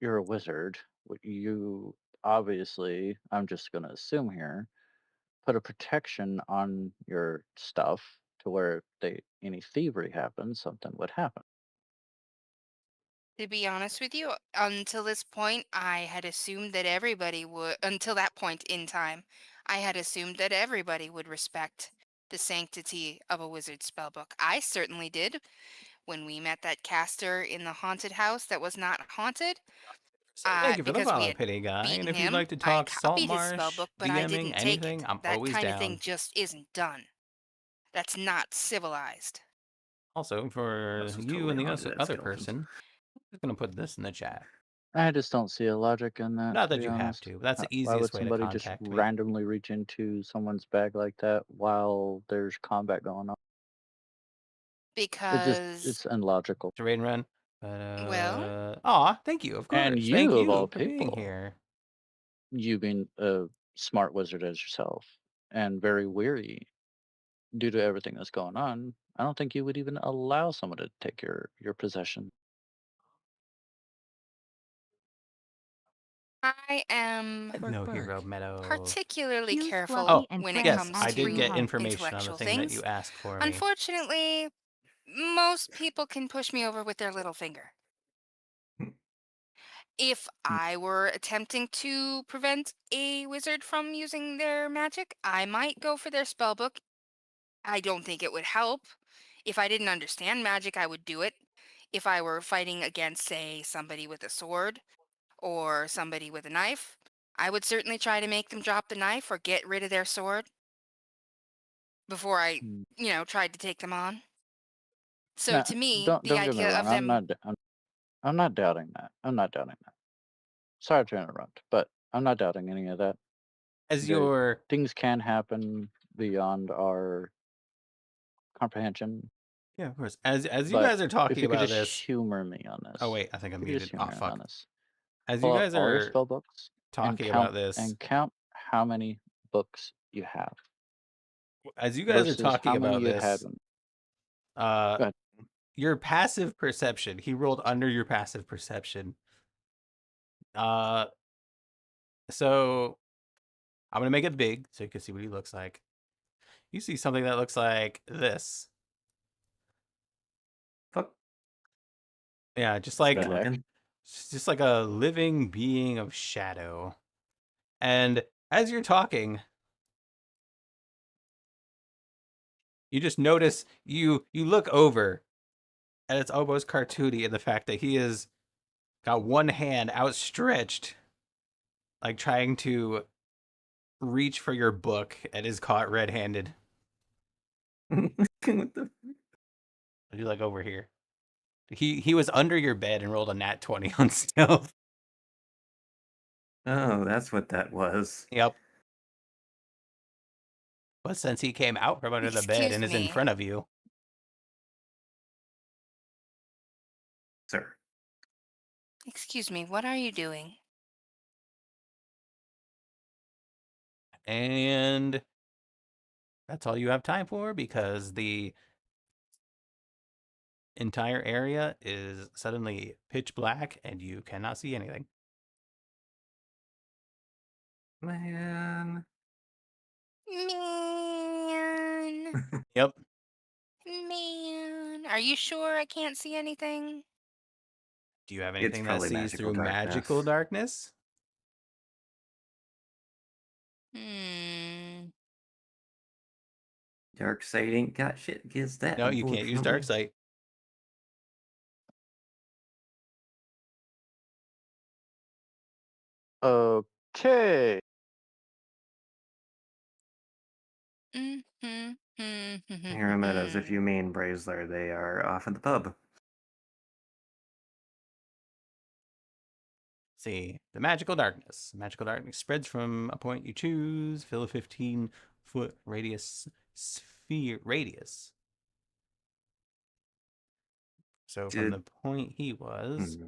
a wizard. You obviously, I'm just gonna assume here, put a protection on your stuff to where if any thievery happens, something would happen. To be honest with you, until this point, I had assumed that everybody would, until that point in time, I had assumed that everybody would respect the sanctity of a wizard spellbook. I certainly did when we met that caster in the haunted house that was not haunted. So thank you for the Because we follow, had Pity Guy. And beaten if you'd him, like to I talk copied his Saltmarsh, spellbook, but I DMing, didn't take anything, it. I'm That always kind of down. thing just isn't done. That's not civilized. Also, for This is you totally and the haunted at other skeletons. person, I'm just going to put this in the chat. I just don't see a logic in that, Not to that be you have honest. to. That's the Why would easiest way to somebody just contact me. randomly reach into someone's bag like that while there's combat going on? Because, It's illogical. To raid and run. well, Aw, thank you, of course. And Thank you, of all you for being people, here. you being a smart wizard as yourself and very weary due to everything that's going on, I don't think you would even allow someone to take your possession. I am No hero medal. particularly Use careful fluffy Oh, and when it yes, friends comes at I did free to get health. information on the intellectual thing that things. you asked for me. Unfortunately, most people can push me over with their little finger. If I were attempting to prevent a wizard from using their magic, I might go for their spell book. I don't think it would help. If I didn't understand magic, I would do it. If I were fighting against, say, somebody with a sword or somebody with a knife, I would certainly try to make them drop the knife or get rid of their sword before I, Mm. tried to take them on. So Now, to me, don't the get me idea of wrong. them, I'm not doubting that. I'm not doubting that. Sorry to interrupt, but I'm not doubting any of that. As There, your things can happen beyond our comprehension. Yeah, of course. As you But guys are if talking you could about just this. humor me on this. Oh wait, I think I'm If you could just muted. Oh humor me on fuck. this. As you Pull out guys all your are spell books talking about this, and count how many books you have as you guys are versus talking how many about you had. this, uh, Go ahead. your passive perception. He rolled under your passive perception. Uh, so I'm gonna make it big so you can see what he looks like. You see something that looks like this. Fuck. Yeah, just like Good looking. just like a living being of shadow. And as you're talking, you just notice you look over and it's almost cartoony in the fact that he has got one hand outstretched, like trying to reach for your book, and is caught red-handed. What the? I do like over here. He was under your bed and rolled a nat 20 on stealth. Oh, that's what that was. Yep. But since he came out from under the bed excuse and is in me, front of you, Sir. what are you doing? and that's all you have time for because the entire area is suddenly pitch black and you cannot see anything. Man. Man, Yep. man, are you sure I can't see anything? Do you have It's anything that probably sees magical through magical darkness. darkness? Hmm. Dark sight ain't got shit against that. No, you can't use dark unfortunately. sight. Okay. Arametas, if you mean Braziler, they are off at the pub. See, the magical darkness. Magical darkness spreads from a point you choose. Fill a 15-foot radius sphere radius. So from the point he was,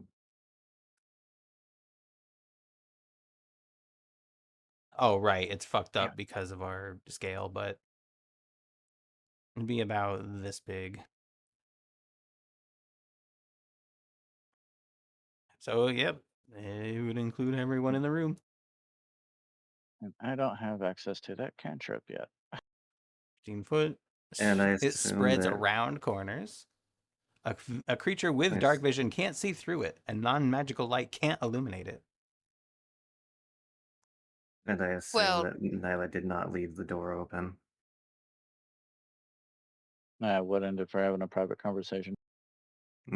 Oh, right. It's fucked Yeah. up because of our scale, but it'd be about this big. So, yep, it would include everyone in the room. And I don't have access to that cantrip yet. 15 foot. And I It assume spreads that around corners. A creature with dark vision can't see through it, and non-magical light can't illuminate it. and I assume Well, that Nyla did not leave the door open. I wouldn't if we're having a private conversation.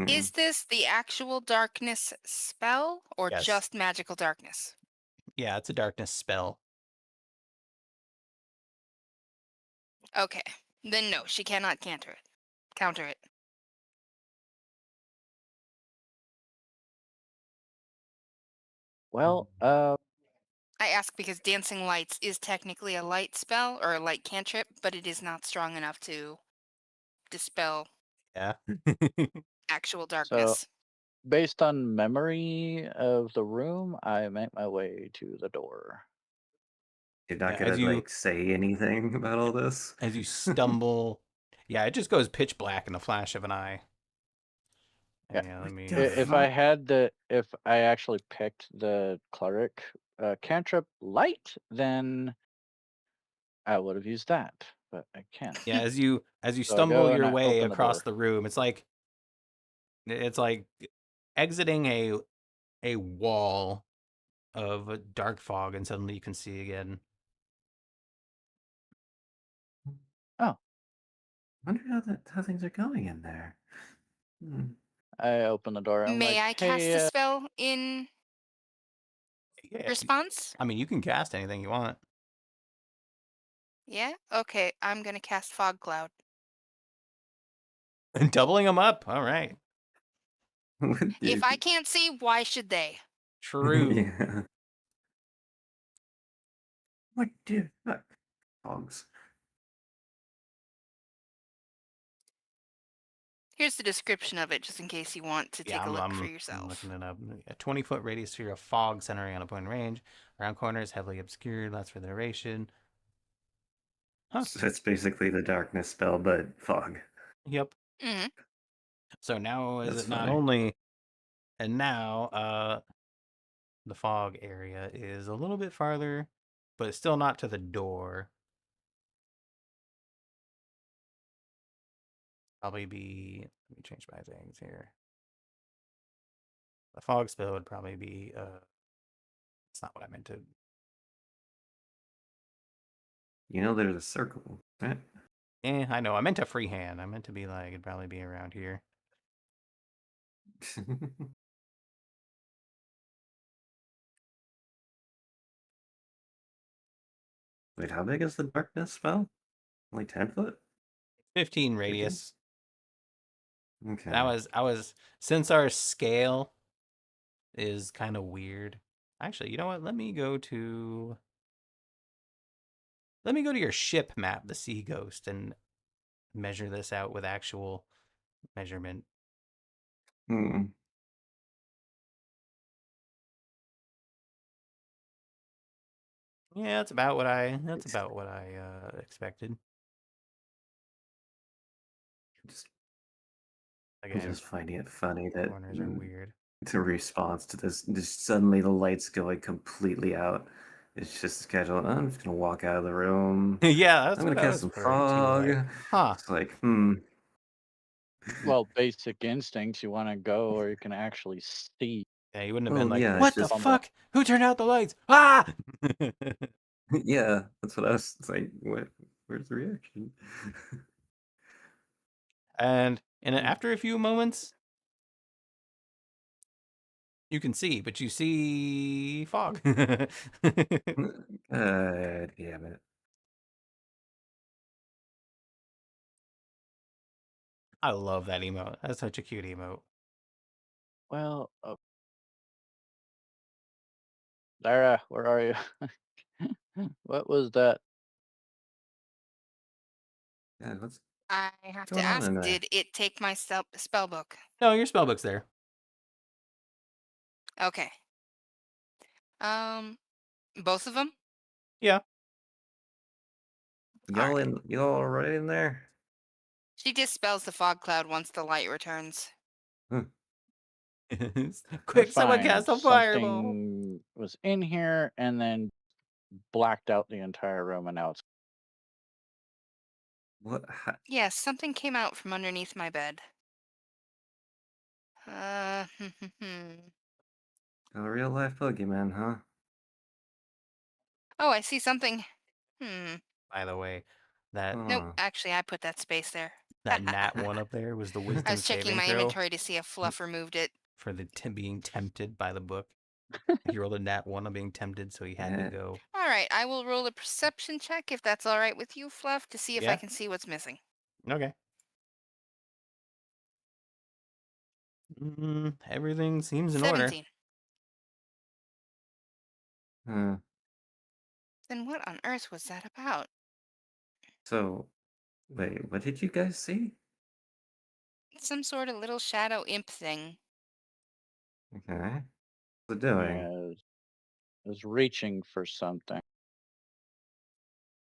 is this the actual darkness spell or Yes. just magical darkness? Yeah, it's a darkness spell. Okay. Then no, she cannot counter it. Counter it. Well, I ask because dancing lights is technically a light spell or a light cantrip, but it is not strong enough to dispel Yeah. actual so darkness. based on memory of the room, I make my way to the door. You're not Yeah, gonna as you- like say anything about all this. As you stumble, yeah, it just goes pitch black in a flash of an eye. Yeah. Yeah, let me. If I actually picked the cleric cantrip light, then I would have used that, but I can't. Yeah, as you So I stumble go and your I way open the across door. the room, it's like exiting a wall of a dark fog, and suddenly you can see again. Oh, I wonder how things are going in there. I open the door. I'm May like, I cast hey, a spell in Yeah, response? I mean, you can cast anything you want. Yeah? Okay, I'm going to cast Fog Cloud. And doubling them up. All right. If I can't see, why should they? True. Yeah. What do dogs? Here's the description of it, just in case you want to take a look for I'm yourself. looking it up. A 20-foot radius sphere of fog centering on a point in range. Around corners, heavily obscured, lasts for the duration. Huh. So it's basically the darkness spell, but fog. Yep. Hmm. So now is That's it not funny. only, and now the fog area is a little bit farther, but it's still not to the door. Probably be, let me change my things here. The fog spell would probably be, it's not what I meant to. You know there's a circle, right? I know. I meant to freehand. I meant to be like, it'd probably be around here. Wait, how big is the darkness spell? Only 10 foot? 15 radius. Okay. And I was, since our scale is kind of weird. Actually, you know what? Let me go to your ship map, the Sea Ghost, and measure this out with actual measurement. Hmm. Yeah, that's about what I expected. Just, I'm Again, just finding it funny that corners are weird. the response to this, just suddenly the lights going completely out. It's just casual. I'm just gonna walk out of the room. Yeah, that's I'm what gonna I cast was some referring to. Like, fog. huh. It's like, well, basic instincts. You want to go, or you can actually see. Yeah, you wouldn't have Well, been like, yeah, it's what the just- fuck? Who turned out the lights? Ah! Yeah, that's what I was. It's like, what? Where's the reaction? And after a few moments, you can see, but you see fog. Damn it. I love that emote. That's such a cute emote. Well, Lara, where are you? What was that? Yeah, what's I have to going on ask, in there? did it take my spell book? No, your spellbook's there. Okay. Both of them? Yeah. Y'all Alright. in? Y'all right in there? She dispels the fog cloud once the light returns. Hmm. We're Quick, someone fine. cast a fireball. Something was in here and then blacked out the entire room, and now it's What? Yes, something came out from underneath my bed. A real life boogeyman, huh? Oh, I see something. Hmm. By the way, that Nope, Huh. actually, I put that space there. that nat one up there was the I wisdom was checking saving my throw inventory to see if Fluff removed it. for the being tempted by the book. He rolled a nat one on being tempted, so he had to Yeah. go. All right, I will roll a perception check if that's all right with you, Fluff, to see if I Yeah. can see what's missing. Okay. Everything seems in order. 17. Huh. Then what on earth was that about? So, wait, what did you guys see? Some sort of little shadow imp thing. Okay. What's it doing? yeah, it was reaching for something.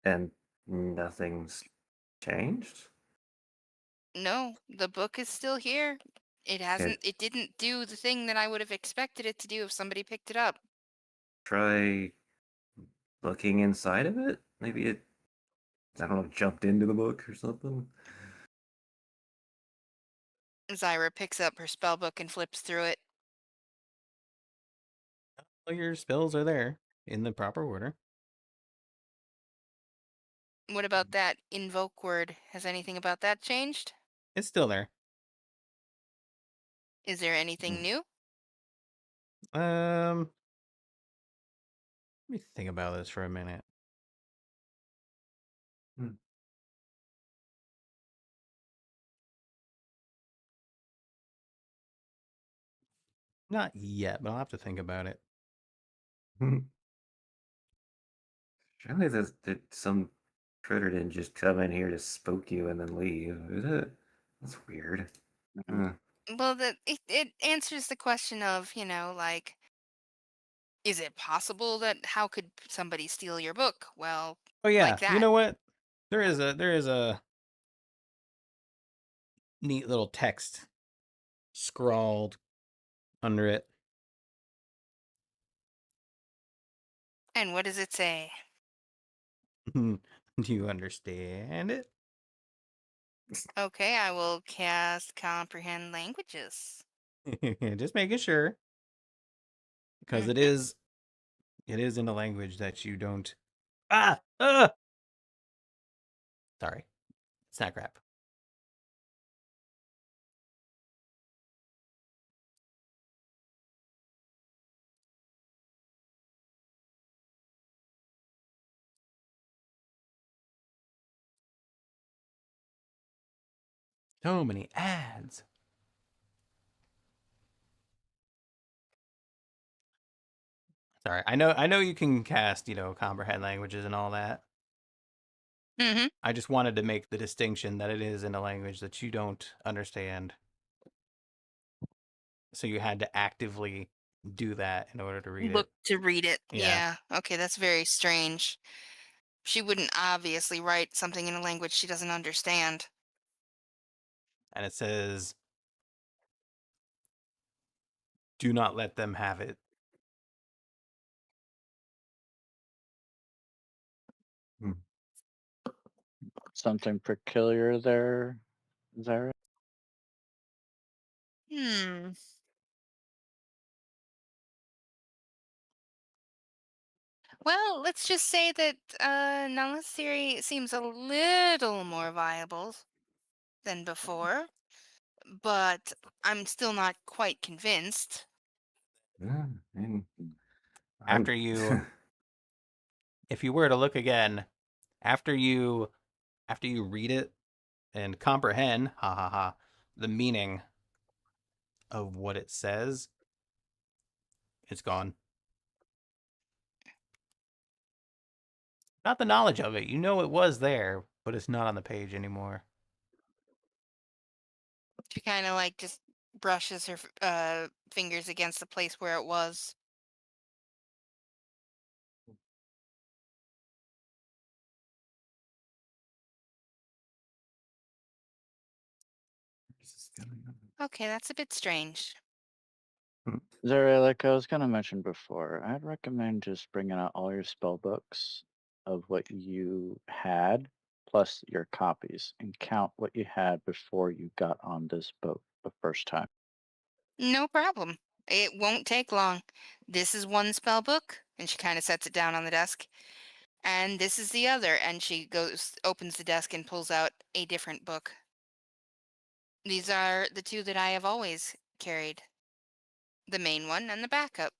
And nothing's changed? No, the book is still here. Okay, It didn't do the thing that I would have expected it to do if somebody picked it up. try looking inside of it? Maybe it, I don't know, jumped into the book or something? Zyra picks up her spell book and flips through it. All your spells are there in the proper order. What about that invoke word? Has anything about that changed? It's still there. Is there anything Hmm. new? Let me think about this for a minute. Hmm. Not yet, but I'll have to think about it. Surely that some critter didn't just come in here to spook you and then leave, is it? That's weird. Mhm. Huh. Well, it answers the question of, like, is it possible that how could somebody steal your book? Well, Oh like yeah, you that. know what? There is a neat little text scrawled under it. And what does it say? Do you understand it? Okay, I will cast comprehend languages. Just making sure, because Mhm. it is in a language that you don't. Ah, sorry, snack wrap. So many ads. Sorry, I know you can cast, comprehend languages and all that. Mhm. I just wanted to make the distinction that it is in a language that you don't understand. So you had to actively do that in order to read Look it. to read it. Yeah. Yeah. Okay, that's very strange. She wouldn't obviously write something in a language she doesn't understand. And it says, do not let them have it. Hmm. Something peculiar there, Zara? Hmm. Well, let's just say that Nala's theory seems a little more viable than before, but I'm still not quite convinced. Yeah, and I'm After you, if you were to look again, after you read it and comprehend, ha ha ha, the meaning of what it says, it's gone. Not the knowledge of it. You know it was there, but it's not on the page anymore. She kind of like just brushes her fingers against the place where it was. Okay, that's a bit strange. Zara, like I was gonna mention before, I'd recommend just bringing out all your spell books of what you had, plus your copies, and count what you had before you got on this boat the first time. No problem. It won't take long. This is one spell book, and she kind of sets it down on the desk. And this is the other, and she opens the desk and pulls out a different book. These are the two that I have always carried, the main one and the backup.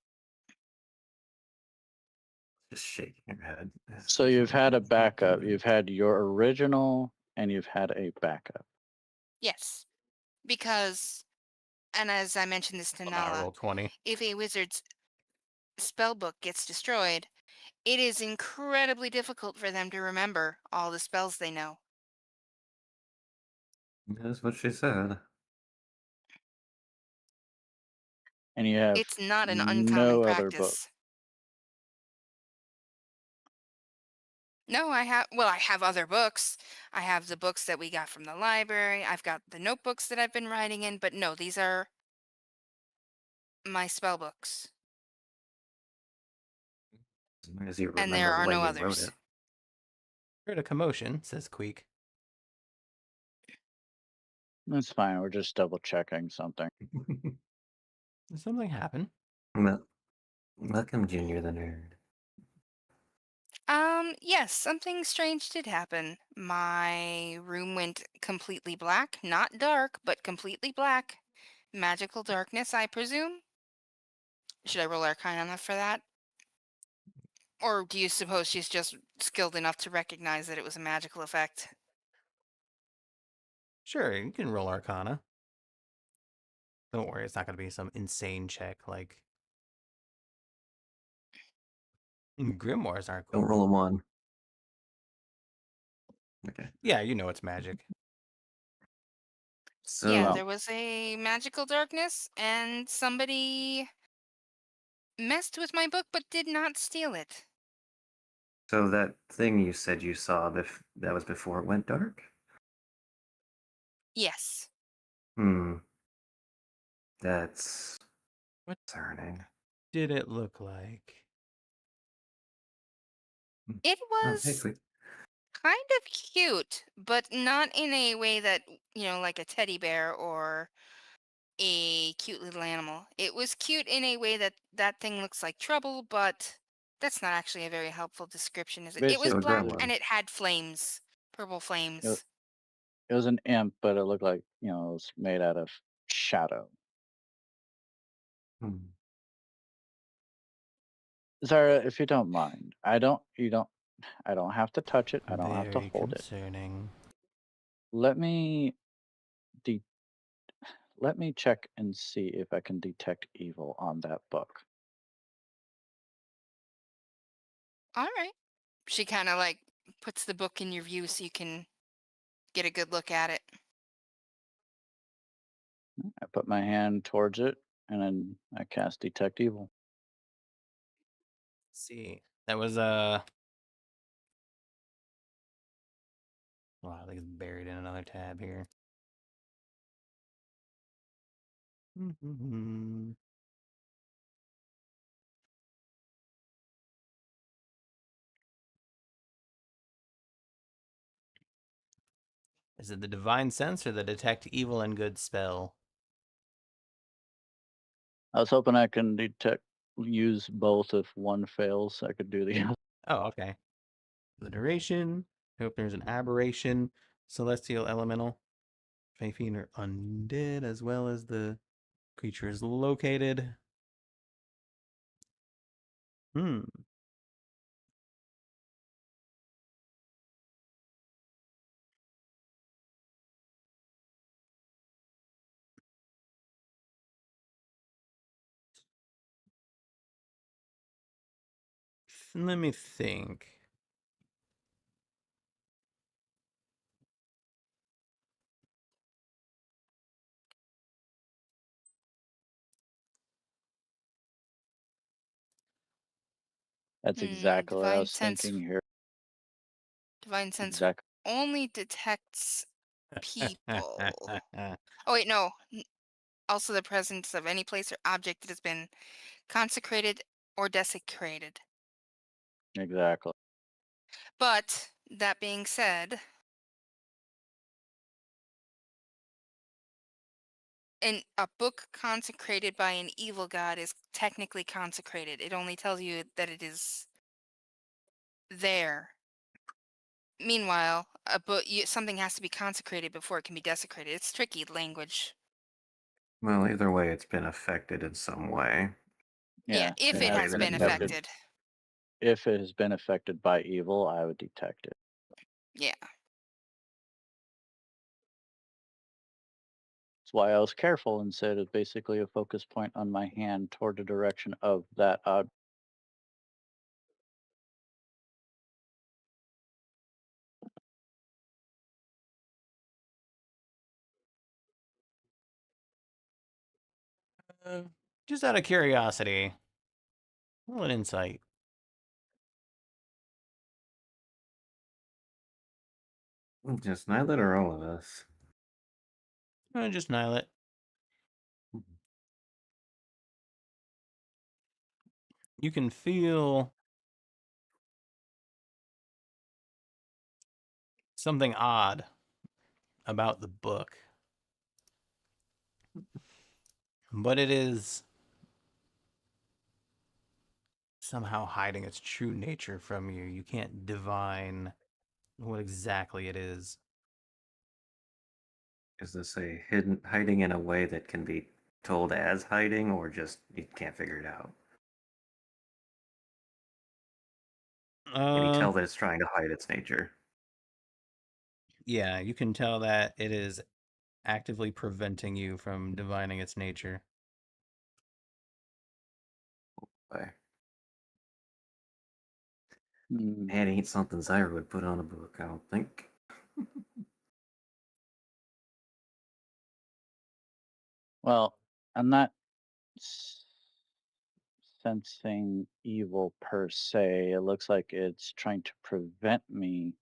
Just shaking her head. So you've had a backup, you've had your original, and you've had a backup. Yes, because, and as I mentioned this to Well, now I Nala, roll 20. if a wizard's spell book gets destroyed, it is incredibly difficult for them to remember all the spells they know. That's what she said. And you have It's not an uncommon no other book. practice. No, I have other books. I have the books that we got from the library. I've got the notebooks that I've been writing in, but no, these are my spell books. As long as you And there remember are when no you wrote others. Heard a commotion, says Queek. That's fine, we're just double checking something. it. Did something happen? Well, welcome, Junior the Nerd. Yes, something strange did happen. My room went completely black, not dark, but completely black. Magical darkness, I presume. Should I roll Arcana for that? Or do you suppose she's just skilled enough to recognize that it was a magical effect? Sure, you can roll Arcana. Don't worry, it's not going to be some insane check like. Grimoires aren't cool. Don't roll a 1. Okay. Yeah, you know it's magic. So, Yeah, Well- there was a magical darkness, and somebody messed with my book but did not steal it. so that thing you said you saw, that was before it went dark? Yes. Hmm. That's What concerning. did it look like? It Oh, hey, was Quick. kind of cute, but not in a way that, like a teddy bear or a cute little animal. It was cute in a way that that thing looks like trouble, but that's not actually a very helpful description, is it? It was So a black gremlin. and it had flames, purple flames. It was an imp, but it looked like, it was made out of shadow. Hmm. Zara, if you don't mind, I don't have to touch it. I don't have to Very hold it. concerning. Let me let me check and see if I can detect evil on that book. All right. She kind of like puts the book in your view so you can get a good look at it. I put my hand towards it and then I cast detect evil. Let's see. That was Wow, I think it's buried in another tab here. Is it the divine sense or the detect evil and good spell? I was hoping I can use both. If one fails, I could do the other. Oh, okay. The duration. I hope there's an aberration. Celestial elemental. Fae or undead, as well as the creature is located. Hmm. Let me think. That's exactly what I Divine was sense. thinking here. Divine sense Exactly. only detects people. Oh wait, no. also the presence of any place or object that has been consecrated or desecrated. Exactly. But that being said, a book consecrated by an evil god is technically consecrated. It only tells you that it is there. Meanwhile, something has to be consecrated before it can be desecrated. It's tricky language. Well, either way, it's been affected in some way. Yeah, Yeah, if it it has has been been affected. affected. If it has been affected by evil, I would detect it. Yeah. That's why I was careful and said it's basically a focus point on my hand toward the direction of that object. Just out of curiosity, roll an insight. Just Nylet or all of us? Just Nylet. You can feel something odd about the book, but it is somehow hiding its true nature from you. You can't divine what exactly it is. Is this a hiding in a way that can be told as hiding, or just you can't figure it out? Can you tell that it's trying to hide its nature? Yeah, you can tell that it is actively preventing you from divining its nature. Why? Hmm. It ain't something Zyra would put on a book, I don't think. Well, I'm not sensing evil per se. It looks like it's trying to prevent me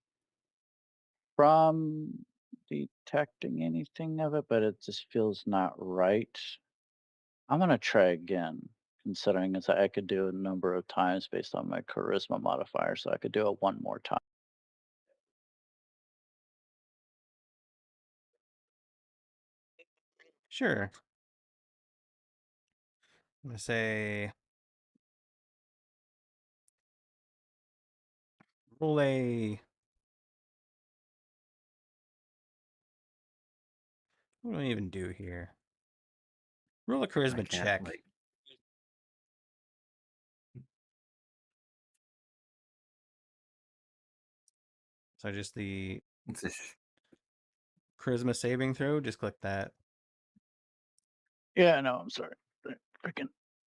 from detecting anything of it, but it just feels not right. I'm gonna try again, considering as I could do a number of times based on my charisma modifier, so I could do it one more time. Sure. I'm going to say roll a... What do I even do here? Roll a I charisma can't, check. like... So just the It's a charisma saving throw, just click that. Yeah, no, I'm sorry. Freaking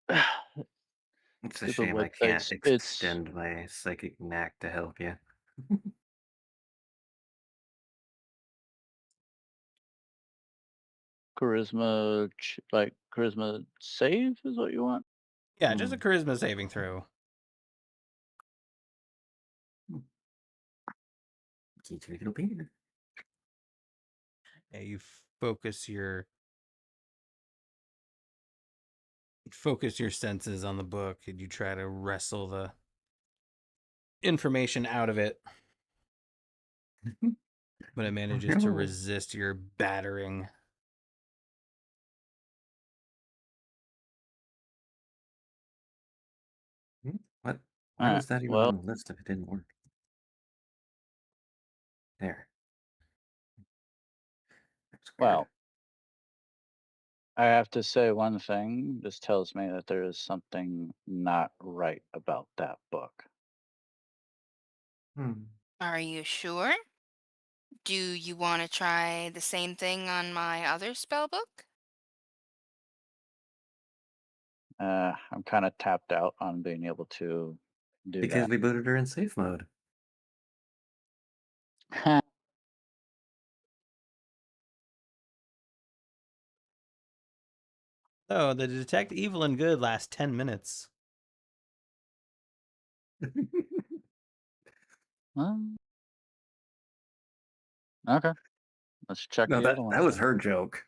It's a stupid shame I can't websites. It's extend my psychic knack to help you. charisma, like charisma save is what you want. Yeah, just a charisma saving throw. It'll be here. Yeah, you focus your senses on the book and you try to wrestle the information out of it. But it manages to resist your battering. What? Why was that even Well, on the list if it didn't work? There. That's weird. well, I have to say one thing. This tells me that there is something not right about that book. Are you sure? Do you want to try the same thing on my other spell book? I'm kind of tapped out on being able to do Because we booted her in safe mode. that. Oh, the detect evil and good lasts 10 minutes. Okay, let's check No, the other that ones was then. her joke.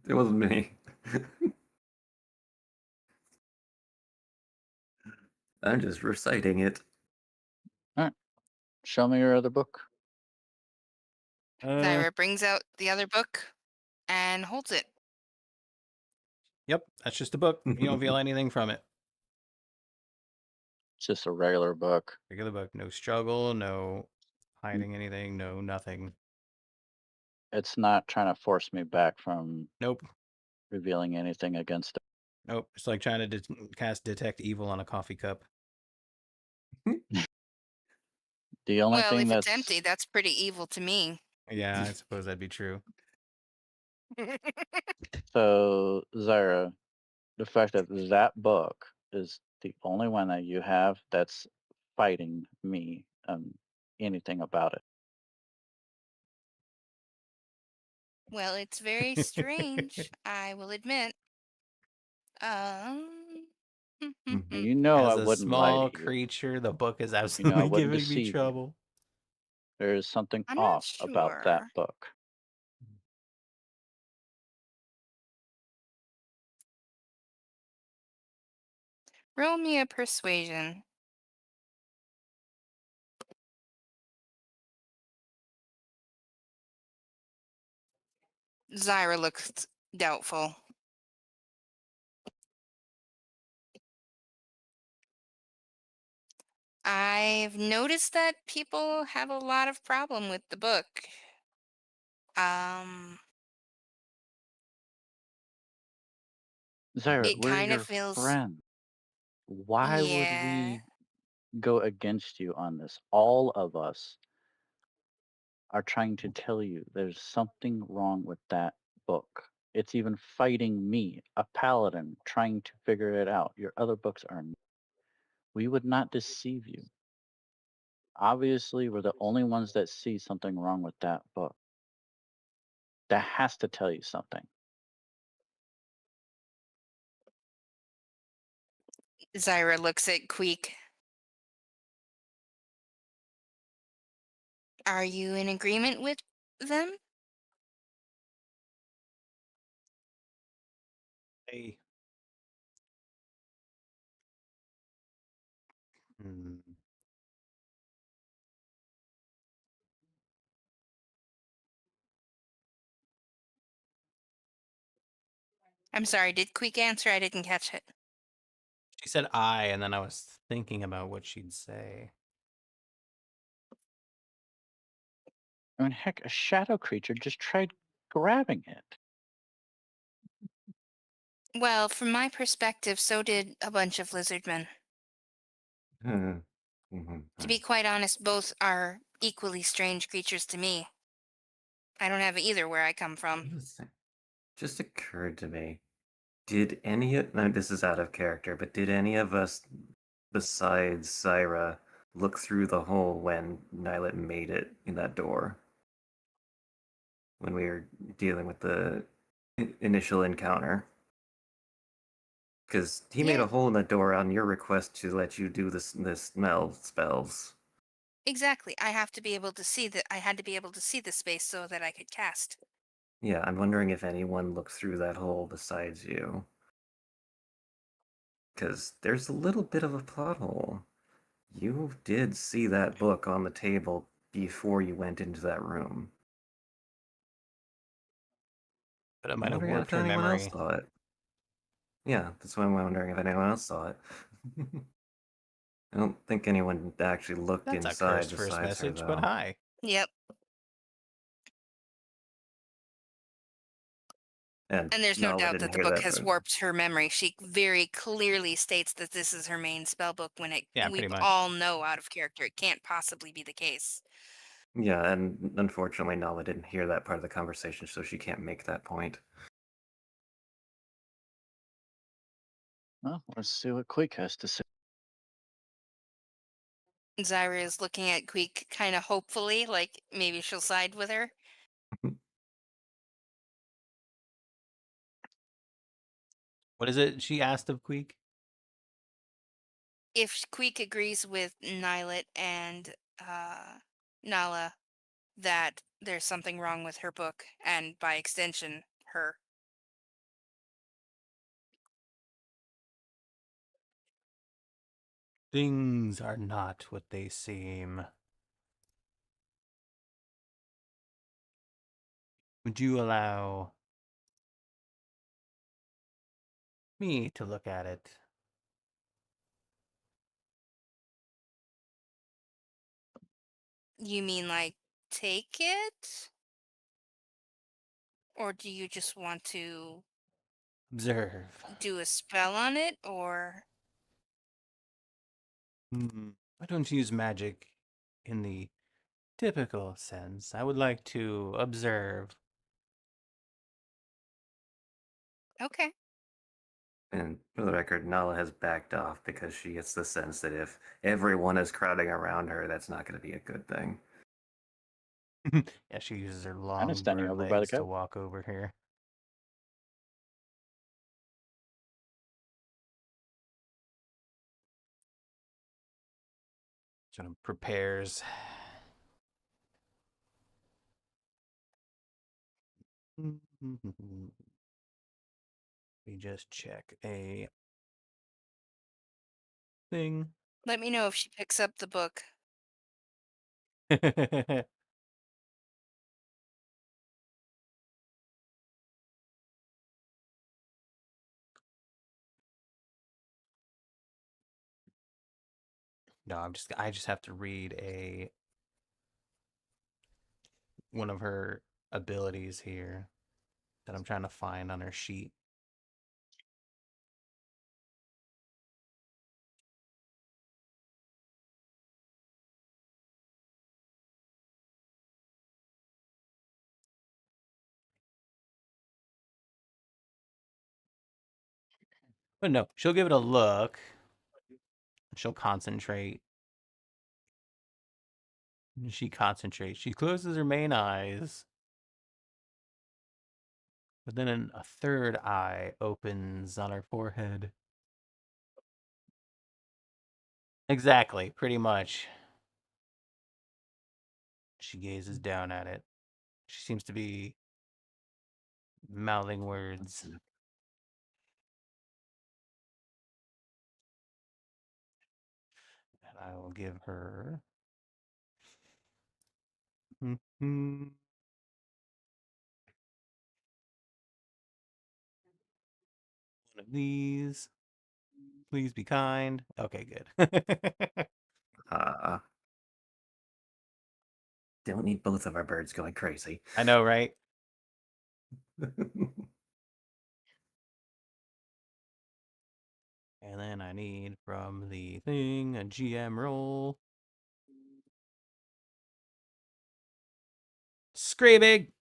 It wasn't me. I'm just reciting it. Alright. Show me your other book. Zyra brings out the other book and holds it. Yep, that's just a book. You don't feel anything from it. It's just a regular book. Regular book. No struggle, no hiding anything, no nothing. It's not trying to force me back from Nope. revealing anything against it. Nope. It's like trying to cast Detect Evil on a coffee cup. The only Well, thing if it's that's empty, that's pretty evil to me. Yeah, I suppose that'd be true. so, Zyra, the fact that that book is the only one that you have that's fighting me anything about it. Well, it's very strange, I will admit. Um, And you know I As a wouldn't lie small to you. creature, the book is You know I absolutely wouldn't giving me deceive you. trouble. There is something I'm not off about that sure. book. Roll me a persuasion. Zyra looks doubtful. I've noticed that people have a lot of problem with the book. Zyra, It we're kind of your feels, friend. Why would yeah, we go against you on this? All of us are trying to tell you there's something wrong with that book. It's even fighting me, a paladin, trying to figure it out. Your other books are. We would not deceive you. Obviously, we're the only ones that see something wrong with that book. That has to tell you something. Zyra looks at Queek. Are you in agreement with them? Hey. Hmm. I'm sorry, did Queek answer? I didn't catch it. She said I, and then I was thinking about what she'd say. I mean, heck, a shadow creature just tried grabbing it. Well, from my perspective, so did a bunch of lizardmen. To be quite honest, both are equally strange creatures to me. I don't have either where I come from. Just occurred to me. Did any of, now this is out of character, but did any of us besides Syra look through the hole when Nylet made it in that door? When we were dealing with the initial encounter? Because he made Yeah, a hole in the door on your request to let you do the smell spells. exactly. I have to be able to see that. I had to be able to see the space so that I could cast. Yeah, I'm wondering if anyone looked through that hole besides you. Because there's a little bit of a plot hole. You did see that book on the table before you went into that room. But it I'm might have wondering if warped her anyone else memory. saw it. Yeah, that's why I'm wondering if anyone else saw it. I don't think anyone actually looked That's a inside cursed first besides her, message, but though. hi. Yep. And And there's no Nala doubt didn't that the hear book that has part. warped her memory. She very clearly states that this is her main spell book when Yeah, we pretty much. all know out of character it can't possibly be the case. Yeah, and unfortunately Nala didn't hear that part of the conversation, so she can't make that point. Well, let's see what Quake has to say. Zyra is looking at Queek kind of hopefully, like maybe she'll side with her. What is it she asked of Queek? If Queek agrees with Nylet and Nala that there's something wrong with her book, and by extension, her. Things are not what they seem. Would you allow me to look at it? You mean like take it? Or do you just want to Observe. do a spell on it? Or I don't use magic in the typical sense. I would like to observe. okay. And for the record, Nala has backed off because she gets the sense that if everyone is crowding around her, that's not going to be a good thing. Yeah, she uses her Kinda long standing bird over by the legs to couch. walk over here. Sort of prepares. We just check a thing. Let me know if she picks up the book. No, I just have to read one of her abilities here that I'm trying to find on her sheet. But no, she'll give it a look. She'll concentrate. She concentrates. She closes her main eyes. But then a third eye opens on her forehead. Exactly, pretty much. She gazes down at it. She seems to be mouthing words. And I will give her one of these. Please be kind. Okay, good. Don't need both of our birds going crazy. I know, right? And then I need from the thing a GM roll. Screaming!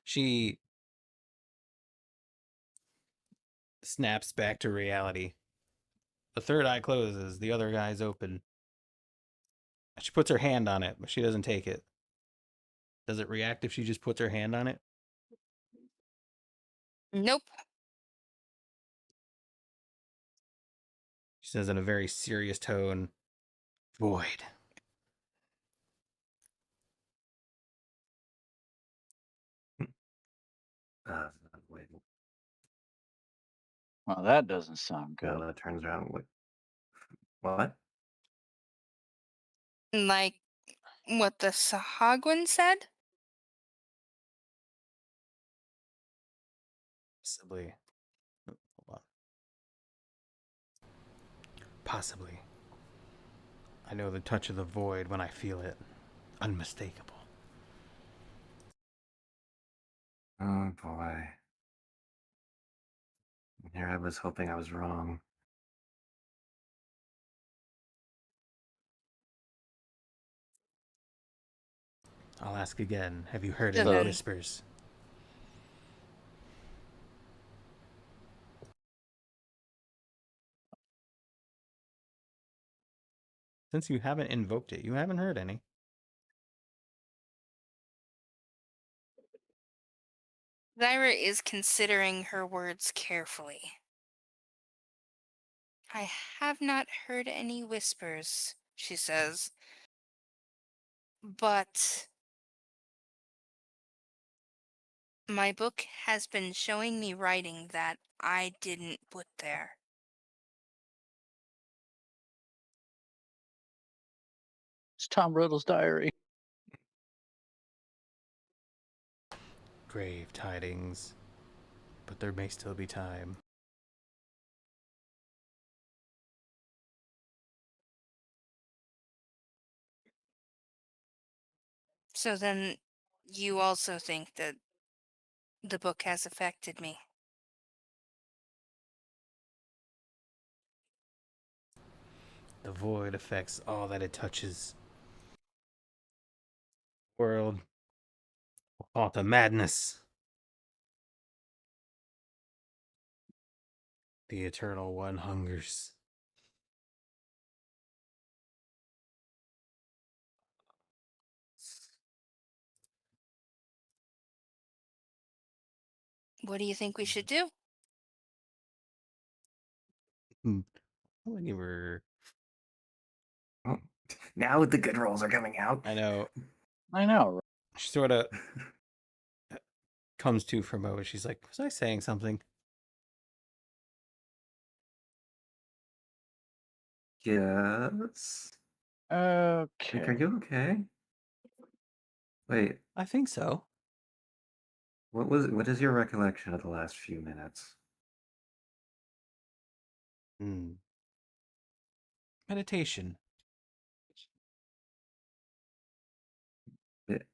She snaps back to reality. The third eye closes, the other eye's open. She puts her hand on it, but she doesn't take it. Does it react if she just puts her hand on it? Nope. She says in a very serious tone, "Void." Wait, Well, that doesn't sound good. Nala turns around. What? Like what the Sahagwin said? Possibly. Hold on. Possibly. I know the touch of the void when I feel it. Unmistakable. Oh boy. Here I was hoping I was wrong. I'll ask again. Have you heard any Doesn't- whispers? Since you haven't invoked it, you haven't heard any. Zyra is considering her words carefully. I have not heard any whispers, she says. But My book has been showing me writing that I didn't put there. It's Tom Riddle's diary. Grave tidings. But there may still be time. So then you also think that the book has affected me. The void affects all that it touches. World will fall to madness. The Eternal One hungers. What do you think we should do? When you were... Oh, now the good rolls are coming out. I know. I know. She sort of comes to for a moment. She's like, was I saying something? Yes. Like, Okay. are you okay? Wait, I think so. what is your recollection of the last few minutes? Meditation. It,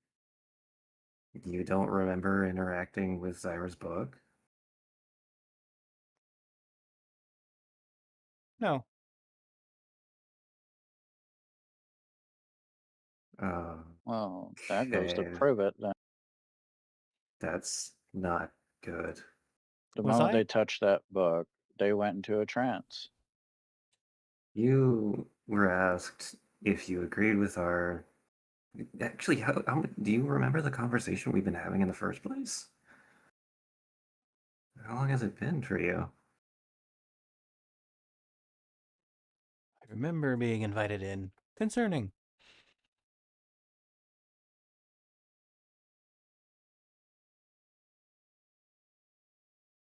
you don't remember interacting with Zyra's book? No. Well, that goes to Okay, prove it. Then. that's not good. The Was moment I? they touched that book, they went into a trance. You were asked if you agreed with our. Actually, how do you remember the conversation we've been having in the first place? How long has it been for you? I remember being invited in. Concerning.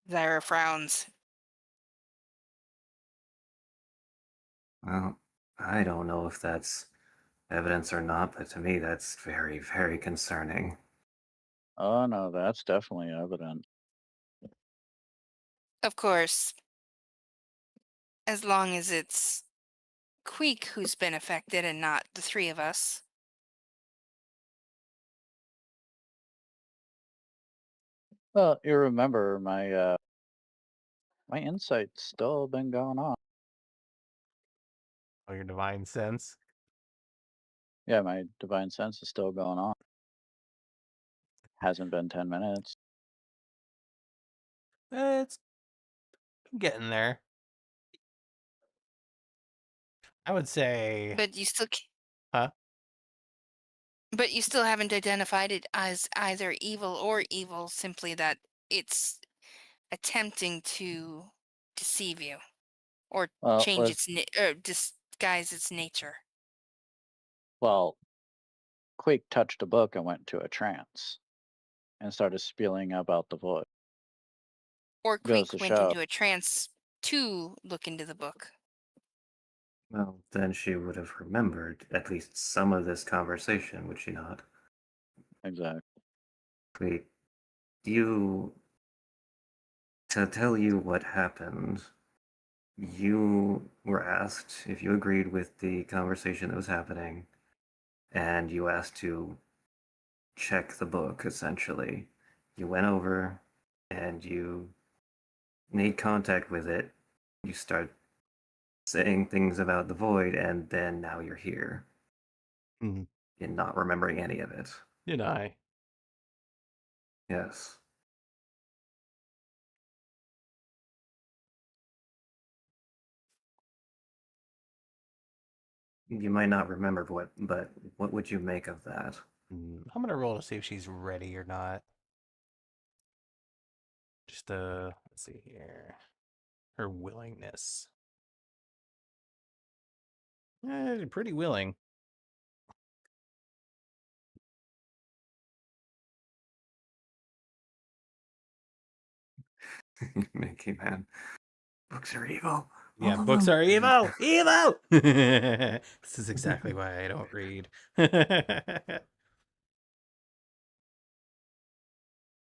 Zyra frowns. Well, I don't know if that's evidence or not, but to me that's very, very concerning. Oh no, that's definitely evident. Of course, as long as it's Queek who's been affected and not the three of us. Well, you remember my insight's still been going on. Oh, your divine sense. Yeah, my divine sense is still going on. Hasn't been 10 minutes. It's getting there. I would say... But you still Huh? But you still haven't identified it as either evil or evil, simply that it's attempting to deceive you or Well, change its or disguise its nature. Quake touched a book and went into a trance and started spewing about the void. Or Goes Queek to went show. into a trance to look into the book. Well, then she would have remembered at least some of this conversation, would she not? Exactly. Wait, you. To tell you what happened, you were asked if you agreed with the conversation that was happening, and you asked to check the book, essentially. You went over and you made contact with it. You start saying things about the void, and then now you're here. Mhm. And not remembering any of it. Did I? Yes. You might not remember but what would you make of that? I'm gonna roll to see if she's ready or not. Just let's see here. Her willingness. Pretty willing. Mickey Man. Books are evil. Yeah, All of books them. are evil! Evil! This is exactly why I don't read.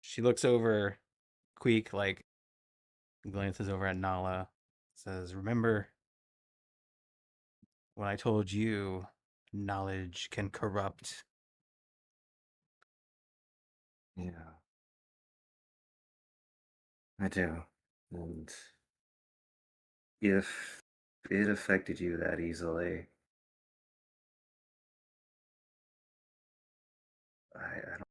She looks over Queek, like, glances over at Nala, says, "Remember when I told you knowledge can corrupt?" Yeah. I do. And if it affected you that easily, I don't.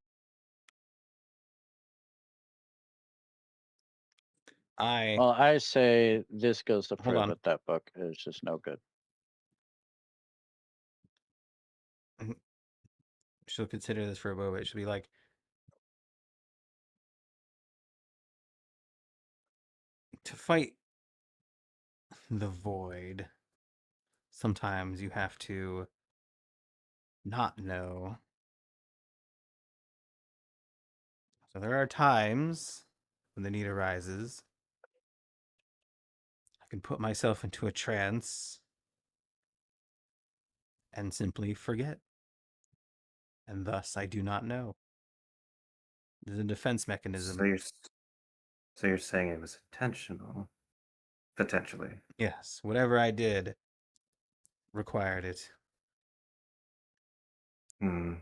Well, I say this goes to Hold prove on. it. That book is just no good. She'll consider this for a moment. She'll be like, to fight the void, sometimes you have to not know. So there are times when the need arises. I can put myself into a trance and simply forget. And thus I do not know. There's a defense mechanism. So you're saying it was intentional, potentially. Yes, whatever I did required it. Hmm.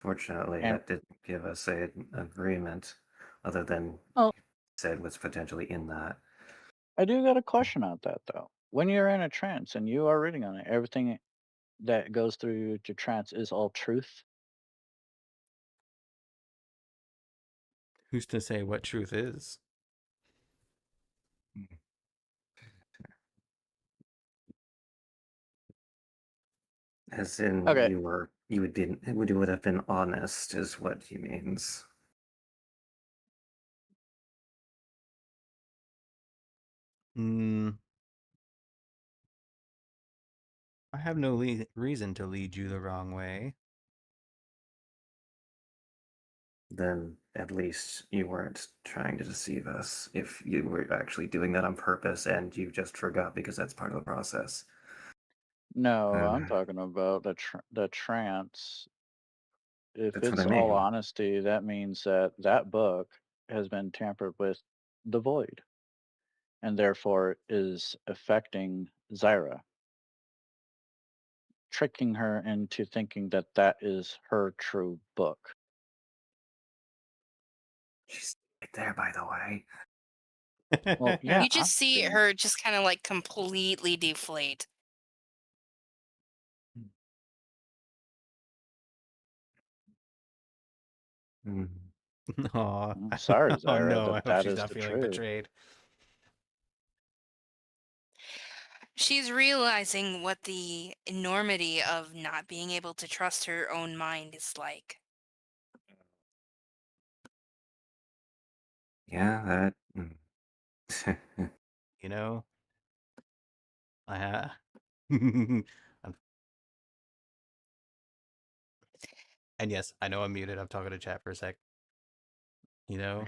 Fortunately, And that didn't give us an agreement, other than oh, said what's potentially in that. I do got a question on that though. When you're in a trance and you are reading on it, everything that goes through your trance is all truth. Who's to say what truth is? As in, Okay. you would have been honest, is what he means. I have no reason to lead you the wrong way. Then at least you weren't trying to deceive us. If you were actually doing that on purpose and you just forgot because that's part of the process. No, I'm talking about the trance. If That's what I it's all mean. honesty, that means that that book has been tampered with the void and therefore is affecting Zyra, tricking her into thinking that that is her true book. She's right there, by the way. Well, yeah, You just see her just kind of like completely deflate. Mm. Aw. I'm sorry, Oh Zyra, no, I hope that she's is not the feeling truth. betrayed. She's realizing what the enormity of not being able to trust her own mind is like. Yeah, that. You know, and yes, I know I'm muted. I'm talking to chat for a sec. You know,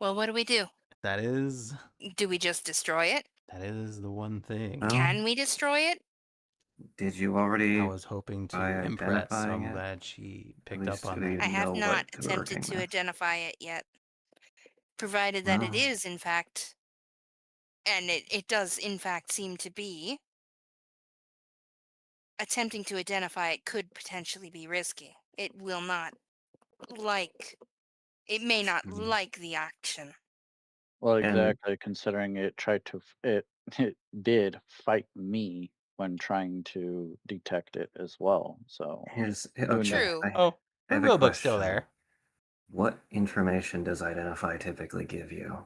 Well, what do we do? that is Do we just destroy it? the one thing Well, Can we destroy it? did you I already, was hoping by to impress. So identifying I'm it, glad she at picked up least on we that. I have know not what we're attempted working to with? identify it yet. Provided that it Well, is, in fact, and it does, in fact, seem to be, attempting to identify it could potentially be risky. It will not like, it may not like the action. Well, and exactly, considering it tried to, it did fight me when trying to detect it as well. So, okay, True. Oh, I her have a rulebook's still question. there. What information does identify typically give you?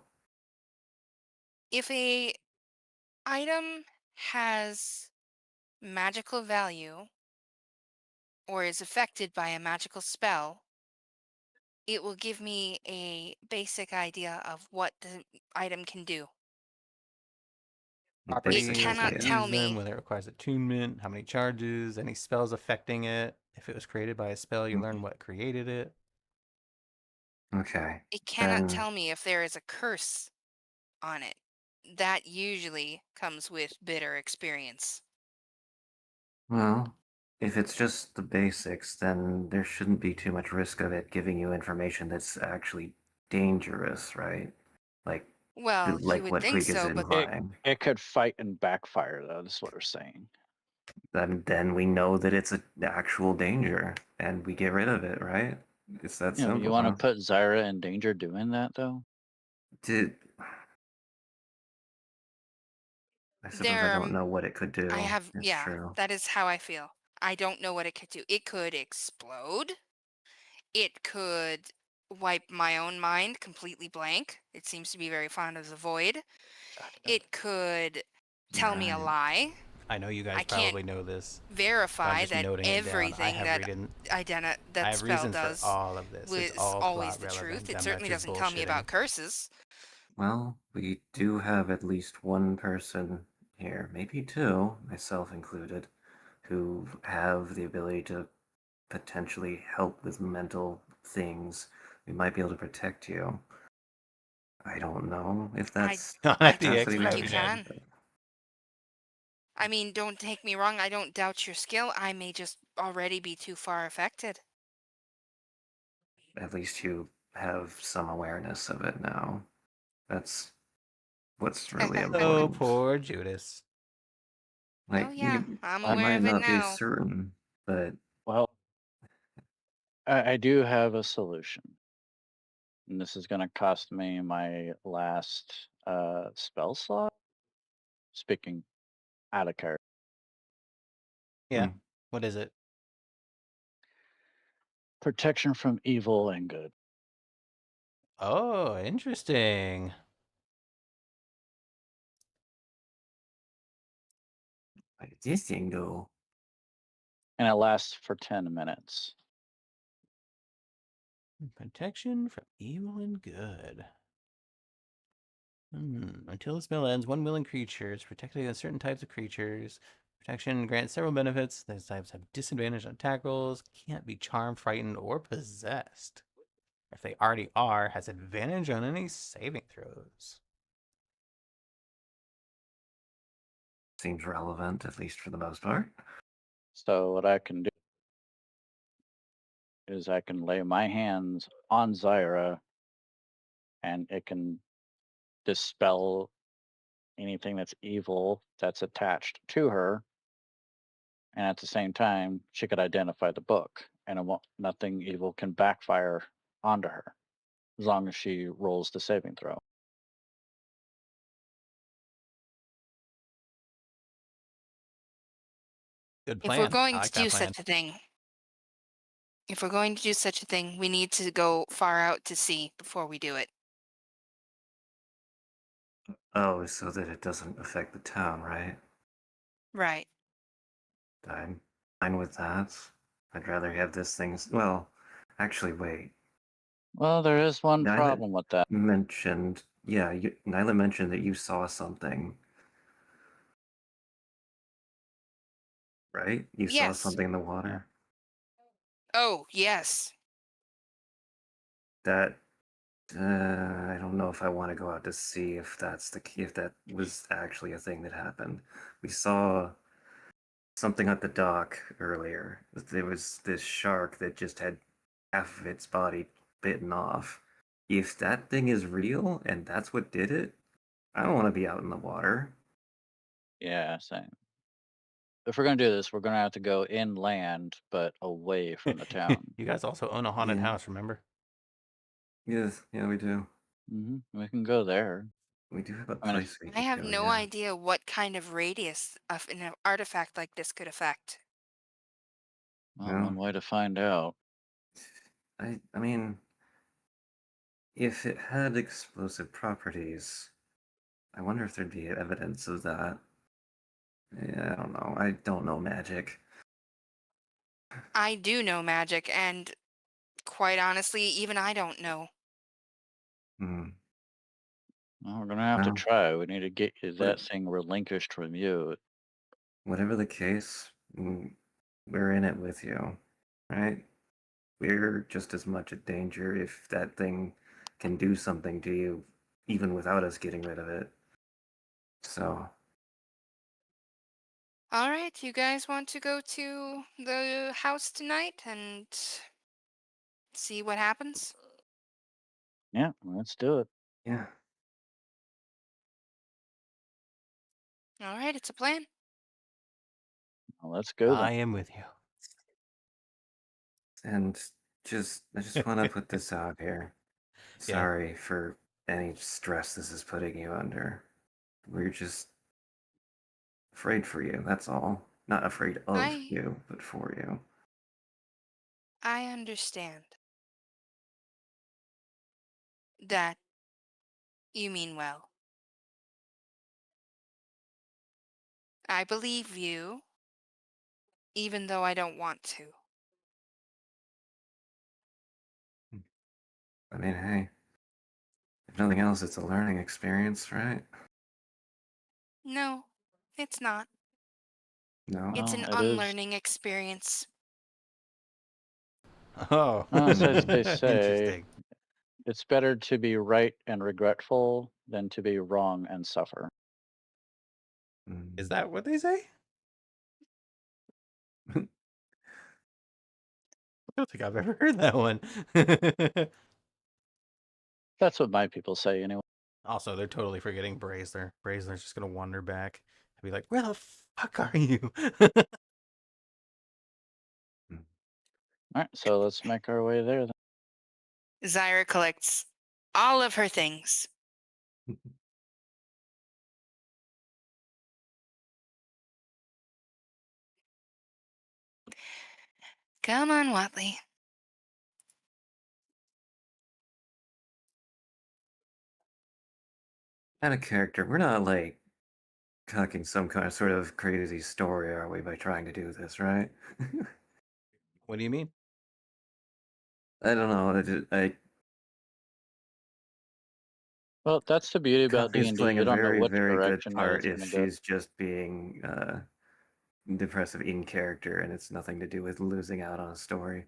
If a item has magical value or is affected by a magical spell, it will give me a basic idea of what the item can do. A Properties, basic how cannot to idea. tell use them, me. whether it requires attunement, how many charges, any spells affecting it. If it was created by a spell, you learn what created it. Okay. It cannot Then, tell me if there is a curse on it. That usually comes with bitter experience. well, if it's just the basics, then there shouldn't be too much risk of it giving you information that's actually dangerous, right? Like, Well, you like would what think Twig is so, but implying. It could fight and backfire, though. That's what we're saying. Then we know that it's an actual danger, and we get rid of it, right? It's that You know, you simple, want to huh? put Zyra in danger doing that, though? Did I suppose I there don't know what it could I do. have, It's yeah, true. that is how I feel. I don't know what it could do. It could explode. It could wipe my own mind completely blank. It seems to be very fond of the void. God, It could tell me a Right. lie. I know you guys I can't probably know this, but I'm verify just that noting it down. I everything have that I that have spell reasons for does all of this. It's was all always plot the truth. relevant. It I'm not certainly just doesn't tell me bullshitting. about curses. Well, we do have at least one person here, maybe two, myself included, who have the ability to potentially help with mental things. We might be able to protect you. I don't know if I that's Not I at the don't capacity think you explosion. management, can. I mean, don't take me wrong. I don't doubt your skill. I may just already be too far affected. but at least you have some awareness of it now. That's what's really Oh, important. poor Judas. Oh Like, yeah, I'm you I'm, aware might of it not be now. certain, but well, I do have a solution. And this is going to cost me my last spell slot. Speaking out of character. Yeah. hmm, What is it? Protection from evil and good. Oh, interesting. where did this thing go? And it lasts for 10 minutes. Protection from evil and good. Until the spell ends, one willing creature is protected against certain types of creatures. Protection grants several benefits. These types have disadvantage on attack rolls, can't be charmed, frightened, or possessed. If they already are, has advantage on any saving throws. Seems relevant, at least for the most part. So what I can do is I can lay my hands on Zyra and it can dispel anything that's evil that's attached to her. And at the same time, she could identify the book and nothing evil can backfire onto her as long as she rolls the saving throw. Good If we're plan. I going to like that do plan. such a thing, we need to go far out to sea before we do it. Oh, so that it doesn't affect the town, right? Right. I'm fine with that. I'd rather have this thing. Well, actually, wait. Well, there is one Nyla problem with that. mentioned, yeah, Nyla mentioned that you saw something, right? You saw Yes. something in the Yeah. water. Oh, yes. That I don't know if I want to go out to see if if that was actually a thing that happened. We saw something at the dock earlier. There was this shark that just had half of its body bitten off. If that thing is real and that's what did it, I don't want to be out in the water. Yeah, same. If we're gonna do this, we're gonna have to go inland, but away from the town. You guys also own a haunted Yeah. house, remember? Yes, yeah, we do. We can go there. We do have a I mean, place we I could have go, no yeah. idea what kind of radius of an artifact like this could affect. well, Well, one way to find out. I mean, if it had explosive properties, I wonder if there'd be evidence of that. Yeah, I don't know. I don't know magic. I do know magic, and quite honestly, even I don't know. Hmm. Well, we're gonna have to Well, try. We need to get what, that thing relinquished from you. whatever the case, we're in it with you, right? we're just as much at danger if that thing can do something to you, even without us getting rid of it. So, All right, you guys want to go to the house tonight and see what happens? Yeah, let's do it. yeah. All right, it's a plan. Well, let's go I then. am with you. And I just want to put this out here. Yeah. Sorry for any stress this is putting you under. We're just afraid for you, that's all. Not afraid of I you, but for you. I understand that you mean well. I believe you, even though I don't want to. I mean, hey, if nothing else, it's a learning experience, right? No, it's not. No? It's Well, an it is. unlearning experience. Oh, As they Mm. say, interesting. it's better to be right and regretful than to be wrong and suffer. Is that what they say? I don't think I've ever heard that one. That's what my people say anyway. Also, they're totally forgetting Braziler. Braziler's just gonna wander back and be like, "Where the fuck are you?" All right, so let's make our way there then. Zyra collects all of her things. Come on, Watley. Out of character, we're not like cocking some kind of sort of crazy story, are we, by trying to do this, right? What do you mean? I don't know. Well, that's the beauty about Coffee is D&D. playing You a don't know very, which very good direction that part it's if going to go. she's just being depressive in character and it's nothing to do with losing out on a story.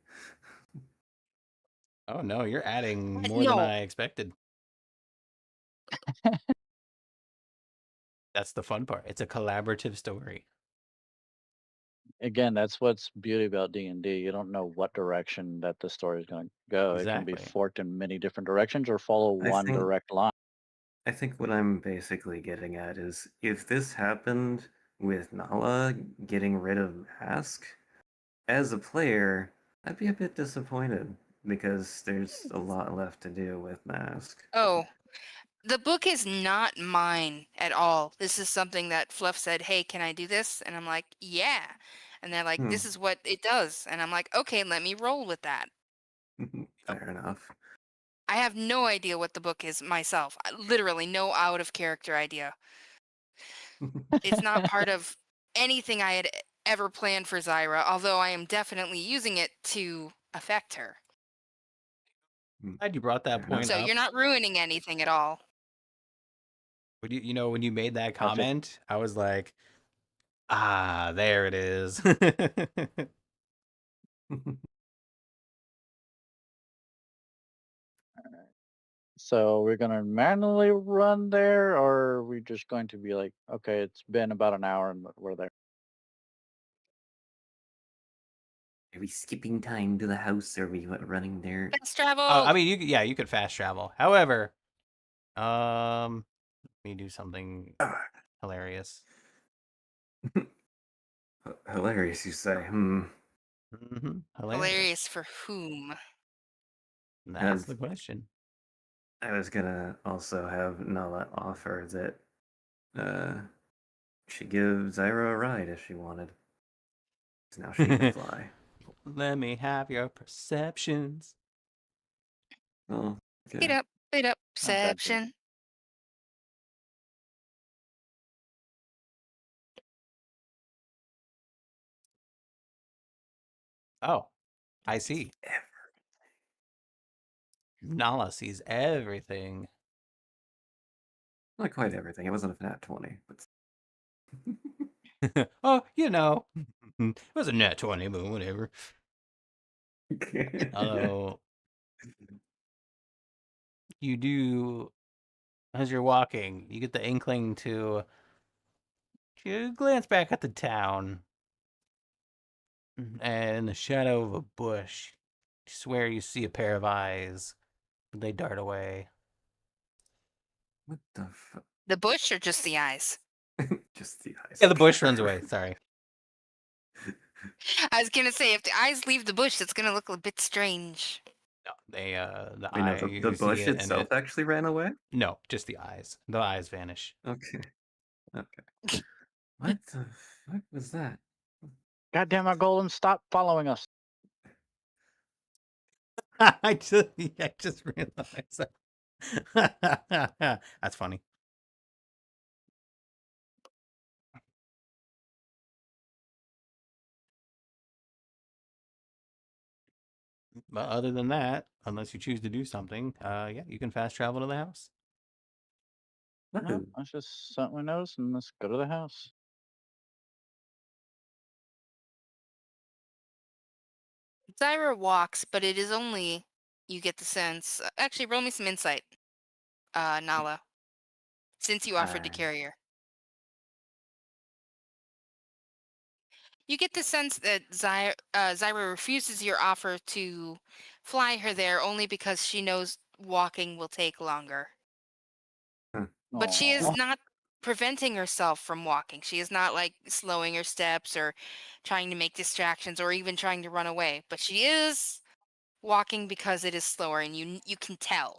Oh no, you're adding more than No, I expected. That's the fun part. It's a collaborative story. Again, that's what's beauty about D&D. You don't know what direction that the story is going to go. It can be Exactly. forked in many different directions or follow I one think direct line. I think what I'm basically getting at is if this happened with Nala getting rid of Mask, as a player, I'd be a bit disappointed because there's a lot left to do with Mask. oh, the book is not mine at all. This is something that Fluff said, "Hey, can I do this?" And I'm like, "Yeah." And they're like, Hmm. "This is what it does." And I'm like, "Okay, let me roll with that." Fair enough. I have no idea what the book is myself. Literally no out of character idea. It's not part of anything I had ever planned for Zyra, although I am definitely using it to affect her. Glad you brought that Fair enough. point So up. you're not ruining anything at all. When when you made that I think comment, I was like, ah, there it is. so. We're going to manually run there, or are we just going to be like, okay, it's been about an hour and we're there? Are we skipping time to the house? Are we running there? Fast I travel. mean, you could fast travel. However, let me do something hilarious. Hilarious, you say? Hilarious. Hilarious for whom? That's As the question. I was gonna also have Nala offer that she give Zyra a ride if she wanted. 'Cause now she can fly. Let me have your perceptions. Oh, Beat okay. up, Not bad, too. perception. Oh, I see. Nala sees everything. Not quite everything. It wasn't a nat 20, but Oh, it was a net 20, but whatever. Although you do, as you're walking, you get the inkling to glance back at the town, and in the shadow of a bush, you swear you see a pair of eyes. They dart away. What the fuck? The bush or just the eyes? Just the eyes. Yeah, the bush runs away. Sorry. I was gonna say if the eyes leave the bush, it's gonna look a bit strange. No, they the Wait, no, eye, the you see bush it, and itself it actually ran away? no, just the eyes. The eyes vanish. Okay. Okay. What the fuck was that? Goddamn, our golem, stop following us. I just realized that. That's funny. But other than that, unless you choose to do something, yeah, you can fast travel to the house. No, Woohoo. let's just set my nose and let's go to the house. Zyra walks, but it is only, you get the sense. Actually, roll me some insight, Nala, since you offered to carry her. You get the sense that Zyra refuses your offer to fly her there only because she knows walking will take longer. But she is Aw. not preventing herself from walking. She is not like slowing her steps or trying to make distractions or even trying to run away. But she is walking because it is slower, and you can tell.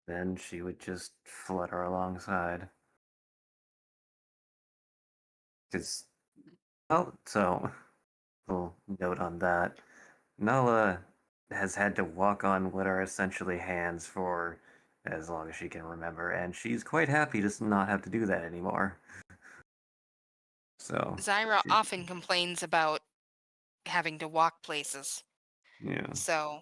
Then she would just flutter alongside. Because, oh, so, little note on that. Nala has had to walk on what are essentially hands for as long as she can remember, and she's quite happy to not have to do that anymore. So, Zyra often complains about having to walk places. yeah. So,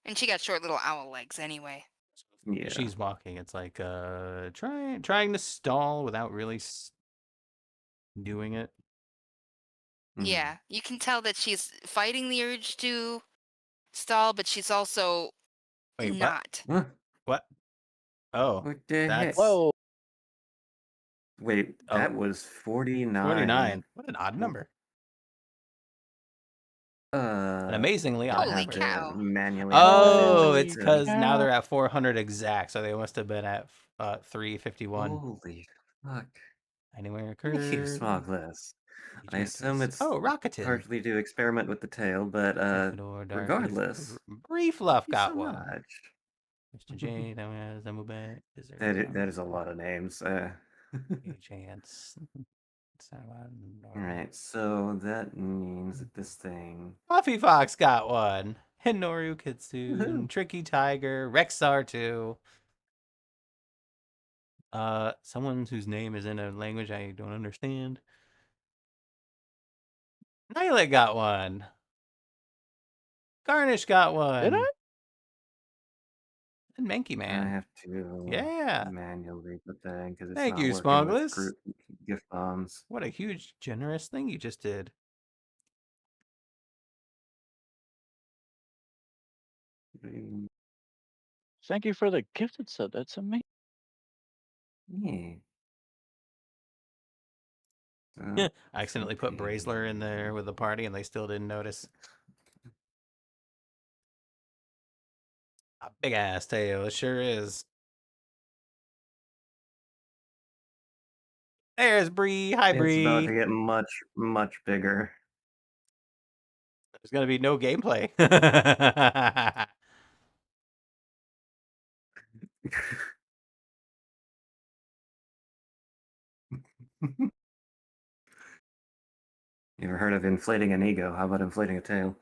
and she got short little owl legs anyway. Yeah. She's walking. It's like trying to stall without really doing it. Yeah, you can tell that she's fighting the urge to stall, but she's also Wait, not. What? What? Oh, What the heck? that's Whoa. Wait, Oh. that was 49. 49. What an odd number. An amazingly odd Holy number. cow. Manually Oh, add it's to- because now they're at 400 exact, so they must have been at 351. Holy fuck. Anywhere Let me keep a occurred. small list. I Agent assume case. it's Oh, Rocketed. partly to experiment with the tail, but Gryffindor, Dark regardless, Briefluff thank you got so one. much. Mr. J, Zamubet, That is a lot of names. Chance. Alright, so that means that this thing. Puffy Fox got one. Hinoru Kitsune, Woohoo. Tricky Tiger, Rexar 2. Someone whose name is in a language I don't understand. Nyla got one. Garnish got one. Did I? And Menky I Man. have to Yeah. manually put that in because it's Thank not you, working with Smuggles. group gift bombs. What a huge, generous thing you just did. Thank you for the gifted set. That's amazing. Yeah. I accidentally put Braziler in there with the party and they still didn't notice. A big ass tail, it sure is. There's Bree. Hi, It's about to Bree. get much, much bigger. There's gonna be no gameplay. You ever heard of inflating an ego? How about inflating a tail?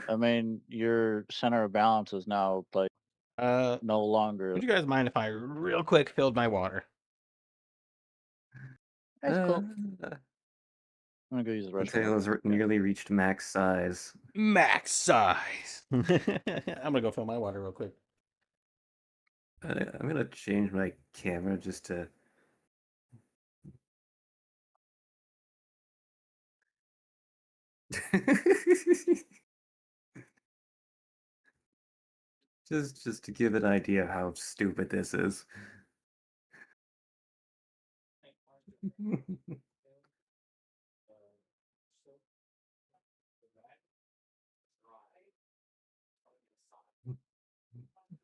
I mean, your center of balance is now like no longer. Would you guys mind if I real quick filled my water? That's cool. Uh, I'm gonna go use the the restroom. tail has nearly reached max size. Max size. I'm gonna go fill my water real quick. I'm gonna change my camera just to just to give an idea of how stupid this is.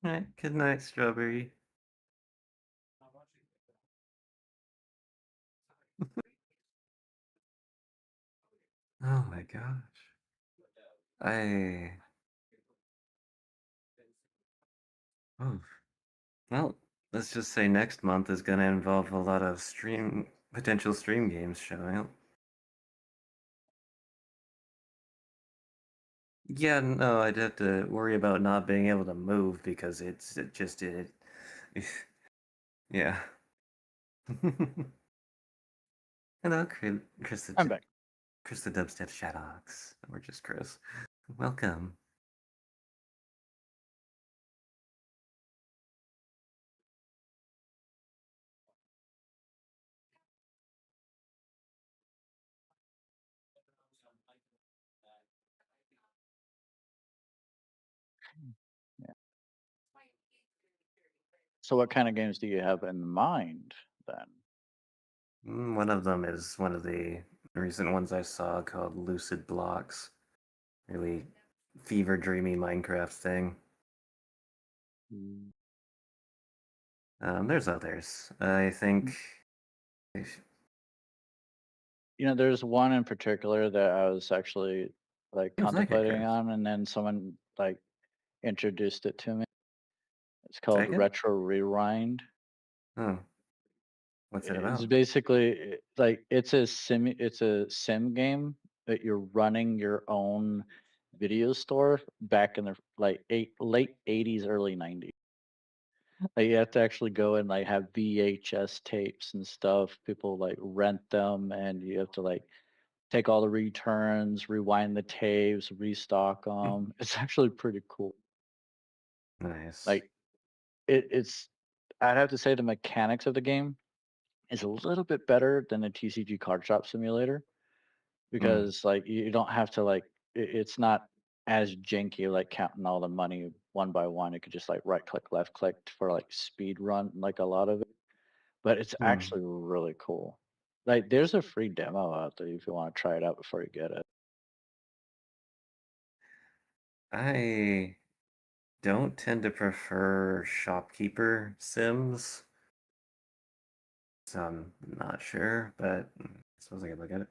Alright, good night, Strawberry. Oh my gosh. Oh, well, let's just say next month is gonna involve a lot of potential stream games showing up. Yeah, no, I'd have to worry about not being able to move because it just did it. Yeah. Hello, Chris I'm back. Chris the Dubstep Shadowx. Or just Chris. Welcome. Yeah. So what kind of games do you have in mind then? One of them is one of the recent ones I saw called Lucid Blocks. Really fever dreamy Minecraft thing. Mm. There's others. I think. You know, there's one in particular that I was actually like Seems like it, contemplating Chris. on, and then someone like introduced it to me. It's called Like it? Retro Rewind. Oh, what's it It's about? basically like it's a sim game that you're running your own video store back in the like late 80s, early 90s. Like you have to actually go and like have VHS tapes and stuff. People like rent them, and you have to like take all the returns, rewind the tapes, restock them. It's actually pretty cool. Nice. Like it's, I'd have to say the mechanics of the game is a little bit better than a TCG card shop simulator Mm. because like you don't have to like it's not as janky like counting all the money one by one. You could just like right click, left click for like speed run like a lot of it. But it's Mm. actually really cool. Like there's a free demo out there if you want to try it out before you get it. I don't tend to prefer shopkeeper sims, so I'm not sure, but I suppose I could look at it.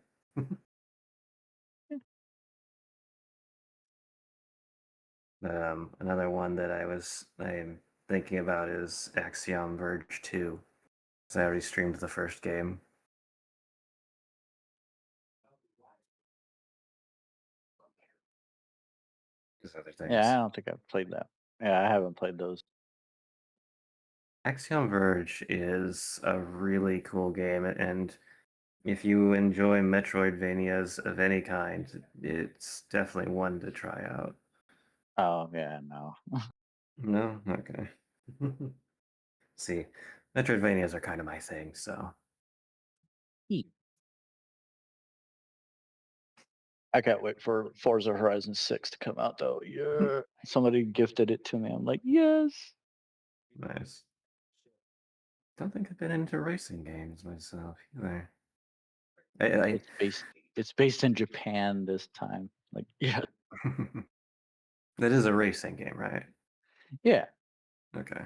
Another one that I'm thinking about is Axiom Verge 2. So I already streamed the first game. There's other Yeah, I things. don't think I've played that. Yeah, I haven't played those. Axiom Verge is a really cool game, and if you enjoy Metroidvanias of any kind, it's definitely one to try out. Oh yeah, no. No? Okay. See, Metroidvanias are kind of my thing, so. I can't wait for Forza Horizon 6 to come out though. Yeah. Somebody gifted it to me. I'm like, yes. Nice. Don't think I've been into racing games myself either. I It's based in Japan this time. Like, yeah. That is a racing game, right? Yeah. Okay.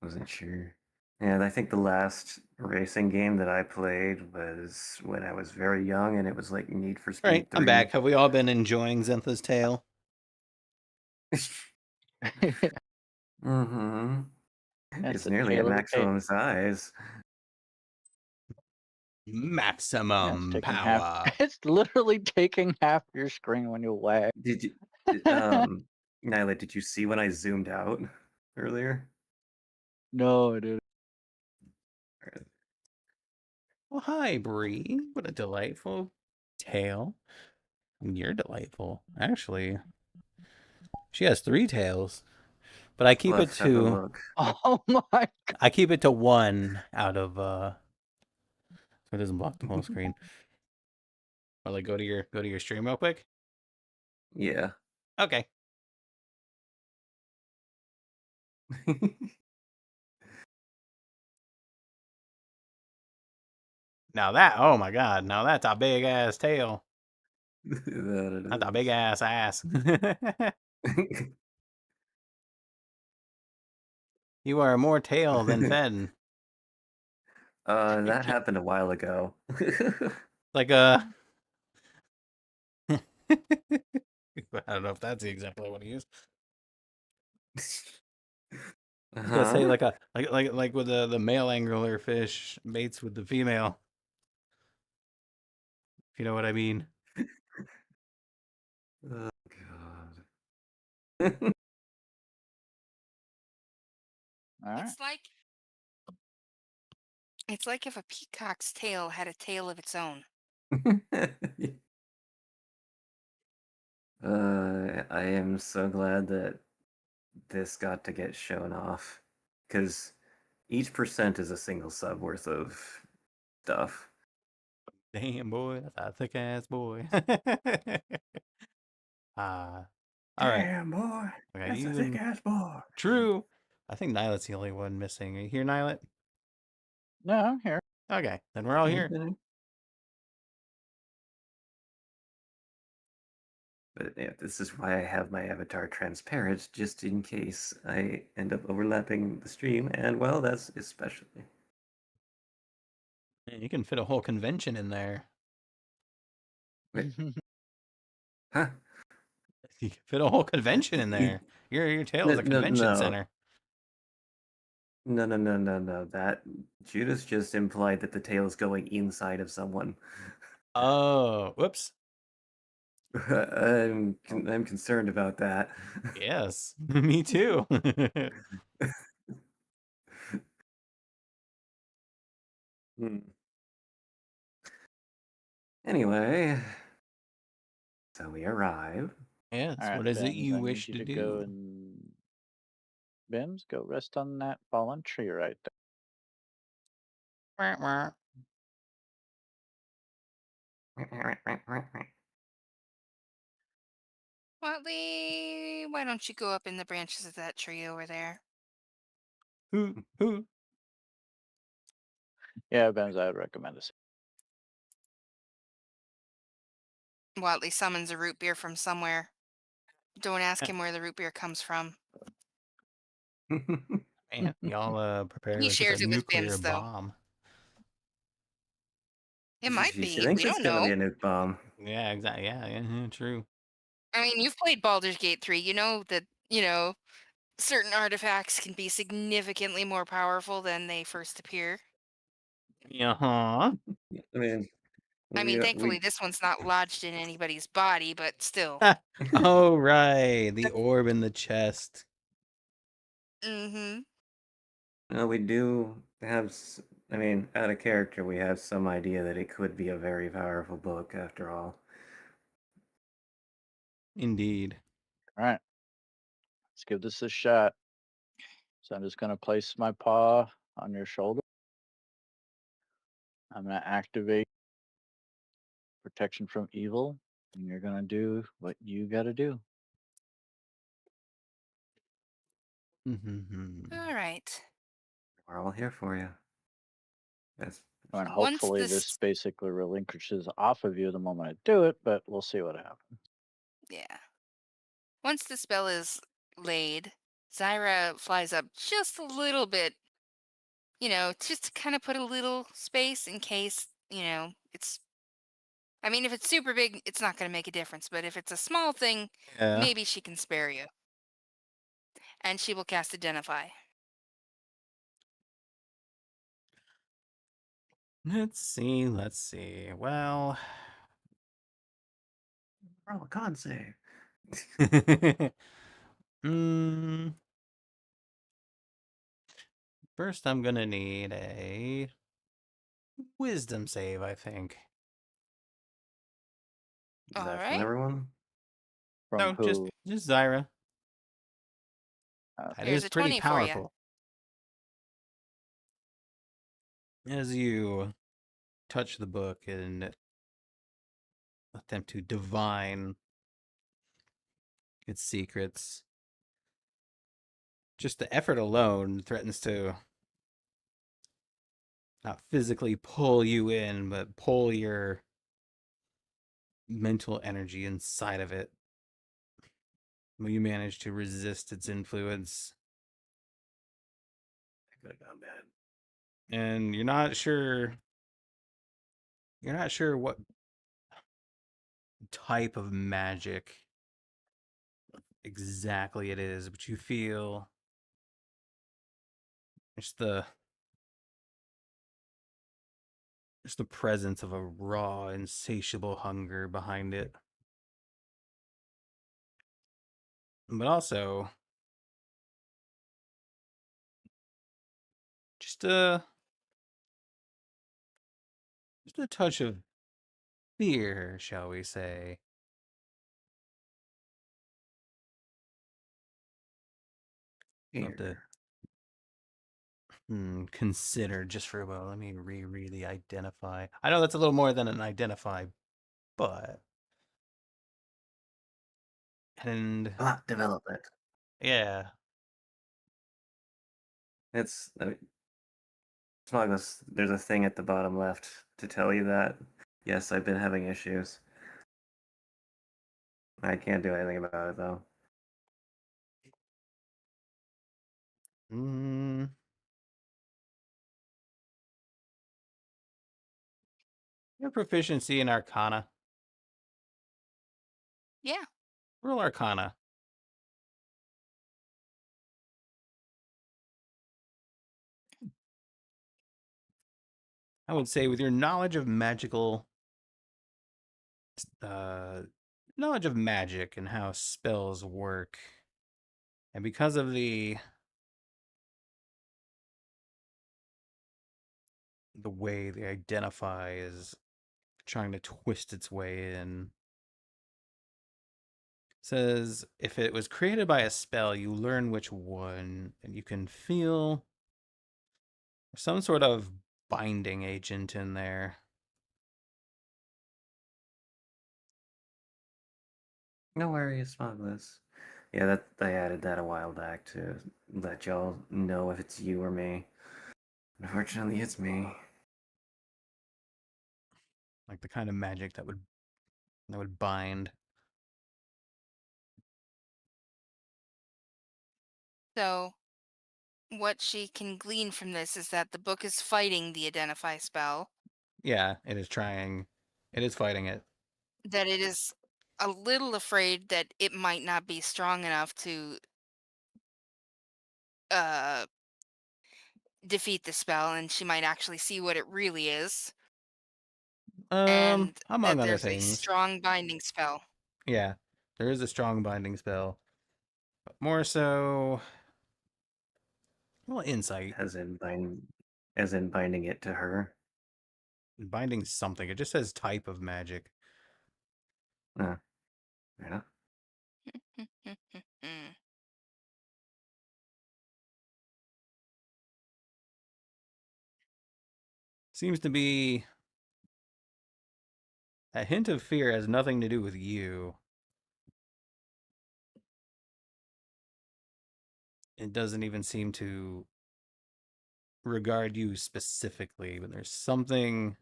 Wasn't sure. And I think the last racing game that I played was when I was very young, and it was like Need for All right, Speed I'm 3. back. Have we all been enjoying Zentha's tale? Mm-hmm. That's It's the nearly at tale of the tape. maximum size. Yeah, it's Maximum taking half. power. It's literally taking half your screen when you wag. Did you, Nyla, did you see when I zoomed out earlier? No, dude. Well, hi, Bree. What a delightful tale. And you're delightful. Actually, she has 3 tails. But I keep it Let's have a to look. Oh my. I keep it to 1 out of so it doesn't block the whole screen. Or like go to your stream real quick? Yeah. Okay. Now that, oh my god, now that's a big ass tail. That it That's a big is. ass ass. You are more tail than Fenn. That happened a while ago. Like I don't know if that's the example I want to use. You gotta say Uh-huh. like with the male angler fish mates with the female. If you know what I mean. Oh god. All right. It's like if a peacock's tail had a tail of its own. I am so glad that this got to get shown off, because each percent is a single sub worth of stuff. Damn boy, that's a thick ass boy. All right. Damn boy, Okay, that's a you thick and ass boy. True. I think Nylet's the only one missing. Are you here, Nylet? No, I'm here. Okay, then we're all here. But yeah, this is why I have my avatar transparent, just in case I end up overlapping the stream, and well, that's especially. Man, you can fit a whole convention in there. Wait, huh? You can fit a whole convention in there. Your tail No, is a no, convention no. center. No. That Judas just implied that the tail is going inside of someone. Oh, whoops. I'm concerned about that. Yes, me too. Hmm. Anyway, so we arrive. Yes, All right, what is it Bims, you I wish need you to to go do? and Bims, go rest on that fallen tree right there. Watley, why don't you go up in the branches of that tree over there? Who? Yeah, Bims, I would recommend it. Watley summons a root beer from somewhere. Don't ask him where the root beer comes from. Man, y'all prepare He like it's a shares it with nuclear Bims, though. bomb. It might She be. thinks We it's don't gonna be know. a nuke bomb. Yeah, exactly. Yeah, true. I mean, you've played Baldur's Gate 3. You know that, certain artifacts can be significantly more powerful than they first appear. Uh-huh. I mean, I mean, we thankfully, this one's not lodged in anybody's body, but still. Oh, right. The orb in the chest. Mm-hmm. we do have. I mean, out of character, we have some idea that it could be a very powerful book after all. Indeed. All right, let's give this a shot. So I'm just going to place my paw on your shoulder. I'm going to activate protection from evil, and you're going to do what you got to do. All right. We're all here for you. Yes. And Once hopefully this, this basically relinquishes off of you the moment I do it, but we'll see what happens. yeah. Once the spell is laid, Zyra flies up just a little bit, just to kind of put a little space in case, it's. I mean, if it's super big, it's not going to make a difference. But if it's a small thing, Yeah. maybe she can spare you. And she will cast Identify. Let's see. Well, Roll a con save. First I'm gonna need a wisdom save, I think. Is All that from right. everyone? From No, who? just Zyra. That Here's is a pretty 20 for you. powerful. As you touch the book and attempt to divine its secrets. Just the effort alone threatens to not physically pull you in, but pull your mental energy inside of it. Will you manage to resist its influence? That could have gone bad. And you're not sure what type of magic exactly it is, but you feel just the presence of a raw, insatiable hunger behind it. But also just a touch of fear, shall we say. I'll have to consider just for a while. Let me reread the identify. I know that's a little more than an identify, but and Plot development. yeah, It's Smuggles, there's a thing at the bottom left to tell you that. Yes, I've been having issues. I can't do anything about it though. your proficiency in Arcana. Yeah. Roll Arcana. I would say with your knowledge of magic and how spells work, and because of the way they identify is trying to twist its way in. Says if it was created by a spell, you learn which one, and you can feel some sort of binding agent in there. No worries, Smuggles. Yeah, that I added that a while back to let y'all know if it's you or me. Unfortunately, it's me. Like the kind of magic that would bind. So, what she can glean from this is that the book is fighting the identify spell, Yeah, it is trying. It is fighting it. that it is a little afraid that it might not be strong enough to uh defeat the spell, and she might actually see what it really is, and Among that other there's a things. strong binding spell. Yeah, there is a strong binding spell. But more so, well, insight. As in binding it to her. Binding something. It just says type of magic. Fair enough. Seems to be a hint of fear has nothing to do with you. It doesn't even seem to regard you specifically, but there's something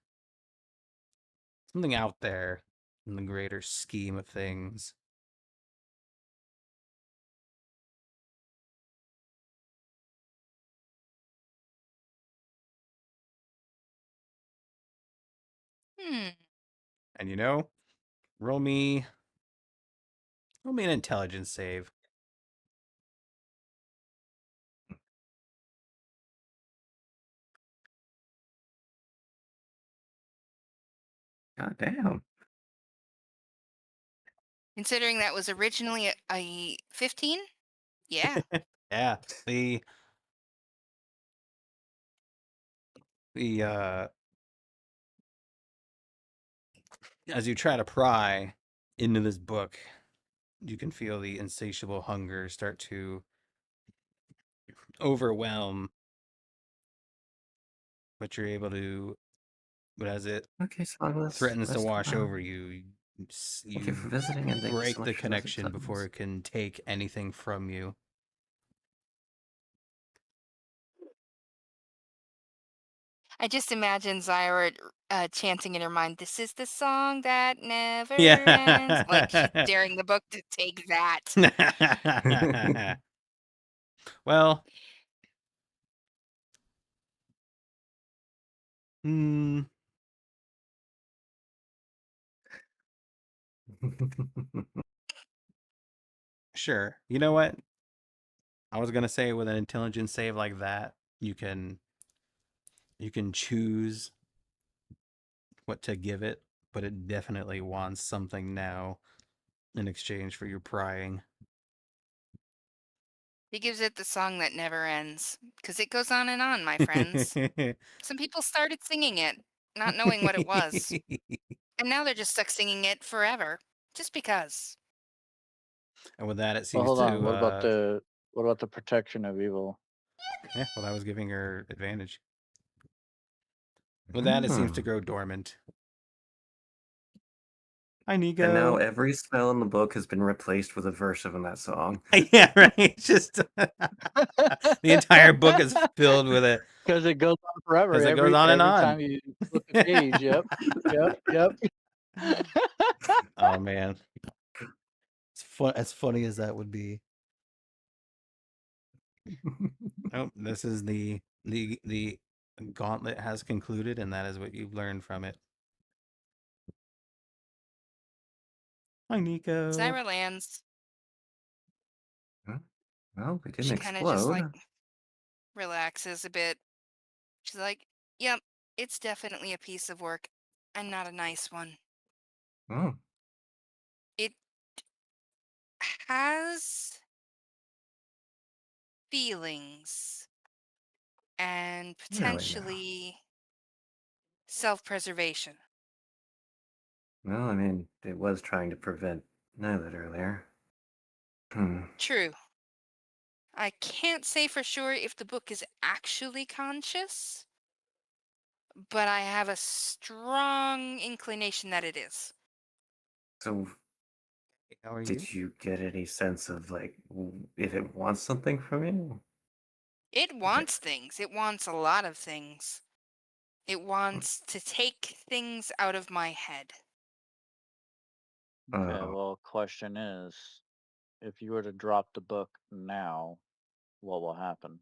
out there in the greater scheme of things. And you know, roll me an intelligence save. God damn. Considering that was originally a 15? Yeah. Yeah, the as you try to pry into this book, you can feel the insatiable hunger start to overwhelm, but you're able to, but as it Okay, Smuggles. threatens to Let's wash over you, Thank you for You visiting, and thank you so break much the for connection before it can take anything from you. I just imagine Zyra chanting in her mind, "This is the song that never ends." Like she's Yeah. daring the book to take that. Well, sure. You know what? I was gonna say with an intelligence save like that, you can choose what to give it, but it definitely wants something now in exchange for your prying. He gives it the song that never ends, because it goes on and on, my friends. Some people started singing it, not knowing what it was, and now they're just stuck singing it forever, just because. And with that, it Well, seems hold on. to. What about the protection of evil? Yeah, well, I was giving her advantage. With that, it seems to grow dormant. Hi, And Nico. now every spell in the book has been replaced with a verse of that song. Yeah, right. It's just the entire book is filled with it. Because it goes on forever. 'Cause it goes on and every on. time you flip a page. Yep. Yep. Oh man, it's fun. As funny as that would be. Oh, this is the gauntlet has concluded, and that is what you've learned from it. Hi, Nico. Zyra lands. Huh? Well, we didn't She kind of just like explode. relaxes a bit. She's like, "Yep, it's definitely a piece of work, and not a nice one. Oh, It has feelings and really now. potentially self-preservation." Well, I mean, it was trying to prevent that earlier. True. I can't say for sure if the book is actually conscious, but I have a strong inclination that it is. So, How are you? did you get any sense of, like, if it wants something from you? It wants things. It wants a lot of things. It wants to take things out of my head. Okay. Oh, Well, question is, if you were to drop the book now, what will happen?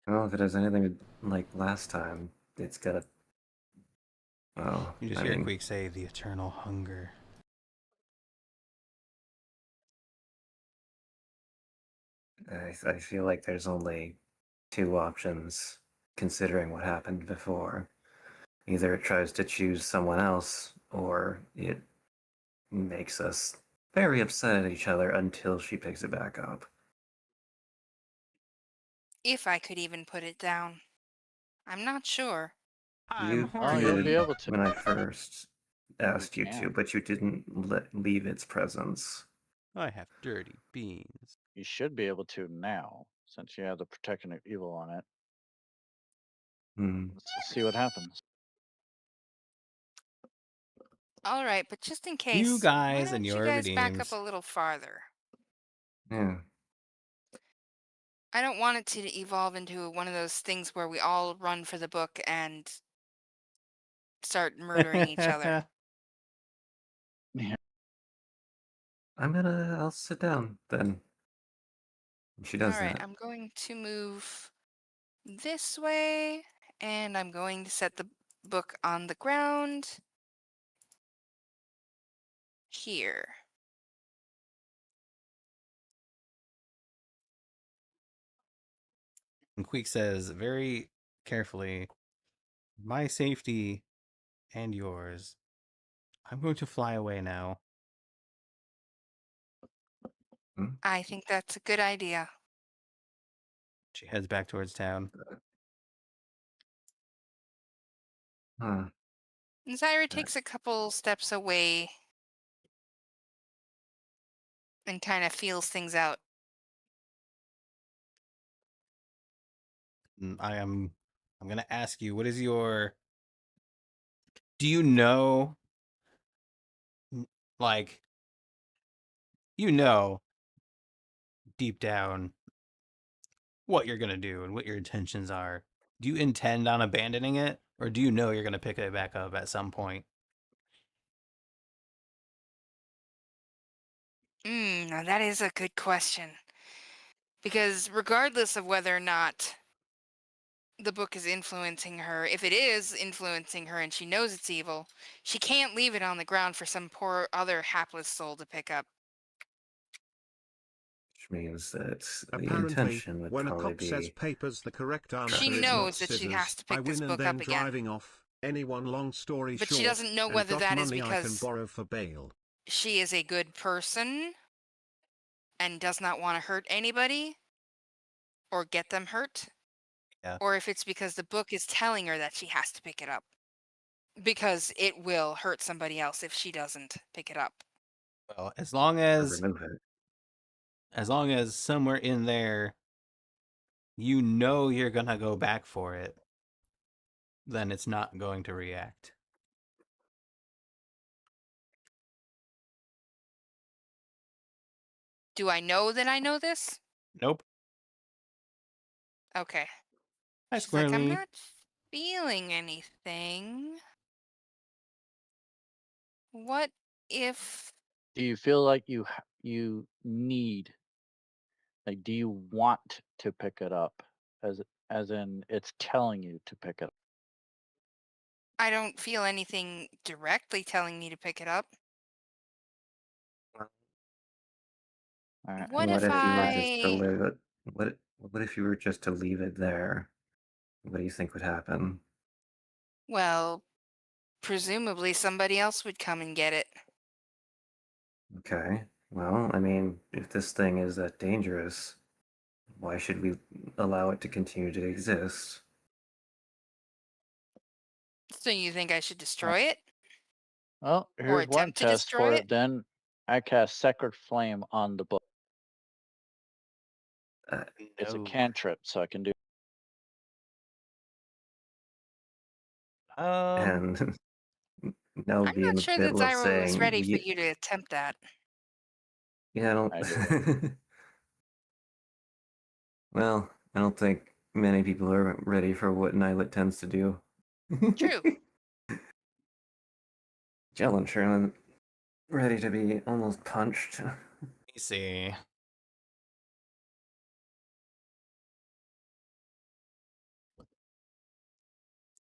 well, if it has anything like last time, it's gotta. Oh, You just I hear mean, Queek say the eternal hunger. I feel like there's only two options considering what happened before. Either it tries to choose someone else, or it makes us very upset at each other until she picks it back up. If I could even put it down. I'm not sure. I'm You Oh, you'll did be horny. able to. when I first You asked you to, can. but you didn't leave its presence. I have dirty beans. You should be able to now, since you have the protection of evil on it. Hmm. Let's just see what happens. All right, but just in You case, why guys and don't you your guys back up redeems. a little farther? Yeah. I don't want it to evolve into one of those things where we all run for the book and start murdering each other. Yeah. I'll sit down then. She All does right, that. I'm going to move this way, and I'm going to set the book on the ground here. And Queek says very carefully, my safety and yours. I'm going to fly away now. Hmm? I think that's a good idea. She heads back towards town. Huh. And Zyra takes a couple steps away and kind of feels things out. I'm gonna ask you, what is your do you know Like, you know, deep down what you're gonna do and what your intentions are. Do you intend on abandoning it, or do you know you're gonna pick it back up at some point? Now that is a good question. Because regardless of whether or not the book is influencing her, if it is influencing her and she knows it's evil, she can't leave it on the ground for some poor other hapless soul to pick up. Which means that the Apparently, intention would when a probably cop says be papers, the correct She answer is not knows that she has scissors. to I pick this win and book up then again. driving off. Anyone, long story But she short, doesn't know and whether got that is money I can because borrow for bail. she is a good person and does not want to hurt anybody or get them hurt, Yeah. or if it's because the book is telling her that she has to pick it up because it will hurt somebody else if she doesn't pick it up. Well, or remove it. as long as somewhere in there you know you're gonna go back for it, then it's not going to react. Do I know that I know this? Nope. Okay. Hi, She's like, I'm Squirrely. not feeling anything. What if Do you feel like you need, like, do you want to pick it up, as in it's telling you to pick it up? I don't feel anything directly telling me to pick it up? All right, What What if if you were just to I, leave it? What if you were just to leave it there? What do you think would happen? well, presumably somebody else would come and get it. Okay. Well, I mean, if this thing is that dangerous, why should we allow it to continue to exist? So you think I should Uh, destroy it well, or here's one attempt to test destroy for it? it. Then I cast Sacred Flame on the book. Uh, It's a No. cantrip, so I can do. and no I'm being not the sure that middle of Zyro is saying, ready for you to attempt that. yeah, I don't. I do it. Well, I don't think many people are ready for what Nylet tends to do. True. Jellen Sherman, ready to be almost punched. Let me see.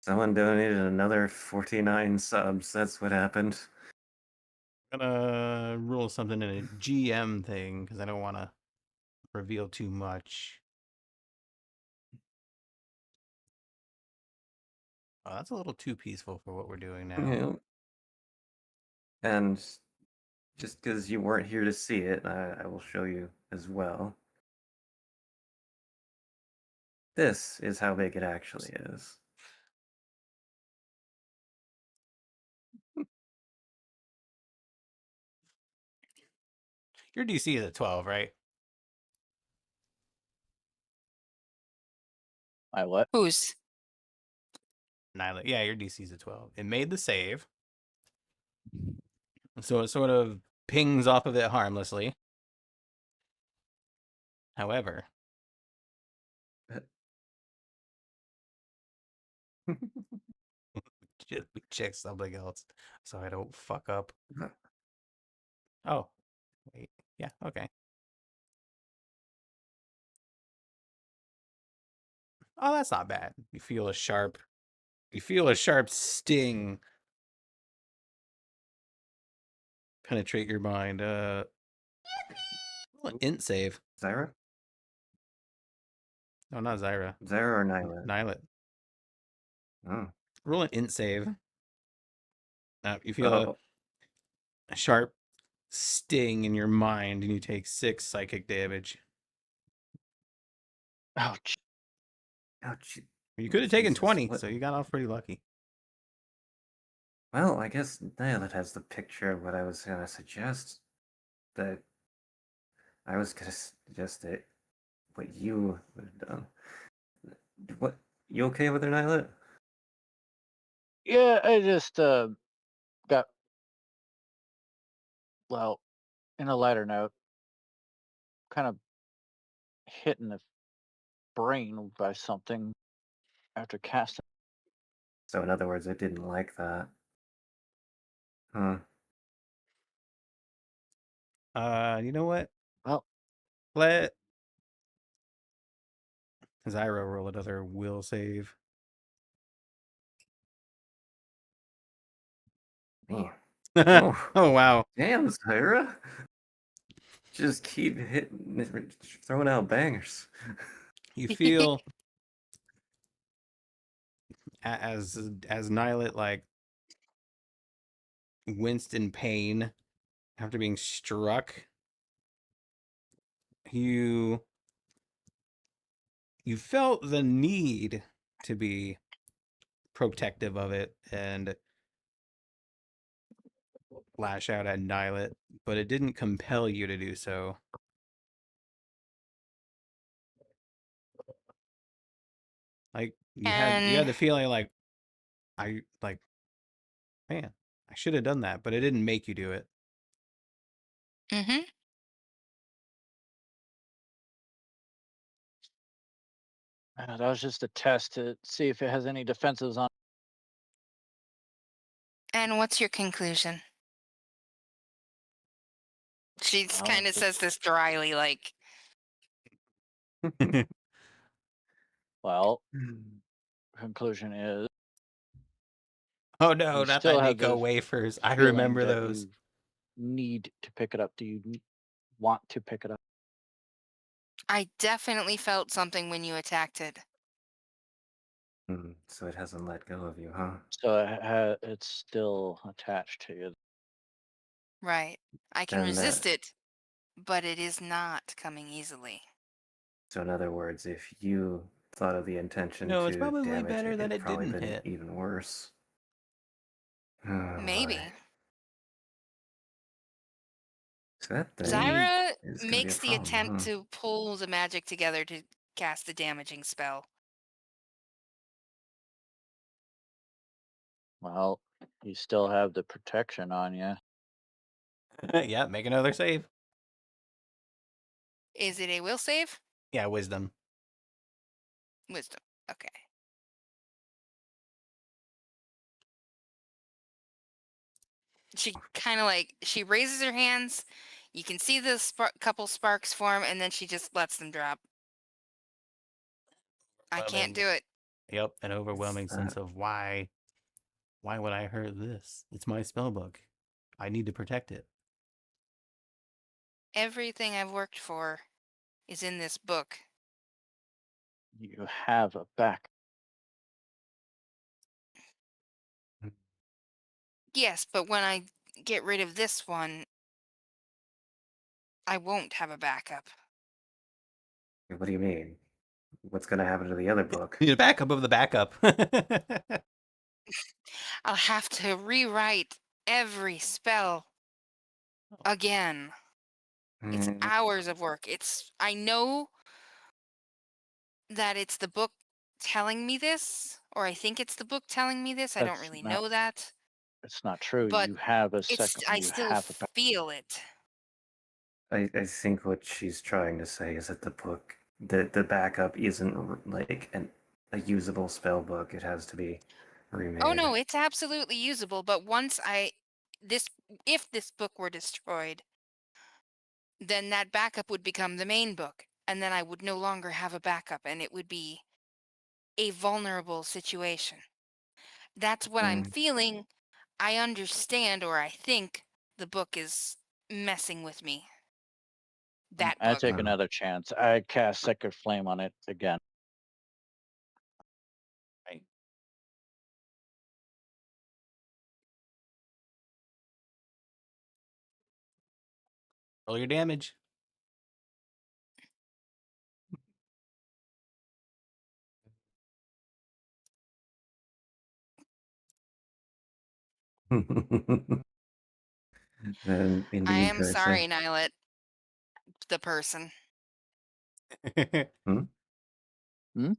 Someone donated another 49 subs. That's what happened. I'm gonna rule something in a GM thing because I don't want to reveal too much. Oh, that's a little too peaceful for what we're doing now. Yeah. And just because you weren't here to see it, I will show you as well. This is how big it actually is. Your DC is a 12, right? I what? Who's? Nyla. Yeah, your DC is a 12. It made the save. So it sort of pings off of it harmlessly. However, just check something else so I don't fuck up. Oh, wait. Yeah, okay. Oh, that's not bad. You feel a sharp sting penetrate your mind. Roll an int save. Zyra? No, not Zyra. Zyra or Nyla? Nylet. Oh. Roll an int save. You feel Oh. a sharp sting in your mind, and you take 6 psychic damage. Ouch. Ouch. You could have taken Jesus, 20, what? so you got off pretty lucky. Well, I guess Nyla has the picture of what I was going to suggest. That I was going to suggest that what you would have done. What? You okay with her, Nyla? Yeah, I just got Well, in a lighter note, kind of hit in the brain by something after casting. So in other words, I didn't like that. Huh. You know what? Well, Let Zyro roll another will save. Man. Oh Oh, wow. damn, Zyra. Just keep hitting, throwing out bangers. You feel as Nylet like winced in pain after being struck. You felt the need to be protective of it and lash out at Nylet, but it didn't compel you to do so. Like you had And the feeling like man, I should have done that, but it didn't make you do it. mm-hmm. that was just a test to see if it has any defensives on. And what's your conclusion? She Well, kind of says this dryly, like, well, conclusion is Oh no, you not still that have Nico the wafers. I feeling remember that those. you need to pick it up. Do you want to pick it up? I definitely felt something when you attacked it. So it hasn't let go of you, huh? So it's still attached to you. Right. I can And resist it, but it is not coming easily. so in other words, if you thought of the intention No, it's to probably damage better it, that it'd it probably didn't been hit. even worse. Oh Maybe. my. So that thing Zyra is gonna be a makes the problem, attempt huh? to pull the magic together to cast the damaging spell. Well, you still have the protection on you. Yeah, make another save. Is it a will save? Yeah, wisdom. Wisdom. Okay. She kind of like, she raises her hands. You can see the couple sparks form, and then she just lets them drop. I can't do it. Yep, an overwhelming It's, sense of why would I hurt this? It's my spell book. I need to protect it. Everything I've worked for is in this book. You have a back. Yes, but when I get rid of this one, I won't have a backup. what do you mean? What's gonna happen to the other book? Need a backup of the backup. I'll have to rewrite every spell again. It's Mm, hours of work. I know that it's the book telling me this, or I think it's the book telling me this. I don't That's really not. know that, It's not true. but You have a second. I You still have a back. feel it. I think what she's trying to say is that the book, the backup isn't like a usable spell book. It has to be Oh remade. no, it's absolutely usable, but this if this book were destroyed, then that backup would become the main book, and then I would no longer have a backup, and it would be a vulnerable situation. That's what I'm Mm, feeling. I understand, or I think the book is messing with me. That I book. take mm. another chance. I cast Sacred Flame on it again. Right. Roll your damage. And I indeed, am Gracie. sorry, Nylet, the person. Hmm?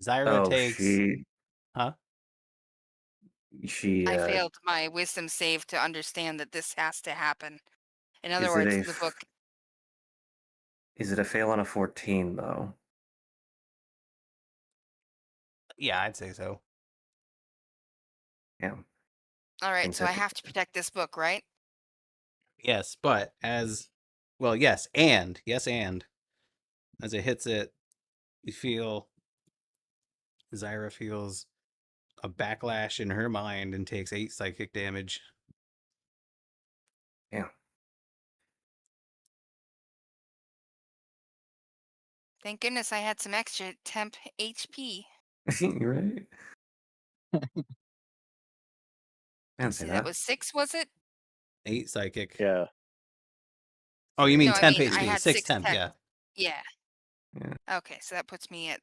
Zyra Oh, takes, she huh? She I failed my wisdom save to understand that this has to happen. In other is it words, a the book. is it a fail on a 14 though? Yeah, I'd say so. Yeah. All right, Think so I that have to protect this book, right? Yes, but yes, and as it hits it, you feel Zyra feels a backlash in her mind and takes 8 psychic damage. yeah. Thank goodness I had some extra temp HP. You're right. I didn't say See, that that. was 6, was it? 8 psychic. Yeah. Oh, you mean No, I temp mean, I HP? had 6 6 temp, temp. yeah. Yeah. Yeah. Okay, so that puts me at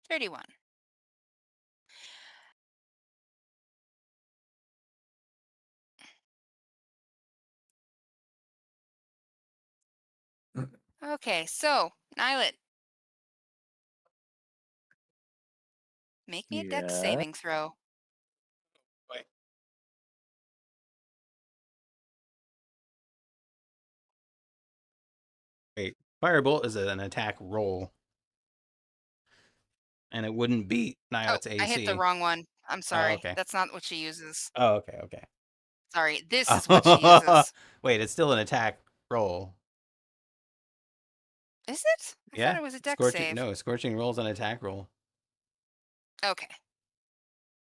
31. Okay, so, Nylet. Make me a dex Yeah. saving throw. Wait, Firebolt is an attack roll. And it wouldn't beat Oh, Nylet's I hit the AC. wrong one. I'm Oh, sorry. okay. That's not what she uses. Oh, okay. Sorry, this is what she uses. Wait, it's still an attack roll. Is it? I thought Yeah. it was a dex save. Scorching roll's an attack roll. Okay,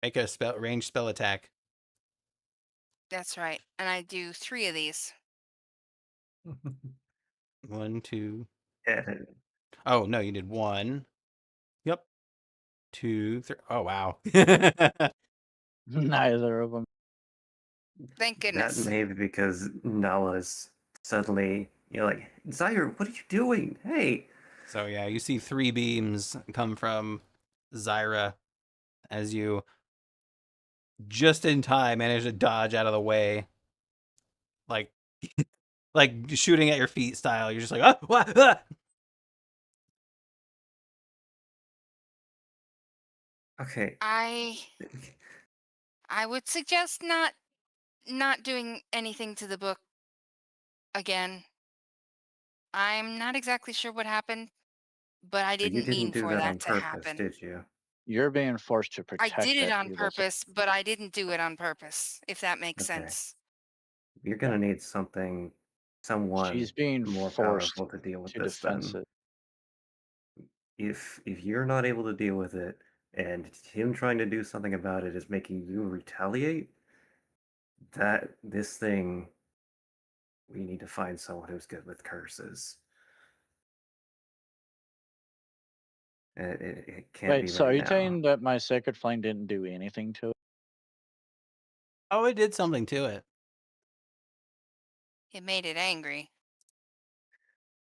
Make a ranged spell attack. that's right. And I do 3 of these. 1, 2. Yeah. Oh no, you did 1. Yep. 2, 3. Oh wow. Neither of them. Thank That goodness. may be because Nala's suddenly, like, Zyra, what are you doing? Hey. So yeah, you see 3 beams come from Zyra as you just in time manage to dodge out of the way. Like like shooting at your feet style. You're just like, ah, wah, ah. Okay. I would suggest not doing anything to the book again. I'm not exactly sure what happened, but I So you didn't didn't mean do for that that on to purpose, happen. did you? You're being forced to I protect did it that on evil soul. purpose, but I didn't do it on purpose, if that makes Okay. sense. You're gonna need someone She's being more forced powerful to deal with to this defense then. it. If you're not able to deal with it, and him trying to do something about it is making you retaliate, this thing, we need to find someone who's good with curses. It can't Wait, be so right are you now. saying that my sacred flame didn't do anything to it? Oh, it did something to it. It made it angry.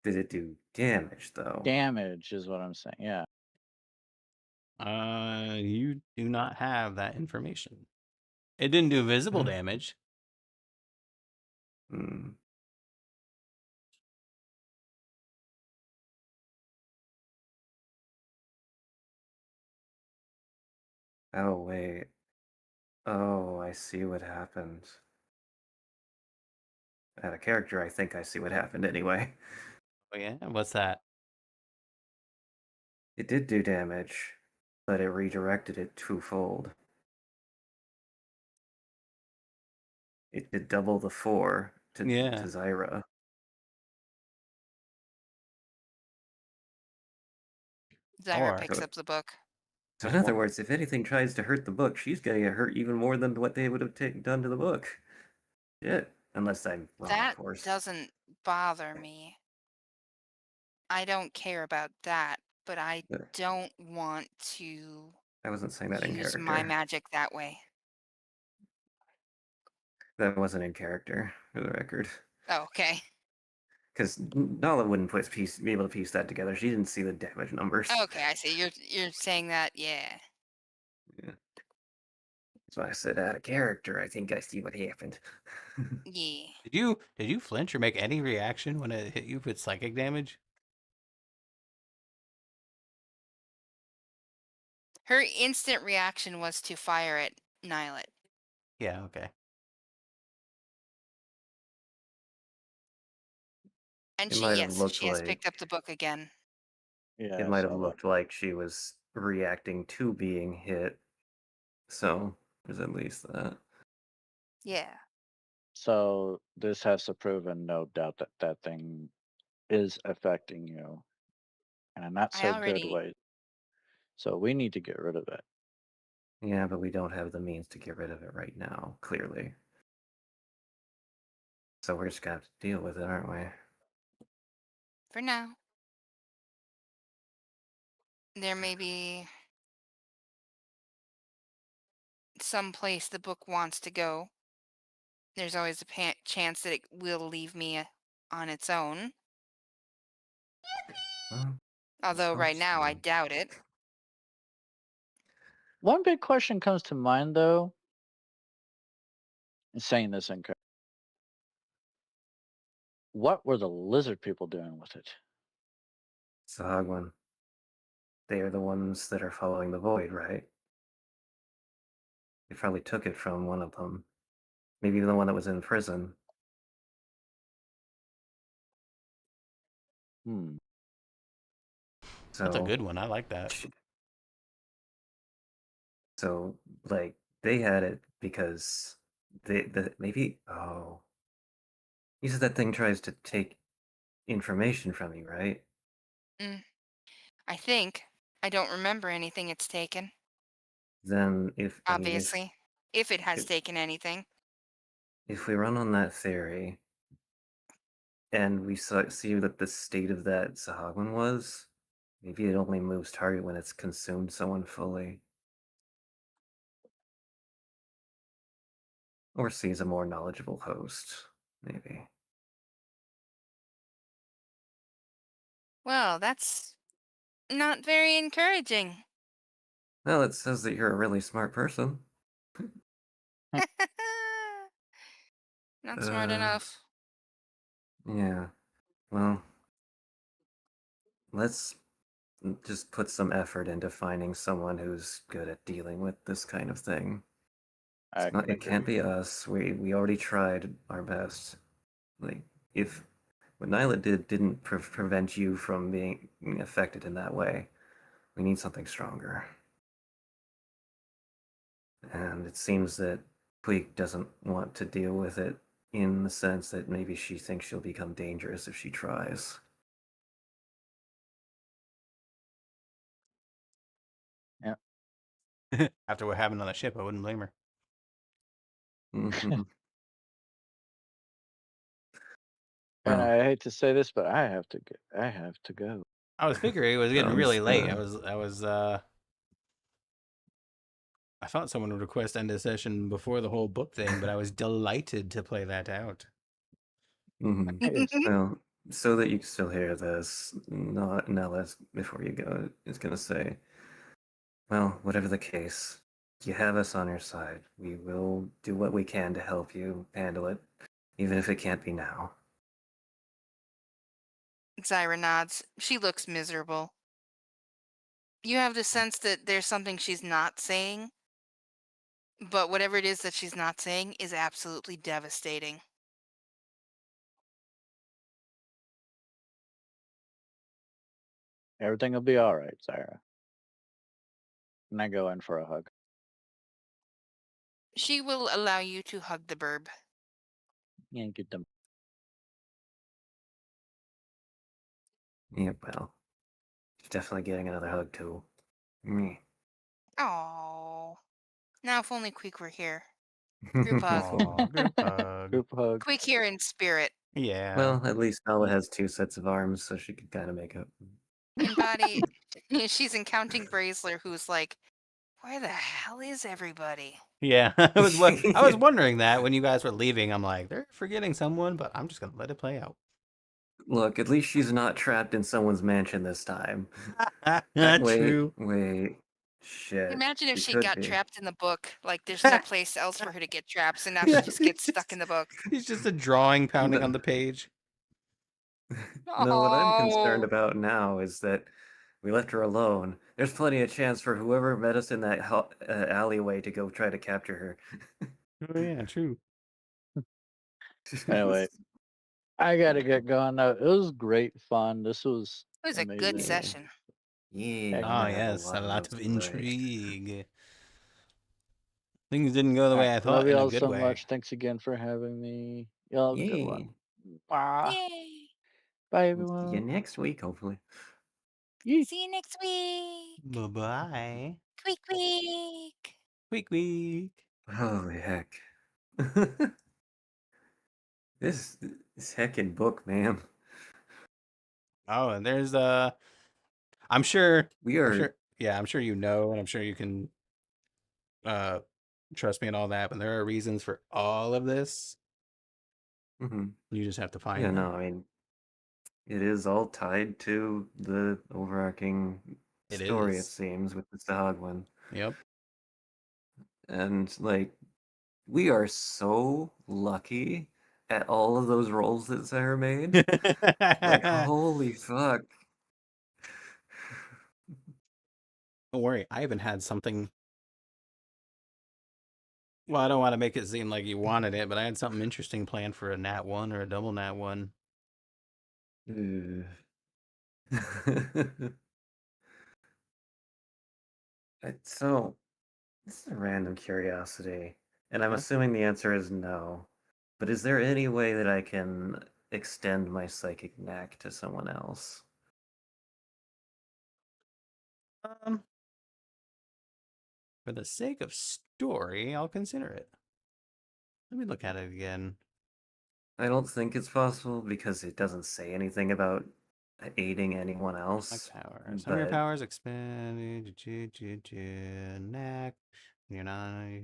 Did it do damage though? Damage is what I'm saying. Yeah. You do not have that information. It didn't do visible Hmm. damage. Hmm. Oh wait. Oh, I see what happened. Out of character, I think I see what happened anyway. Oh yeah, what's that? It did do damage, but it redirected it twofold. It did double the 4 to Yeah. Zyra. Zyra Or picks up the book. So in other words, if anything tries to hurt the book, she's gonna get hurt even more than what they would have done to the book. Shit. Unless I'm wrong, That of course. doesn't bother me. I don't care about that, but I But don't want to I wasn't saying that in use my character. magic that way. That wasn't in character, for the record. Oh, okay. Because Nala wouldn't be able to piece that together. She didn't see the damage numbers. Okay, I see. You're saying that, yeah. Yeah. That's why I said out of character. I think I see what happened. Yeah. did you flinch or make any reaction when it hit you with psychic damage? Her instant reaction was to fire at Nylet. Yeah, okay. And It might have looked she has picked like up the book again. Yeah, it I might have saw that. looked like she was reacting to being hit. So there's at least that. Yeah. So this has to prove in no doubt that that thing is affecting you in a not I so good already way. So we need to get rid of it. Yeah, but we don't have the means to get rid of it right now, clearly. So we're just gonna have to deal with it, aren't we? for now. There may be some place the book wants to go. There's always a chance that it will leave me on its own. Well, Although hope right now I so. doubt it. One big question comes to mind though, and saying this incorrect. What were the lizard people doing with it? Sahagwan. They are the ones that are following the void, right? They probably took it from one of them. Maybe even the one that was in prison. Hmm. That's a So, good one. I like that. so like they had it because maybe you said that thing tries to take information from you, right? Mm, I think. I don't remember anything it's taken, Then obviously. If it has if taken anything. if we run on that theory and we see that the state of that Sahagwan was, maybe it only moves target when it's consumed someone fully. Or sees a more knowledgeable host, maybe. Well, that's not very encouraging. Well, it says that you're a really smart person. Not smart Uh, enough. yeah. Well, let's just put some effort into finding someone who's good at dealing with this kind of thing. I It's not. can It can't agree. be us. We already tried our best. Like, if what Nyla didn't prevent you from being affected in that way, we need something stronger. And it seems that Puig doesn't want to deal with it in the sense that maybe she thinks she'll become dangerous if she tries. After what happened on the ship, I wouldn't blame her. Mhm. And Well, I hate to say this, but I have to go. I have to go. I was figuring it was getting really late. I thought someone would request end a session before the whole book thing, but I was delighted to play that out. mhm. Yes. Well, so that you can still hear this, not Nellis, before you go, is going to say, well, whatever the case, you have us on your side. We will do what we can to help you handle it, even if it can't be now. Zyra nods. She looks miserable. You have the sense that there's something she's not saying, but whatever it is that she's not saying is absolutely devastating. Everything will be all right, Sarah. And I go in for a hug. She will allow you to hug the burb. Yeah, get them. Yeah, well, she's definitely getting another hug, too. Me. Oh. Now if only Queek were here. Group hug. Aw, group hug. Group hug. Queek here in spirit. Yeah. Well, at least Nala has two sets of arms, so she could kind of make up. In body, she's encountering Braziler, who's like, where the hell is everybody? Yeah, I was wondering that when you guys were leaving. I'm like, they're forgetting someone, but I'm just gonna let it play out. Look, at least she's not trapped in someone's mansion this time. True. Wait. Shit. Imagine if She she could got be. trapped in the book. Like, there's no place else for her to get trapped, so now she just gets stuck in the book. He's just a drawing pounding No. on the page. No, what I'm concerned Oh, about now is that we left her alone. There's plenty of chance for whoever met us in that alleyway to go try to capture her. Oh yeah, true. Anyway, I gotta get going now. It was great fun. This was It was a good amazing. session. Yeah, Heck you Ah might have a yes, a lot of lot notes of to write. intrigue. Things didn't go the All right. way I Love thought you in a all good so way. much. Thanks again for having me. Y'all have a good Yeah. one. Bye. Yay! Bye, See you everyone. next week, hopefully. Yeet. See you next week. Bye bye. Quick, quick. Week week. Holy heck. this heckin' book, man. Oh, and there's I'm sure We are. I'm sure you know, and I'm sure you can trust me and all that, but there are reasons for all of this. Mhm. You just have to find Yeah, them. no, I mean, it is all tied to the overarching It story, it is. seems, with the Sahagwin. Yep. And, like, we are so lucky at all of those rolls that Sarah made. Like, holy fuck. Don't worry, I even had something. Well, I don't want to make it seem like you wanted it, but I had something interesting planned for a nat 1 or a double nat 1. Ugh. So, this is a random curiosity, and I'm Yeah. assuming the answer is no. But is there any way that I can extend my psychic knack to someone else? Um, for the sake of story, I'll consider it. Let me look at it again. I don't think it's possible because it doesn't say anything about aiding anyone My else. powers. Some of your But powers expanded. Knack. You're not.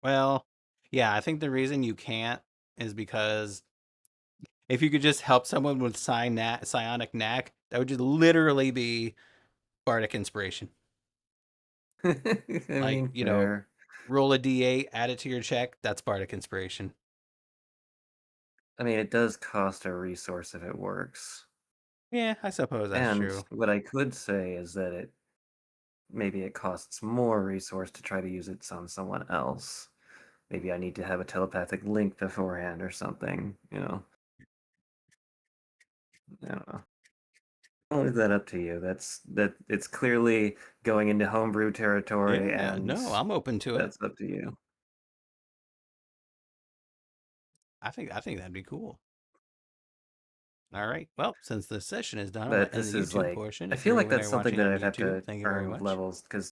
Well, yeah, I think the reason you can't is because if you could just help someone with psionic knack, that would just literally be bardic inspiration. I Like, mean, fair. roll a d8, add it to your check, that's bardic inspiration. I mean, it does cost a resource if it works. Yeah, I suppose that's And true. what I could say is that maybe it costs more resource to try to use it on someone else. Maybe I need to have a telepathic link beforehand or something, I don't know. I'll leave that up to you. It's clearly going into homebrew territory, Yeah, and no, I'm open to it. that's up to you. I think that'd be cool. All right. Well, since the session is done, I'm But gonna end this the is YouTube like, portion. I If feel you're like over that's there something watching that on I'd have YouTube, to thank you very earn with much. levels, because